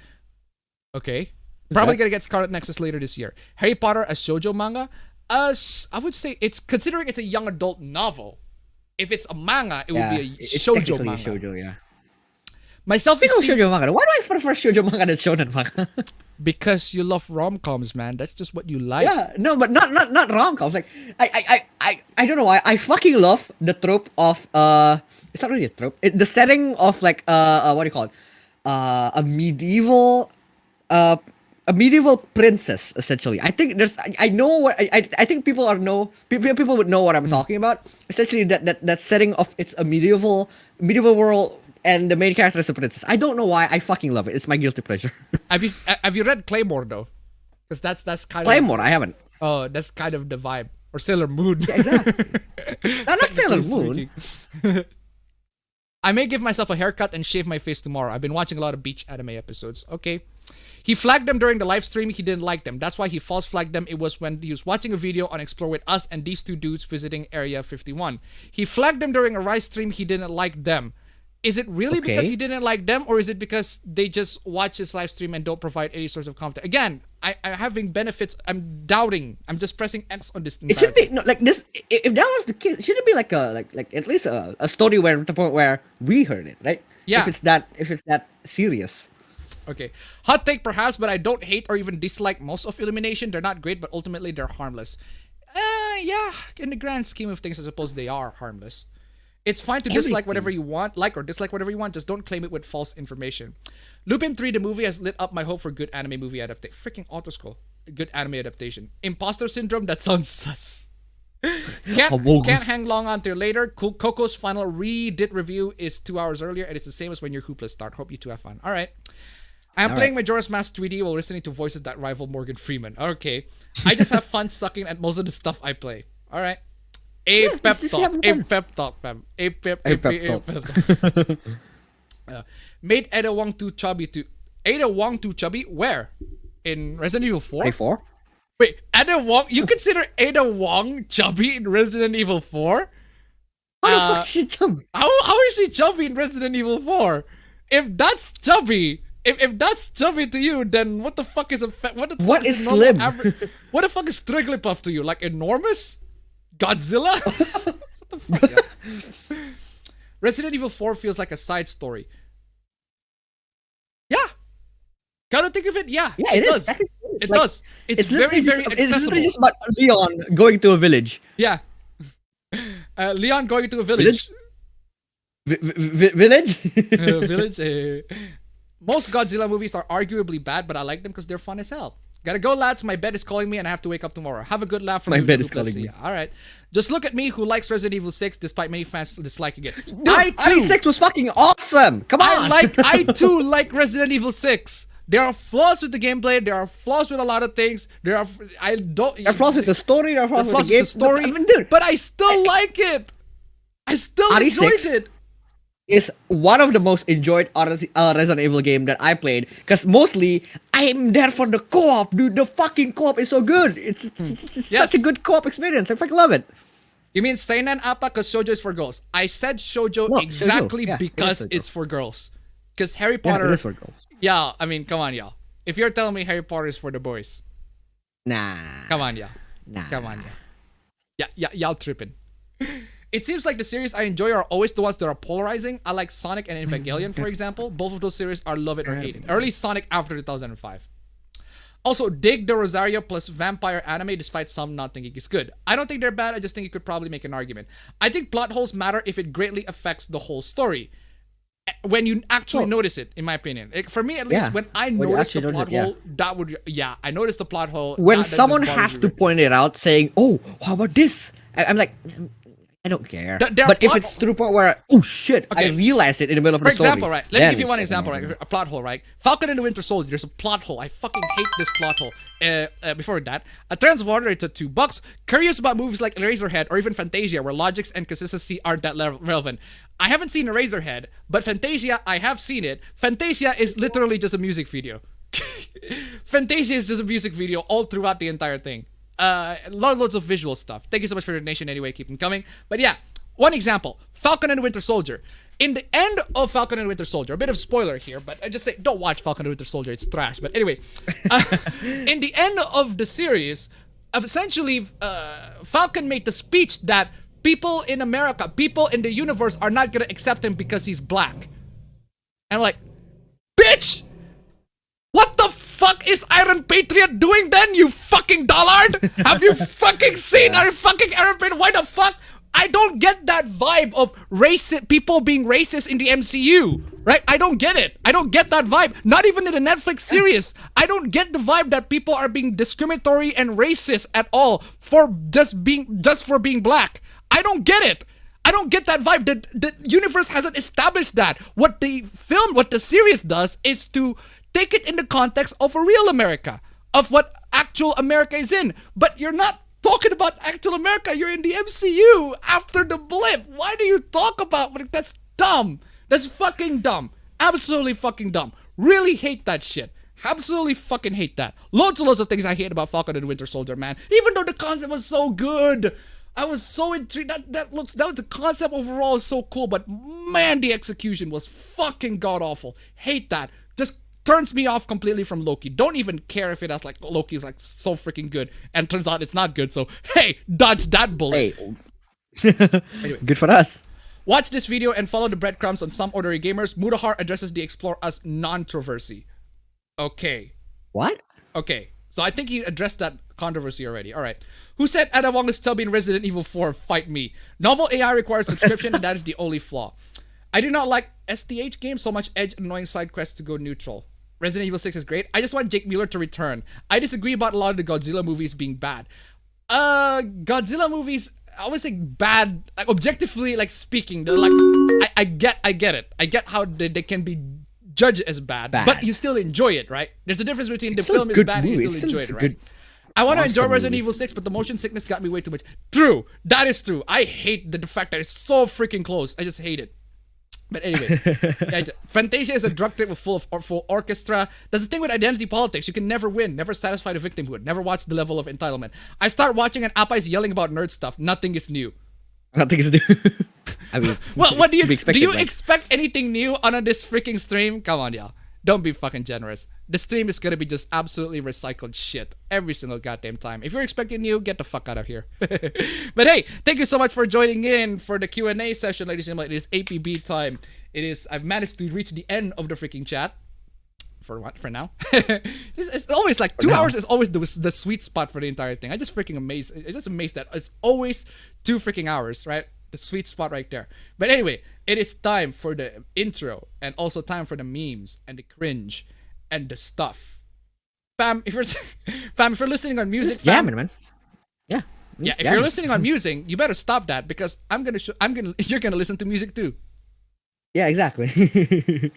Speaker 1: Okay. Probably gonna get Scarlet Nexus later this year. Harry Potter as shoujo manga? I would say it's considering it's a young adult novel. If it's a manga, it would be a
Speaker 2: it's
Speaker 1: shoujo
Speaker 2: technically
Speaker 1: manga.
Speaker 2: Shoujo, yeah.
Speaker 1: Myself
Speaker 2: Speaking
Speaker 1: is
Speaker 2: of shoujo manga, why do I prefer shoujo manga than shonen manga?
Speaker 1: because you love rom-coms, man. That's just what you like.
Speaker 2: Yeah, no, but not rom-coms. Like I don't know why I fucking love the trope of it's not really a trope. The setting of like what do you call it? A medieval princess essentially. I think I know what I think people would know what I'm talking about. Essentially that setting of it's a medieval world and the main character is a princess. I don't know why I fucking love it. It's my guilty pleasure.
Speaker 1: Have you read Claymore though? Because that's kind of
Speaker 2: Claymore, I haven't.
Speaker 1: oh, that's kind of the vibe. Or Sailor Moon.
Speaker 2: Yeah, exactly. Not Sailor Moon.
Speaker 1: I may give myself a haircut and shave my face tomorrow. I've been watching a lot of beach anime episodes. Okay. He flagged them during the live stream. He didn't like them. That's why he false flagged them. It was when he was watching a video on Explore with us and these two dudes visiting Area 51. He flagged them during a Rise stream. He didn't like them. Is it really because he didn't like them, or is it because they just watch his live stream and don't provide any source of content? Again, I'm having benefits. I'm doubting. I'm just pressing X on this.
Speaker 2: It should be like this. If that was the case, should it be like like at least a story where the point where we heard it, right?
Speaker 1: Yeah.
Speaker 2: If it's that serious.
Speaker 1: Okay. Hot take perhaps, but I don't hate or even dislike most of Illumination. They're not great, but ultimately they're harmless. Yeah. In the grand scheme of things, I suppose they are harmless. It's fine to dislike whatever you want, like or dislike whatever you want, just don't claim it with false information. Lupin 3, the movie, has lit up my hope for good anime movie adaptation. Freaking autoscroll. Good anime adaptation. Imposter Syndrome, that sounds sus. Can't hang long on till later. Coco's final Reddit review is 2 hours earlier, and it's the same as when your hoopless start. Hope you two have fun. Alright. I'm playing Majora's Mask 3D while listening to voices that rival Morgan Freeman. Okay. I just have fun sucking at most of the stuff I play. Alright. Pep talk, fam. A pep talk. Made Ada Wong too chubby to... Ada Wong too chubby? Where? In Resident Evil 4?
Speaker 2: 4?
Speaker 1: Wait, Ada Wong? You consider Ada Wong chubby in Resident Evil 4?
Speaker 2: How the fuck is she chubby?
Speaker 1: How is she chubby in Resident Evil 4? If that's chubby... If that's chubby to you, then what the fuck is
Speaker 2: what is slim?
Speaker 1: What the fuck is Trigglypuff to you? Like enormous? Godzilla? What the fuck? Yeah. Resident Evil 4 feels like a side story. Yeah. Gotta think of it. Yeah.
Speaker 2: Yeah, it
Speaker 1: does. It does. It's very, very accessible.
Speaker 2: It's literally just about Leon going to a village.
Speaker 1: Yeah. Leon going to a village.
Speaker 2: Village?
Speaker 1: Village. Most Godzilla movies are arguably bad, but I like them because they're fun as hell. Gotta go, lads. My bed is calling me and I have to wake up tomorrow. Have a good laugh from
Speaker 2: my bed is calling me.
Speaker 1: Alright. Just look at me who likes Resident Evil 6 despite many fans disliking it.
Speaker 2: No, I too. 6 was fucking awesome. Come on.
Speaker 1: I too like Resident Evil 6. There are flaws with the gameplay. There are flaws with a lot of things. There are
Speaker 2: flaws with the story. There are flaws with the
Speaker 1: story. But I still like it. I still enjoyed it.
Speaker 2: Is one of the most enjoyed Resident Evil game that I played, because mostly I'm there for the co-op, dude. The fucking co-op is so good. It's such a good co-op experience. I fucking love it.
Speaker 1: You mean seinen apa because shoujo is for girls? I said shoujo exactly because it's for girls. Because Harry Potter...
Speaker 2: Yeah, it is for girls.
Speaker 1: Yeah, I mean, come on, y'all. If you're telling me Harry Potter is for the boys...
Speaker 2: Nah.
Speaker 1: Come on, y'all.
Speaker 2: Nah.
Speaker 1: Come on, y'all. Yeah, y'all tripping. It seems like the series I enjoy are always the ones that are polarizing. I like Sonic and Evangelion, for example. Both of those series are love it or hate it. Early Sonic after 2005. Also, dig the Rosario plus vampire anime despite some not thinking it's good. I don't think they're bad, I just think you could probably make an argument. I think plot holes matter if it greatly affects the whole story. When you actually notice it, in my opinion. For me, at least, when I notice the plot hole, that would... Yeah, I noticed the plot hole.
Speaker 2: When someone has to point it out, saying, oh, how about this? I'm like... I don't care. But if it's to the point where, oh shit, I realized it in the middle of the story.
Speaker 1: For example, right? Let me give you one example, right? A plot hole, right? Falcon and the Winter Soldier, there's a plot hole. I fucking hate this plot hole. Before that, a Transwater, it's at $2. Curious about movies like Eraserhead or even Fantasia, where logics and consistency aren't that relevant. I haven't seen Eraserhead, but Fantasia, I have seen it. Fantasia is literally just a music video. Fantasia is just a music video all throughout the entire thing. Loads of visual stuff. Thank you so much for your donation anyway, keep them coming. But yeah, one example, Falcon and the Winter Soldier. In the end of Falcon and the Winter Soldier, a bit of spoiler here, but I just say, don't watch Falcon and the Winter Soldier, it's trash. But anyway, in the end of the series, essentially, Falcon made the speech that people in America, people in the universe are not gonna accept him because he's black. And I'm like, bitch! What the fuck is Iron Patriot doing then, you fucking dullard? Have you fucking seen our fucking Iron Patriot? Why the fuck? I don't get that vibe of people being racist in the MCU, right? I don't get it. I don't get that vibe. Not even in the Netflix series. I don't get the vibe that people are being discriminatory and racist at all for just for being black. I don't get it. I don't get that vibe. The universe hasn't established that. What the series does is to take it in the context of a real America, of what actual America is in. But you're not talking about actual America. You're in the MCU after the blip. Why do you talk about that's dumb? That's fucking dumb. Absolutely fucking dumb. Really hate that shit. Absolutely fucking hate that. Loads and loads of things I hate about Falcon and the Winter Soldier, man. Even though the concept was so good. I was so intrigued. That was the concept overall is so cool, but man, the execution was fucking god awful. Hate that. Just turns me off completely from Loki. Don't even care if it has like Loki's like so freaking good, and turns out it's not good. So hey, dodge that bullet.
Speaker 2: Hey, anyway. Good for us.
Speaker 1: Watch this video and follow the breadcrumbs on Some Ordinary Gamers. Mudahar addresses the Explore Us non-controversy. Okay.
Speaker 2: What?
Speaker 1: Okay. So I think he addressed that controversy already. All right. Who said Ada Wong is still in Resident Evil 4? Fight me. Novel AI requires subscription, and that is the only flaw. I do not like STH games, so much edge and annoying side quests to go neutral. Resident Evil 6 is great. I just want Jake Mueller to return. I disagree about a lot of the Godzilla movies being bad. Godzilla movies, I would say bad, like objectively, like speaking, they're like, I get it. I get how they can be judged as bad, but you still enjoy it, right? There's a difference between the film is bad and you still enjoy it, right? I want to enjoy Resident Evil 6, but the motion sickness got me way too much. True. That is true. I hate the fact that it's so freaking close. I just hate it. But anyway, Fantasia is a drug trip with full orchestra. That's the thing with identity politics. You can never win, never satisfy the victimhood, never watch the level of entitlement. I start watching and Appa is yelling about nerd stuff. Nothing is new.
Speaker 2: Nothing is new. I mean,
Speaker 1: well, what do you expect anything new on this freaking stream? Come on, y'all. Don't be fucking generous. The stream is gonna be just absolutely recycled shit every single goddamn time. If you're expecting new, get the fuck out of here. But hey, thank you so much for joining in for the Q&A session, ladies and gentlemen. It is APB time. I've managed to reach the end of the freaking chat. For what? For now? it's always like 2 hours is always the sweet spot for the entire thing. I'm just amazed that it's always 2 freaking hours, right? The sweet spot right there. But anyway, it is time for the intro and also time for the memes and the cringe and the stuff. Fam, if you're listening on music,
Speaker 2: jamming, man. Yeah.
Speaker 1: If you're listening on music, you better stop that because you're gonna listen to music too.
Speaker 2: Yeah, exactly.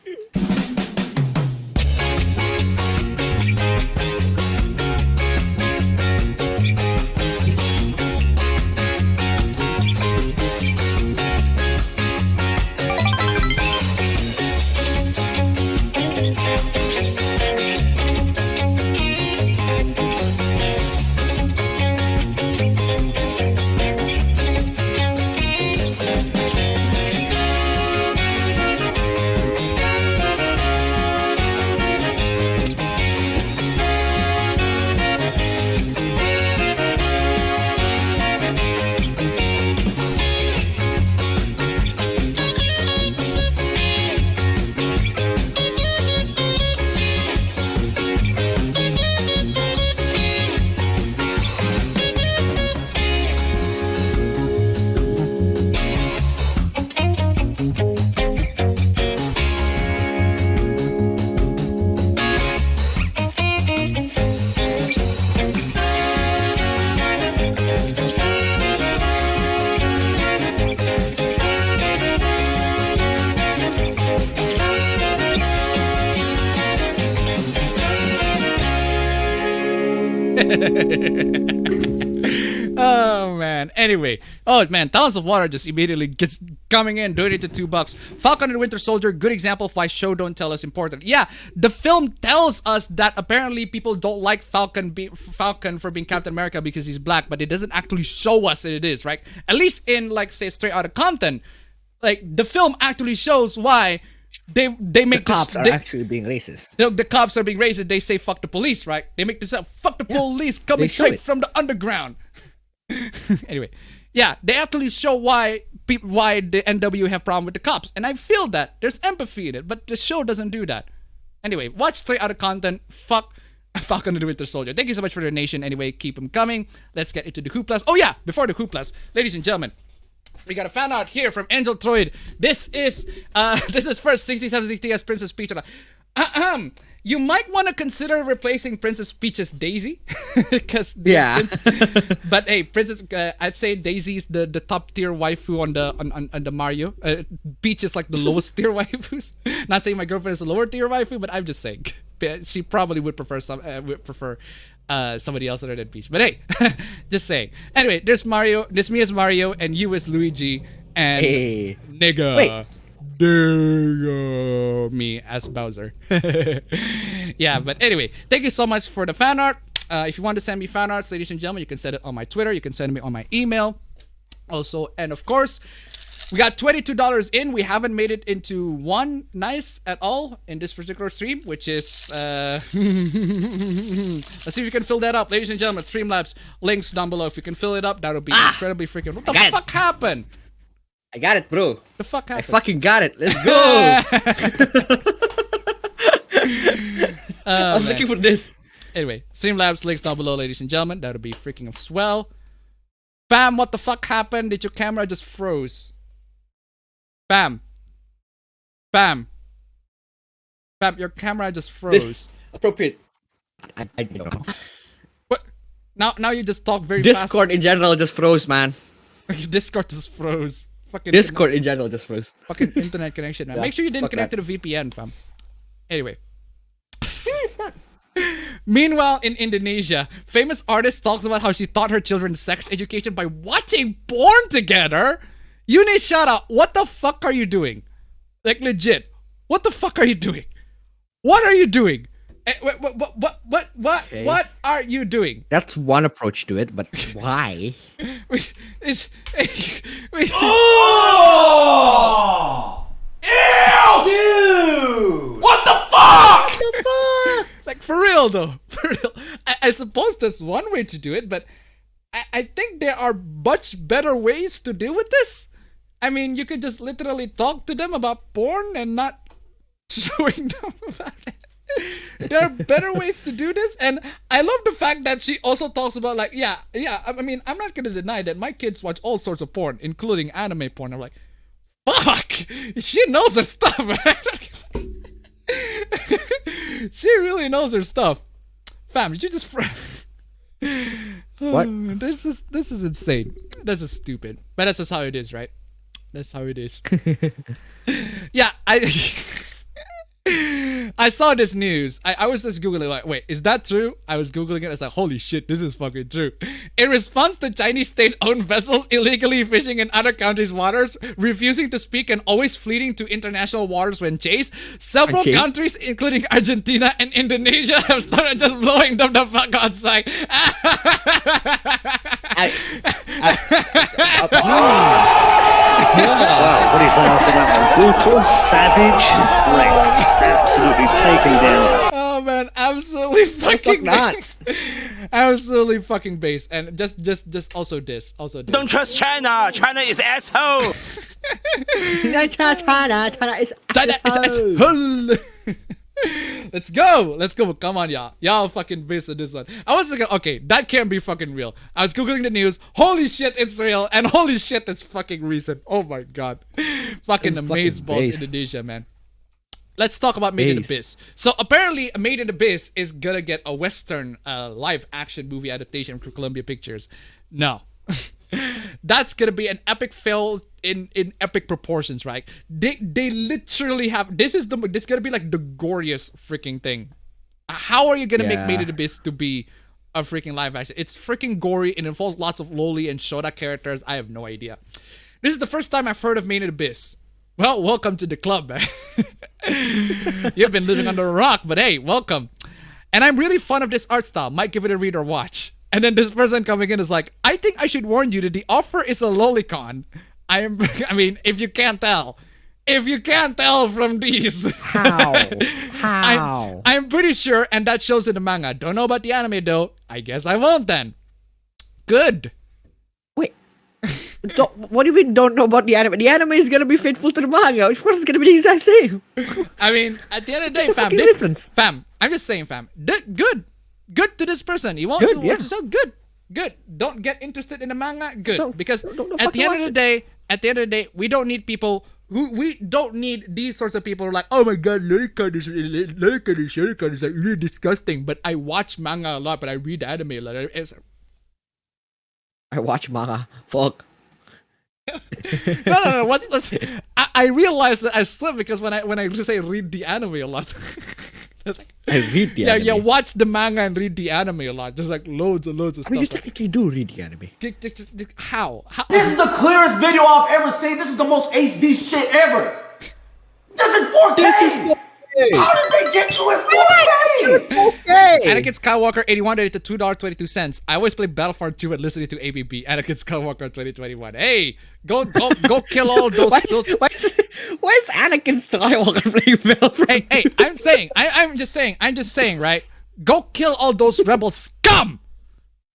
Speaker 1: Oh man. Anyway, oh man, Talons of Water just immediately gets coming in, donated to $2. Falcon and the Winter Soldier, good example of why show don't tell us important. Yeah, the film tells us that apparently people don't like Falcon for being Captain America because he's black, but it doesn't actually show us that it is, right? At least in like say straight out of content, like the film actually shows why they make
Speaker 2: the cops are actually being racist.
Speaker 1: The cops are being racist. They say fuck the police, right? They make this up. Fuck the police coming straight from the underground. Anyway, yeah, they actually show why the NW have problem with the cops, and I feel that there's empathy in it, but the show doesn't do that. Anyway, watch straight out of content. Fuck Falcon and the Winter Soldier. Thank you so much for the donation. Anyway, keep them coming. Let's get into the Hooplas. Oh yeah, before the Hooplas, ladies and gentlemen, we got a fan art here from Angel Troid. This is first 6760 as Princess Peach. You might want to consider replacing Princess Peach's Daisy, because but hey, Princess, I'd say Daisy's the top tier waifu on the Mario. Peach is like the lowest tier waifus. Not saying my girlfriend is a lower tier waifu, but I'm just saying. she probably would prefer somebody else other than Peach. But hey, just saying. Anyway, there's Mario. There's me as Mario, and you as Luigi, and nigga.
Speaker 2: Wait.
Speaker 1: Me as Bowser. Yeah, but anyway, thank you so much for the fan art. If you want to send me fan arts, ladies and gentlemen, you can send it on my Twitter. You can send me on my email. Also, and of course, we got $22 in. We haven't made it into one nice at all in this particular stream, which is let's see if we can fill that up, ladies and gentlemen. Streamlabs links down below. If you can fill it up, that'll be incredibly freaking. What the fuck happened?
Speaker 2: I got it, bro.
Speaker 1: The fuck happened?
Speaker 2: I fucking got it. Let's go. I was looking for this.
Speaker 1: Anyway, Streamlabs links down below, ladies and gentlemen. That'll be freaking swell. Bam, what the fuck happened? Did your camera just froze? Bam. Bam. Bam, your camera just froze.
Speaker 2: This appropriate. I don't know.
Speaker 1: What? Now you just talk very
Speaker 2: Discord
Speaker 1: fast.
Speaker 2: in general just froze, man.
Speaker 1: Discord just froze. Fucking
Speaker 2: Discord in general just froze.
Speaker 1: Fucking internet connection, man.
Speaker 2: Yeah,
Speaker 1: Make sure you didn't
Speaker 2: fuck
Speaker 1: connect
Speaker 2: that.
Speaker 1: to the VPN, fam. Anyway.
Speaker 2: It's not.
Speaker 1: Meanwhile, in Indonesia, famous artist talks about how she taught her children sex education by watching porn together. Yuni Shara, what the fuck are you doing? Like, legit. What the fuck are you doing? What are you doing? What are you doing?
Speaker 2: That's one approach to it, but why?
Speaker 3: Oh! Ew! Dude! What the fuck?
Speaker 2: What the fuck?
Speaker 1: Like, for real though. For real. I suppose that's one way to do it, but I think there are much better ways to deal with this. I mean, you could just literally talk to them about porn and not showing them about it. There are better ways to do this, and I love the fact that she also talks about, like, yeah, I mean, I'm not gonna deny that my kids watch all sorts of porn, including anime porn. I'm like, fuck, she knows her stuff, man. She really knows her stuff. Fam, did you just
Speaker 2: What?
Speaker 1: This is insane. This is stupid. But that's just how it is, right? That's how it is. Yeah, I saw this news. I was just Googling, like, wait, is that true? I was Googling it. I was like, holy shit, this is fucking true. In response to Chinese state-owned vessels illegally fishing in other countries' waters, refusing to speak and always fleeing to international waters when chased, several countries, including Argentina and Indonesia, have started just blowing them the fuck outside.
Speaker 4: Wow, what is after that one? Brutal, savage, wrecked, absolutely taken down.
Speaker 1: Oh man, absolutely fucking
Speaker 2: not?
Speaker 1: base. Absolutely fucking base. And just also this.
Speaker 5: Don't trust China. China is asshole.
Speaker 2: China is
Speaker 1: China. Let's go. Come on, y'all fucking based on this one. I was thinking, okay, that can't be fucking real. I was googling the news. Holy shit, it's real. And holy shit, it's fucking recent. Oh my god. Fucking amazeballs Indonesia, man. Let's talk about Made in Abyss. So apparently, Made in Abyss is gonna get a Western live action movie adaptation from Columbia Pictures. No. That's gonna be an epic fail in epic proportions, right? They literally have this gonna be like the goriest freaking thing. How are you gonna make Made in Abyss to be a freaking live action? It's freaking gory. It involves lots of loli and Shota characters. I have no idea. This is the first time I've heard of Made in Abyss. Well, welcome to the club, man. You've been living under a rock, but hey, welcome. And I'm really fond of this art style. Might give it a read or watch. And then this person coming in is like, I think I should warn you that the offer is a lolicon. I mean, if you can't tell from these.
Speaker 2: How?
Speaker 1: I'm pretty sure, and that shows in the manga. Don't know about the anime though. I guess I won't then. Good.
Speaker 2: Wait. What do you mean don't know about the anime? The anime is gonna be faithful to the manga. Of course it's gonna be the exact same.
Speaker 1: I mean, at the end of the day,
Speaker 2: What's the
Speaker 1: fam,
Speaker 2: fucking difference?
Speaker 1: fam, I'm just saying, fam. Good to this person. You want
Speaker 2: Good,
Speaker 1: to
Speaker 2: yeah.
Speaker 1: watch the show? Good. Don't get interested in the manga? Good.
Speaker 2: Don't-
Speaker 1: Because
Speaker 2: don't
Speaker 1: at the
Speaker 2: fucking
Speaker 1: end of the day, we don't need people we don't need these sorts of people who are like, oh my god, lolicon is like really disgusting. But I watch manga a lot, but I read anime a lot.
Speaker 2: I watch manga. Fuck.
Speaker 1: No. I realized that I slipped because when I say read the anime a lot, It's like,
Speaker 2: I read the anime.
Speaker 1: yeah, watch the manga and read the anime a lot. There's like loads of
Speaker 2: I
Speaker 1: stuff.
Speaker 2: mean, you technically do read the anime.
Speaker 1: How?
Speaker 3: This is the clearest video I've ever seen. This is the most HD shit ever. This is 4K. How did they get you in 4K?
Speaker 2: Okay.
Speaker 1: Anakin Skywalker 81 donated to $2.22. I always play Battlefront 2 and listening to APB. Anakin Skywalker 2021. Hey, go kill all those.
Speaker 2: Why is Anakin Skywalker playing Battlefront?
Speaker 1: Hey, I'm just saying, right? Go kill all those rebel scum.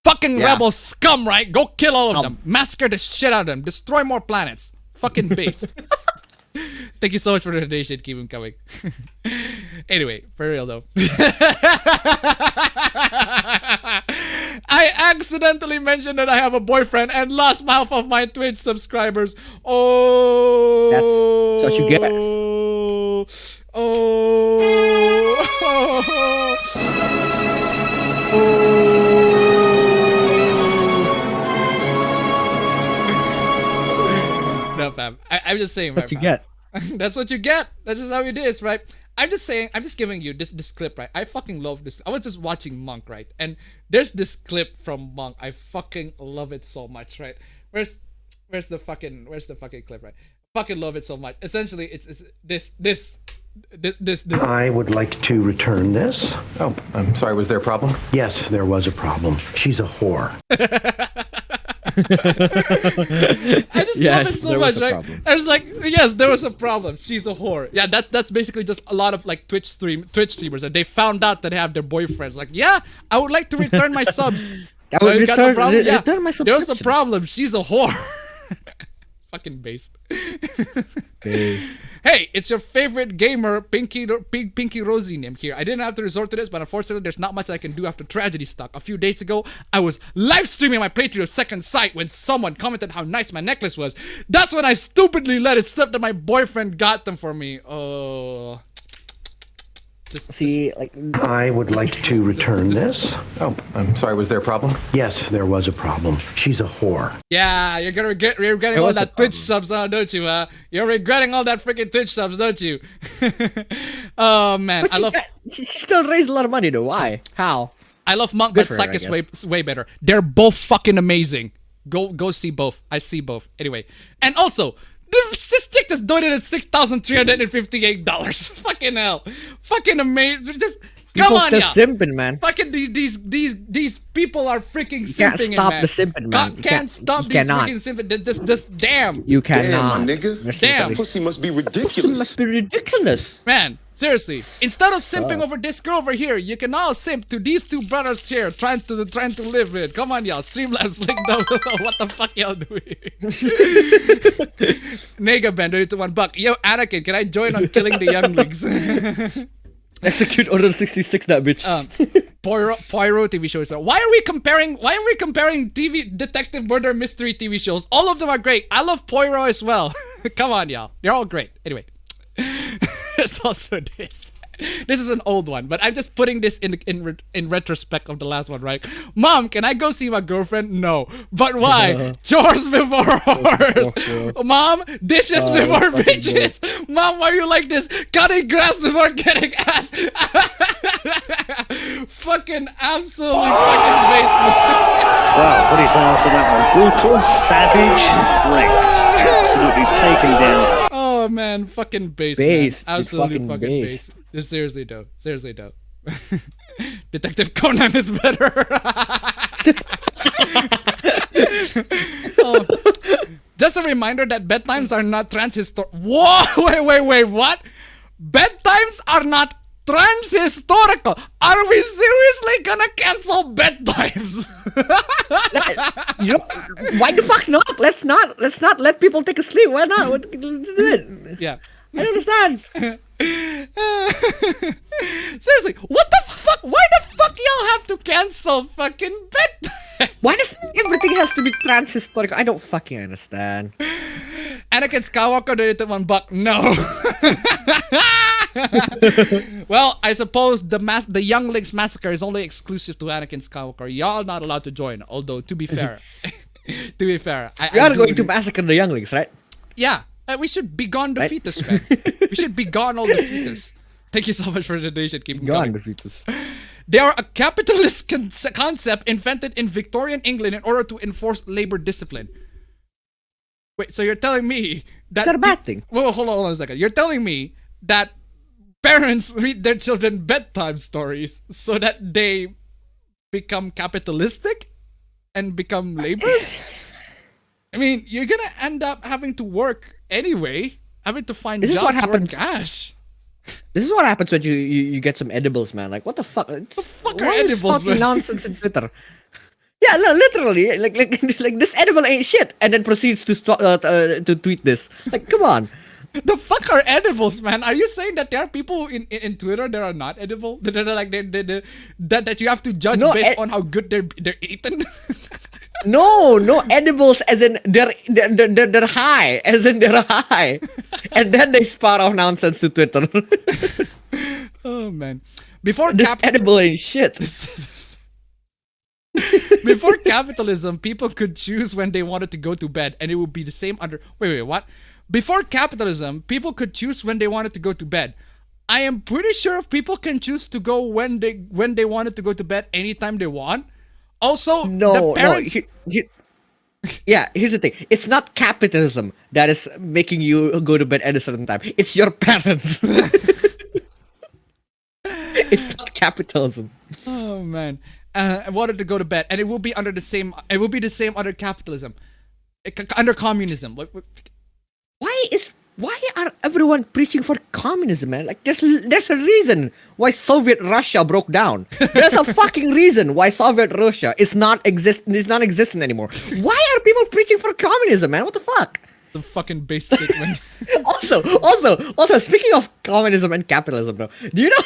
Speaker 1: Fucking rebel scum, right? Go kill all of them. Massacre the shit out of them. Destroy more planets. Fucking base. Thank you so much for the donation. Keep them coming. Anyway, for real though. I accidentally mentioned that I have a boyfriend and lost half of my Twitch subscribers. Oh.
Speaker 2: That's what you get. No, fam. I'm just saying. What you get.
Speaker 1: That's what you get. That's just how it is, right? I'm just saying. I'm just giving you this clip, right? I fucking love this. I was just watching Monk, right? And there's this clip from Monk. I fucking love it so much, right? Where's the fucking clip, right? I fucking love it so much. Essentially, it's this.
Speaker 6: I would like to return this.
Speaker 7: Oh, I'm sorry, was there a problem?
Speaker 6: Yes, there was a problem. She's a whore.
Speaker 1: I just love it so much, right?
Speaker 2: Problem.
Speaker 1: I was like, yes, there was a problem. She's a whore. Yeah, that's basically just a lot of like Twitch streamers, and they found out that they have their boyfriends. Like, yeah, I would like to return my subs.
Speaker 2: I would
Speaker 1: You got no problem? Yeah,
Speaker 2: return my
Speaker 1: there was a
Speaker 2: subscription.
Speaker 1: problem. She's a whore. Fucking based. Hey, it's your favorite gamer, Pinky Rosie name here. I didn't have to resort to this, but unfortunately, there's not much I can do after tragedy stuck. A few days ago, I was live streaming my playthrough of Second Sight when someone commented how nice my necklace was. That's when I stupidly let it slip that my boyfriend got them for me. Oh.
Speaker 6: I would like to return this.
Speaker 7: Oh, I'm sorry, was there a problem?
Speaker 6: Yes, there was a problem. She's a whore.
Speaker 1: Yeah, you're regretting all that Twitch subs, don't you? You're regretting all that freaking Twitch subs, don't you? Oh man,
Speaker 2: She still raised a lot of money though. Why? How?
Speaker 1: I love Monk,
Speaker 2: Good
Speaker 1: but
Speaker 2: for her,
Speaker 1: Psych
Speaker 2: I
Speaker 1: is way better. They're both fucking amazing. Go see both. I see both. Anyway, and also. This chick just donated $6,358. Fucking hell. Fucking amazing. Just come
Speaker 2: People
Speaker 1: on,
Speaker 2: still
Speaker 1: yeah.
Speaker 2: simping, man.
Speaker 1: Fucking these people are freaking
Speaker 2: can't
Speaker 1: simping,
Speaker 2: stop
Speaker 1: man.
Speaker 2: the simping, man.
Speaker 1: Can't stop
Speaker 2: you
Speaker 1: these
Speaker 2: cannot.
Speaker 1: freaking simping. This damn.
Speaker 2: You cannot.
Speaker 8: Damn, my nigga.
Speaker 1: Damn.
Speaker 8: Pussy must be
Speaker 2: It
Speaker 8: ridiculous.
Speaker 2: must be ridiculous.
Speaker 1: Man, seriously. Instead of simping over this girl over here, you can now simp to these two brothers here trying to live with. Come on, y'all. Streamlabs link down below. What the fuck y'all doing? Nega Ben, donate to $1. Yo, Anakin, can I join on killing the younglings?
Speaker 2: Execute Order 66, that bitch.
Speaker 1: Poirot TV shows. Why are we comparing TV detective murder mystery TV shows? All of them are great. I love Poirot as well. Come on, y'all. They're all great. Anyway. It's also this. This is an old one, but I'm just putting this in retrospect of the last one, right? Mom, can I go see my girlfriend? No. But why? Chores before horrors. Mom, dishes before bitches. Mom, why are you like this? Cutting grass before getting ass. Fucking absolutely fucking basement.
Speaker 4: Wow, what is after that one? Brutal, savage, wrecked. Absolutely taken down.
Speaker 1: Oh man, fucking base,
Speaker 2: Base.
Speaker 1: man.
Speaker 2: It's
Speaker 1: Absolutely
Speaker 2: fucking
Speaker 1: fucking
Speaker 2: base.
Speaker 1: base. This seriously though. Detective Conan is better. Oh. Just a reminder that bedtimes are not transhistor. Whoa! Wait, what? Bedtimes are not transhistorical. Are we seriously gonna cancel bedtimes?
Speaker 2: You know, why the fuck not? Let's not let people take a sleep. Why not? Let's do it.
Speaker 1: Yeah.
Speaker 2: I don't understand.
Speaker 1: Seriously, what the fuck? Why the fuck y'all have to cancel fucking bedtime?
Speaker 2: Why does everything has to be transhistorical? I don't fucking understand.
Speaker 1: Anakin Skywalker donated $1. No. Well, I suppose the Younglings massacre is only exclusive to Anakin Skywalker. Y'all not allowed to join. Although to be fair,
Speaker 2: We are going to massacre the younglings, right?
Speaker 1: Yeah, we should be gone the fetus, man. We should be gone all the fetus. Thank you so much for the donation. Keep them
Speaker 2: Go on,
Speaker 1: coming.
Speaker 2: Defeatus.
Speaker 1: They are a capitalist concept invented in Victorian England in order to enforce labor discipline. Wait, so you're telling me that...
Speaker 2: Is that a bad thing?
Speaker 1: Whoa, hold on a second. You're telling me that parents read their children bedtime stories so that they become capitalistic and become laborers? I mean, you're gonna end up having to work anyway, having to find
Speaker 2: This is
Speaker 1: jobs
Speaker 2: what
Speaker 1: to earn
Speaker 2: happens.
Speaker 1: cash.
Speaker 2: This is what happens when you get some edibles, man. Like, what the fuck? What the
Speaker 1: fuck are edibles, man?
Speaker 2: nonsense in Twitter. Yeah, literally, like this edible ain't shit, and then proceeds to tweet this. Like, come on.
Speaker 1: The fuck are edibles, man? Are you saying that there are people in Twitter that are not edible? That are like that you have to judge based on how good they're eaten?
Speaker 2: No, edibles as in they're high, as in they're high, and then they spout off nonsense to Twitter.
Speaker 1: Oh man, before
Speaker 2: this edible ain't shit.
Speaker 1: Before capitalism, people could choose when they wanted to go to bed, and it would be the same under. Wait, what? Before capitalism, people could choose when they wanted to go to bed. I am pretty sure people can choose to go when they wanted to go to bed anytime they want. Also, the parents...
Speaker 2: Yeah, here's the thing. It's not capitalism that is making you go to bed at a certain time. It's your parents. It's not capitalism.
Speaker 1: Oh man, I wanted to go to bed, and it will be under the same. It will be the same under capitalism, under communism.
Speaker 2: Why are everyone preaching for communism, man? Like, there's a reason why Soviet Russia broke down. There's a fucking reason why Soviet Russia is non-existent anymore. Why are people preaching for communism, man? What the fuck?
Speaker 1: The fucking base statement.
Speaker 2: also, speaking of communism and capitalism, bro, do you know?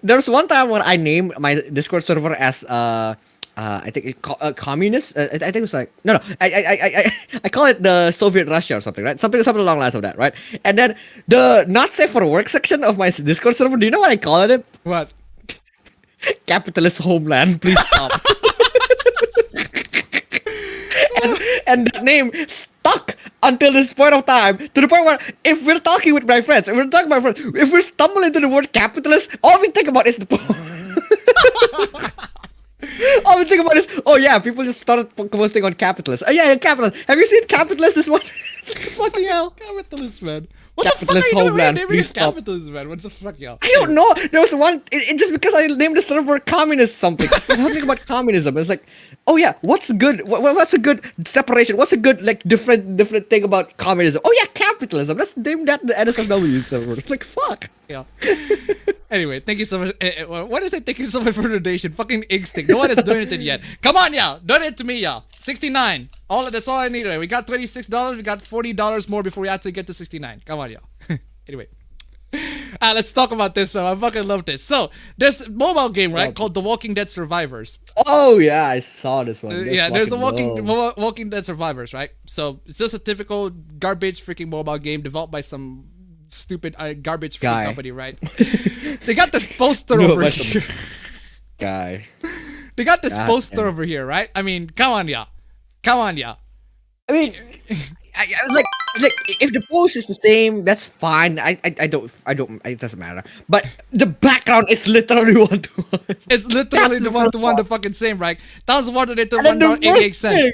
Speaker 2: There was one time when I named my Discord server as I think communist. I think it was like no. I call it the Soviet Russia or something, right? Something along the lines of that, right? And then the not safe for work section of my Discord server. Do you know what I call it?
Speaker 1: What?
Speaker 2: Capitalist homeland. Please stop. and that name stuck until this point of time, to the point where if we're talking with my friends, if we stumble into the word capitalist, all we think about is the all we think about is, oh yeah, people just started posting on capitalist. Oh yeah, capitalist. Have you seen capitalist this one? Fucking hell.
Speaker 1: Capitalist, man. What
Speaker 2: Capitalist
Speaker 1: the fuck are you
Speaker 2: homeland,
Speaker 1: doing?
Speaker 2: please stop.
Speaker 1: Capitalist, man. What the fuck, y'all?
Speaker 2: I don't know. There was one. It just because I named the server communist something. Something about communism. It's like, oh yeah, what's good? What's a good separation? What's a good like different thing about communism? Oh yeah, capitalism. Let's name that the NSFW server. It's like fuck.
Speaker 1: Yeah. Anyway, thank you so much. What is it? Thank you so much for the donation. Fucking Instinct. No one has donated yet. Come on, y'all. Donate to me, y'all. 69. That's all I need. We got $26. We got $40 more before we actually get to 69. Come on, y'all. Anyway. Let's talk about this, man. I fucking love this. So, there's a mobile game, right? Called The Walking Dead Survivors.
Speaker 2: Oh, yeah. I saw this one.
Speaker 1: There's the Walking Dead Survivors, right? So, it's just a typical garbage freaking mobile game developed by some stupid garbage freaking company, right? They got this poster over here.
Speaker 2: Guy.
Speaker 1: They got this poster over here, right? I mean, come on, y'all.
Speaker 2: I mean, I was like, if the post is the same, that's fine. I don't. It doesn't matter. But the background is literally one to one.
Speaker 1: It's literally the one to one, the fucking same, right? Thousand water they took $1.88.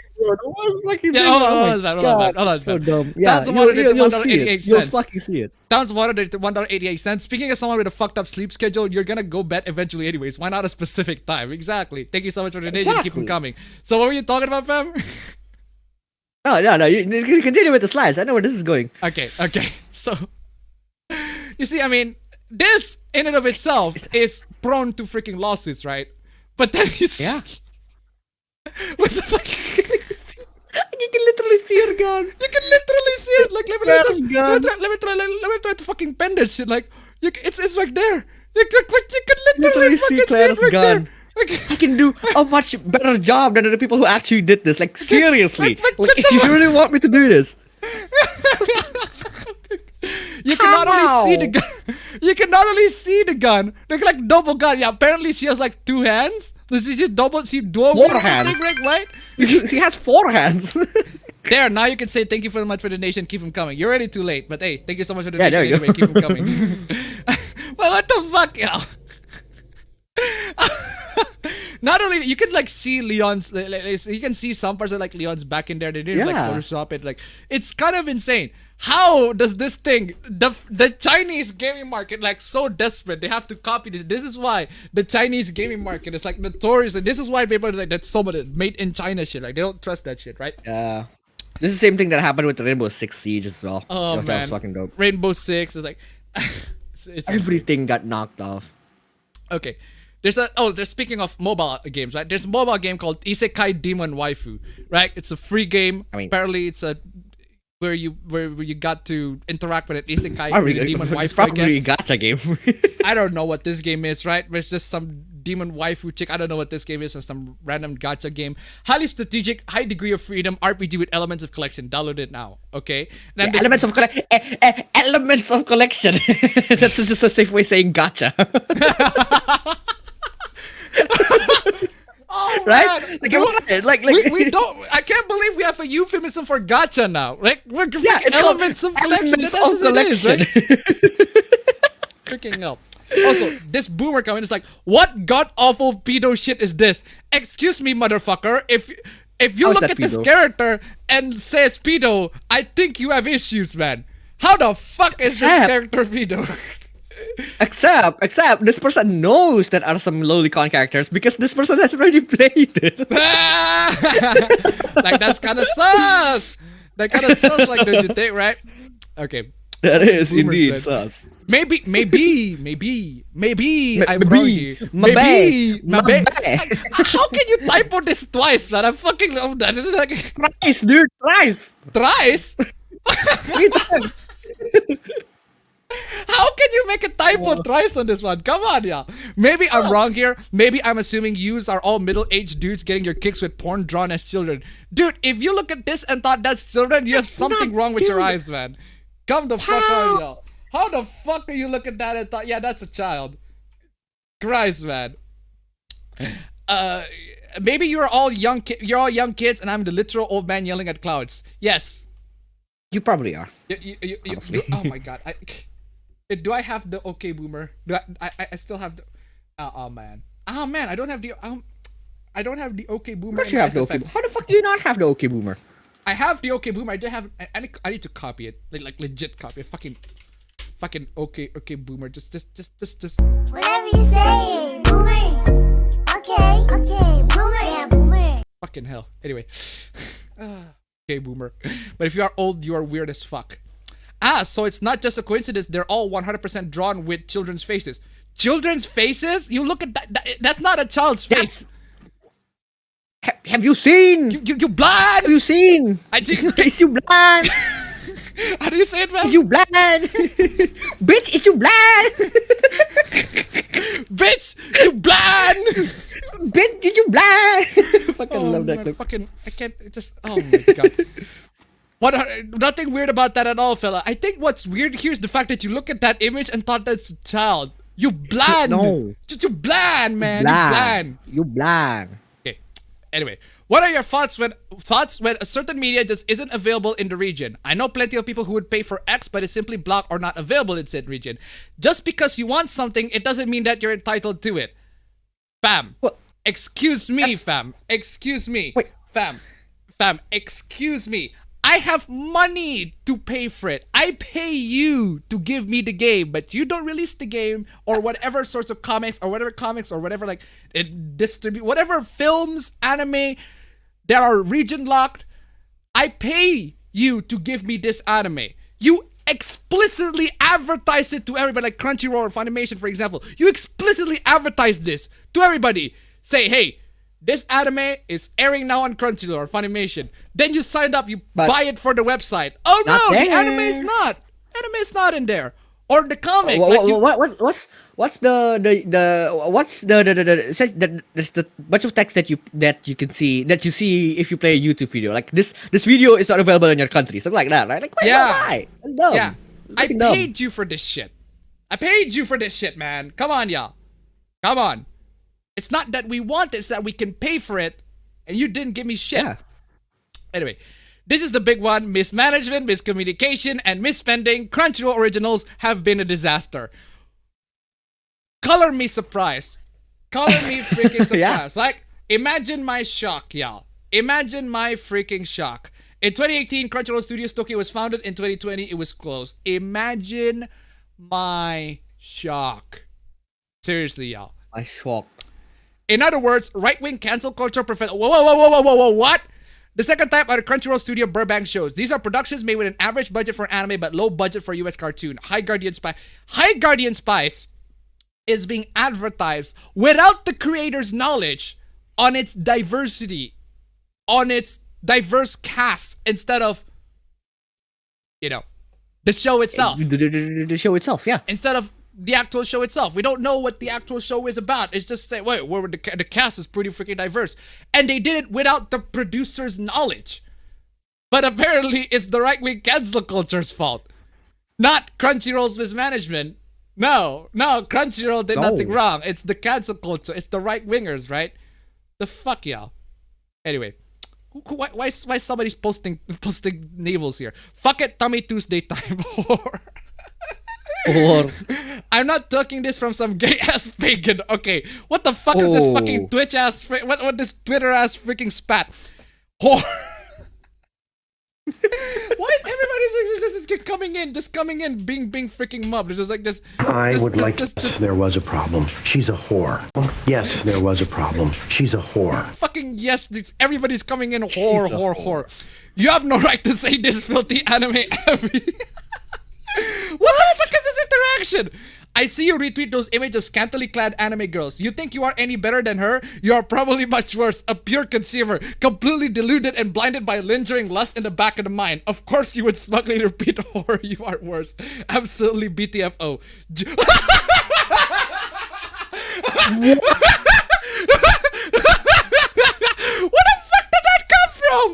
Speaker 1: Hold on.
Speaker 2: So dumb. Yeah, you'll fucking see it.
Speaker 1: Thousand water they took $1.88. Speaking of someone with a fucked up sleep schedule, you're gonna go bet eventually anyways. Why not a specific time? Exactly. Thank you so much for the donation. Keep them coming. So what were you talking about, fam?
Speaker 2: No. You continue with the slides. I know where this is going.
Speaker 1: Okay. So, you see, I mean, this in and of itself is prone to freaking lawsuits, right? But then you see...
Speaker 2: Yeah.
Speaker 1: What the fuck?
Speaker 2: You can literally see her gun.
Speaker 1: You can literally see it. Like, let me try to fucking pen that shit. Like, it's right there. You can literally
Speaker 2: see Claire's gun. There. He can do a much better job than the people who actually did this. Like, seriously. Like, if you really want me to do this.
Speaker 1: You can not only see the gun. Like double gun. Yeah, apparently she has like two hands. So she just dual
Speaker 2: hands.
Speaker 1: Right?
Speaker 2: She has 4 hands.
Speaker 1: There, now you can say thank you very much for the donation. Keep them coming. You're already too late, but hey, thank you so much for the donation. Anyway, keep them coming. the fuck, yo? Not only you can like see Leon's, you can see some parts of like Leon's back in there. They didn't like Photoshop it. Like it's kind of insane. How does this thing, the Chinese gaming market, like so desperate, they have to copy this. This is why the Chinese gaming market is like notorious, and this is why people are like that's so much made in China shit. Like they don't trust that shit, right?
Speaker 2: Yeah. This is the same thing that happened with the Rainbow Six Siege as well.
Speaker 1: Oh man,
Speaker 2: that was fucking dope.
Speaker 1: Rainbow Six is like, it's
Speaker 2: everything got knocked off.
Speaker 1: Okay. There's speaking of mobile games, right? There's a mobile game called Isekai Demon Waifu, right? It's a free game.
Speaker 2: I mean,
Speaker 1: apparently it's a where you got to interact with an Isekai demon waifu.
Speaker 2: It's probably a gacha game.
Speaker 1: I don't know what this game is, right? It's just some demon waifu chick. I don't know what this game is, or some random gacha game. Highly strategic, high degree of freedom, RPG with elements of collection. Download it now, okay? And
Speaker 2: yeah, elements of collection. Elements of collection. That's just a safe way of saying gacha.
Speaker 1: Oh,
Speaker 2: right?
Speaker 1: Man.
Speaker 2: Like,
Speaker 1: we don't. I can't believe we have a euphemism for gacha now. Like we're
Speaker 2: it's
Speaker 1: elements of collection.
Speaker 2: Elements of collection.
Speaker 1: Freaking hell. Also, this boomer comment is like, what god awful pedo shit is this? Excuse me, motherfucker. If you look at this character and says pedo, I think you have issues, man. How the fuck is this character pedo?
Speaker 2: Except this person knows that are some lolicon characters because this person has already played it.
Speaker 1: Like that's kind of sus. That kind of sus, like don't you think, right? Okay.
Speaker 2: That is indeed
Speaker 1: man.
Speaker 2: sus.
Speaker 1: Maybe I'm wrong here. Maybe. How can you typo this twice, man? I fucking love that. This is like
Speaker 2: Thrice, dude. Thrice.
Speaker 1: 3 times. How can you make a typo thrice on this one? Come on, yeah. Maybe I'm wrong here. Maybe I'm assuming yous are all middle-aged dudes getting your kicks with porn drawn as children. Dude, if you look at this and thought that's children, you have something wrong with your eyes, man. Come the fuck on, yo. How the fuck do you look at that and thought, yeah, that's a child? Christ, man. Maybe you're all young kids, and I'm the literal old man yelling at clouds. Yes.
Speaker 2: You probably are.
Speaker 1: Oh my god. Do I have the okay boomer? I still have the oh man. I don't have the okay boomer.
Speaker 2: Of course you have the okay. How the fuck do you not have the okay boomer?
Speaker 1: I have the okay boomer. I did have. I need to copy it. Like legit copy it. Fucking okay boomer. Just.
Speaker 8: Whatever you say, boomer. Okay, boomer, yeah, boomer.
Speaker 1: Fucking hell. Anyway. Okay, boomer. But if you are old, you are weird as fuck. So it's not just a coincidence. They're all 100% drawn with children's faces. Children's faces? You look at that. That's not a child's face.
Speaker 2: Have you seen?
Speaker 1: You blind?
Speaker 2: Have you seen? Is you blind?
Speaker 1: How do you say it, man?
Speaker 2: Is you blind? Bitch, is you blind?
Speaker 1: Bitch, you blind?
Speaker 2: Bitch, did you blind? Fucking love that clip.
Speaker 1: I can't. Oh my god. Nothing weird about that at all, fella. I think what's weird here is the fact that you look at that image and thought that's a child. You blind.
Speaker 2: No.
Speaker 1: You blind, man.
Speaker 2: You blind.
Speaker 1: Okay. Anyway, what are your thoughts when a certain media just isn't available in the region? I know plenty of people who would pay for X, but it's simply blocked or not available in said region. Just because you want something, it doesn't mean that you're entitled to it. Fam.
Speaker 2: What?
Speaker 1: Excuse me, fam. Excuse me.
Speaker 2: Wait.
Speaker 1: Fam. Excuse me. I have money to pay for it. I pay you to give me the game, but you don't release the game or whatever sorts of comics or whatever like distribute whatever films, anime that are region locked. I pay you to give me this anime. You explicitly advertise it to everybody, like Crunchyroll or Funimation, for example. You explicitly advertise this to everybody. Say, hey, this anime is airing now on Crunchyroll or Funimation. Then you sign up, you buy it for the website. Oh no, the anime is not. Anime is not in there. Or the comic.
Speaker 2: What's the bunch of text that you can see that you see if you play a YouTube video. Like this video is not available in your country. Something like that, right? Like why? That's dumb.
Speaker 1: Yeah. I paid you for this shit. Man. Come on, y'all. Come on. It's not that we want it, it's that we can pay for it, and you didn't give me shit. Yeah. Anyway, this is the big one. Mismanagement, miscommunication, and misspending. Crunchyroll originals have been a disaster. color me surprised. Color me freaking surprised.
Speaker 2: Yeah.
Speaker 1: Like, imagine my shock, y'all. Imagine my freaking shock. In 2018, Crunchyroll Studios Tokyo was founded. In 2020, it was closed. Imagine my shock. Seriously, y'all.
Speaker 2: I shocked.
Speaker 1: In other words, right-wing cancel culture whoa, what? The second type are the Crunchyroll Studio Burbank shows. These are productions made with an average budget for anime but low budget for US cartoon. High Guardian Spice is being advertised without the creator's knowledge on its diversity, on its diverse cast, instead of, you know, the show itself.
Speaker 2: The show itself, yeah.
Speaker 1: Instead of the actual show itself. We don't know what the actual show is about. It's just say, wait, the cast is pretty freaking diverse. And they did it without the producer's knowledge. But apparently it's the right-wing cancel culture's fault. Not Crunchyroll's mismanagement. No, Crunchyroll did nothing wrong. It's the cancel culture. It's the right-wingers, right? The fuck, y'all. Anyway. Why somebody's posting navels here? Fuck it, Tummy Tuesday time.
Speaker 2: Or
Speaker 1: I'm not talking this from some gay ass pagan. Okay, what the fuck is this fucking Twitch ass? What this Twitter ass freaking spat? Whore. Why is everybody just coming in, being freaking mobbed? It's just like this.
Speaker 6: Yes, there was a problem. She's a whore. Yes, there was a problem. She's a whore.
Speaker 1: Fucking yes, everybody's coming in. Whore. You have no right to say this filthy anime. What the fuck is this interaction? I see you retweet those images of scantily clad anime girls. You think you are any better than her? You are probably much worse. A pure consumer, completely deluded and blinded by lingering lust in the back of the mind. Of course you would smugly repeat, "Horror, you are worse." Absolutely BTFO. Where the fuck did that come from?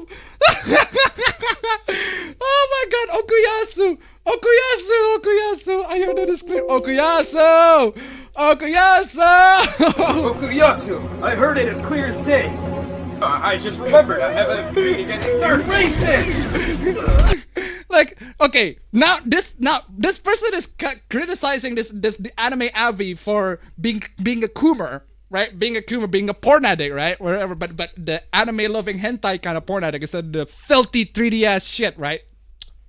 Speaker 1: Oh my god, Okuyasu! I heard that is clear. Okuyasu!
Speaker 9: Okuyasu! I heard it as clear as day. I just remembered I haven't reading any third racist!
Speaker 1: Like, okay, now this person is criticizing this the anime Avi for being a Coomer, right? Being a Coomer, being a porn addict, right? Wherever, but the anime loving hentai kind of porn addict instead of the filthy 3D ass shit, right?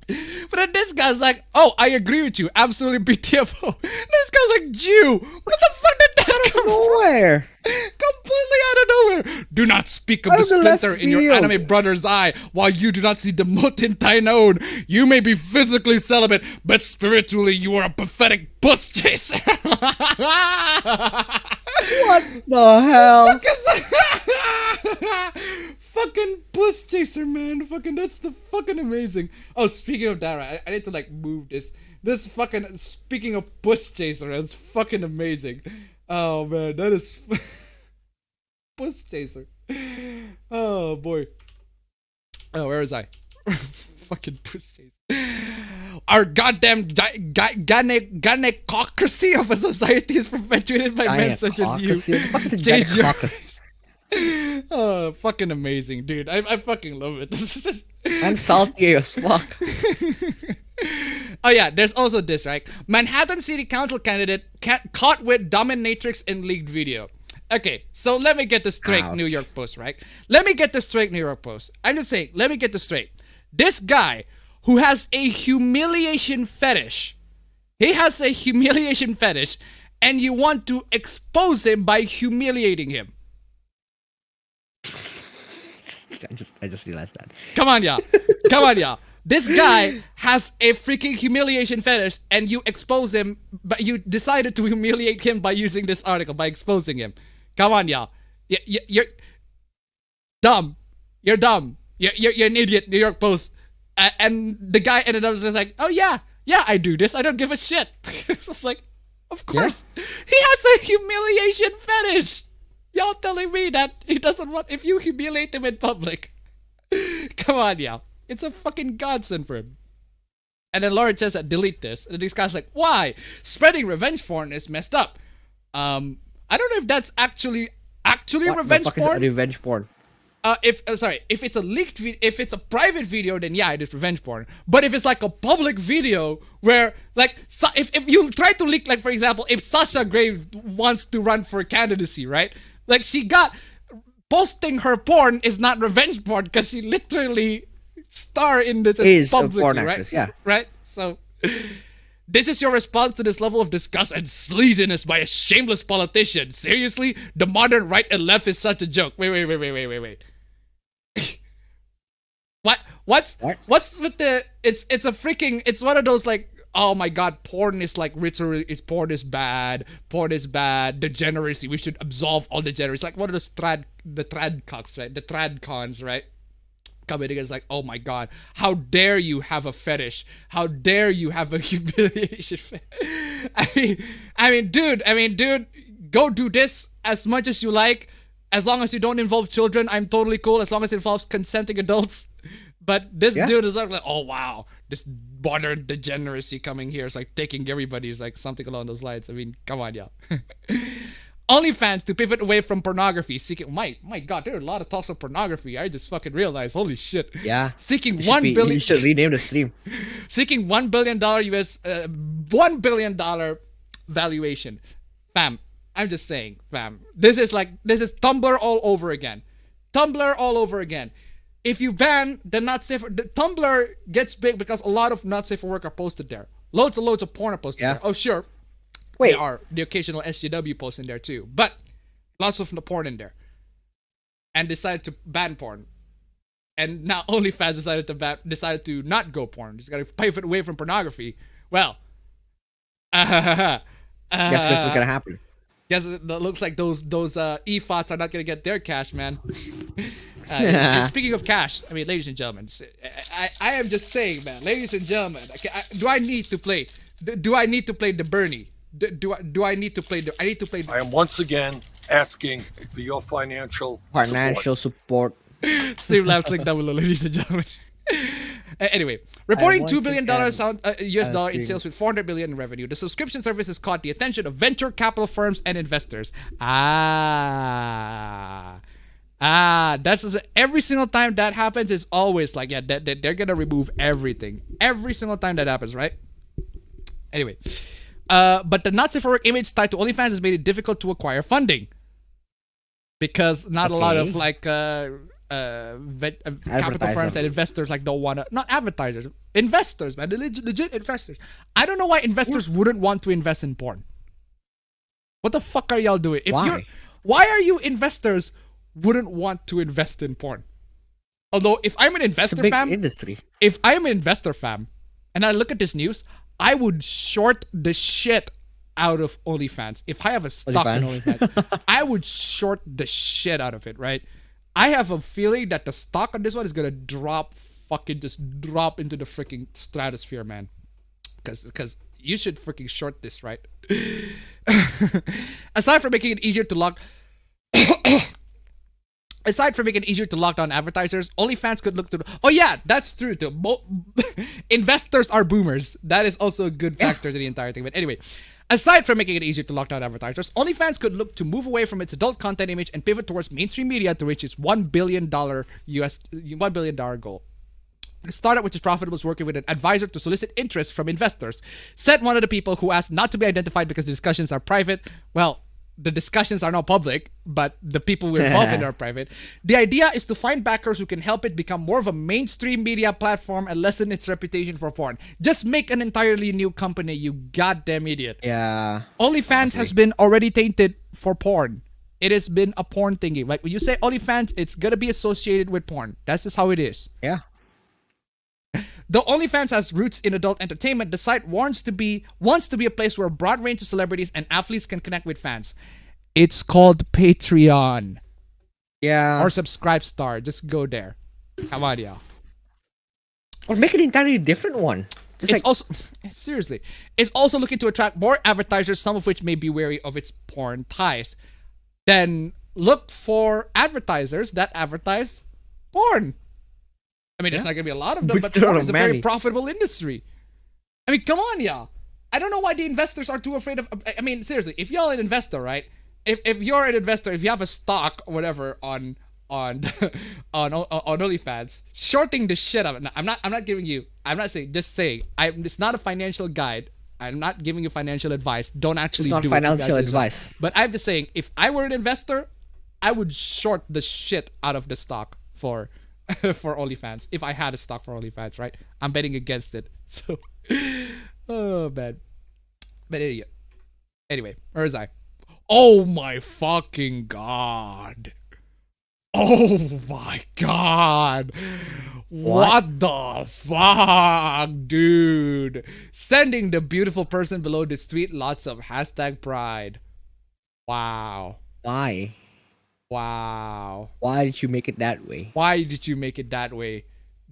Speaker 1: But then this guy's like, oh, I agree with you. Absolutely BTFO. This guy's like, Jew. What the fuck did that come
Speaker 2: nowhere?
Speaker 1: Completely out of nowhere. Do not speak of the splinter in your anime brother's eye while you do not see the mote in thine own. You may be physically celibate, but spiritually you are a pathetic puss chaser.
Speaker 2: What the hell?
Speaker 1: Fucking puss chaser, man. Fucking, that's the fucking amazing. Oh, speaking of that, right, I need to like move this. This fucking, speaking of puss chaser, that's fucking amazing. Oh man, that is puss chaser. Oh boy. Oh, where was I? Fucking puss chaser. Our goddamn gynecocracy of a society is perpetuated by men such as you. Change your oh, fucking amazing, dude. I fucking love it. This is just...
Speaker 2: I'm salty as fuck.
Speaker 1: Oh yeah, there's also this, right? Manhattan City Council candidate caught with dominatrix in leaked video. Okay, so let me get this straight,
Speaker 2: Ouch.
Speaker 1: New York Post, right? Let me get this straight, New York Post. I'm just saying, let me get this straight. This guy who has a humiliation fetish, and you want to expose him by humiliating him.
Speaker 2: I just realized that.
Speaker 1: Come on, y'all. This guy has a freaking humiliation fetish, and you expose him, but you decided to humiliate him by using this article, by exposing him. Come on, y'all. You're dumb. You're dumb. You're an idiot, New York Post. And the guy ended up just like, oh yeah, I do this. I don't give a shit. It's just like, of course. Yeah. He has a humiliation fetish. Y'all telling me that he doesn't want, if you humiliate him in public. Come on, y'all. It's a fucking godsend for him. And then Lauren says that delete this. And this guy's like, why? Spreading revenge porn is messed up. I don't know if that's actually
Speaker 2: What
Speaker 1: revenge
Speaker 2: the fuck
Speaker 1: porn.
Speaker 2: is revenge porn?
Speaker 1: if it's a leaked if it's a private video, then yeah, it is revenge porn. But if it's like a public video where like if you try to leak, like for example, if Sasha Grey wants to run for candidacy, right? Like posting her porn is not revenge porn because she literally star in this publicly, right?
Speaker 2: Actress, yeah.
Speaker 1: Right? So this is your response to this level of disgust and sleaziness by a shameless politician. Seriously? The modern right and left is such a joke. Wait. What's with the it's one of those like, oh my god, porn is like literally porn is bad, degeneracy, we should absolve all degeneracy. Like one of those trad cocks, right? The trad cons, right? Coming against like, oh my god, how dare you have a fetish? How dare you have a humiliation I mean, dude, go do this as much as you like. As long as you don't involve children, I'm totally cool. As long as it involves consenting adults. But this dude is like, oh wow, this modern degeneracy coming here is like taking everybody's like something along those lines. I mean, come on, y'all. OnlyFans to pivot away from pornography, seeking my god, there are a lot of talks of pornography. I just fucking realized, holy shit.
Speaker 2: Yeah.
Speaker 1: Seeking $1 billion.
Speaker 2: You should rename the stream.
Speaker 1: Seeking $1 billion $1 billion valuation. Fam, I'm just saying, fam. This is Tumblr all over again. Tumblr all over again. If you ban the not safe, the Tumblr gets big because a lot of not safe for work are posted there. Loads and loads of porn are posted there. Oh sure.
Speaker 2: Wait.
Speaker 1: There are the occasional SJW posts in there too, but lots of the porn in there. And decided to ban porn. And now OnlyFans decided to not go porn. Just gotta pivot away from pornography. Well,
Speaker 2: guess what's gonna happen?
Speaker 1: Guess it looks like those EFOTs are not gonna get their cash, man. Speaking of cash, I mean, ladies and gentlemen, I am just saying, man, ladies and gentlemen, do I need to play? Do I need to play the Bernie? Do I need to play the? I need to play.
Speaker 10: I am once again asking for your financial
Speaker 2: support.
Speaker 1: Steve laughs like that, ladies and gentlemen. Anyway, reporting $2 billion US dollar in sales with $400 million in revenue, the subscription service has caught the attention of venture capital firms and investors. That's every single time that happens is always like, yeah, they're gonna remove everything every single time that happens, right? Anyway, but the not safe for work image tied to OnlyFans has made it difficult to acquire funding because not a lot of like capital firms and investors like don't want to, not advertisers, investors, man, legit investors. I don't know why investors wouldn't want to invest in porn. What the fuck are y'all doing? Why are you investors wouldn't want to invest in porn? Although if I'm an investor fam, if I'm an investor fam and I look at this news, I would short the shit out of OnlyFans. If I have a stock in OnlyFans, I would short the shit out of it, right? I have a feeling that the stock on this one is gonna drop into the freaking stratosphere, man. Because you should freaking short this, right? Aside from making it easier to lock down advertisers, OnlyFans could look to. Oh yeah, that's true too. Investors are boomers. That is also a good factor to the entire thing. But anyway, aside from making it easier to lock down advertisers, OnlyFans could look to move away from its adult content image and pivot towards mainstream media to reach its $1 billion goal. The startup, which is profitable, is working with an advisor to solicit interest from investors, said one of the people who asked not to be identified because the discussions are private. Well, the discussions are not public, but the people who are involved in it are private. The idea is to find backers who can help it become more of a mainstream media platform and lessen its reputation for porn. Just make an entirely new company, you goddamn idiot.
Speaker 2: Yeah.
Speaker 1: OnlyFans has been already tainted for porn. It has been a porn thingy. Like when you say OnlyFans, it's gonna be associated with porn. That's just how it is.
Speaker 2: Yeah.
Speaker 1: Though OnlyFans has roots in adult entertainment, the site wants to be a place where a broad range of celebrities and athletes can connect with fans. It's called Patreon.
Speaker 2: Yeah.
Speaker 1: Or Subscribestar. Just go there. Come on, y'all.
Speaker 2: Or make an entirely different one.
Speaker 1: It's also seriously. It's also looking to attract more advertisers, some of which may be wary of its porn ties. Then look for advertisers that advertise porn. I mean, there's not gonna be a lot of them, but porn is a very profitable industry. I mean, come on, y'all. I don't know why the investors are too afraid of. I mean, seriously, if y'all an investor, right? If you're an investor, if you have a stock or whatever on on on OnlyFans, shorting the shit out of it. I'm not giving you. I'm not saying. Just saying. It's not a financial guide. I'm not giving you financial advice. Don't actually
Speaker 2: It's not
Speaker 1: do
Speaker 2: financial
Speaker 1: it.
Speaker 2: advice.
Speaker 1: But I'm just saying, if I were an investor, I would short the shit out of the stock for for OnlyFans. If I had a stock for OnlyFans, right? I'm betting against it. So, oh man. But anyway, where was I? Oh my fucking god. Oh my god. What the fuck, dude? Sending the beautiful person below this tweet lots of hashtag pride. Wow.
Speaker 2: Why?
Speaker 1: Wow.
Speaker 2: Why did you make it that way?
Speaker 1: Why did you make it that way?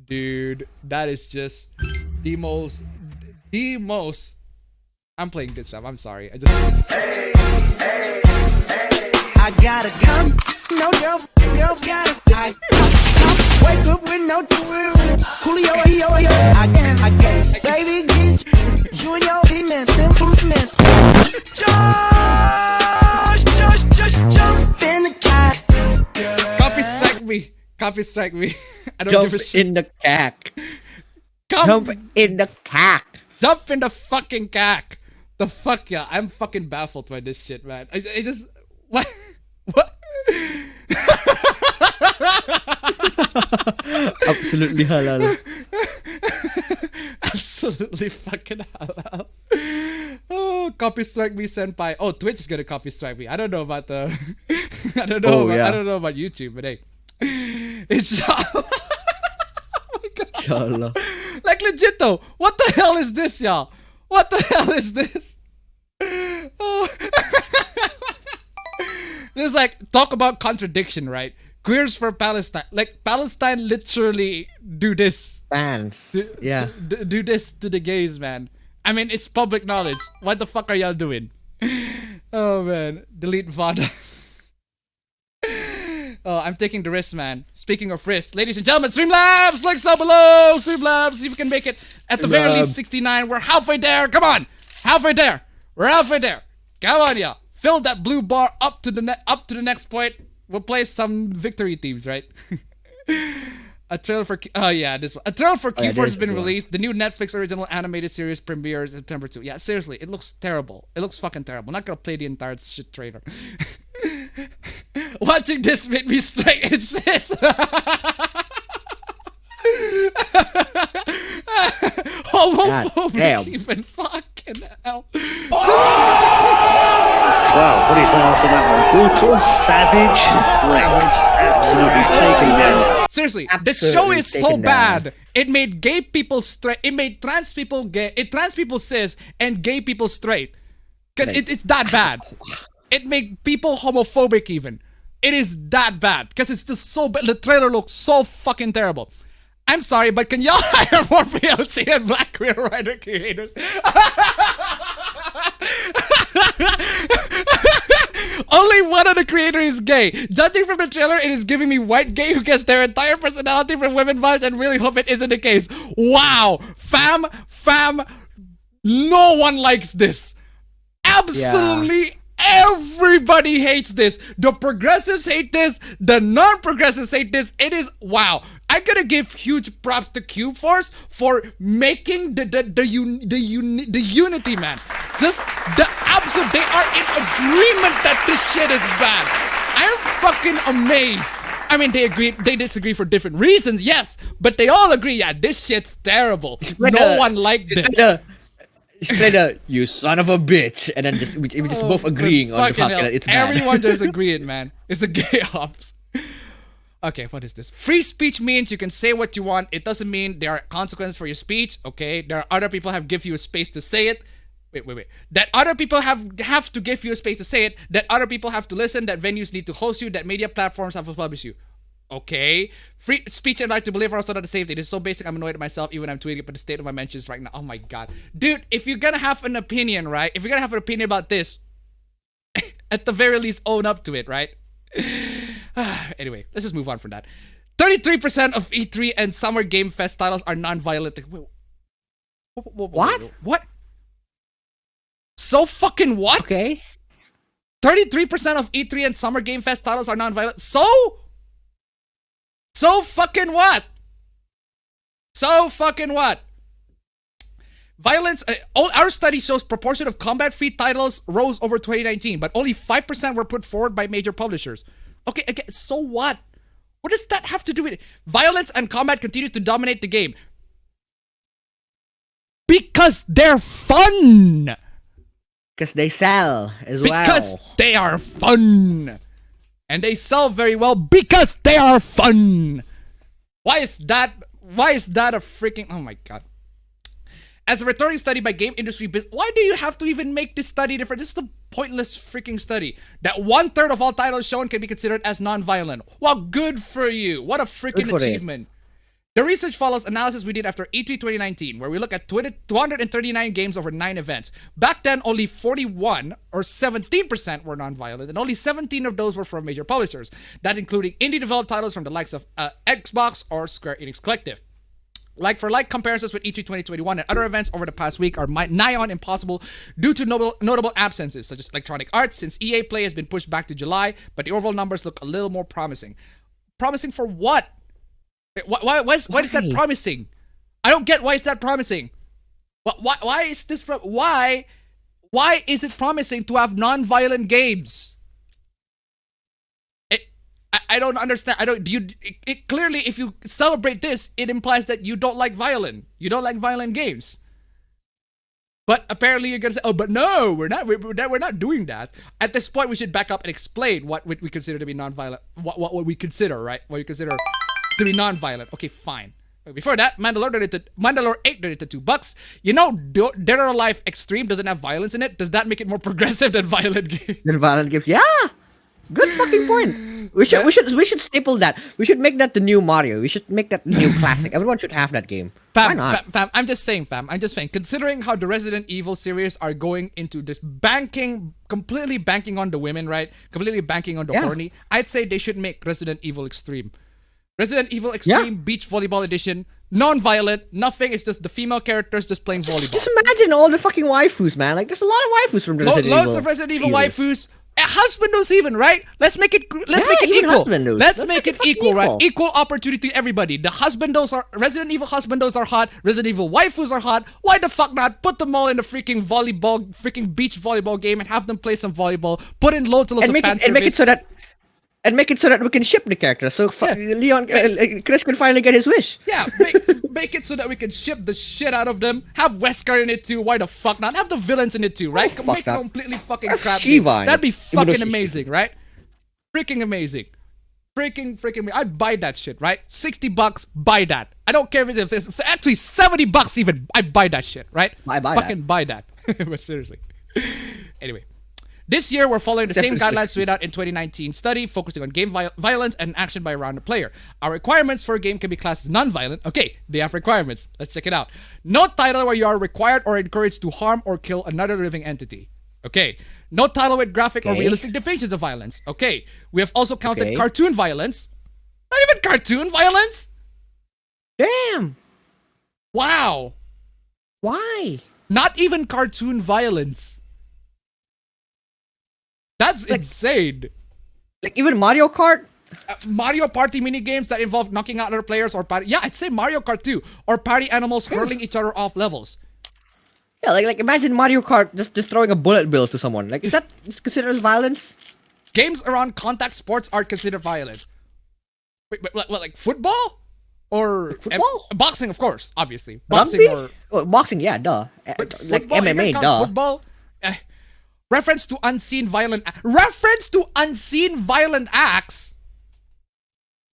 Speaker 1: Dude, that is just the most I'm playing this, fam. I'm sorry. I
Speaker 11: gotta come. No girls got it. I wake up with no Coolio, I get baby, get you and your man, simple mess. Just jump in the cat.
Speaker 1: Copy strike me. I don't
Speaker 2: Jump
Speaker 1: give a shit.
Speaker 2: in the cack.
Speaker 1: Jump
Speaker 2: in the cack.
Speaker 1: Jump in the fucking cack. The fuck yeah. I'm fucking baffled by this shit, man. I just what?
Speaker 2: Absolutely halal.
Speaker 1: Absolutely fucking halal. Oh, copy strike me, senpai. Oh, Twitch is gonna copy strike me. I don't know about the. I don't know about YouTube, but hey, it's. Oh my god. Like legit though. What the hell is this, y'all? What the hell is this? Oh. This is like talk about contradiction, right? Queers for Palestine. Like Palestine literally do this.
Speaker 2: Fans.
Speaker 1: Do this to the gays, man. I mean, it's public knowledge. What the fuck are y'all doing? Oh man, delete VOD. Oh, I'm taking the risk, man. Speaking of risk, ladies and gentlemen, Streamlabs, links down below. Streamlabs, see if we can make it at the very least 69. We're halfway there. Come on, halfway there. We're halfway there. Come on, y'all. Fill that blue bar up to the next point. We'll play some victory themes, right? A trailer for a trailer for Q4 has been released. The new Netflix original animated series premieres September 2. Yeah, seriously, it looks terrible. It looks fucking terrible. I'm not gonna play the entire shit trailer. Watching this made me straight insist. Homophobic even fucking hell.
Speaker 4: Wow, what do you say after that one? Brutal, savage, wrecked, absolutely taken down.
Speaker 1: Seriously, this show is so bad. It made gay people straight. It made trans people gay. Trans people cis and gay people straight. Because it's that bad. It made people homophobic even. It is that bad. Because it's just so bad. The trailer looks so fucking terrible. I'm sorry, but can y'all hire more POC and Black queer writer creators? Only one of the creators is gay. Judging from the trailer, it is giving me white gay who gets their entire personality from women vibes, and really hope it isn't the case. Wow, fam, no one likes this. Absolutely everybody hates this. The progressives hate this. The non-progressives hate this. It is wow. I'm gonna give huge props to Cube Force for making the unity, man. Just the absolute. They are in agreement that this shit is bad. I'm fucking amazed. I mean, they disagree for different reasons, yes, but they all agree. Yeah, this shit's terrible. No one liked it.
Speaker 2: You son of a bitch, and then we just both agreeing on the fact that it's bad.
Speaker 1: Everyone just agreeing, man. It's a gay ops. Okay, what is this? Free speech means you can say what you want. It doesn't mean there are consequences for your speech. Okay, there are other people have give you a space to say it. Wait. That other people have to give you a space to say it. That other people have to listen. That venues need to host you. That media platforms have to publish you. Okay. Free speech and right to believe are also not the same thing. This is so basic. I'm annoyed at myself even when I'm tweeting about the state of my mentions right now. Oh my god, dude! If you're gonna have an opinion, right? If you're gonna have an opinion about this, at the very least, own up to it, right? Anyway, let's just move on from that. 33% of E3 and Summer Game Fest titles are non-violent.
Speaker 2: What?
Speaker 1: What? So fucking what?
Speaker 2: Okay.
Speaker 1: 33% of E3 and Summer Game Fest titles are non-violent. So? So fucking what? So fucking what? Violence, our study shows proportion of combat-free titles rose over 2019, but only 5% were put forward by major publishers. Okay, again, so what? What does that have to do with it? Violence and combat continues to dominate the game. Because they're fun!
Speaker 2: Because they sell as well.
Speaker 1: Because they are fun! And they sell very well because they are fun! Why is that a freaking... Oh my god. As a returning study by game industry business, why do you have to even make this study different? This is a pointless freaking study. That 1/3 of all titles shown can be considered as non-violent. Well, good for you. What a freaking achievement. The research follows analysis we did after E3 2019, where we look at 239 games over 9 events. Back then, only 41 or 17% were non-violent, and only 17 of those were from major publishers. That including indie-developed titles from the likes of Xbox or Square Enix Collective. Like-for-like comparisons with E3 2021 and other events over the past week are nigh on impossible due to notable absences, such as Electronic Arts, since EA Play has been pushed back to July, but the overall numbers look a little more promising. Promising for what? Why is that promising? I don't get why is that promising. Why is this why is it promising to have non-violent games? I don't understand. Clearly, if you celebrate this, it implies that you don't like violent. You don't like violent games. But apparently you're gonna say, oh, but no, we're not doing that. At this point, we should back up and explain what we consider to be non-violent. What we consider, right? What we consider to be non-violent. Okay, fine. Before that, Mandalore 8 donated $2. You know, Dead or Alive Extreme doesn't have violence in it. Does that make it more progressive than violent games?
Speaker 2: Than violent games, yeah. Good fucking point. We should staple that. We should make that the new Mario. We should make that the new classic. Everyone should have that game. Why not?
Speaker 1: Fam, I'm just saying, considering how the Resident Evil series are going into this completely banking on the women, right? Completely banking on the horny. I'd say they should make Resident Evil Extreme. Resident Evil Extreme Beach Volleyball Edition. Non-violent, nothing. It's just the female characters just playing volleyball.
Speaker 2: Just imagine all the fucking waifus, man. Like, there's a lot of waifus from Resident Evil.
Speaker 1: Loads of Resident Evil waifus. Husbandos even, right? Let's make it equal. Let's make it equal, right? Equal opportunity to everybody. The Resident Evil husbandos are hot. Resident Evil waifus are hot. Why the fuck not put them all in the freaking beach volleyball game and have them play some volleyball? Put in loads of fan service.
Speaker 2: And make it so that we can ship the characters. So Chris can finally get his wish.
Speaker 1: Yeah, make it so that we can ship the shit out of them. Have Wesker in it too. Why the fuck not? Have the villains in it too, right? Make completely fucking crap. That'd be fucking amazing, right? Freaking amazing. Freaking I'd buy that shit, right? $60, buy that. I don't care if it's actually $70 even. I'd buy that shit, right? Buy that. But seriously. Anyway. This year, we're following the same guidelines laid out in 2019 study, focusing on game violence and action by a rounded player. Our requirements for a game can be classed as non-violent. Okay, they have requirements. Let's check it out. No title where you are required or encouraged to harm or kill another living entity. Okay. No title with graphic or realistic depictions of violence. Okay. We have also counted cartoon violence. Not even cartoon violence?
Speaker 2: Damn.
Speaker 1: Wow.
Speaker 2: Why?
Speaker 1: Not even cartoon violence. That's insane.
Speaker 2: Like even Mario Kart?
Speaker 1: Mario Party minigames that involve knocking out other players or party. Yeah, I'd say Mario Kart too. Or party animals hurling each other off levels.
Speaker 2: Yeah, like imagine Mario Kart just throwing a bullet bill to someone. Like, is that considered as violence?
Speaker 1: Games around contact sports are considered violent. Wait, what, like football? Or
Speaker 2: football?
Speaker 1: Boxing, of course, obviously.
Speaker 2: Boxing boxing, yeah, duh. Like MMA, duh.
Speaker 1: Football? Reference to unseen violent acts.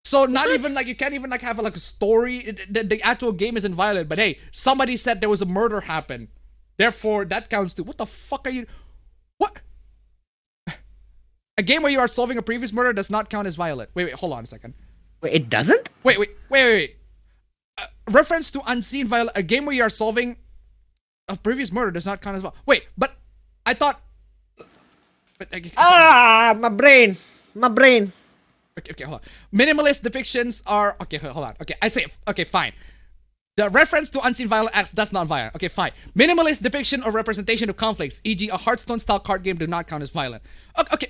Speaker 1: So not even like you can't even like have like a story. The actual game isn't violent, but hey, somebody said there was a murder happen. Therefore, that counts too. What the fuck are you? What? A game where you are solving a previous murder does not count as violent. Wait, hold on a second.
Speaker 2: Wait, it doesn't?
Speaker 1: Wait. Reference to unseen violent. A game where you are solving a previous murder does not count as well. Wait, but I thought.
Speaker 2: My brain.
Speaker 1: Okay, hold on. Minimalist depictions are okay. Hold on. Okay, I say okay, fine. The reference to unseen violent acts, that's not violent. Okay, fine. Minimalist depiction or representation of conflicts, e.g., a Hearthstone-style card game, do not count as violent. Okay.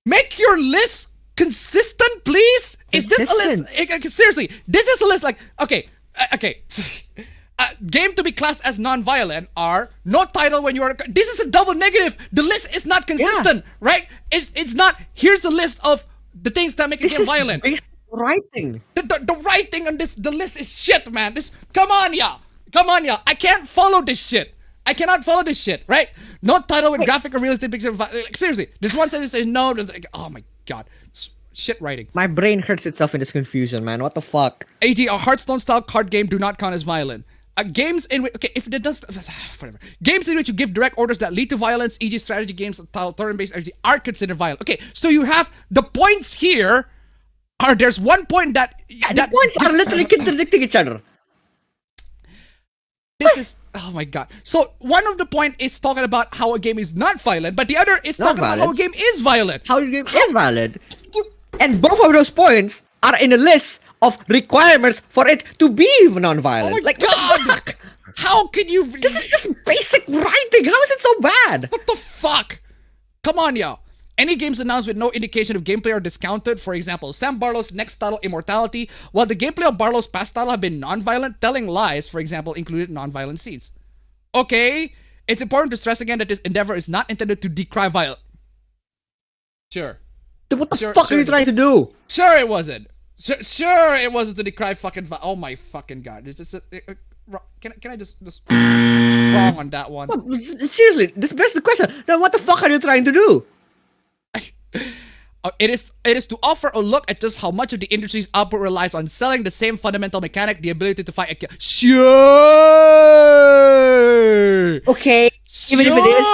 Speaker 1: Make your list Consistent, please? Is this a list? Seriously, this is a list like, okay. Game to be classed as non-violent are no title when you are. This is a double negative. The list is not consistent, right? It's not. Here's a list of the things that make a game violent.
Speaker 2: Writing.
Speaker 1: The writing on this, the list is shit, man. Come on, yeah. I can't follow this shit. I cannot follow this shit, right? No title with graphic or realistic picture. Like, seriously, this one sentence says no. Like, oh my god, shit writing.
Speaker 2: My brain hurts itself in this confusion, man. What the fuck?
Speaker 1: AD, a Hearthstone style card game do not count as violent. Games in which, okay, if it does, whatever. Games in which you give direct orders that lead to violence, e.g. strategy games, turn-based RPG, are considered violent. Okay, so you have the points here. There's one point that
Speaker 2: the points are literally contradicting each other.
Speaker 1: This is, oh my god. So one of the point is talking about how a game is not violent, but the other is talking about how a game is violent.
Speaker 2: How a game is violent. And both of those points are in a list of requirements for it to be non-violent.
Speaker 1: Oh my
Speaker 2: like,
Speaker 1: god! How can you?
Speaker 2: This is just basic writing. How is it so bad?
Speaker 1: What the fuck? Come on, y'all. Any games announced with no indication of gameplay are discounted. For example, Sam Barlow's next title, Immortality, while the gameplay of Barlow's past title have been non-violent, telling lies, for example, included non-violent scenes. Okay, it's important to stress again that this endeavor is not intended to decry violence. Sure.
Speaker 2: Then what the fuck are you trying to do?
Speaker 1: Sure it wasn't. Sure it wasn't to decry fucking oh my fucking god. Is this can I just wrong on that one?
Speaker 2: No, seriously, that's the question. Now what the fuck are you trying to do?
Speaker 1: It is to offer a look at just how much of the industry's output relies on selling the same fundamental mechanic, the ability to fight a kill. Sure.
Speaker 2: Okay.
Speaker 1: Sure.
Speaker 2: Even if it is,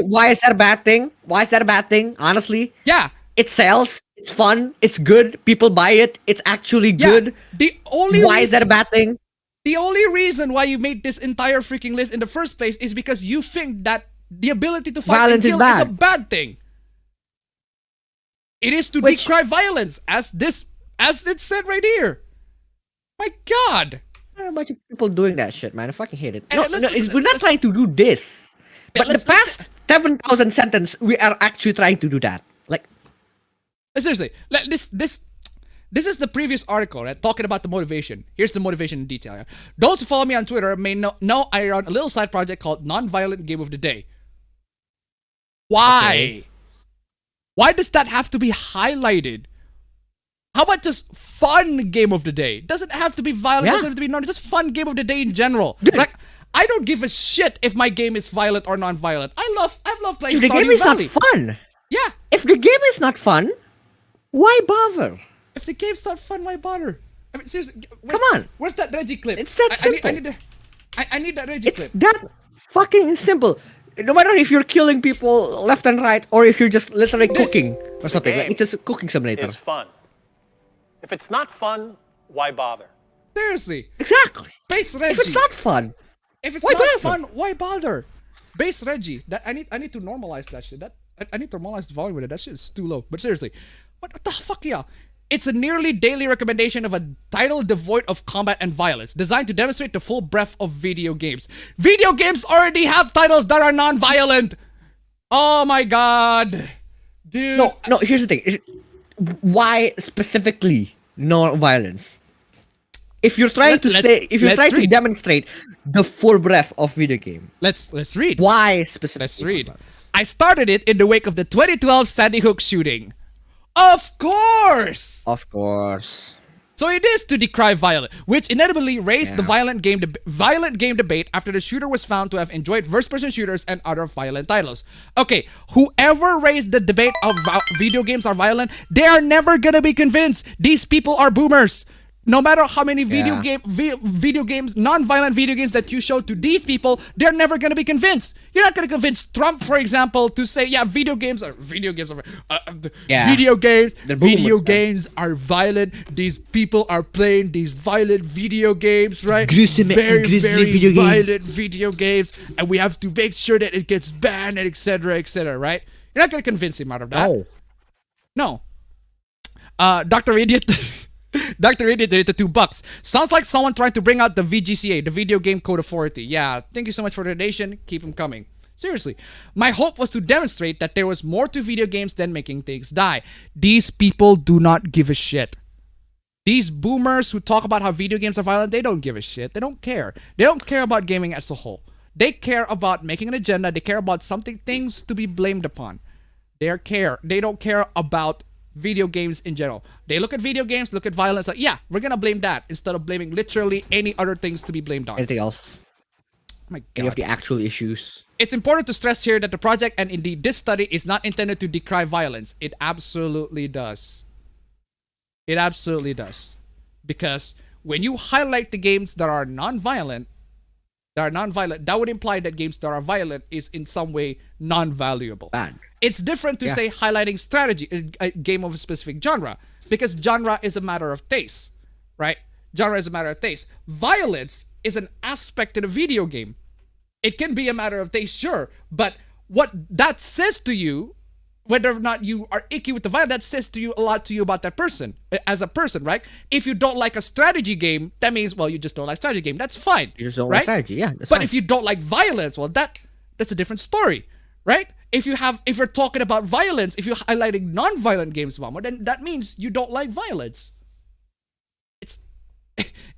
Speaker 2: why is that a bad thing? Why is that a bad thing? Honestly.
Speaker 1: Yeah.
Speaker 2: It sells. It's fun. It's good. People buy it. It's actually good. Why is that a bad thing?
Speaker 1: The only reason why you made this entire freaking list in the first place is because you think that the ability to fight and kill is a bad thing. It is to decry violence, as it said right here. My god.
Speaker 2: I don't know much people doing that shit, man. I fucking hate it. We're not trying to do this. But the past 7,000 sentence, we are actually trying to do that. Like,
Speaker 1: seriously, this is the previous article, right? Talking about the motivation. Here's the motivation in detail. Right? Those who follow me on Twitter may know I run a little side project called Non-Violent Game of the Day. Why? Okay. Why does that have to be highlighted? How about just fun game of the day? Doesn't have to be violent, doesn't have to be just fun game of the day in general. Like, I don't give a shit if my game is violent or non-violent. I love playing Stardew Valley. If the game is not fun. Yeah.
Speaker 2: If the game is not fun, why bother?
Speaker 1: If the game's not fun, why bother? I mean, seriously.
Speaker 2: Come on.
Speaker 1: Where's that Reggie clip?
Speaker 2: It's that simple.
Speaker 1: I need that Reggie clip.
Speaker 2: It's that fucking simple. No matter if you're killing people left and right, or if you're just literally cooking or something. Like, it's just a cooking simulator.
Speaker 12: It's fun. If it's not fun, why bother?
Speaker 1: Seriously.
Speaker 2: Exactly.
Speaker 1: Base Reggie.
Speaker 2: If it's not fun,
Speaker 1: if it's not fun, why bother? Base Reggie. That I need to normalize that shit. I need to normalize the volume with it. That shit is too low. But seriously, what the fuck, yeah? It's a nearly daily recommendation of a title devoid of combat and violence, designed to demonstrate the full breadth of video games. Video games already have titles that are non-violent. Oh my god, dude.
Speaker 2: No. Here's the thing. Why specifically non-violence? If you're trying to demonstrate the full breadth of video game,
Speaker 1: let's read.
Speaker 2: Why specifically?
Speaker 1: Let's read. I started it in the wake of the 2012 Sandy Hook shooting. Of course!
Speaker 2: Of course.
Speaker 1: So it is to decry violence, which inevitably raised the violent game debate after the shooter was found to have enjoyed first-person shooters and other violent titles. Okay, whoever raised the debate of video games are violent, they are never gonna be convinced. These people are boomers. No matter how many video games, non-violent video games that you show to these people, they're never gonna be convinced. You're not gonna convince Trump, for example, to say, video games are violent. These people are playing these violent video games, right? Very violent video games, and we have to make sure that it gets banned, and etc., right? You're not gonna convince him out of that. No. Dr. Idiot. Dr. Idiot did it to $2. Sounds like someone trying to bring out the VGCA, the Video Game Code Authority. Yeah, thank you so much for the donation. Keep them coming. Seriously. My hope was to demonstrate that there was more to video games than making things die. These people do not give a shit. These boomers who talk about how video games are violent, they don't give a shit. They don't care. They don't care about gaming as a whole. They care about making an agenda. They care about things to be blamed upon. They don't care about video games in general. They look at video games, look at violence, like, yeah, we're gonna blame that instead of blaming literally any other things to be blamed on.
Speaker 2: Anything else?
Speaker 1: Oh my God.
Speaker 2: Any of the actual issues?
Speaker 1: It's important to stress here that the project, and indeed this study, is not intended to decry violence. It absolutely does. It absolutely does. Because when you highlight the games that are non-violent, that would imply that games that are violent is in some way non-valuable.
Speaker 2: Bad.
Speaker 1: It's different to say highlighting strategy, a game of a specific genre, because genre is a matter of taste, right? Genre is a matter of taste. Violence is an aspect of a video game. It can be a matter of taste, sure, but what that says to you, whether or not you are icky with the violence, that says to you a lot to you about that person, as a person, right? If you don't like a strategy game, that means, well, you just don't like strategy game. That's fine.
Speaker 2: You just don't
Speaker 1: right?
Speaker 2: like strategy, yeah.
Speaker 1: But
Speaker 2: fine.
Speaker 1: if you don't like violence, well, that's a different story, right? If you're talking about violence, if you're highlighting non-violent games, Mama, then that means you don't like violence.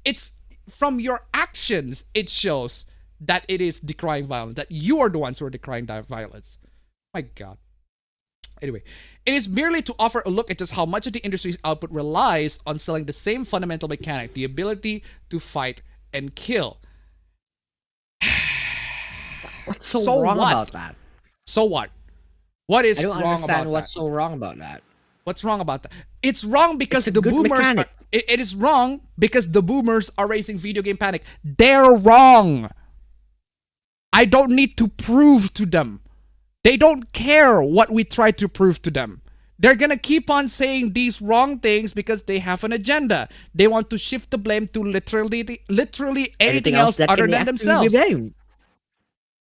Speaker 1: It's from your actions, it shows that it is decrying violence, that you are the ones who are decrying that violence. My God. Anyway, it is merely to offer a look at just how much of the industry's output relies on selling the same fundamental mechanic, the ability to fight and kill.
Speaker 2: What's so wrong about that?
Speaker 1: So what? What is wrong about that?
Speaker 2: I don't understand what's so wrong about that.
Speaker 1: What's wrong about that? It's wrong because the boomers are, it is wrong because the boomers are raising video game panic. They're wrong. I don't need to prove to them. They don't care what we try to prove to them. They're gonna keep on saying these wrong things because they have an agenda. They want to shift the blame to literally anything else other than themselves.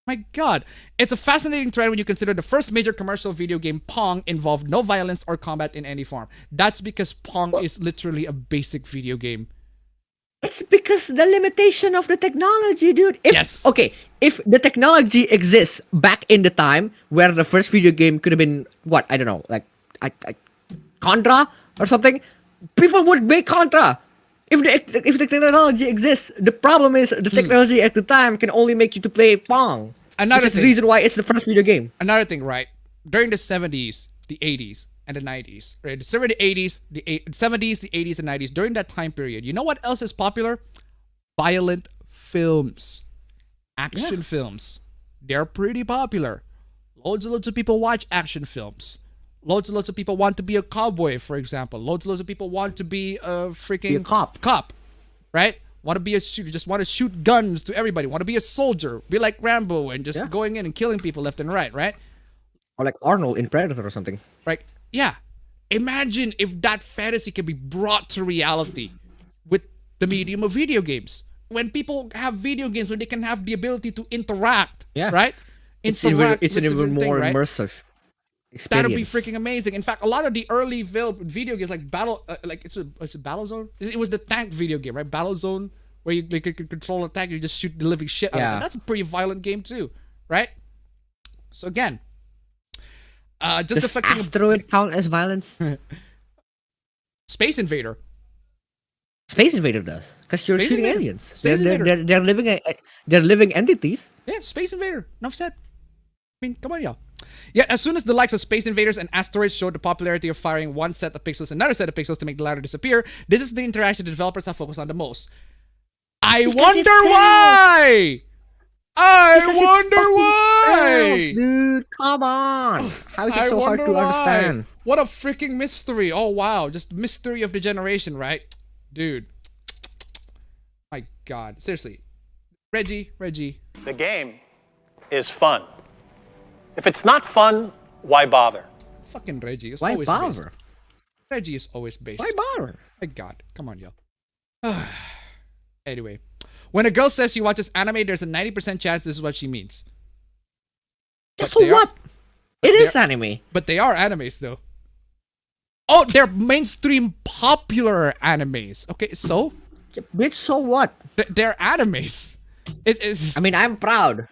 Speaker 1: My God. It's a fascinating trend when you consider the first major commercial video game, Pong, involved no violence or combat in any form. That's because Pong is literally a basic video game.
Speaker 2: It's because the limitation of the technology, dude. Okay, if the technology exists back in the time where the first video game could have been, what, I don't know, like Contra or something, people would make Contra. If the technology exists, the problem is the technology at the time can only make you to play Pong. Which is the reason why it's the first video game.
Speaker 1: Another thing, right? During the 70s, the 80s, and the 90s, right? The 70s, the 70s, the 80s, and 90s, during that time period, you know what else is popular? Violent films. Action films. They're pretty popular. Loads and loads of people watch action films. Loads and loads of people want to be a cowboy, for example. Loads and loads of people want to be a freaking cop, right? Want to be a shooter, just want to shoot guns to everybody. Want to be a soldier, be like Rambo and just going in and killing people left and right?
Speaker 2: Or like Arnold in Predator or something.
Speaker 1: Right? Yeah. Imagine if that fantasy can be brought to reality with the medium of video games. When people have video games, when they can have the ability to interact, right?
Speaker 2: It's an even more immersive experience.
Speaker 1: That'll be freaking amazing. In fact, a lot of the early video games, like it's a Battlezone. It was the tank video game, right? Battlezone, where you could control a tank, you just shoot the living shit out of it. That's a pretty violent game too, right? So again,
Speaker 2: does Asteroid count as violence?
Speaker 1: Space Invader.
Speaker 2: Space Invader does, because you're shooting aliens. They're living entities.
Speaker 1: Yeah, Space Invader. Enough said. I mean, come on, y'all. Yet, as soon as the likes of Space Invaders and Asteroids showed the popularity of firing one set of pixels and another set of pixels to make the latter disappear, this is the interaction the developers have focused on the most. I wonder why!
Speaker 2: Dude, come on! How is it so hard to understand?
Speaker 1: What a freaking mystery! Oh wow, just mystery of the generation, right? Dude. My God. Seriously. Reggie.
Speaker 12: The game is fun. If it's not fun, why bother?
Speaker 1: Fucking Reggie is
Speaker 2: why
Speaker 1: always
Speaker 2: bother?
Speaker 1: Based. Reggie is always based.
Speaker 2: Why bother?
Speaker 1: My God. Come on, y'all. Anyway. When a girl says she watches anime, there's a 90% chance this is what she means.
Speaker 2: So what? It is anime.
Speaker 1: But they are animes, though. Oh, they're mainstream popular animes. Okay, so?
Speaker 2: Bitch, so what?
Speaker 1: They're animes.
Speaker 2: I mean, I'm proud.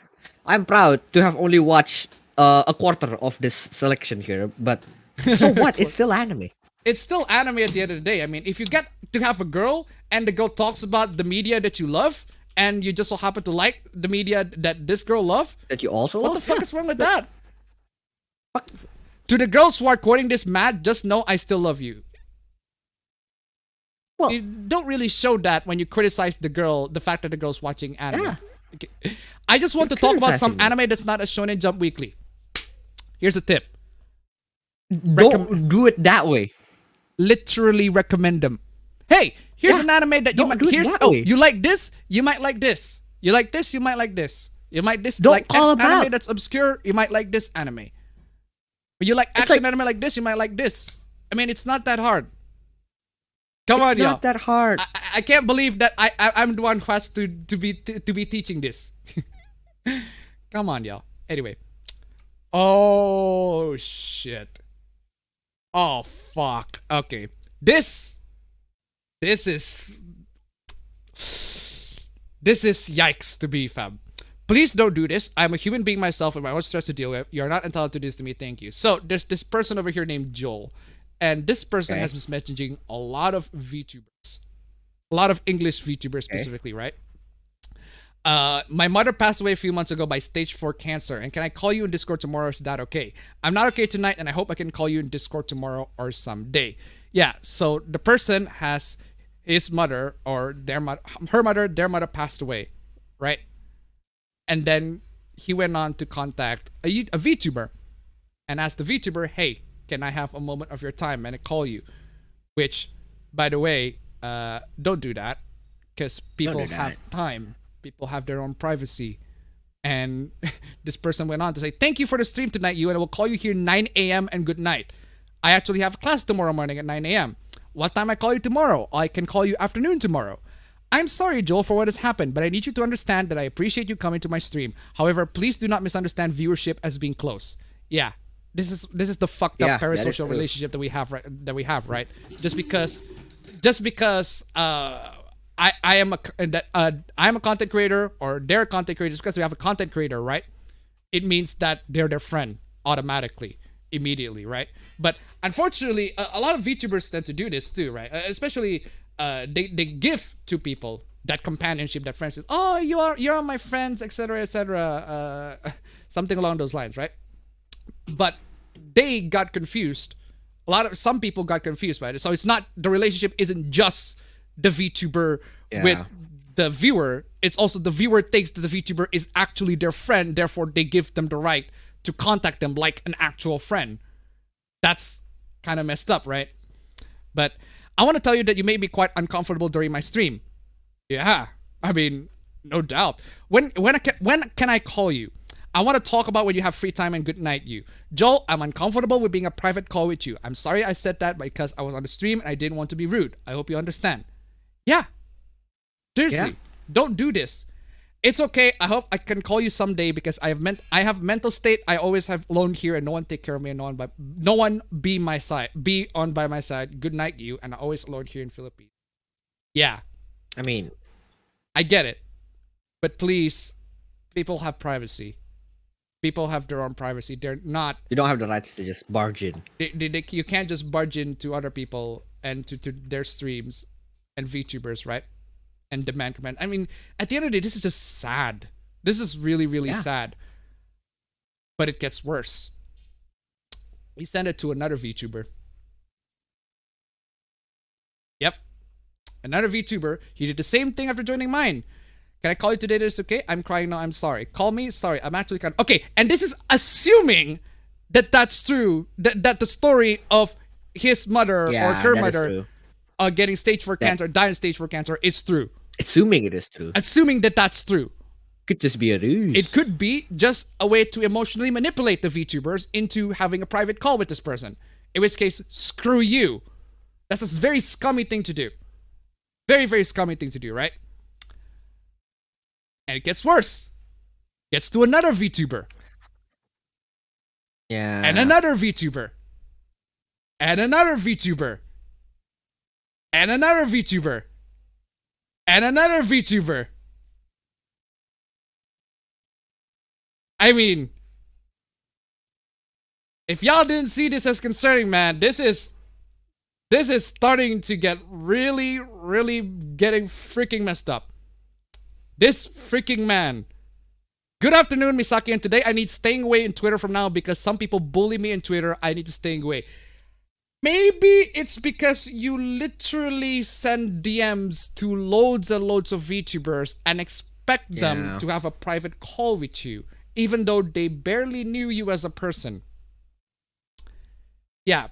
Speaker 2: I'm proud to have only watched a quarter of this selection here, but so what? It's still anime.
Speaker 1: It's still anime at the end of the day. I mean, if you get to have a girl and the girl talks about the media that you love, and you just so happen to like the media that this girl love,
Speaker 2: That you also
Speaker 1: what
Speaker 2: love?
Speaker 1: the fuck
Speaker 2: Yeah.
Speaker 1: is wrong with that? To the girls who are quoting this mad, just know I still love you.
Speaker 2: Well,
Speaker 1: You don't really show that when you criticize the girl, the fact that the girl's watching anime.
Speaker 2: Yeah.
Speaker 1: Okay. I just want to talk about some
Speaker 2: criticizing
Speaker 1: anime that's not a Shonen Jump Weekly. Here's a tip.
Speaker 2: don't do it that way.
Speaker 1: Literally recommend them. Hey, here's
Speaker 2: Yeah.
Speaker 1: an anime that you
Speaker 2: Don't
Speaker 1: might
Speaker 2: do it
Speaker 1: here's
Speaker 2: that
Speaker 1: oh,
Speaker 2: way.
Speaker 1: you like this, you might like this. You like this, you might like this. You might
Speaker 2: Don't
Speaker 1: like X
Speaker 2: all
Speaker 1: anime
Speaker 2: about.
Speaker 1: that's obscure, you might like this anime. But you like
Speaker 2: It's
Speaker 1: action
Speaker 2: like-
Speaker 1: anime like this, you might like this. I mean, it's not that hard. Come on,
Speaker 2: It's
Speaker 1: y'all.
Speaker 2: not that hard.
Speaker 1: I can't believe that I'm the one who has to be teaching this. Come on, y'all. Anyway. Oh shit. Oh fuck. Okay. This is yikes to me, fam. Please don't do this. I'm a human being myself and my own stress to deal with. You're not entitled to this to me. Thank you. So there's this person over here named Joel. And this person
Speaker 2: Okay.
Speaker 1: has been messaging a lot of VTubers. A lot of English VTubers specifically, right? My mother passed away a few months ago by stage 4 cancer. And can I call you in Discord tomorrow? Is that okay? I'm not okay tonight, and I hope I can call you in Discord tomorrow or someday. Yeah, so the person has his mother or their mother passed away, right? And then he went on to contact a VTuber and asked the VTuber, hey, can I have a moment of your time and I call you? Which, by the way, don't do that because people
Speaker 2: do that.
Speaker 1: have time. People have their own privacy. And this person went on to say, thank you for the stream tonight, you, and I will call you here 9 a.m. and good night. I actually have a class tomorrow morning at 9 a.m. What time I call you tomorrow? I can call you afternoon tomorrow. I'm sorry, Joel, for what has happened, but I need you to understand that I appreciate you coming to my stream. However, please do not misunderstand viewership as being close. Yeah, this is the fucked up
Speaker 2: Yeah, that is
Speaker 1: parasocial
Speaker 2: true.
Speaker 1: relationship that we have, right? Just because I am a content creator or they're a content creator, just because we have a content creator, right? It means that they're their friend automatically, immediately, right? But unfortunately, a lot of VTubers tend to do this too, right? Especially they give to people that companionship, that friendship. Oh, you're my friends, etc., etc. Something along those lines, right? But they got confused. Some people got confused by it. So it's not, the relationship isn't just the VTuber with the viewer. It's also the viewer thinks that the VTuber is actually their friend. Therefore, they give them the right to contact them like an actual friend. That's kind of messed up, right? But I want to tell you that you made me quite uncomfortable during my stream. Yeah, I mean, no doubt. When can I call you? I want to talk about when you have free time and good night, you. Joel, I'm uncomfortable with being a private call with you. I'm sorry I said that because I was on the stream and I didn't want to be rude. I hope you understand. Yeah. Seriously, don't do this. It's okay. I hope I can call you someday because I have mental state. I always have alone here and no one take care of me and no one be my side. Be on by my side. Good night, you. And I always alone here in Philippines. Yeah.
Speaker 2: I mean,
Speaker 1: I get it. But please, people have privacy. People have their own privacy. They're not.
Speaker 2: you don't have the rights to just barge in.
Speaker 1: You can't just barge into other people and to their streams and VTubers, right? And demand command. I mean, at the end of the day, this is just sad. This is really, really sad. But it gets worse. We send it to another VTuber. Yep. Another VTuber. He did the same thing after joining mine. Can I call you today? That's okay. I'm crying now. I'm sorry. Call me. Sorry. I'm actually kind of... Okay. And this is assuming that that's true. That the story of his mother or her mother getting stage 4 cancer, dying of stage 4 cancer is true.
Speaker 2: Assuming it is true.
Speaker 1: Assuming that that's true.
Speaker 2: Could just be a ruse.
Speaker 1: It could be just a way to emotionally manipulate the VTubers into having a private call with this person. In which case, screw you. That's a very scummy thing to do. Very, very scummy thing to do, right? And it gets worse. Gets to another VTuber.
Speaker 2: Yeah.
Speaker 1: And another VTuber. And another VTuber. And another VTuber. And another VTuber. I mean, if y'all didn't see this as concerning, man, this is starting to get really, really getting freaking messed up. This freaking man. Good afternoon, Misaki, and today I need staying away in Twitter from now because some people bully me in Twitter. I need to stay away. Maybe it's because you literally send DMs to loads and loads of VTubers and expect them to have a private call with you, even though they barely knew you as a person. Yeah,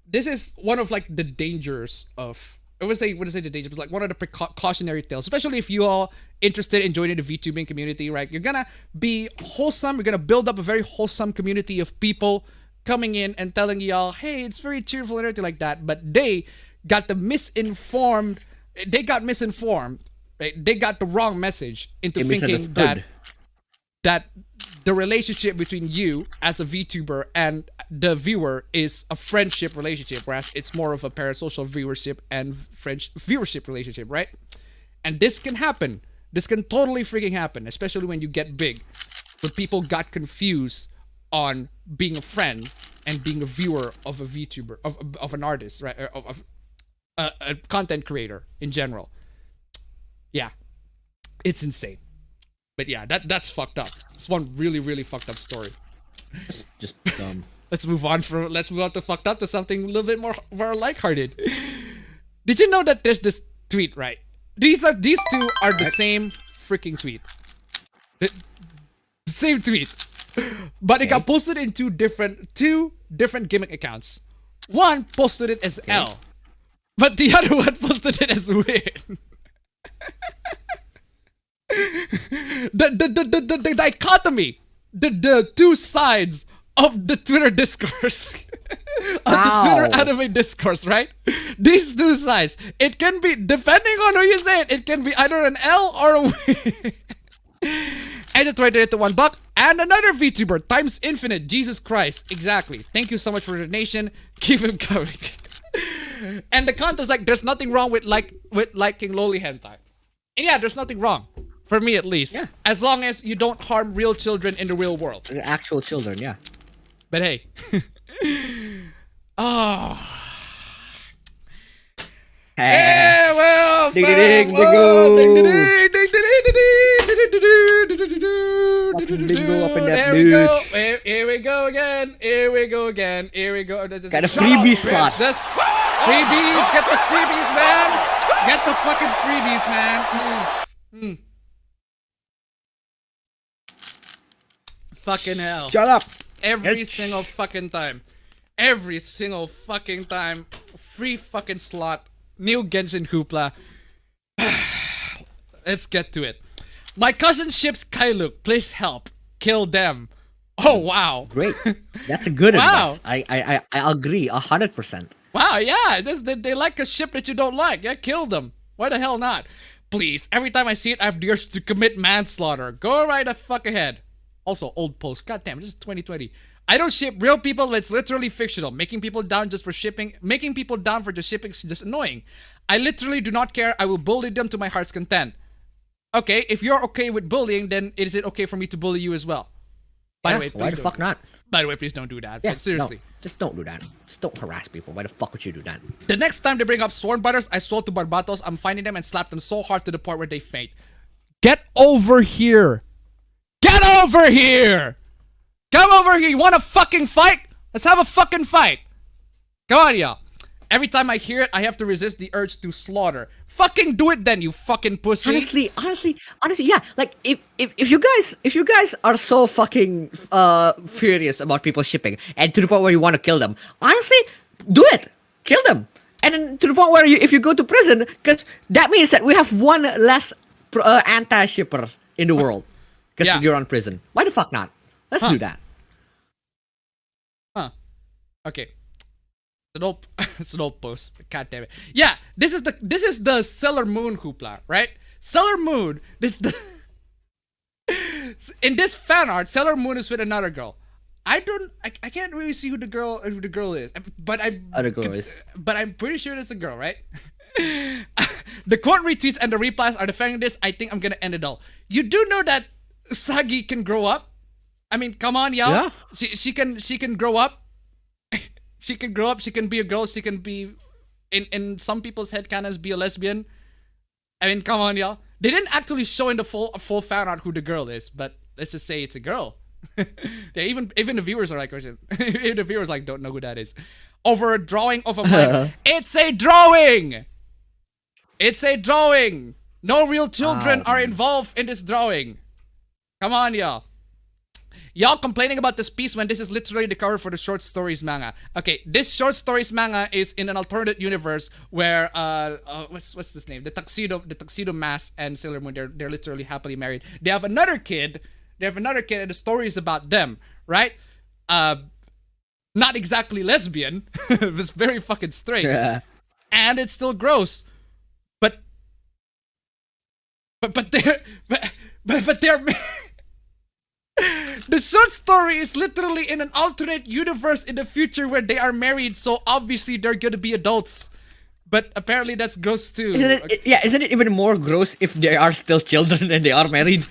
Speaker 1: this is one of like the dangers of, I would say the danger, but like one of the precautionary tales, especially if you are interested in joining the VTubing community, right? You're gonna be wholesome. You're gonna build up a very wholesome community of people coming in and telling y'all, hey, it's very cheerful and everything like that. But they got misinformed, right? They got the wrong message into thinking that the relationship between you as a VTuber and the viewer is a friendship relationship, whereas it's more of a parasocial viewership and viewership relationship, right? And this can happen. This can totally freaking happen, especially when you get big. But people got confused on being a friend and being a viewer of a VTuber, of an artist, right? Of a content creator in general. Yeah, it's insane. But yeah, that's fucked up. It's one really, really fucked up story.
Speaker 2: Just dumb.
Speaker 1: Let's move on to fucked up to something a little bit more lighthearted. Did you know that there's this tweet, right? These two are the same freaking tweet. The same tweet. But it got posted in two different gimmick accounts. One posted it as L, but the other one posted it as Win. The dichotomy, the two sides of the Twitter discourse, of the Twitter anime discourse, right? These two sides. It can be, depending on who you say it can be either an L or a Win. And just right there to $1 and another VTuber times infinite. Jesus Christ, exactly. Thank you so much for the donation. Keep him coming. And the content's like, there's nothing wrong with liking loli hentai. And yeah, there's nothing wrong. For me, at least. Yeah. As long as you don't harm real children in the real world.
Speaker 2: Actual children, yeah.
Speaker 1: But hey. Oh. Hey, well,
Speaker 2: ding ding bingo. Bingo up in that bitch.
Speaker 1: Here we go again. Here we go.
Speaker 2: Got a freebie slot.
Speaker 1: Just freebies. Get the freebies, man. Get the fucking freebies, man. Fucking hell.
Speaker 2: Shut up.
Speaker 1: Every single fucking time. Every single fucking time. Free fucking slot. New Genshin Hoopla. Let's get to it. My cousin ships Kailuk. Please help. Kill them. Oh, wow.
Speaker 2: Great. That's a good advice. I agree 100%.
Speaker 1: Wow, yeah. They like a ship that you don't like. Yeah, kill them. Why the hell not? Please. Every time I see it, I have the urge to commit manslaughter. Go right the fuck ahead. Also, old post. God damn, this is 2020. I don't ship real people. It's literally fictional. Making people down for just shipping is just annoying. I literally do not care. I will bully them to my heart's content. Okay, if you're okay with bullying, then is it okay for me to bully you as well? By the way,
Speaker 2: why the fuck not?
Speaker 1: By the way, please don't do that.
Speaker 2: Yeah,
Speaker 1: but seriously.
Speaker 2: No, just don't do that. Just don't harass people. Why the fuck would you do that?
Speaker 1: The next time they bring up Sworn Brothers, I swear to Barbatos, I'm finding them and slap them so hard to the point where they faint. Get over here. Get over here! Come over here! You want to fucking fight? Let's have a fucking fight! Come on, y'all. Every time I hear it, I have to resist the urge to slaughter. Fucking do it then, you fucking pussy!
Speaker 2: Honestly, yeah. Like, if you guys are so fucking furious about people shipping and to the point where you want to kill them, honestly, do it. Kill them. And then to the point where if you go to prison, because that means that we have one less anti-shipper in the world. Because you're on prison. Why the fuck not? Let's do that.
Speaker 1: Okay. It's an old post. God damn it. Yeah, this is the Sailor Moon hoopla, right? Sailor Moon, in this fan art, Sailor Moon is with another girl. I can't really see who the girl is, but I'm pretty sure it's a girl, right? The quote retweets and the replies are defending this. I think I'm gonna end it all. You do know that Usagi can grow up? I mean, come on, y'all.
Speaker 2: Yeah.
Speaker 1: She can grow up. She can grow up. She can be a girl. She can be, in some people's headcanons, be a lesbian. I mean, come on, y'all. They didn't actually show in the full fan art who the girl is, but let's just say it's a girl. Yeah, even the viewers are like, even the viewers like don't know who that is. Over a drawing of a man. It's a drawing. It's a drawing. No real children are involved in this drawing. Come on, y'all. Y'all complaining about this piece when this is literally the cover for the short stories manga. Okay, this short stories manga is in an alternate universe where what's this name? The tuxedo mask and Sailor Moon, they're literally happily married. They have another kid. And the story is about them, right? Not exactly lesbian. It's very fucking straight.
Speaker 2: Yeah.
Speaker 1: And it's still gross. But they're the short story is literally in an alternate universe in the future where they are married, so obviously they're gonna be adults. But apparently that's gross too.
Speaker 2: Isn't it even more gross if they are still children and they are married?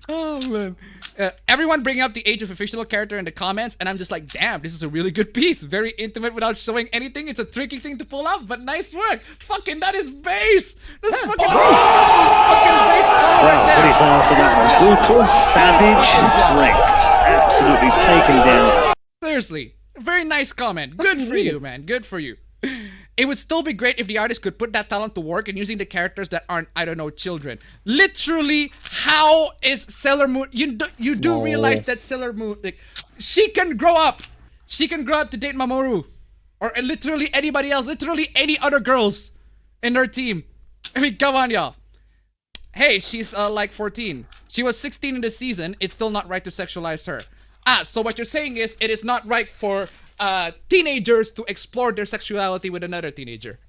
Speaker 1: Oh man. Everyone bringing up the age of a fictional character in the comments, and I'm just like, damn, this is a really good piece. Very intimate without showing anything. It's a tricky thing to pull up, but nice work. Fucking, that is base. That's fucking base color right there.
Speaker 4: What do you say after that one? Brutal, savage, wrecked. Absolutely taken down.
Speaker 1: Seriously, very nice comment. Good for you, man. Good for you. It would still be great if the artist could put that talent to work in using the characters that aren't, I don't know, children. Literally, how is Sailor Moon? You do realize that Sailor Moon, like, she can grow up. She can grow up to date Mamoru, or literally anybody else. Literally any other girls in her team. I mean, come on, y'all. Hey, she's like 14. She was 16 in the season. It's still not right to sexualize her. So what you're saying is it is not right for teenagers to explore their sexuality with another teenager.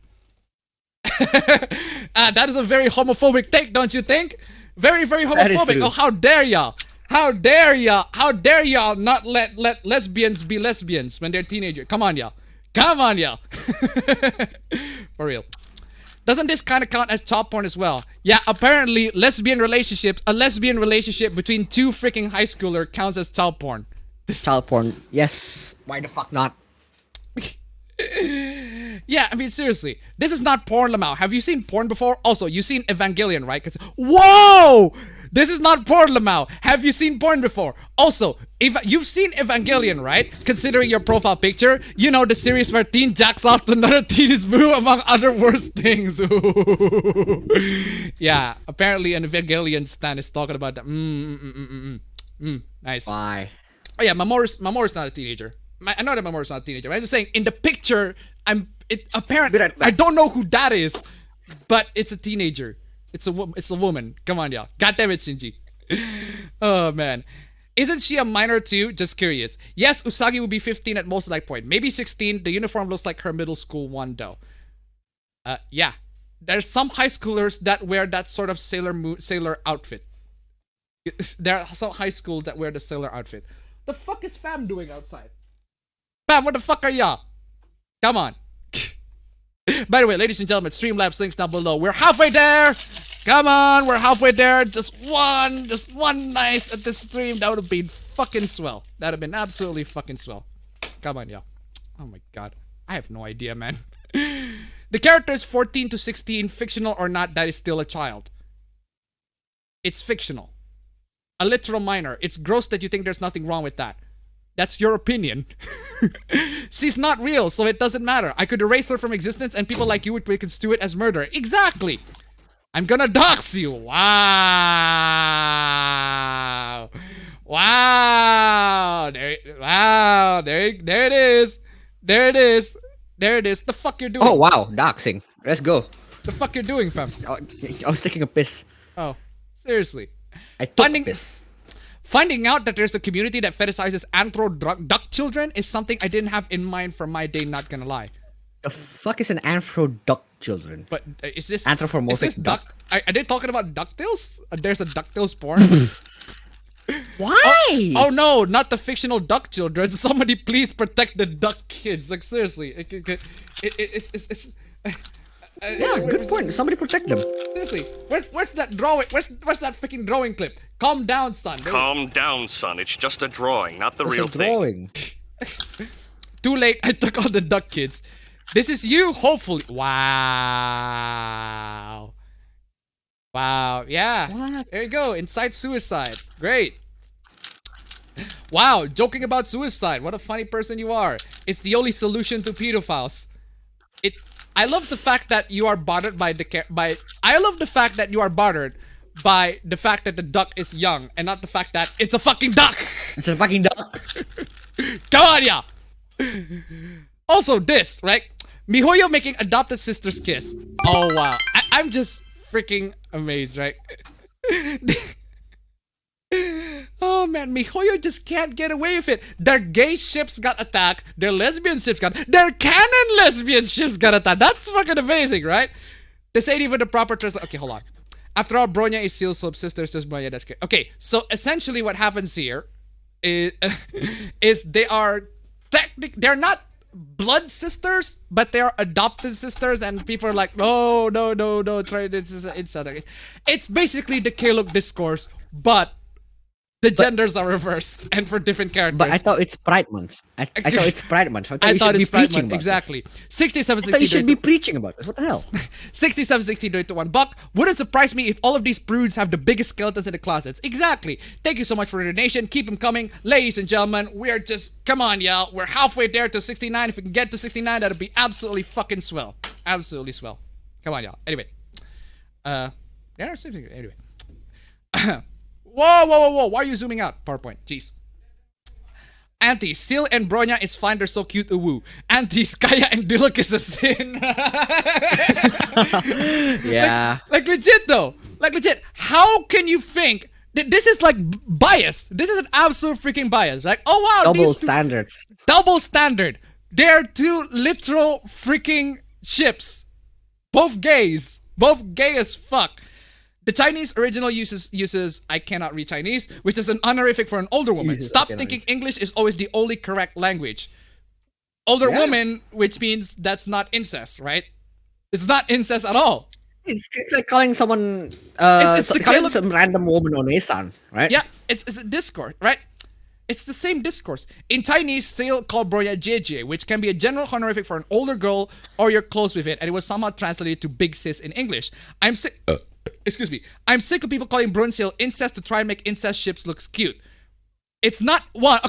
Speaker 1: That is a very homophobic take, don't you think? Very, very homophobic. Oh, how dare y'all? How dare y'all? How dare y'all not let lesbians be lesbians when they're teenagers? Come on, y'all. Come on, y'all. For real. Doesn't this kind of count as child porn as well? Yeah, apparently a lesbian relationship between two freaking high schooler counts as child porn.
Speaker 2: Child porn, yes. Why the fuck not?
Speaker 1: Yeah, I mean, seriously. This is not porn, Lamau. Have you seen porn before? Also, you've seen Evangelion, right? Whoa! This is not porn, Lamau. Have you seen porn before? Also, if you've seen Evangelion, right? Considering your profile picture, you know the series where teen jacks off to another teen is boo, among other worse things. Yeah, apparently an Evangelion stan is talking about that. Nice.
Speaker 2: Why?
Speaker 1: Oh yeah, Mamoru's not a teenager. I know that Mamoru's not a teenager. I'm just saying, in the picture, apparently, I don't know who that is, but it's a teenager. It's a woman. Come on, y'all. God damn it, Shinji. Oh man, isn't she a minor too? Just curious. Yes, Usagi will be 15 at most at that point. Maybe 16. The uniform looks like her middle school one though. Yeah. There's some high schoolers that wear that sort of sailor outfit. There are some high schools that wear the sailor outfit. The fuck is Fam doing outside? Fam, what the fuck are y'all? Come on. By the way, ladies and gentlemen, Streamlabs links down below. We're halfway there. Come on, we're halfway there. Just one nice at this stream. That would have been fucking swell. That would have been absolutely fucking swell. Come on, y'all. Oh my god. I have no idea, man. The character is 14 to 16. Fictional or not, that is still a child. It's fictional. A literal minor. It's gross that you think there's nothing wrong with that. That's your opinion. She's not real, so it doesn't matter. I could erase her from existence and people like you would construe it as murder. Exactly. I'm gonna dox you. Wow. Wow. There it is. There it is. There it is. The fuck you're doing?
Speaker 2: Oh wow, doxing. Let's go.
Speaker 1: The fuck you're doing, fam?
Speaker 2: I was taking a piss.
Speaker 1: Oh, seriously.
Speaker 2: I took a piss.
Speaker 1: Finding out that there's a community that fetishizes duck children is something I didn't have in mind for my day, not gonna lie.
Speaker 2: The fuck is an duck children?
Speaker 1: But is this
Speaker 2: anthropomorphic duck?
Speaker 1: Are they talking about DuckTales? There's a DuckTales porn.
Speaker 2: Why?
Speaker 1: Oh no, not the fictional duck children. Somebody please protect the duck kids. Like seriously,
Speaker 2: Yeah, good point. Somebody protect them.
Speaker 1: Seriously, where's that drawing? Where's that freaking drawing clip? Calm down, son.
Speaker 13: Calm down, son. It's just a drawing, not the
Speaker 2: It's
Speaker 13: real
Speaker 2: a
Speaker 13: thing.
Speaker 2: drawing.
Speaker 1: Too late. I took all the duck kids. This is you, hopefully. Wow. Wow. Yeah.
Speaker 2: What?
Speaker 1: There you go. Inside suicide. Great. Wow. Joking about suicide. What a funny person you are. It's the only solution to pedophiles. I love the fact that you are bothered by I love the fact that you are bothered by the fact that the duck is young and not the fact that it's a fucking duck.
Speaker 2: It's a fucking duck.
Speaker 1: Come on, yeah. Also, this, right? Mihoyo making adopted sisters kiss. Oh, wow. I'm just freaking amazed, right? Oh, man. Mihoyo just can't get away with it. Their gay ships got attacked. Their lesbian ships their canon lesbian ships got attacked. That's fucking amazing, right? This ain't even the proper translation. Okay, hold on. After all, Bronya is still sub sisters to Bronya. That's good. Okay, so essentially what happens here is they are they're not blood sisters, but they are adopted sisters, and people are like, no, try this. It's basically the K-Look discourse, but the genders are reversed and for different characters.
Speaker 2: But I thought it's Pride Month. I thought it's Pride Month. I thought
Speaker 1: it's Pride Month.
Speaker 2: About
Speaker 1: Exactly.
Speaker 2: This.
Speaker 1: 6760.
Speaker 2: I thought you should be preaching about this. What the hell?
Speaker 1: 6760 to $1. Wouldn't surprise me if all of these prudes have the biggest skeletons in the closets. Exactly. Thank you so much for the donation. Keep them coming. Ladies and gentlemen, we're just, come on, y'all. We're halfway there to 69. If we can get to 69, that'll be absolutely fucking swell. Absolutely swell. Come on, y'all. Anyway. Anyway. Whoa. Why are you zooming out? PowerPoint. Jeez. Auntie, Sil and Bronya is fine. They're so cute. Woo. Auntie, Kaya and Dilok is a sin.
Speaker 2: Yeah.
Speaker 1: Like legit though. Like legit. How can you think this is like bias? This is an absolute freaking bias. Like, oh wow.
Speaker 2: Double standards.
Speaker 1: Double standard. They're two literal freaking ships. Both gays. Both gay as fuck. The Chinese original uses I cannot read Chinese, which is an honorific for an older woman. Stop thinking English is always the only correct language. Older woman, which means that's not incest, right? It's not incest at all.
Speaker 2: It's like calling someone, calling some random woman Onesan, right?
Speaker 1: Yeah, it's a discourse, right? It's the same discourse. In Chinese, Sale called Broya Jie, which can be a general honorific for an older girl or you're close with it, and it was somehow translated to big sis in English. Excuse me. I'm sick of people calling Brunsil incest to try and make incest ships look cute. It's not one,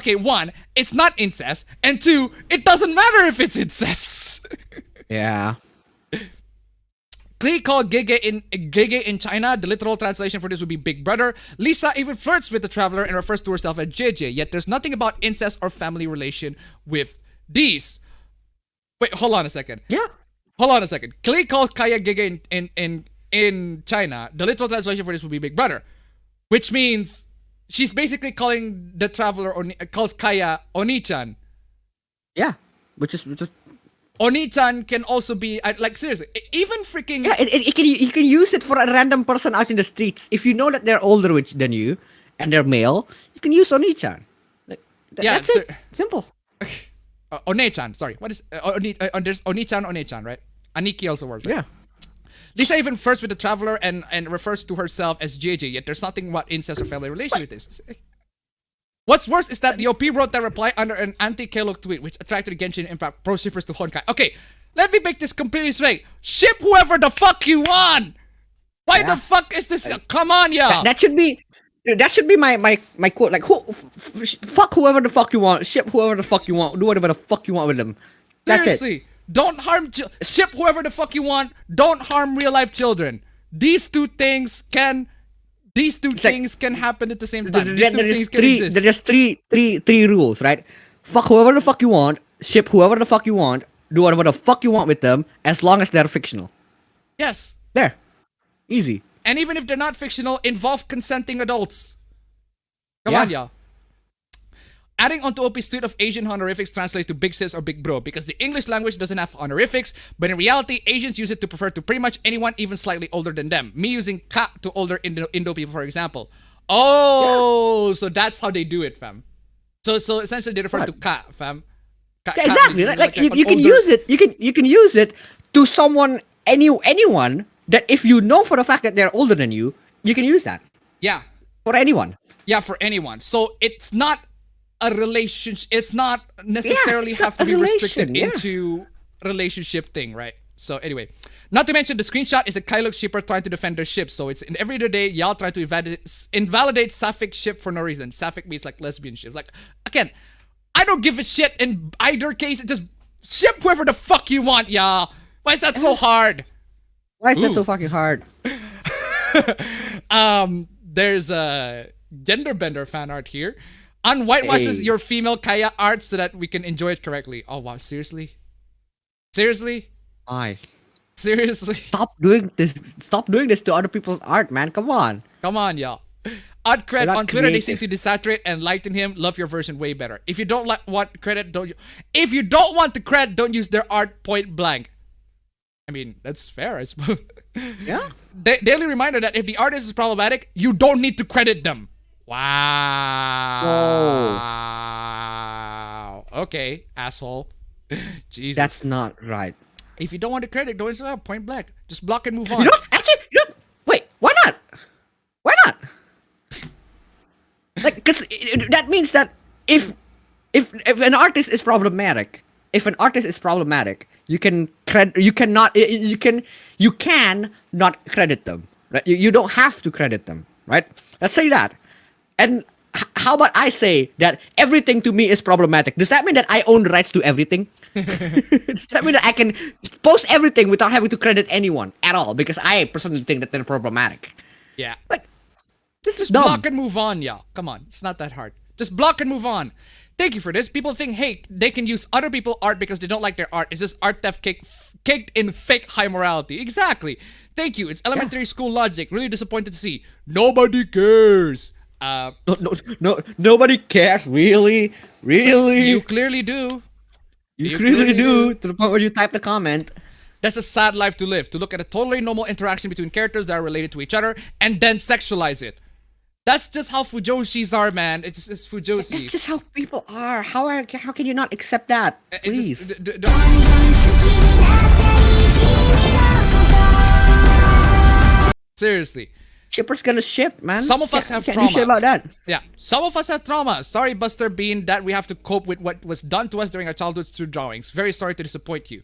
Speaker 1: it's not incest, and two, it doesn't matter if it's incest.
Speaker 2: Yeah.
Speaker 1: Klee called Gege in China. The literal translation for this would be big brother. Lisa even flirts with the traveler and refers to herself as JJ, yet there's nothing about incest or family relation with these. Wait, hold on a second.
Speaker 2: Yeah.
Speaker 1: Hold on a second. Klee called Kaya Gege in China. The literal translation for this would be big brother, which means she's basically calling the traveler calls Kaya Oni-chan.
Speaker 2: Yeah, which is
Speaker 1: Oni-chan can also be like seriously, even freaking
Speaker 2: you can use it for a random person out in the streets. If you know that they're older than you and they're male, you can use Oni-chan. That's it. Simple.
Speaker 1: One-chan. Sorry, what is there's Oni-chan, One-chan, right? Aniki also works. Right?
Speaker 2: Yeah.
Speaker 1: Lisa even first with the traveler and refers to herself as JJ, yet there's nothing about incest or family relation with this. What's worse is that the OP wrote that reply under an anti-Kellogg tweet, which attracted Genshin Impact pro shippers to Honkai. Okay, let me make this completely straight. Ship whoever the fuck you want! Why the fuck is this? Come on, y'all!
Speaker 2: That should be my quote. Like, fuck whoever the fuck you want. Ship whoever the fuck you want. Do whatever the fuck you want with them. That's
Speaker 1: Seriously.
Speaker 2: it.
Speaker 1: Don't harm ship whoever the fuck you want. Don't harm real life children. These two things can happen at the same time.
Speaker 2: There's three rules, right? Fuck whoever the fuck you want. Ship whoever the fuck you want. Do whatever the fuck you want with them, as long as they're fictional.
Speaker 1: Yes.
Speaker 2: There. Easy.
Speaker 1: And even if they're not fictional, involve consenting adults. Come on, y'all. Adding onto OP's tweet of Asian honorifics translates to big sis or big bro because the English language doesn't have honorifics, but in reality, Asians use it to refer to pretty much anyone even slightly older than them. Me using ka to older Indo people, for example. Oh, so that's how they do it, fam. So essentially they refer to ka, fam.
Speaker 2: Exactly. Right? Like you can use it. You can use it to someone anyone that if you know for the fact that they're older than you can use that.
Speaker 1: Yeah.
Speaker 2: For anyone.
Speaker 1: Yeah, for anyone. So it's not a relationship. It's not necessarily
Speaker 2: it's
Speaker 1: have
Speaker 2: not
Speaker 1: to
Speaker 2: a
Speaker 1: be restricted
Speaker 2: relation,
Speaker 1: into relationship thing, right? So anyway, not to mention the screenshot is a Kylo shipper trying to defend their ship. So it's in every other day, y'all trying to invalidate sapphic ship for no reason. Sapphic means like lesbian ships. Like, again, I don't give a shit in either case. Just ship whoever the fuck you want, y'all. Why is that so hard?
Speaker 2: Why is that so fucking hard?
Speaker 1: There's a gender bender fan art here. Unwhitewashes your female Kaya art so that we can enjoy it correctly. Oh wow, seriously? Seriously?
Speaker 2: Why?
Speaker 1: Seriously?
Speaker 2: Stop doing this to other people's art, man. Come on.
Speaker 1: Come on, y'all. Odd cred
Speaker 2: They're not
Speaker 1: on Twitter, they seem
Speaker 2: creative.
Speaker 1: to desaturate and lighten him. Love your version way better. If you don't want credit, don't. If you don't want the credit, don't use their art point blank. I mean, that's fair, I suppose.
Speaker 2: Yeah.
Speaker 1: Daily reminder that if the artist is problematic, you don't need to credit them. Wow. Okay, asshole. Jesus.
Speaker 2: That's not right.
Speaker 1: If you don't want the credit, don't use it point blank. Just block and move on.
Speaker 2: You know, actually, wait, why not? Why not? Like, because that means that if an artist is problematic, you can not credit them, right? You don't have to credit them, right? Let's say that. And how about I say that everything to me is problematic? Does that mean that I own the rights to everything? Does that mean that I can post everything without having to credit anyone at all? Because I personally think that they're problematic.
Speaker 1: Yeah.
Speaker 2: Like, this is
Speaker 1: Just
Speaker 2: dumb.
Speaker 1: block and move on, y'all. Come on, it's not that hard. Just block and move on. Thank you for this. People think, hey, they can use other people's art because they don't like their art. Is this art theft caked in fake high morality? Exactly. Thank you. It's elementary school logic. Really disappointed to see. Nobody cares.
Speaker 2: Nobody cares. Really?
Speaker 1: You clearly do.
Speaker 2: You clearly do. To the point where you type the comment.
Speaker 1: That's a sad life to live. To look at a totally normal interaction between characters that are related to each other and then sexualize it. That's just how Fujoshis are, man. It's just Fujoshis.
Speaker 2: That's just how people are. How can you not accept that? Please.
Speaker 1: Seriously.
Speaker 2: Shipper's gonna ship, man.
Speaker 1: Some of us have
Speaker 2: can't
Speaker 1: trauma.
Speaker 2: do shit about that.
Speaker 1: Yeah, some of us have trauma. Sorry, Buster Bean, that we have to cope with what was done to us during our childhoods through drawings. Very sorry to disappoint you.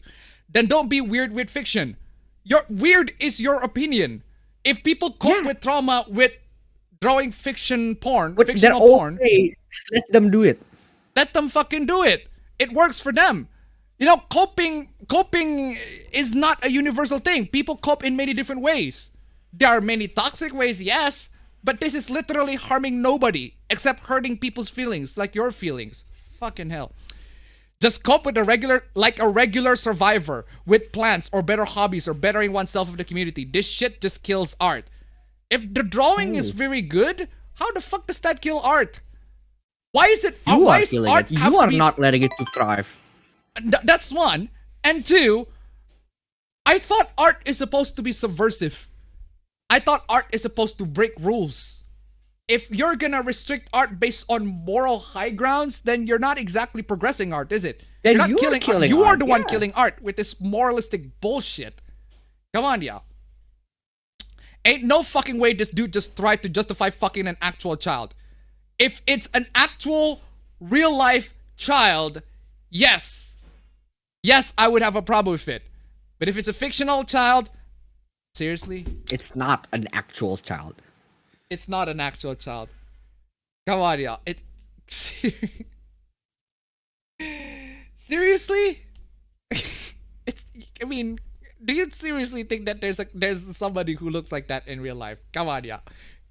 Speaker 1: Then don't be weird with fiction. Your weird is your opinion. If people cope with trauma with drawing fiction porn, fictional porn,
Speaker 2: let them do it.
Speaker 1: Let them fucking do it. It works for them. You know, coping is not a universal thing. People cope in many different ways. There are many toxic ways, yes, but this is literally harming nobody except hurting people's feelings, like your feelings. Fucking hell. Just cope with a regular survivor with plans or better hobbies or bettering oneself of the community. This shit just kills art. If the drawing is very good, how the fuck does that kill art? Why is it? Why is art?
Speaker 2: You are not letting it to thrive.
Speaker 1: That's one. And two, I thought art is supposed to be subversive. I thought art is supposed to break rules. If you're gonna restrict art based on moral high grounds, then you're not exactly progressing art, is it?
Speaker 2: Then
Speaker 1: you're not
Speaker 2: you are killing
Speaker 1: art. You are
Speaker 2: art,
Speaker 1: the one
Speaker 2: yeah.
Speaker 1: killing art with this moralistic bullshit. Come on, y'all. Ain't no fucking way this dude just tried to justify fucking an actual child. If it's an actual, real life child, yes. Yes, I would have a problem with it. But if it's a fictional child, seriously?
Speaker 2: It's not an actual child.
Speaker 1: It's not an actual child. Come on, y'all. Seriously? I mean, do you seriously think that there's somebody who looks like that in real life? Come on, y'all.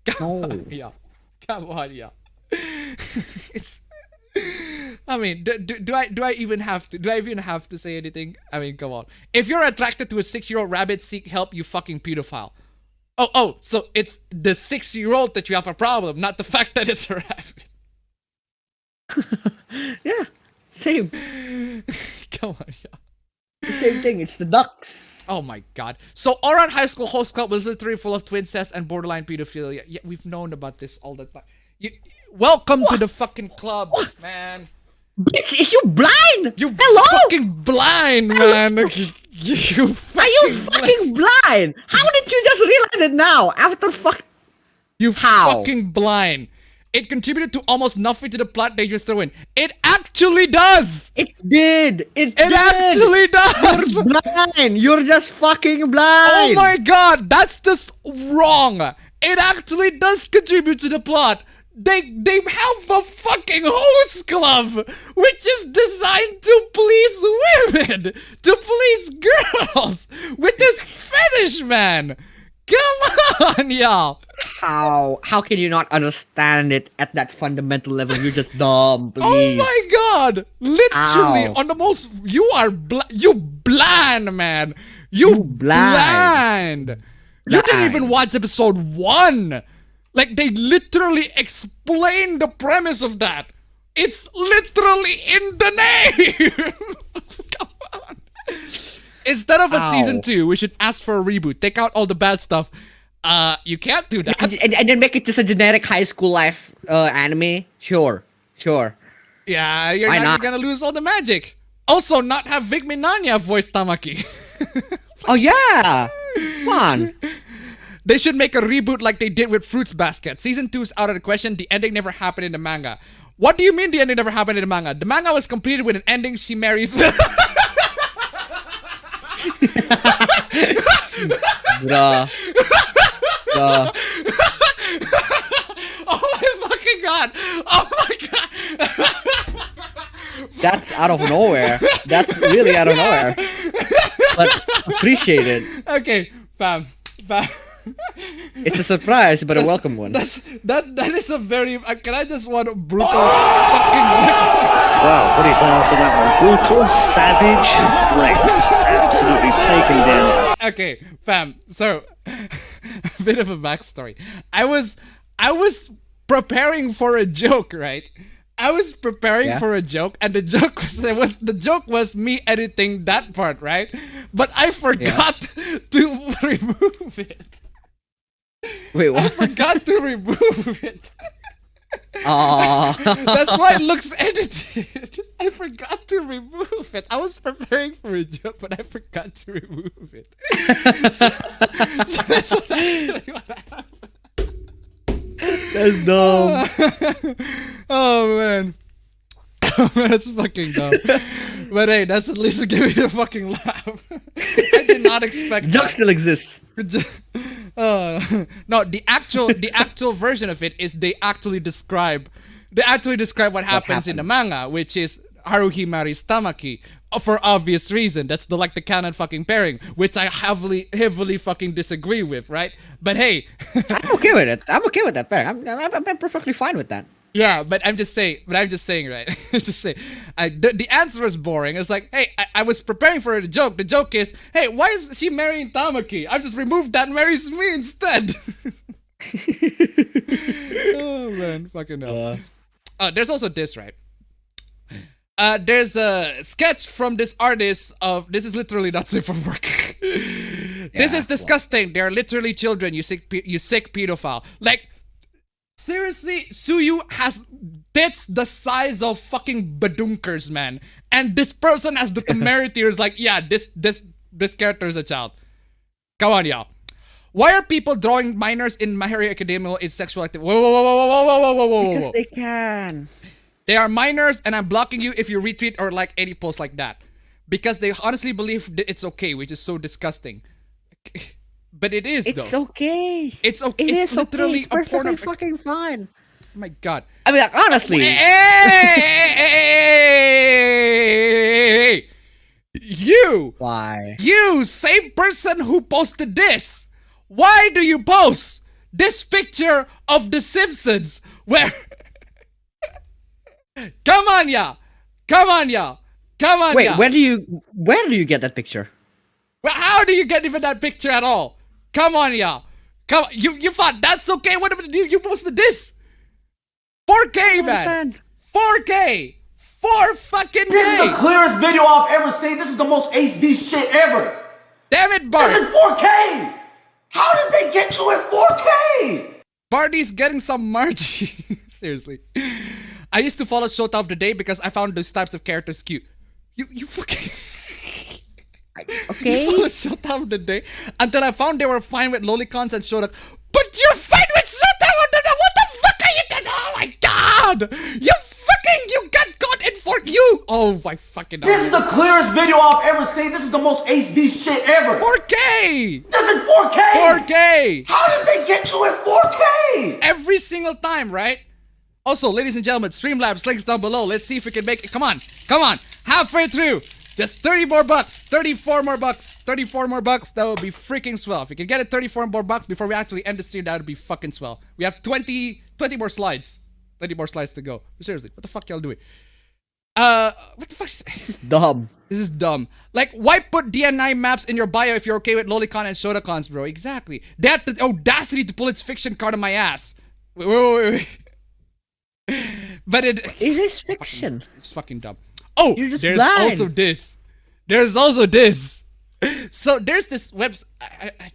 Speaker 1: Come on, y'all. Come on, y'all. It's. I mean, do I even have to say anything? I mean, come on. If you're attracted to a 6-year-old rabbit, seek help, you fucking pedophile. Oh, so it's the 6-year-old that you have a problem, not the fact that it's a rabbit.
Speaker 2: Yeah, same.
Speaker 1: Come on, yeah.
Speaker 2: Same thing. It's the ducks.
Speaker 1: Oh my god. So Oran High School host club was literally full of twin cest and borderline pedophilia. Yeah, we've known about this all the time. Welcome to the fucking club, man.
Speaker 2: Bitch, is you blind?
Speaker 1: You
Speaker 2: Hello?
Speaker 1: fucking blind, man.
Speaker 2: Are you fucking blind. How did you just realize it now? After
Speaker 1: fucking blind. It contributed to almost nothing to the plot they just threw in. It actually does.
Speaker 2: It did. It
Speaker 1: actually does.
Speaker 2: You're blind. You're just fucking blind.
Speaker 1: Oh my god, that's just wrong. It actually does contribute to the plot. They have a fucking host club, which is designed to please women, to please girls, with this fetish, man. Come on, y'all.
Speaker 2: How can you not understand it at that fundamental level? You're just dumb, please.
Speaker 1: Oh my god! Literally, on the most, you blind, man. You blind. You didn't even watch episode 1. Like, they literally explain the premise of that. It's literally in the name. Come on. Instead of a season 2, we should ask for a reboot. Take out all the bad stuff. You can't do that.
Speaker 2: And then make it just a generic high school life anime. Sure.
Speaker 1: Yeah, you're not gonna lose all the magic. Also, not have Vic Mignogna voice Tamaki.
Speaker 2: Oh yeah, come on.
Speaker 1: They should make a reboot like they did with Fruits Basket. Season 2 is out of the question. The ending never happened in the manga. What do you mean the ending never happened in the manga? The manga was completed with an ending. She marries.
Speaker 2: Bruh.
Speaker 1: Oh my fucking god! Oh my god!
Speaker 2: That's out of nowhere. That's really out of nowhere. But appreciate it.
Speaker 1: Okay, fam.
Speaker 2: It's a surprise, but a welcome one.
Speaker 1: That is a very. Can I just want a brutal fucking?
Speaker 4: Wow, what do you say after that one? Brutal, savage, wrecked, absolutely taken down.
Speaker 1: Okay, fam. So, a bit of a backstory. I was preparing for a joke, right? I was preparing for a joke, and the joke was me editing that part, right? But I forgot to remove it.
Speaker 2: Wait, what?
Speaker 1: I forgot to remove it. That's why it looks edited. I forgot to remove it. I was preparing for a joke, but I forgot to remove it. So that's actually what happened.
Speaker 2: That's dumb.
Speaker 1: Oh man. That's fucking dumb. But hey, that's at least giving me a fucking laugh. I did not expect
Speaker 2: Joke still exists.
Speaker 1: No, the actual version of it is they actually describe what happens in the manga, which is Haruhi marries Tamaki for obvious reason. That's the canon fucking pairing, which I heavily fucking disagree with, right? But hey,
Speaker 2: I'm okay with it. I'm okay with that pairing. I'm perfectly fine with that.
Speaker 1: Yeah, but I'm just saying, right? Just say, the answer is boring. It's like, hey, I was preparing for the joke. The joke is, hey, why is she marrying Tamaki? I just removed that and marries me instead. Oh man, fucking hell. There's also this, right? There's a sketch from this artist of, this is literally not safe for work. This is disgusting. They're literally children. You sick pedophile. Like, seriously, Suyu has tits the size of fucking badunkers, man. And this person has the temerity is like, yeah, this character is a child. Come on, y'all. Why are people drawing minors in My Hero Academia is sexual activity? Whoa.
Speaker 2: Because they can.
Speaker 1: They are minors, and I'm blocking you if you retweet or like any post like that. Because they honestly believe that it's okay, which is so disgusting. But it is, though.
Speaker 2: It's okay.
Speaker 1: It's okay. It's literally
Speaker 2: okay. It's
Speaker 1: a porno.
Speaker 2: fucking fine.
Speaker 1: Oh my god.
Speaker 2: I mean, like, honestly.
Speaker 1: Hey! You!
Speaker 2: Why?
Speaker 1: You, same person who posted this. Why do you post this picture of The Simpsons where... Come on, y'all.
Speaker 2: Wait, where do you get that picture?
Speaker 1: Well, how do you get even that picture at all? Come on, y'all. Come on. You thought that's okay? What did you posted this? 4K, man. 4K. 4 fucking
Speaker 3: This is the clearest video I've ever seen. This is the most HD shit ever.
Speaker 1: Damn it, Bart.
Speaker 3: This is 4K. How did they get you at 4K?
Speaker 1: Barney's getting some Margie. Seriously. I used to follow Shota of the Day because I found those types of characters cute. You fucking...
Speaker 2: Okay.
Speaker 1: It was Showtime of the day. Until I found they were fine with lolicons and Shodak. But you're fine with Showtime of the day! What the fuck are you doing? Oh my god! You got caught in you! Oh my fucking god.
Speaker 3: This is the clearest video I've ever seen. This is the most HD shit ever.
Speaker 1: 4K!
Speaker 3: This is 4K!
Speaker 1: 4K!
Speaker 3: How did they get you at 4K?
Speaker 1: Every single time, right? Also, ladies and gentlemen, Streamlabs, links down below. Let's see if we can make it. Come on. Halfway through. Just 30 more bucks. 34 more bucks. 34 more bucks. That would be freaking swell. If we can get it 34 more bucks before we actually end the stream, that would be fucking swell. We have 20 more slides. 20 more slides to go. Seriously, what the fuck y'all doing? What the fuck?
Speaker 2: This is dumb.
Speaker 1: This is dumb. Like, why put DNI maps in your bio if you're okay with lolicon and Shodacons, bro? Exactly. They had the audacity to pull its fiction card on my ass. Wait. But it
Speaker 2: is fiction.
Speaker 1: It's fucking dumb. Oh,
Speaker 2: You're just
Speaker 1: there's
Speaker 2: blind.
Speaker 1: also this. There's also this. So there's this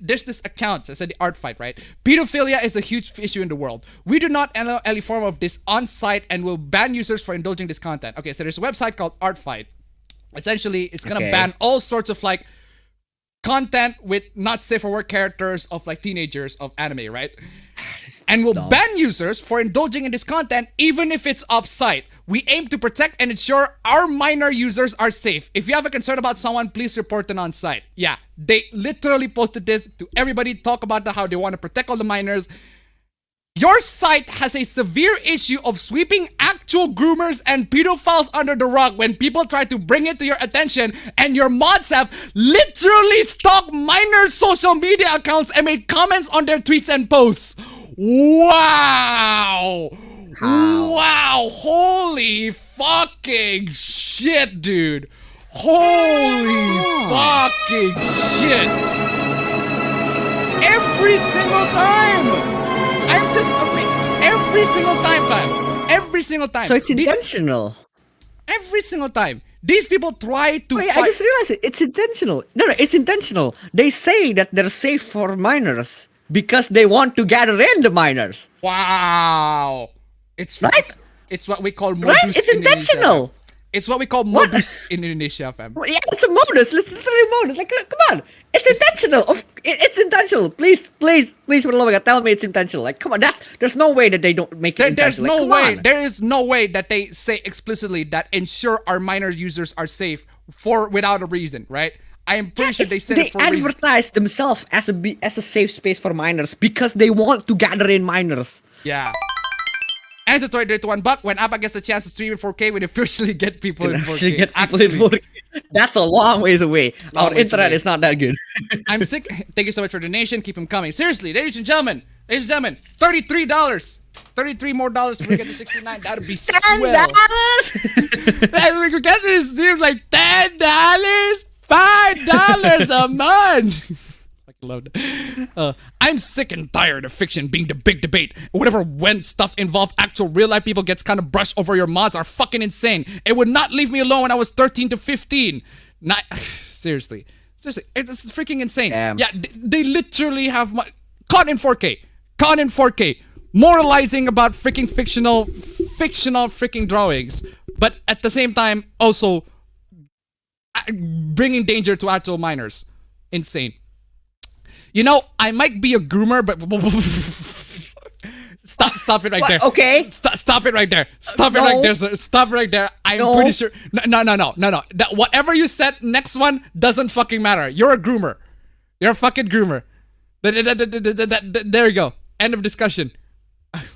Speaker 1: there's this account that said the art fight, right? Pedophilia is a huge issue in the world. We do not allow any form of this on site and will ban users for indulging this content. Okay, so there's a website called Art Fight. Essentially, it's gonna ban all sorts of like content with not safe for work characters of like teenagers of anime, right? And will ban users for indulging in this content even if it's off-site. We aim to protect and ensure our minor users are safe. If you have a concern about someone, please report them on site. Yeah, they literally posted this to everybody, talk about how they want to protect all the minors. Your site has a severe issue of sweeping actual groomers and pedophiles under the rug when people try to bring it to your attention, and your mods have literally stalked minor social media accounts and made comments on their tweets and posts. Wow! Wow! Holy fucking shit, dude! Holy fucking shit! Every single time! I'm just every single time, fam. Every single time.
Speaker 2: So it's intentional.
Speaker 1: Every single time. These people try to
Speaker 2: Wait, I just realized it. It's intentional. No, it's intentional. They say that they're safe for minors because they want to gather in the minors.
Speaker 1: Wow. It's
Speaker 2: right.
Speaker 1: It's what we call modus.
Speaker 2: Right? It's intentional.
Speaker 1: It's what we call modus in Indonesia, fam.
Speaker 2: Yeah, it's a modus. It's literally modus. Like, come on. It's intentional. It's intentional. Please, for the love of God, tell me it's intentional. Like, come on. There's no way that they don't make it intentional.
Speaker 1: There is no way that they say explicitly that ensure our minor users are safe without a reason, right? I am pretty sure they said it for a reason.
Speaker 2: They advertise themselves as a safe space for minors because they want to gather in minors.
Speaker 1: Yeah. And it's $1 to $1 when Appa gets the chance to stream in 4K when you officially get people in 4K.
Speaker 2: That's a long ways away. Our internet is not that good.
Speaker 1: I'm sick. Thank you so much for the donation. Keep them coming. Seriously, ladies and gentlemen, $33. 33 more dollars to get to 69. That'd be swell. $10. We could get this stream like $10, $5 a month. Loved it. I'm sick and tired of fiction being the big debate. Whatever when stuff involved actual real life people gets kind of brushed over, your mods are fucking insane. It would not leave me alone when I was 13 to 15. Seriously, it's freaking insane. Yeah, they literally have caught in 4K, moralizing about freaking fictional freaking drawings, but at the same time also bringing danger to actual minors. Insane. You know, I might be a groomer, but stop it right there.
Speaker 2: Okay.
Speaker 1: Stop it right there. Stop it right there. Sir. Stop right there. I'm pretty sure. No. That whatever you said, next one doesn't fucking matter. You're a groomer. You're a fucking groomer. There you go. End of discussion.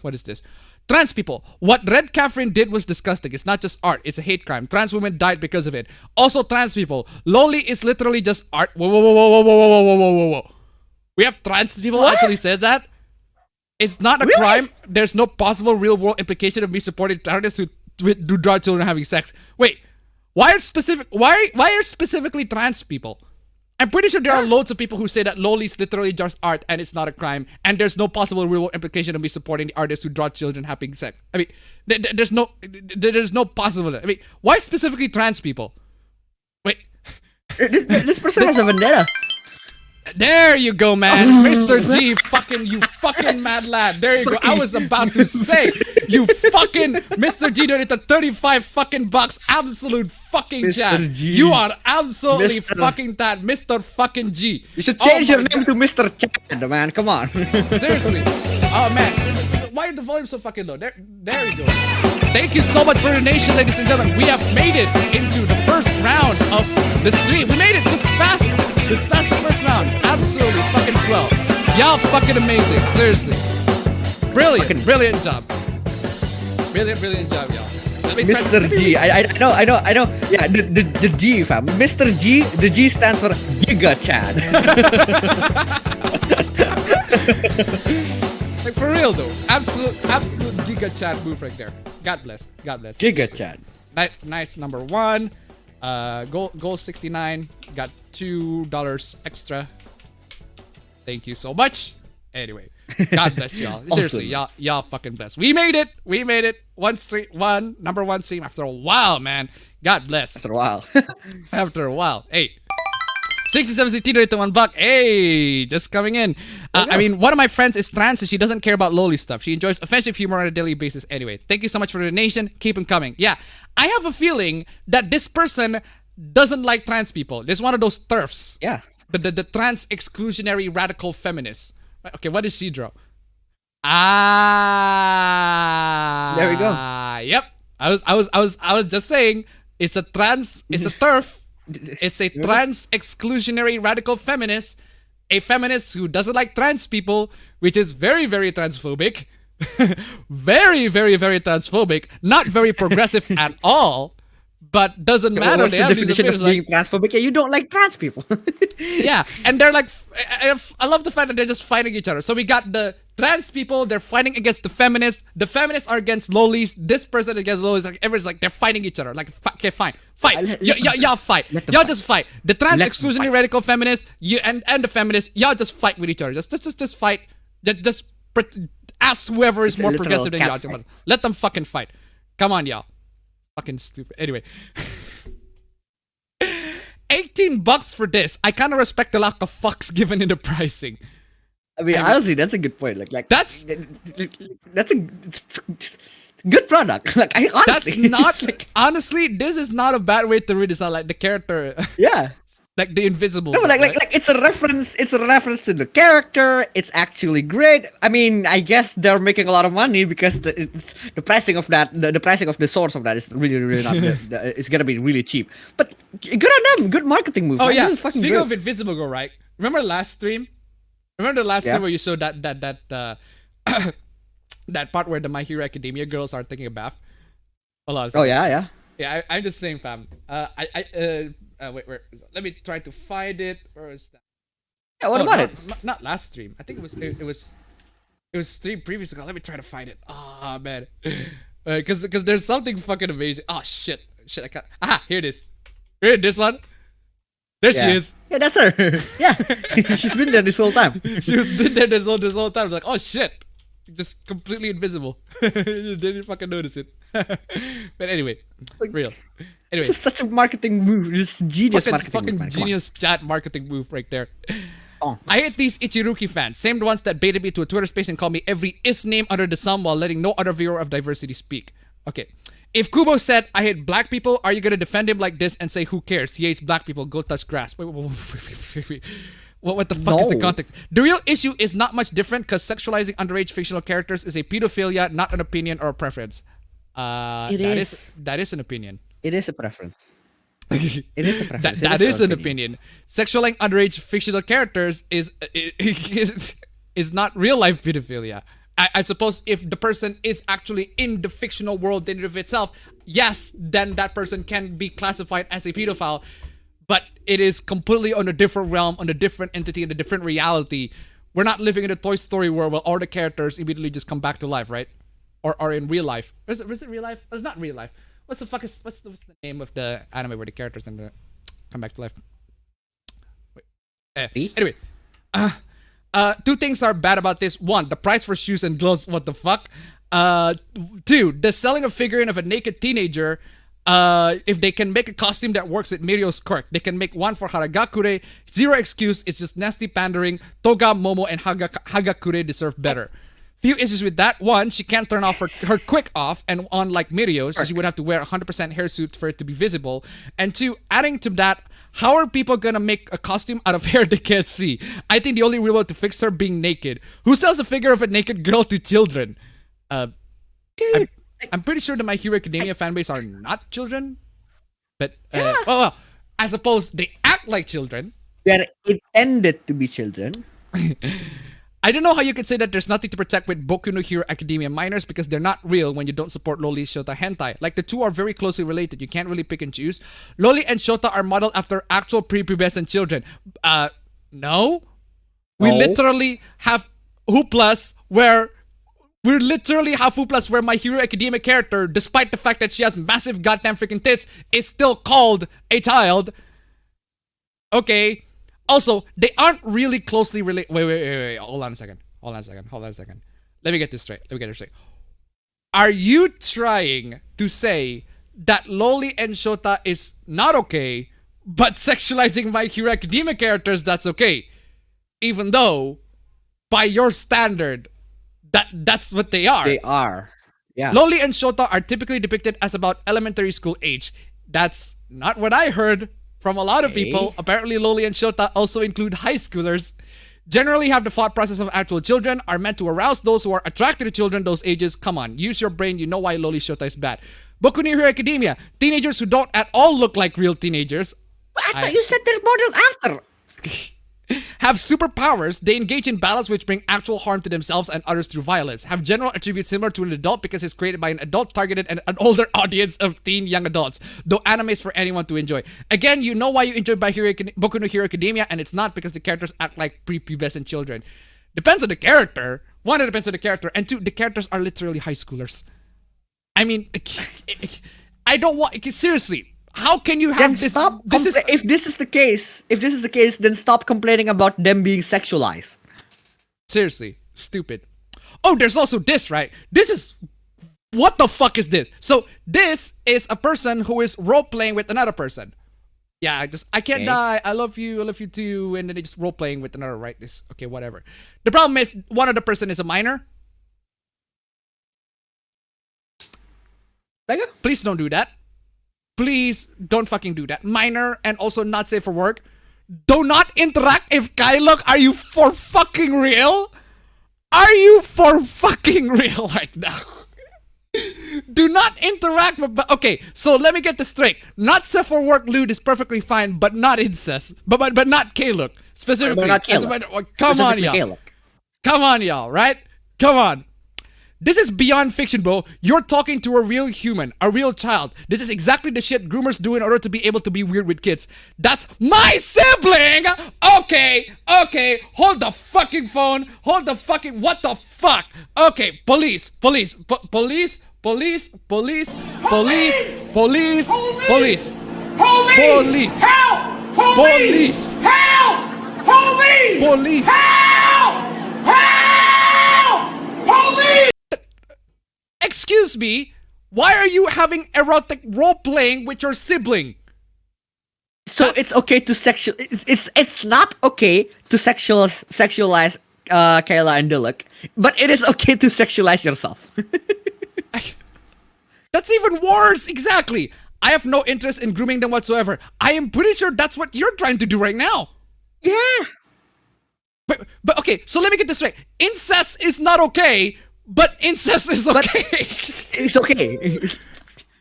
Speaker 1: What is this? Trans people. What Red Catherine did was disgusting. It's not just art. It's a hate crime. Trans women died because of it. Also, trans people. Loli is literally just art. Whoa. We have trans people actually says that. It's not a crime. There's no possible real world implication of me supporting artists who do draw children having sex. Wait, why are specifically trans people? I'm pretty sure there are loads of people who say that loli is literally just art and it's not a crime, and there's no possible real world implication of me supporting the artists who draw children having sex. I mean, there's no possible. I mean, why specifically trans people? Wait,
Speaker 2: this person has a vendetta.
Speaker 1: There you go, man. Mr. G, fucking, you fucking mad lad. There you go. I was about to say, you fucking Mr. G donated 35 fucking bucks. Absolute fucking Chad. You are absolutely fucking that Mr. fucking G.
Speaker 2: You should change your name to Mr. Chad, man. Come on.
Speaker 1: Seriously. Oh man. Why are the volume so fucking low? There you go. Thank you so much for the donation, ladies and gentlemen. We have made it into the first round of the stream. We made it this fast. This past the first round. Absolutely fucking swell. Y'all fucking amazing. Seriously. Brilliant. Brilliant job. Brilliant job, y'all.
Speaker 2: Mr. G. I know. Yeah, the G, fam. Mr. G, the G stands for Giga Chad.
Speaker 1: Like for real though. Absolute Giga Chad move right there. God bless.
Speaker 2: Giga Chad.
Speaker 1: Nice number 1. Goal 69. Got $2 extra. Thank you so much. Anyway, God bless y'all. Seriously, y'all fucking bless. We made it. Number 1 stream after a while, man. God bless.
Speaker 2: After a while.
Speaker 1: Hey. 67 to $1. Hey, just coming in. I mean, one of my friends is trans, so she doesn't care about lowly stuff. She enjoys offensive humor on a daily basis. Anyway, thank you so much for the donation. Keep them coming. Yeah, I have a feeling that this person doesn't like trans people. This is one of those TERFs.
Speaker 2: Yeah.
Speaker 1: The trans exclusionary radical feminists. Okay, what does she draw?
Speaker 2: There we go.
Speaker 1: Yep. I was just saying it's a TERF. It's a trans exclusionary radical feminist, a feminist who doesn't like trans people, which is very, very transphobic. Very, very, very transphobic. Not very progressive at all, but doesn't matter.
Speaker 2: What's the definition of being transphobic? Yeah, you don't like trans people.
Speaker 1: Yeah, and they're like, I love the fact that they're just fighting each other. So we got the trans people, they're fighting against the feminists. The feminists are against lowlies. This person against lowlies. Like everyone's like, they're fighting each other. Like, okay, fine, fight. Y'all fight. Y'all just fight. The trans exclusionary radical feminists, you and the feminists, y'all just fight with each other. Just fight. Just ask whoever is more progressive than y'all. Let them fucking fight. Come on, y'all. Fucking stupid. Anyway. $18 for this. I kind of respect the lack of fucks given in the pricing.
Speaker 2: I mean, honestly, that's a good point. Like
Speaker 1: that's
Speaker 2: a good product. Like I honestly,
Speaker 1: that's not honestly. This is not a bad way to read this out. Like the character.
Speaker 2: Yeah.
Speaker 1: Like the invisible.
Speaker 2: No, but like it's a reference. It's a reference to the character. It's actually great. I mean, I guess they're making a lot of money because the pricing of that, the pricing of the source of that is really not. It's gonna be really cheap. But good on them. Good marketing move.
Speaker 1: Oh
Speaker 2: man.
Speaker 1: Yeah. Speaking of Invisible Girl, right? Remember last stream? Remember the last time where you showed that that part where the My Hero Academia girls are taking a bath?
Speaker 2: Oh yeah.
Speaker 1: Yeah, I'm just saying, fam. Wait, let me try to find it. Where is that?
Speaker 2: Yeah, what about it?
Speaker 1: Not last stream. I think it was stream previous ago. Let me try to find it. Oh man, because there's something fucking amazing. Oh shit, I can't. Aha, here it is. Here, this one. There she is.
Speaker 2: Yeah, that's her. Yeah, she's been there this whole time.
Speaker 1: She was been there this whole time. Like, oh shit, just completely invisible. Didn't fucking notice it. But anyway, real. Anyway,
Speaker 2: this is such a marketing move. This genius marketing move.
Speaker 1: Genius chat marketing move right there. Oh. I hate these Ichiruki fans. Same ones that baited me to a Twitter space and called me every is name under the sun while letting no other viewer of diversity speak. Okay. If Kubo said, I hate black people, are you going to defend him like this and say, who cares? He hates black people. Go touch grass. Wait. What the fuck is the context? The real issue is not much different because sexualizing underage fictional characters is a pedophilia, not an opinion or a preference. That is an opinion.
Speaker 2: It is a preference. It is a preference.
Speaker 1: That is an opinion. Sexualizing underage fictional characters is not real life pedophilia. I suppose if the person is actually in the fictional world in and of itself, yes, then that person can be classified as a pedophile. But it is completely on a different realm, on a different entity, in a different reality. We're not living in a Toy Story world where all the characters immediately just come back to life, right? Or in real life. Is it real life? It's not real life. What's the name of the anime where the characters come back to life? Wait. Anyway. Two things are bad about this. One, the price for shoes and gloves. What the fuck? Two, the selling a figurine of a naked teenager If they can make a costume that works with Mirio's quirk, they can make one for Haragakure. Zero excuse, it's just nasty pandering. Toga, Momo, and Hagakure deserve better. Few issues with that. One, she can't turn off her quick off and on like Mirio, so she would have to wear a 100% hairsuit for it to be visible. And two, adding to that, how are people gonna make a costume out of hair they can't see? I think the only real way to fix her being naked. Who sells a figure of a naked girl to children? I'm pretty sure the My Hero Academia fanbase are not children. But, well, I suppose they act like children.
Speaker 2: They're intended to be children.
Speaker 1: I don't know how you could say that there's nothing to protect with Boku no Hero Academia minors because they're not real when you don't support Loli, Shota, Hentai. Like, the two are very closely related. You can't really pick and choose. Loli and Shota are modeled after actual prepubescent children. No. We literally have Hooplas where... We literally have Hooplas where My Hero Academia character, despite the fact that she has massive goddamn freaking tits, is still called a child. Okay. Also, they aren't really closely related. Wait. Hold on a second. Let me get this straight. Are you trying to say that Loli and Shota is not okay, but sexualizing My Hero Academia characters, that's okay? Even though, by your standard, that's what they are.
Speaker 2: They are. Yeah.
Speaker 1: Loli and Shota are typically depicted as about elementary school age. That's not what I heard from a lot of people. Apparently, Loli and Shota also include high schoolers. Generally have the thought process of actual children, are meant to arouse those who are attracted to children those ages. Come on, use your brain. You know why Loli Shota is bad. Boku no Hero Academia. Teenagers who don't at all look like real teenagers.
Speaker 2: I thought you said they're modeled after.
Speaker 1: Have superpowers. They engage in battles which bring actual harm to themselves and others through violence. Have general attributes similar to an adult because it's created by an adult targeted and an older audience of teen young adults. Though anime is for anyone to enjoy. Again, you know why you enjoy Boku no Hero Academia, and it's not because the characters act like prepubescent children. Depends on the character. One, it depends on the character. And two, the characters are literally high schoolers. I mean, I don't want... Seriously. How can you have this?
Speaker 2: If this is the case, then stop complaining about them being sexualized.
Speaker 1: Seriously, stupid. Oh, there's also this, right? This is... What the fuck is this? So, this is a person who is role-playing with another person. Yeah, I can't die, I love you too, and then they just role-playing with another, right? Okay, whatever. The problem is, one of the person is a minor. Please don't do that. Please don't fucking do that. Minor and also not safe for work. Do not interact if Kylock. Are you for fucking real? Are you for fucking real right now? Do not interact with... Okay, so let me get this straight. Not safe for work lewd is perfectly fine, but not incest. But not Kylock. Specifically.
Speaker 2: Not Kylock.
Speaker 1: Come on, y'all. Come on, y'all, right? Come on. This is beyond fiction, bro. You're talking to a real human, a real child. This is exactly the shit groomers do in order to be able to be weird with kids. That's my sibling! Okay. Hold the fucking phone. Hold the fucking... What the fuck? Okay, police. Police. Police. Police. Police.
Speaker 11: Help! Police! Help! Police! Help! Police!
Speaker 1: Excuse me, why are you having erotic role-playing with your sibling?
Speaker 2: So it's okay to it's not okay to sexualize Kayla and Dilek, but it is okay to sexualize yourself.
Speaker 1: That's even worse, exactly. I have no interest in grooming them whatsoever. I am pretty sure that's what you're trying to do right now.
Speaker 2: Yeah.
Speaker 1: But okay, so let me get this straight. Incest is not okay, but incest is okay.
Speaker 2: It's okay.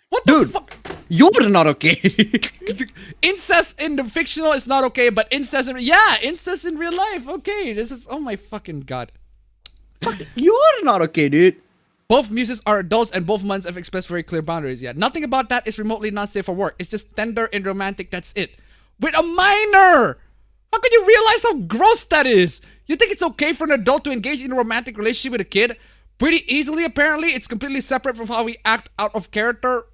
Speaker 1: What the fuck?
Speaker 2: You're not okay.
Speaker 1: Incest in the fictional is not okay, but incest in real life. Okay, this is... Oh my fucking god.
Speaker 2: Fuck, you're not okay, dude.
Speaker 1: Both muses are adults and both months have expressed very clear boundaries. Yeah, nothing about that is remotely not safe for work. It's just tender and romantic, that's it. With a minor! How can you realize how gross that is? You think it's okay for an adult to engage in a romantic relationship with a kid? Pretty easily, apparently. It's completely separate from how we act out of character.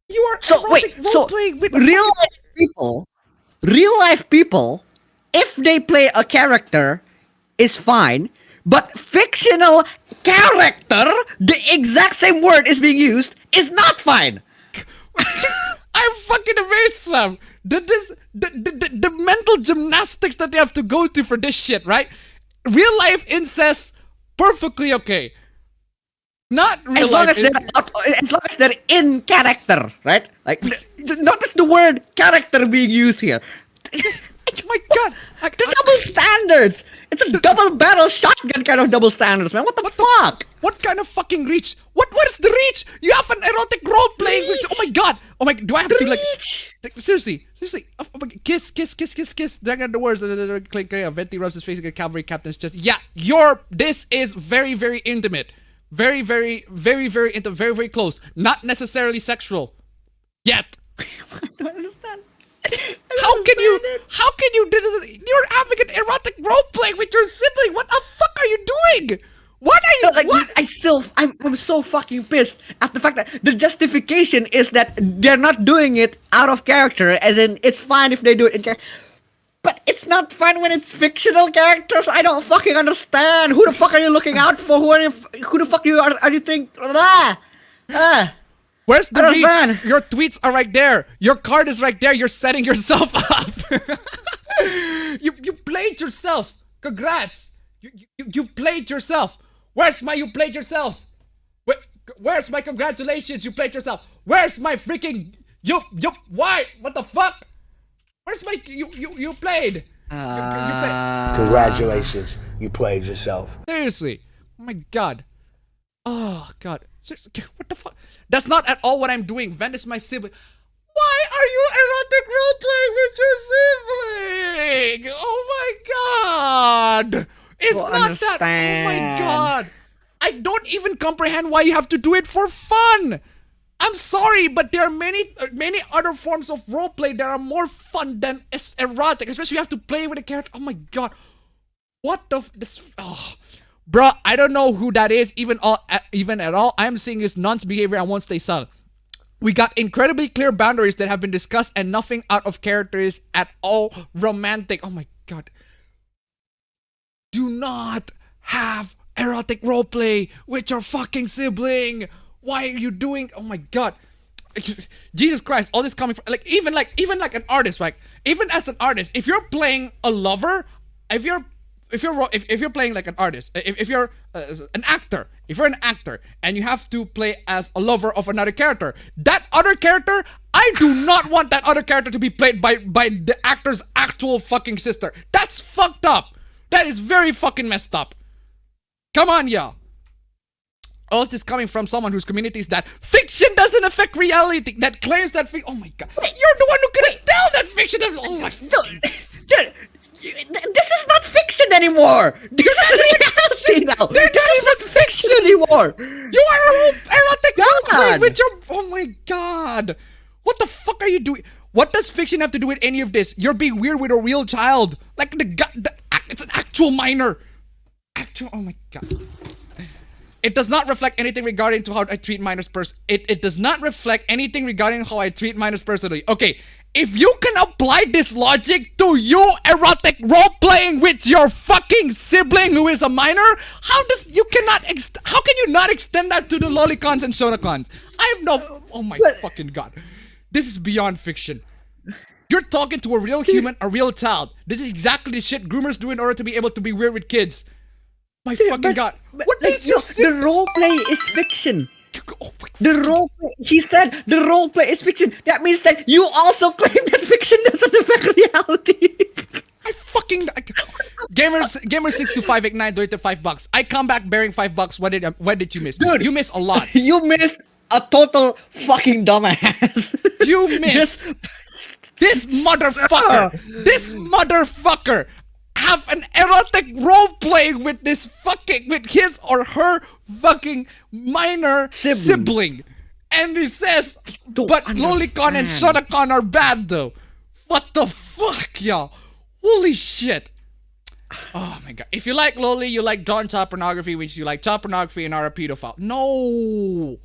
Speaker 1: You are
Speaker 2: role-playing with real life people, if they play a character, is fine. But fictional character, the exact same word is being used, is not fine.
Speaker 1: I'm fucking amazed, Sam. The mental gymnastics that they have to go to for this shit, right? Real life incest, perfectly okay. Not real life.
Speaker 2: As long as they're in character, right? Like, notice the word character being used here.
Speaker 1: Oh my god,
Speaker 2: the double standards. It's a double barrel shotgun kind of double standards, man. What the fuck?
Speaker 1: What kind of fucking reach? What is the reach? You have an erotic role playing. Oh my god. Oh my. Do I have to like seriously? Oh my, kiss. Dragon the words. Click. Venti rubs his face against cavalry captain's chest. Yeah, this is very very intimate. Very intimate. Very close. Not necessarily sexual. Yet.
Speaker 2: I don't understand.
Speaker 1: How can you do this? You're having an erotic role playing with your sibling. What the fuck are you doing? What are you?
Speaker 2: Like,
Speaker 1: what?
Speaker 2: I'm so fucking pissed at the fact that the justification is that they're not doing it out of character, as in it's fine if they do it in character. But it's not fine when it's fictional characters. I don't fucking understand. Who the fuck are you looking out for? Who the fuck are you think?
Speaker 1: Where's the reach? Your tweets are right there. Your card is right there. You're setting yourself up. you played yourself. Congrats. You played yourself. Where's my you played yourselves? Where's my congratulations? You played yourself. Where's my freaking why? What the fuck? Where's my you played?
Speaker 6: Congratulations, you played yourself.
Speaker 1: Seriously. Oh my god. Oh god. Seriously, what the fuck? That's not at all what I'm doing. Ven is my sibling. Why are you erotic role playing with your sibling? Oh my god. It's not
Speaker 2: understand.
Speaker 1: that. Oh my god. I don't even comprehend why you have to do it for fun. I'm sorry, but there are many other forms of roleplay that are more fun than it's erotic. Especially you have to play with a character. Oh my god. What the Bruh, I don't know who that is even at all. I'm seeing his nonce behavior and won't stay silent. We got incredibly clear boundaries that have been discussed and nothing out of character is at all romantic. Oh my god. Do not have erotic roleplay with your fucking sibling. Why are you doing? Oh my god. Jesus Christ, all this coming from even like an artist, like even as an artist, if you're playing a lover, if you're playing like an artist, if you're an actor, and you have to play as a lover of another character, that other character, I do not want that other character to be played by the actor's actual fucking sister. That's fucked up. That is very fucking messed up. Come on, y'all. All this is coming from someone whose community is that fiction doesn't affect reality, that claims that oh my god, you're the one who couldn't tell that fiction doesn't. Oh my god.
Speaker 2: This is not fiction anymore. This is reality now. This is not fiction anymore.
Speaker 1: You are erotic god with your. Oh my god. What the fuck are you doing? What does fiction have to do with any of this? You're being weird with a real child. Like it's an actual minor. Oh my god. It does not reflect anything regarding to how I treat minors It does not reflect anything regarding how I treat minors personally. Okay, if you can apply this logic to you erotic role-playing with your fucking sibling who is a minor, how can you not extend that to the lolicons and shonacons? I have no. Oh my fucking god. This is beyond fiction. You're talking to a real human, a real child. This is exactly the shit groomers do in order to be able to be weird with kids. My fucking god. What is your
Speaker 2: the roleplay is fiction. The roleplay, he said the roleplay is fiction. That means that you also claim that fiction doesn't affect reality.
Speaker 1: I fucking Gamer62589 donated $5. I come back bearing $5. When did you miss? Dude, you missed a lot.
Speaker 2: You missed a total fucking dumbass.
Speaker 1: You missed. This motherfucker. This motherfucker have an erotic role playing with with his or her fucking minor sibling. And he says, but lolicon and shonacon are bad though. What the fuck, y'all? Holy shit. Oh my god. If you like loli, you like drawn child pornography, which you like child pornography and are a pedophile. No.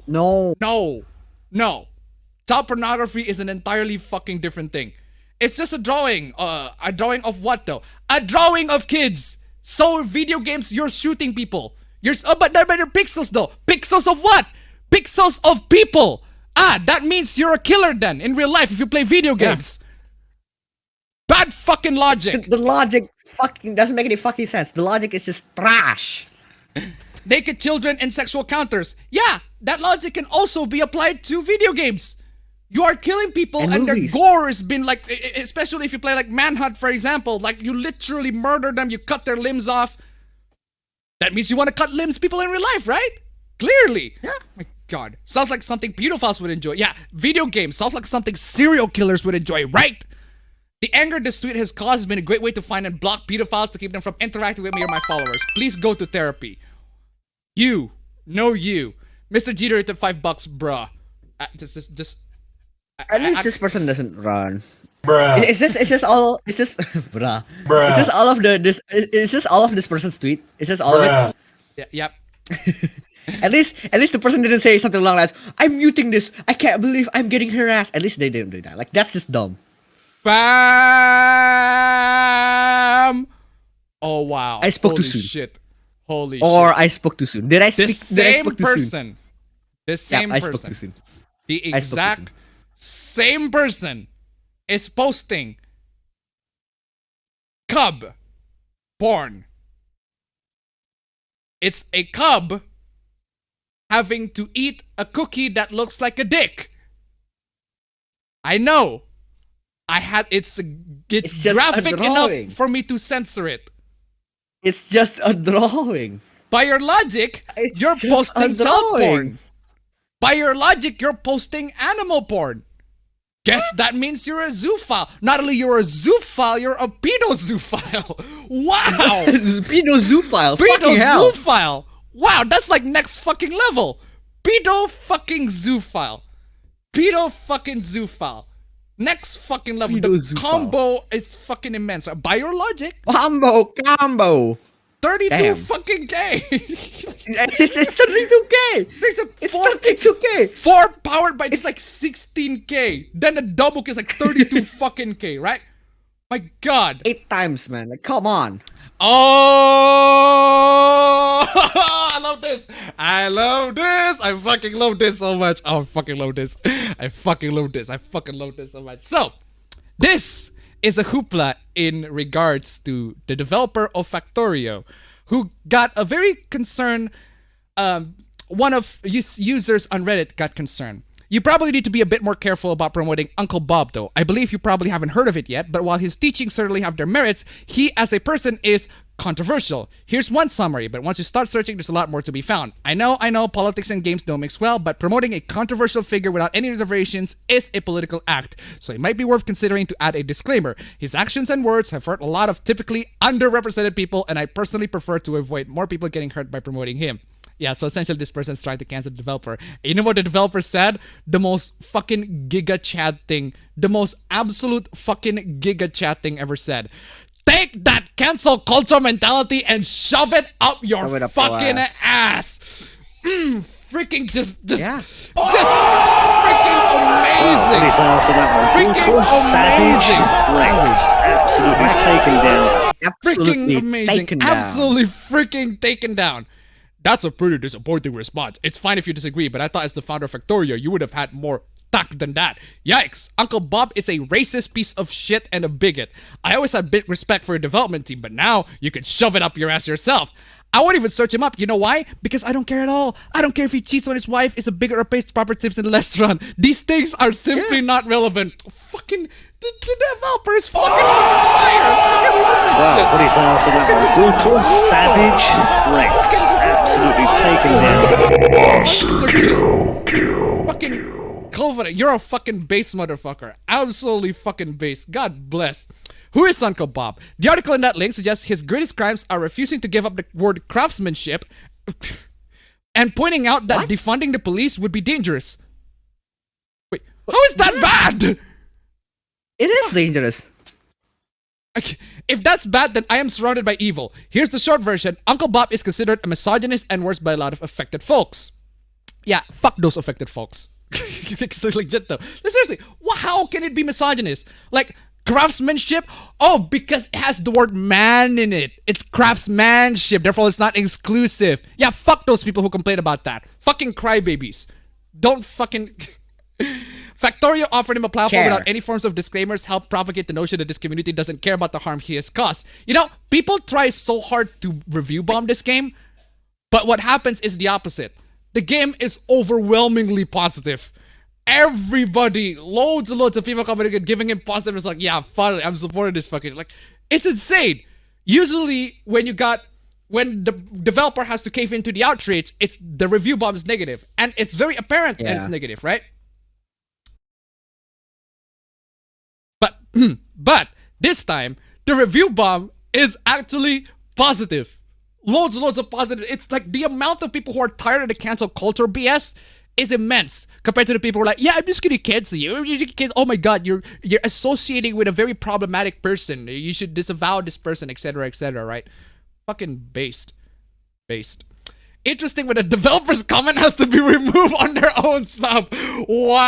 Speaker 1: Child pornography is an entirely fucking different thing. It's just a drawing. A drawing of what though? A drawing of kids. So video games, you're shooting people. But they're pixels though. Pixels of what? Pixels of people. That means you're a killer then in real life if you play video games. Bad fucking logic.
Speaker 2: The logic fucking doesn't make any fucking sense. The logic is just trash.
Speaker 1: Naked children and sexual counters. Yeah, that logic can also be applied to video games. You are killing people and their gore has been like, especially if you play like Manhunt, for example, like you literally murder them, you cut their limbs off. That means you want to cut limbs people in real life, right? Clearly.
Speaker 2: Yeah.
Speaker 1: My God. Sounds like something pedophiles would enjoy. Yeah, video games. Sounds like something serial killers would enjoy, right? The anger this tweet has caused has been a great way to find and block pedophiles to keep them from interacting with me or my followers. Please go to therapy. You. No you. Mr. Jeter took $5, bruh.
Speaker 2: At least this person doesn't run.
Speaker 3: Bruh.
Speaker 2: Is this all bruh.
Speaker 3: Bruh.
Speaker 2: Is this all of this person's tweet? Is this all of it?
Speaker 1: Yeah, yep.
Speaker 2: At least the person didn't say something along that lines. I'm muting this. I can't believe I'm getting harassed. At least they didn't do that. Like, that's just dumb.
Speaker 1: Bam! Oh wow.
Speaker 2: I spoke
Speaker 1: Holy
Speaker 2: too soon.
Speaker 1: Shit. Holy
Speaker 2: or
Speaker 1: shit.
Speaker 2: I spoke too soon. Did I speak?
Speaker 1: The same person. The same
Speaker 2: I
Speaker 1: person.
Speaker 2: spoke too soon.
Speaker 1: The exact same person is posting cub porn. It's a cub having to eat a cookie that looks like a dick. I know. It's graphic enough for me to censor it.
Speaker 2: It's just a drawing.
Speaker 1: By your logic, you're posting child porn. By your logic, you're posting animal porn. Guess that means you're a zoophile. Not only you're a zoophile, you're a pedozoophile. Wow.
Speaker 2: Pedozoophile.
Speaker 1: Pedozoophile. Wow, that's like next fucking level. Pedo fucking zoophile. Pedo fucking zoophile. Next fucking level. The combo is fucking immense. By your logic.
Speaker 2: Combo.
Speaker 1: 32
Speaker 2: Damn.
Speaker 1: fucking K.
Speaker 2: It's 32K. It's 32K.
Speaker 1: 4 powered by it's like 16K. Then the double K is like 32 fucking K, right? My God.
Speaker 2: 8 times, man. Like, come on.
Speaker 1: Oh, I love this. I love this. I fucking love this so much. I fucking love this. I fucking love this. I fucking love this so much. So, this is a hoopla in regards to the developer of Factorio, who got a very concerned, one of users on Reddit got concerned. You probably need to be a bit more careful about promoting Uncle Bob though. I believe you probably haven't heard of it yet, but while his teachings certainly have their merits, he as a person is controversial. Here's one summary, but once you start searching, there's a lot more to be found. I know, politics and games don't mix well, but promoting a controversial figure without any reservations is a political act, so it might be worth considering to add a disclaimer. His actions and words have hurt a lot of typically underrepresented people, and I personally prefer to avoid more people getting hurt by promoting him. Yeah, so essentially this person's trying to cancel the developer. You know what the developer said? The most fucking giga chat thing. The most absolute fucking giga chat thing ever said. Take that cancel culture mentality and shove it up your fucking ass. Freaking just freaking amazing.
Speaker 4: What is after that one?
Speaker 1: Freaking
Speaker 4: savage, wrecked, absolutely taken down.
Speaker 1: Freaking amazing. Absolutely freaking taken down. That's a pretty disappointing response. It's fine if you disagree, but I thought as the founder of Factorio, you would have had more tact than that. Yikes. Uncle Bob is a racist piece of shit and a bigot. I always had big respect for your development team, but now you can shove it up your ass yourself. I won't even search him up. You know why? Because I don't care at all. I don't care if he cheats on his wife, is a bigot, or pays proper tips in the restaurant. These things are simply not relevant. Fucking... The developer is fucking on fire!
Speaker 4: Wow, what is after that one? Brutal, savage, wrecked, absolutely taken down.
Speaker 1: Fucking Culver, you're a fucking base motherfucker. Absolutely fucking base. God bless. Who is Uncle Bob? The article in that link suggests his greatest crimes are refusing to give up the word craftsmanship and pointing out that defunding the police would be dangerous. Wait, how is that bad?
Speaker 2: It is dangerous.
Speaker 1: If that's bad, then I am surrounded by evil. Here's the short version. Uncle Bob is considered a misogynist and worse by a lot of affected folks. Yeah, fuck those affected folks. It's legit though. Seriously, how can it be misogynist? Like, craftsmanship. Oh, because it has the word man in it. It's craftsmanship. Therefore, it's not exclusive. Yeah, fuck those people who complain about that. Fucking crybabies. Don't fucking... Factorio offered him a platform without any forms of disclaimers, helped propagate the notion that this community doesn't care about the harm he has caused. You know, people try so hard to review bomb this game, but what happens is the opposite. The game is overwhelmingly positive. Everybody, loads and loads of people coming and giving him positive. It's like, yeah, finally, I'm supporting this fucking, like, it's insane. Usually, when the developer has to cave into the outrage, it's the review bomb is negative, and it's very apparent that it's negative, right? But this time, the review bomb is actually positive. Loads and loads of positive. It's like the amount of people who are tired of the cancel culture BS is immense compared to the people who are like, yeah, I'm just gonna cancel you. Oh my god, you're associating with a very problematic person. You should disavow this person, etc., right? Fucking based. Interesting when the developer's comment has to be removed on their own sub. Wow.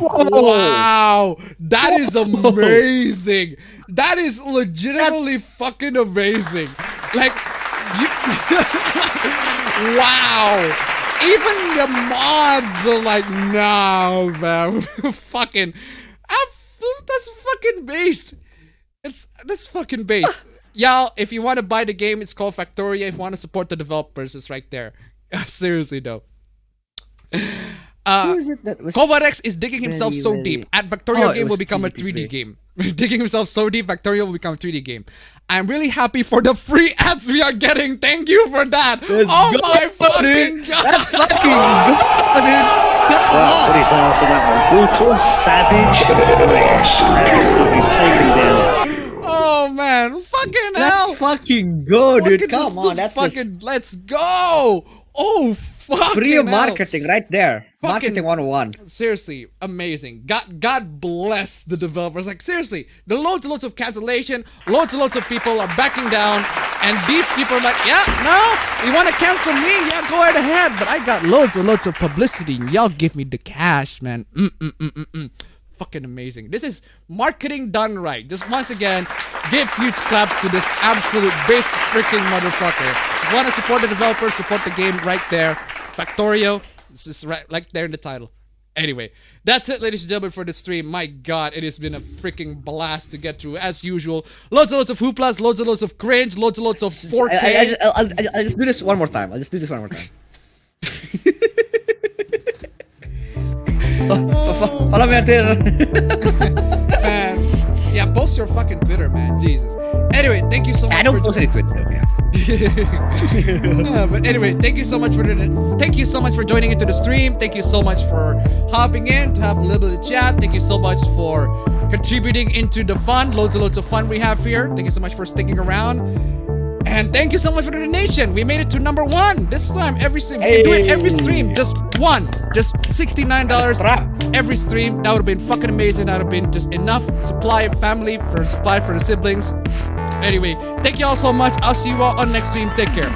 Speaker 1: Wow. That is amazing. That is legitimately fucking amazing. Like, wow. Even the mods are like, no, man. Fucking, that's fucking based. That's fucking based. Y'all, if you want to buy the game, it's called Factoria. If you want to support the developers, it's right there. Seriously, though. Kovarex is digging himself so deep. At Factoria game will become a 3D game. Digging himself so deep, Factoria will become a 3D game. I'm really happy for the free ads we are getting. Thank you for that. Oh my fucking god.
Speaker 2: That's fucking good, dude.
Speaker 4: What do you say after that one? Brutal, savage, absolutely taken down.
Speaker 1: Oh man, fucking hell!
Speaker 2: That's fucking good, dude. Come on, that's
Speaker 1: fucking. Let's go! Oh fuck!
Speaker 2: Free marketing right there. Marketing 101.
Speaker 1: Seriously, amazing. God bless the developers. Like seriously, the loads and loads of cancellation, loads and loads of people are backing down, and these people are like, yeah, no, you want to cancel me? Yeah, go right ahead. But I got loads and loads of publicity, and y'all give me the cash, man. Fucking amazing. This is marketing done right. Just once again, give huge claps to this absolute base freaking motherfucker. If you want to support the developers, support the game right there. Factorio, this is right there in the title. Anyway, that's it, ladies and gentlemen, for the stream. My god, it has been a freaking blast to get through, as usual. Loads and loads of hooplas, loads and loads of cringe, loads and loads of 4K.
Speaker 2: I'll just do this one more time. Follow me on Twitter.
Speaker 1: Man, yeah, post your fucking Twitter, man. Jesus. Anyway, thank you so much.
Speaker 2: I don't post any tweets though. Yeah.
Speaker 1: But anyway, thank you so much for joining into the stream. Thank you so much for hopping in to have a little bit of chat. Thank you so much for contributing into the fun. Loads and loads of fun we have here. Thank you so much for sticking around. And thank you so much for the donation. We made it to number 1 this time. Every stream, we can do it every stream. Just one, just $69 every stream. That would have been fucking amazing. That would have been just enough supply of family for supply for the siblings. Anyway, thank you all so much. I'll see you all on next stream. Take care.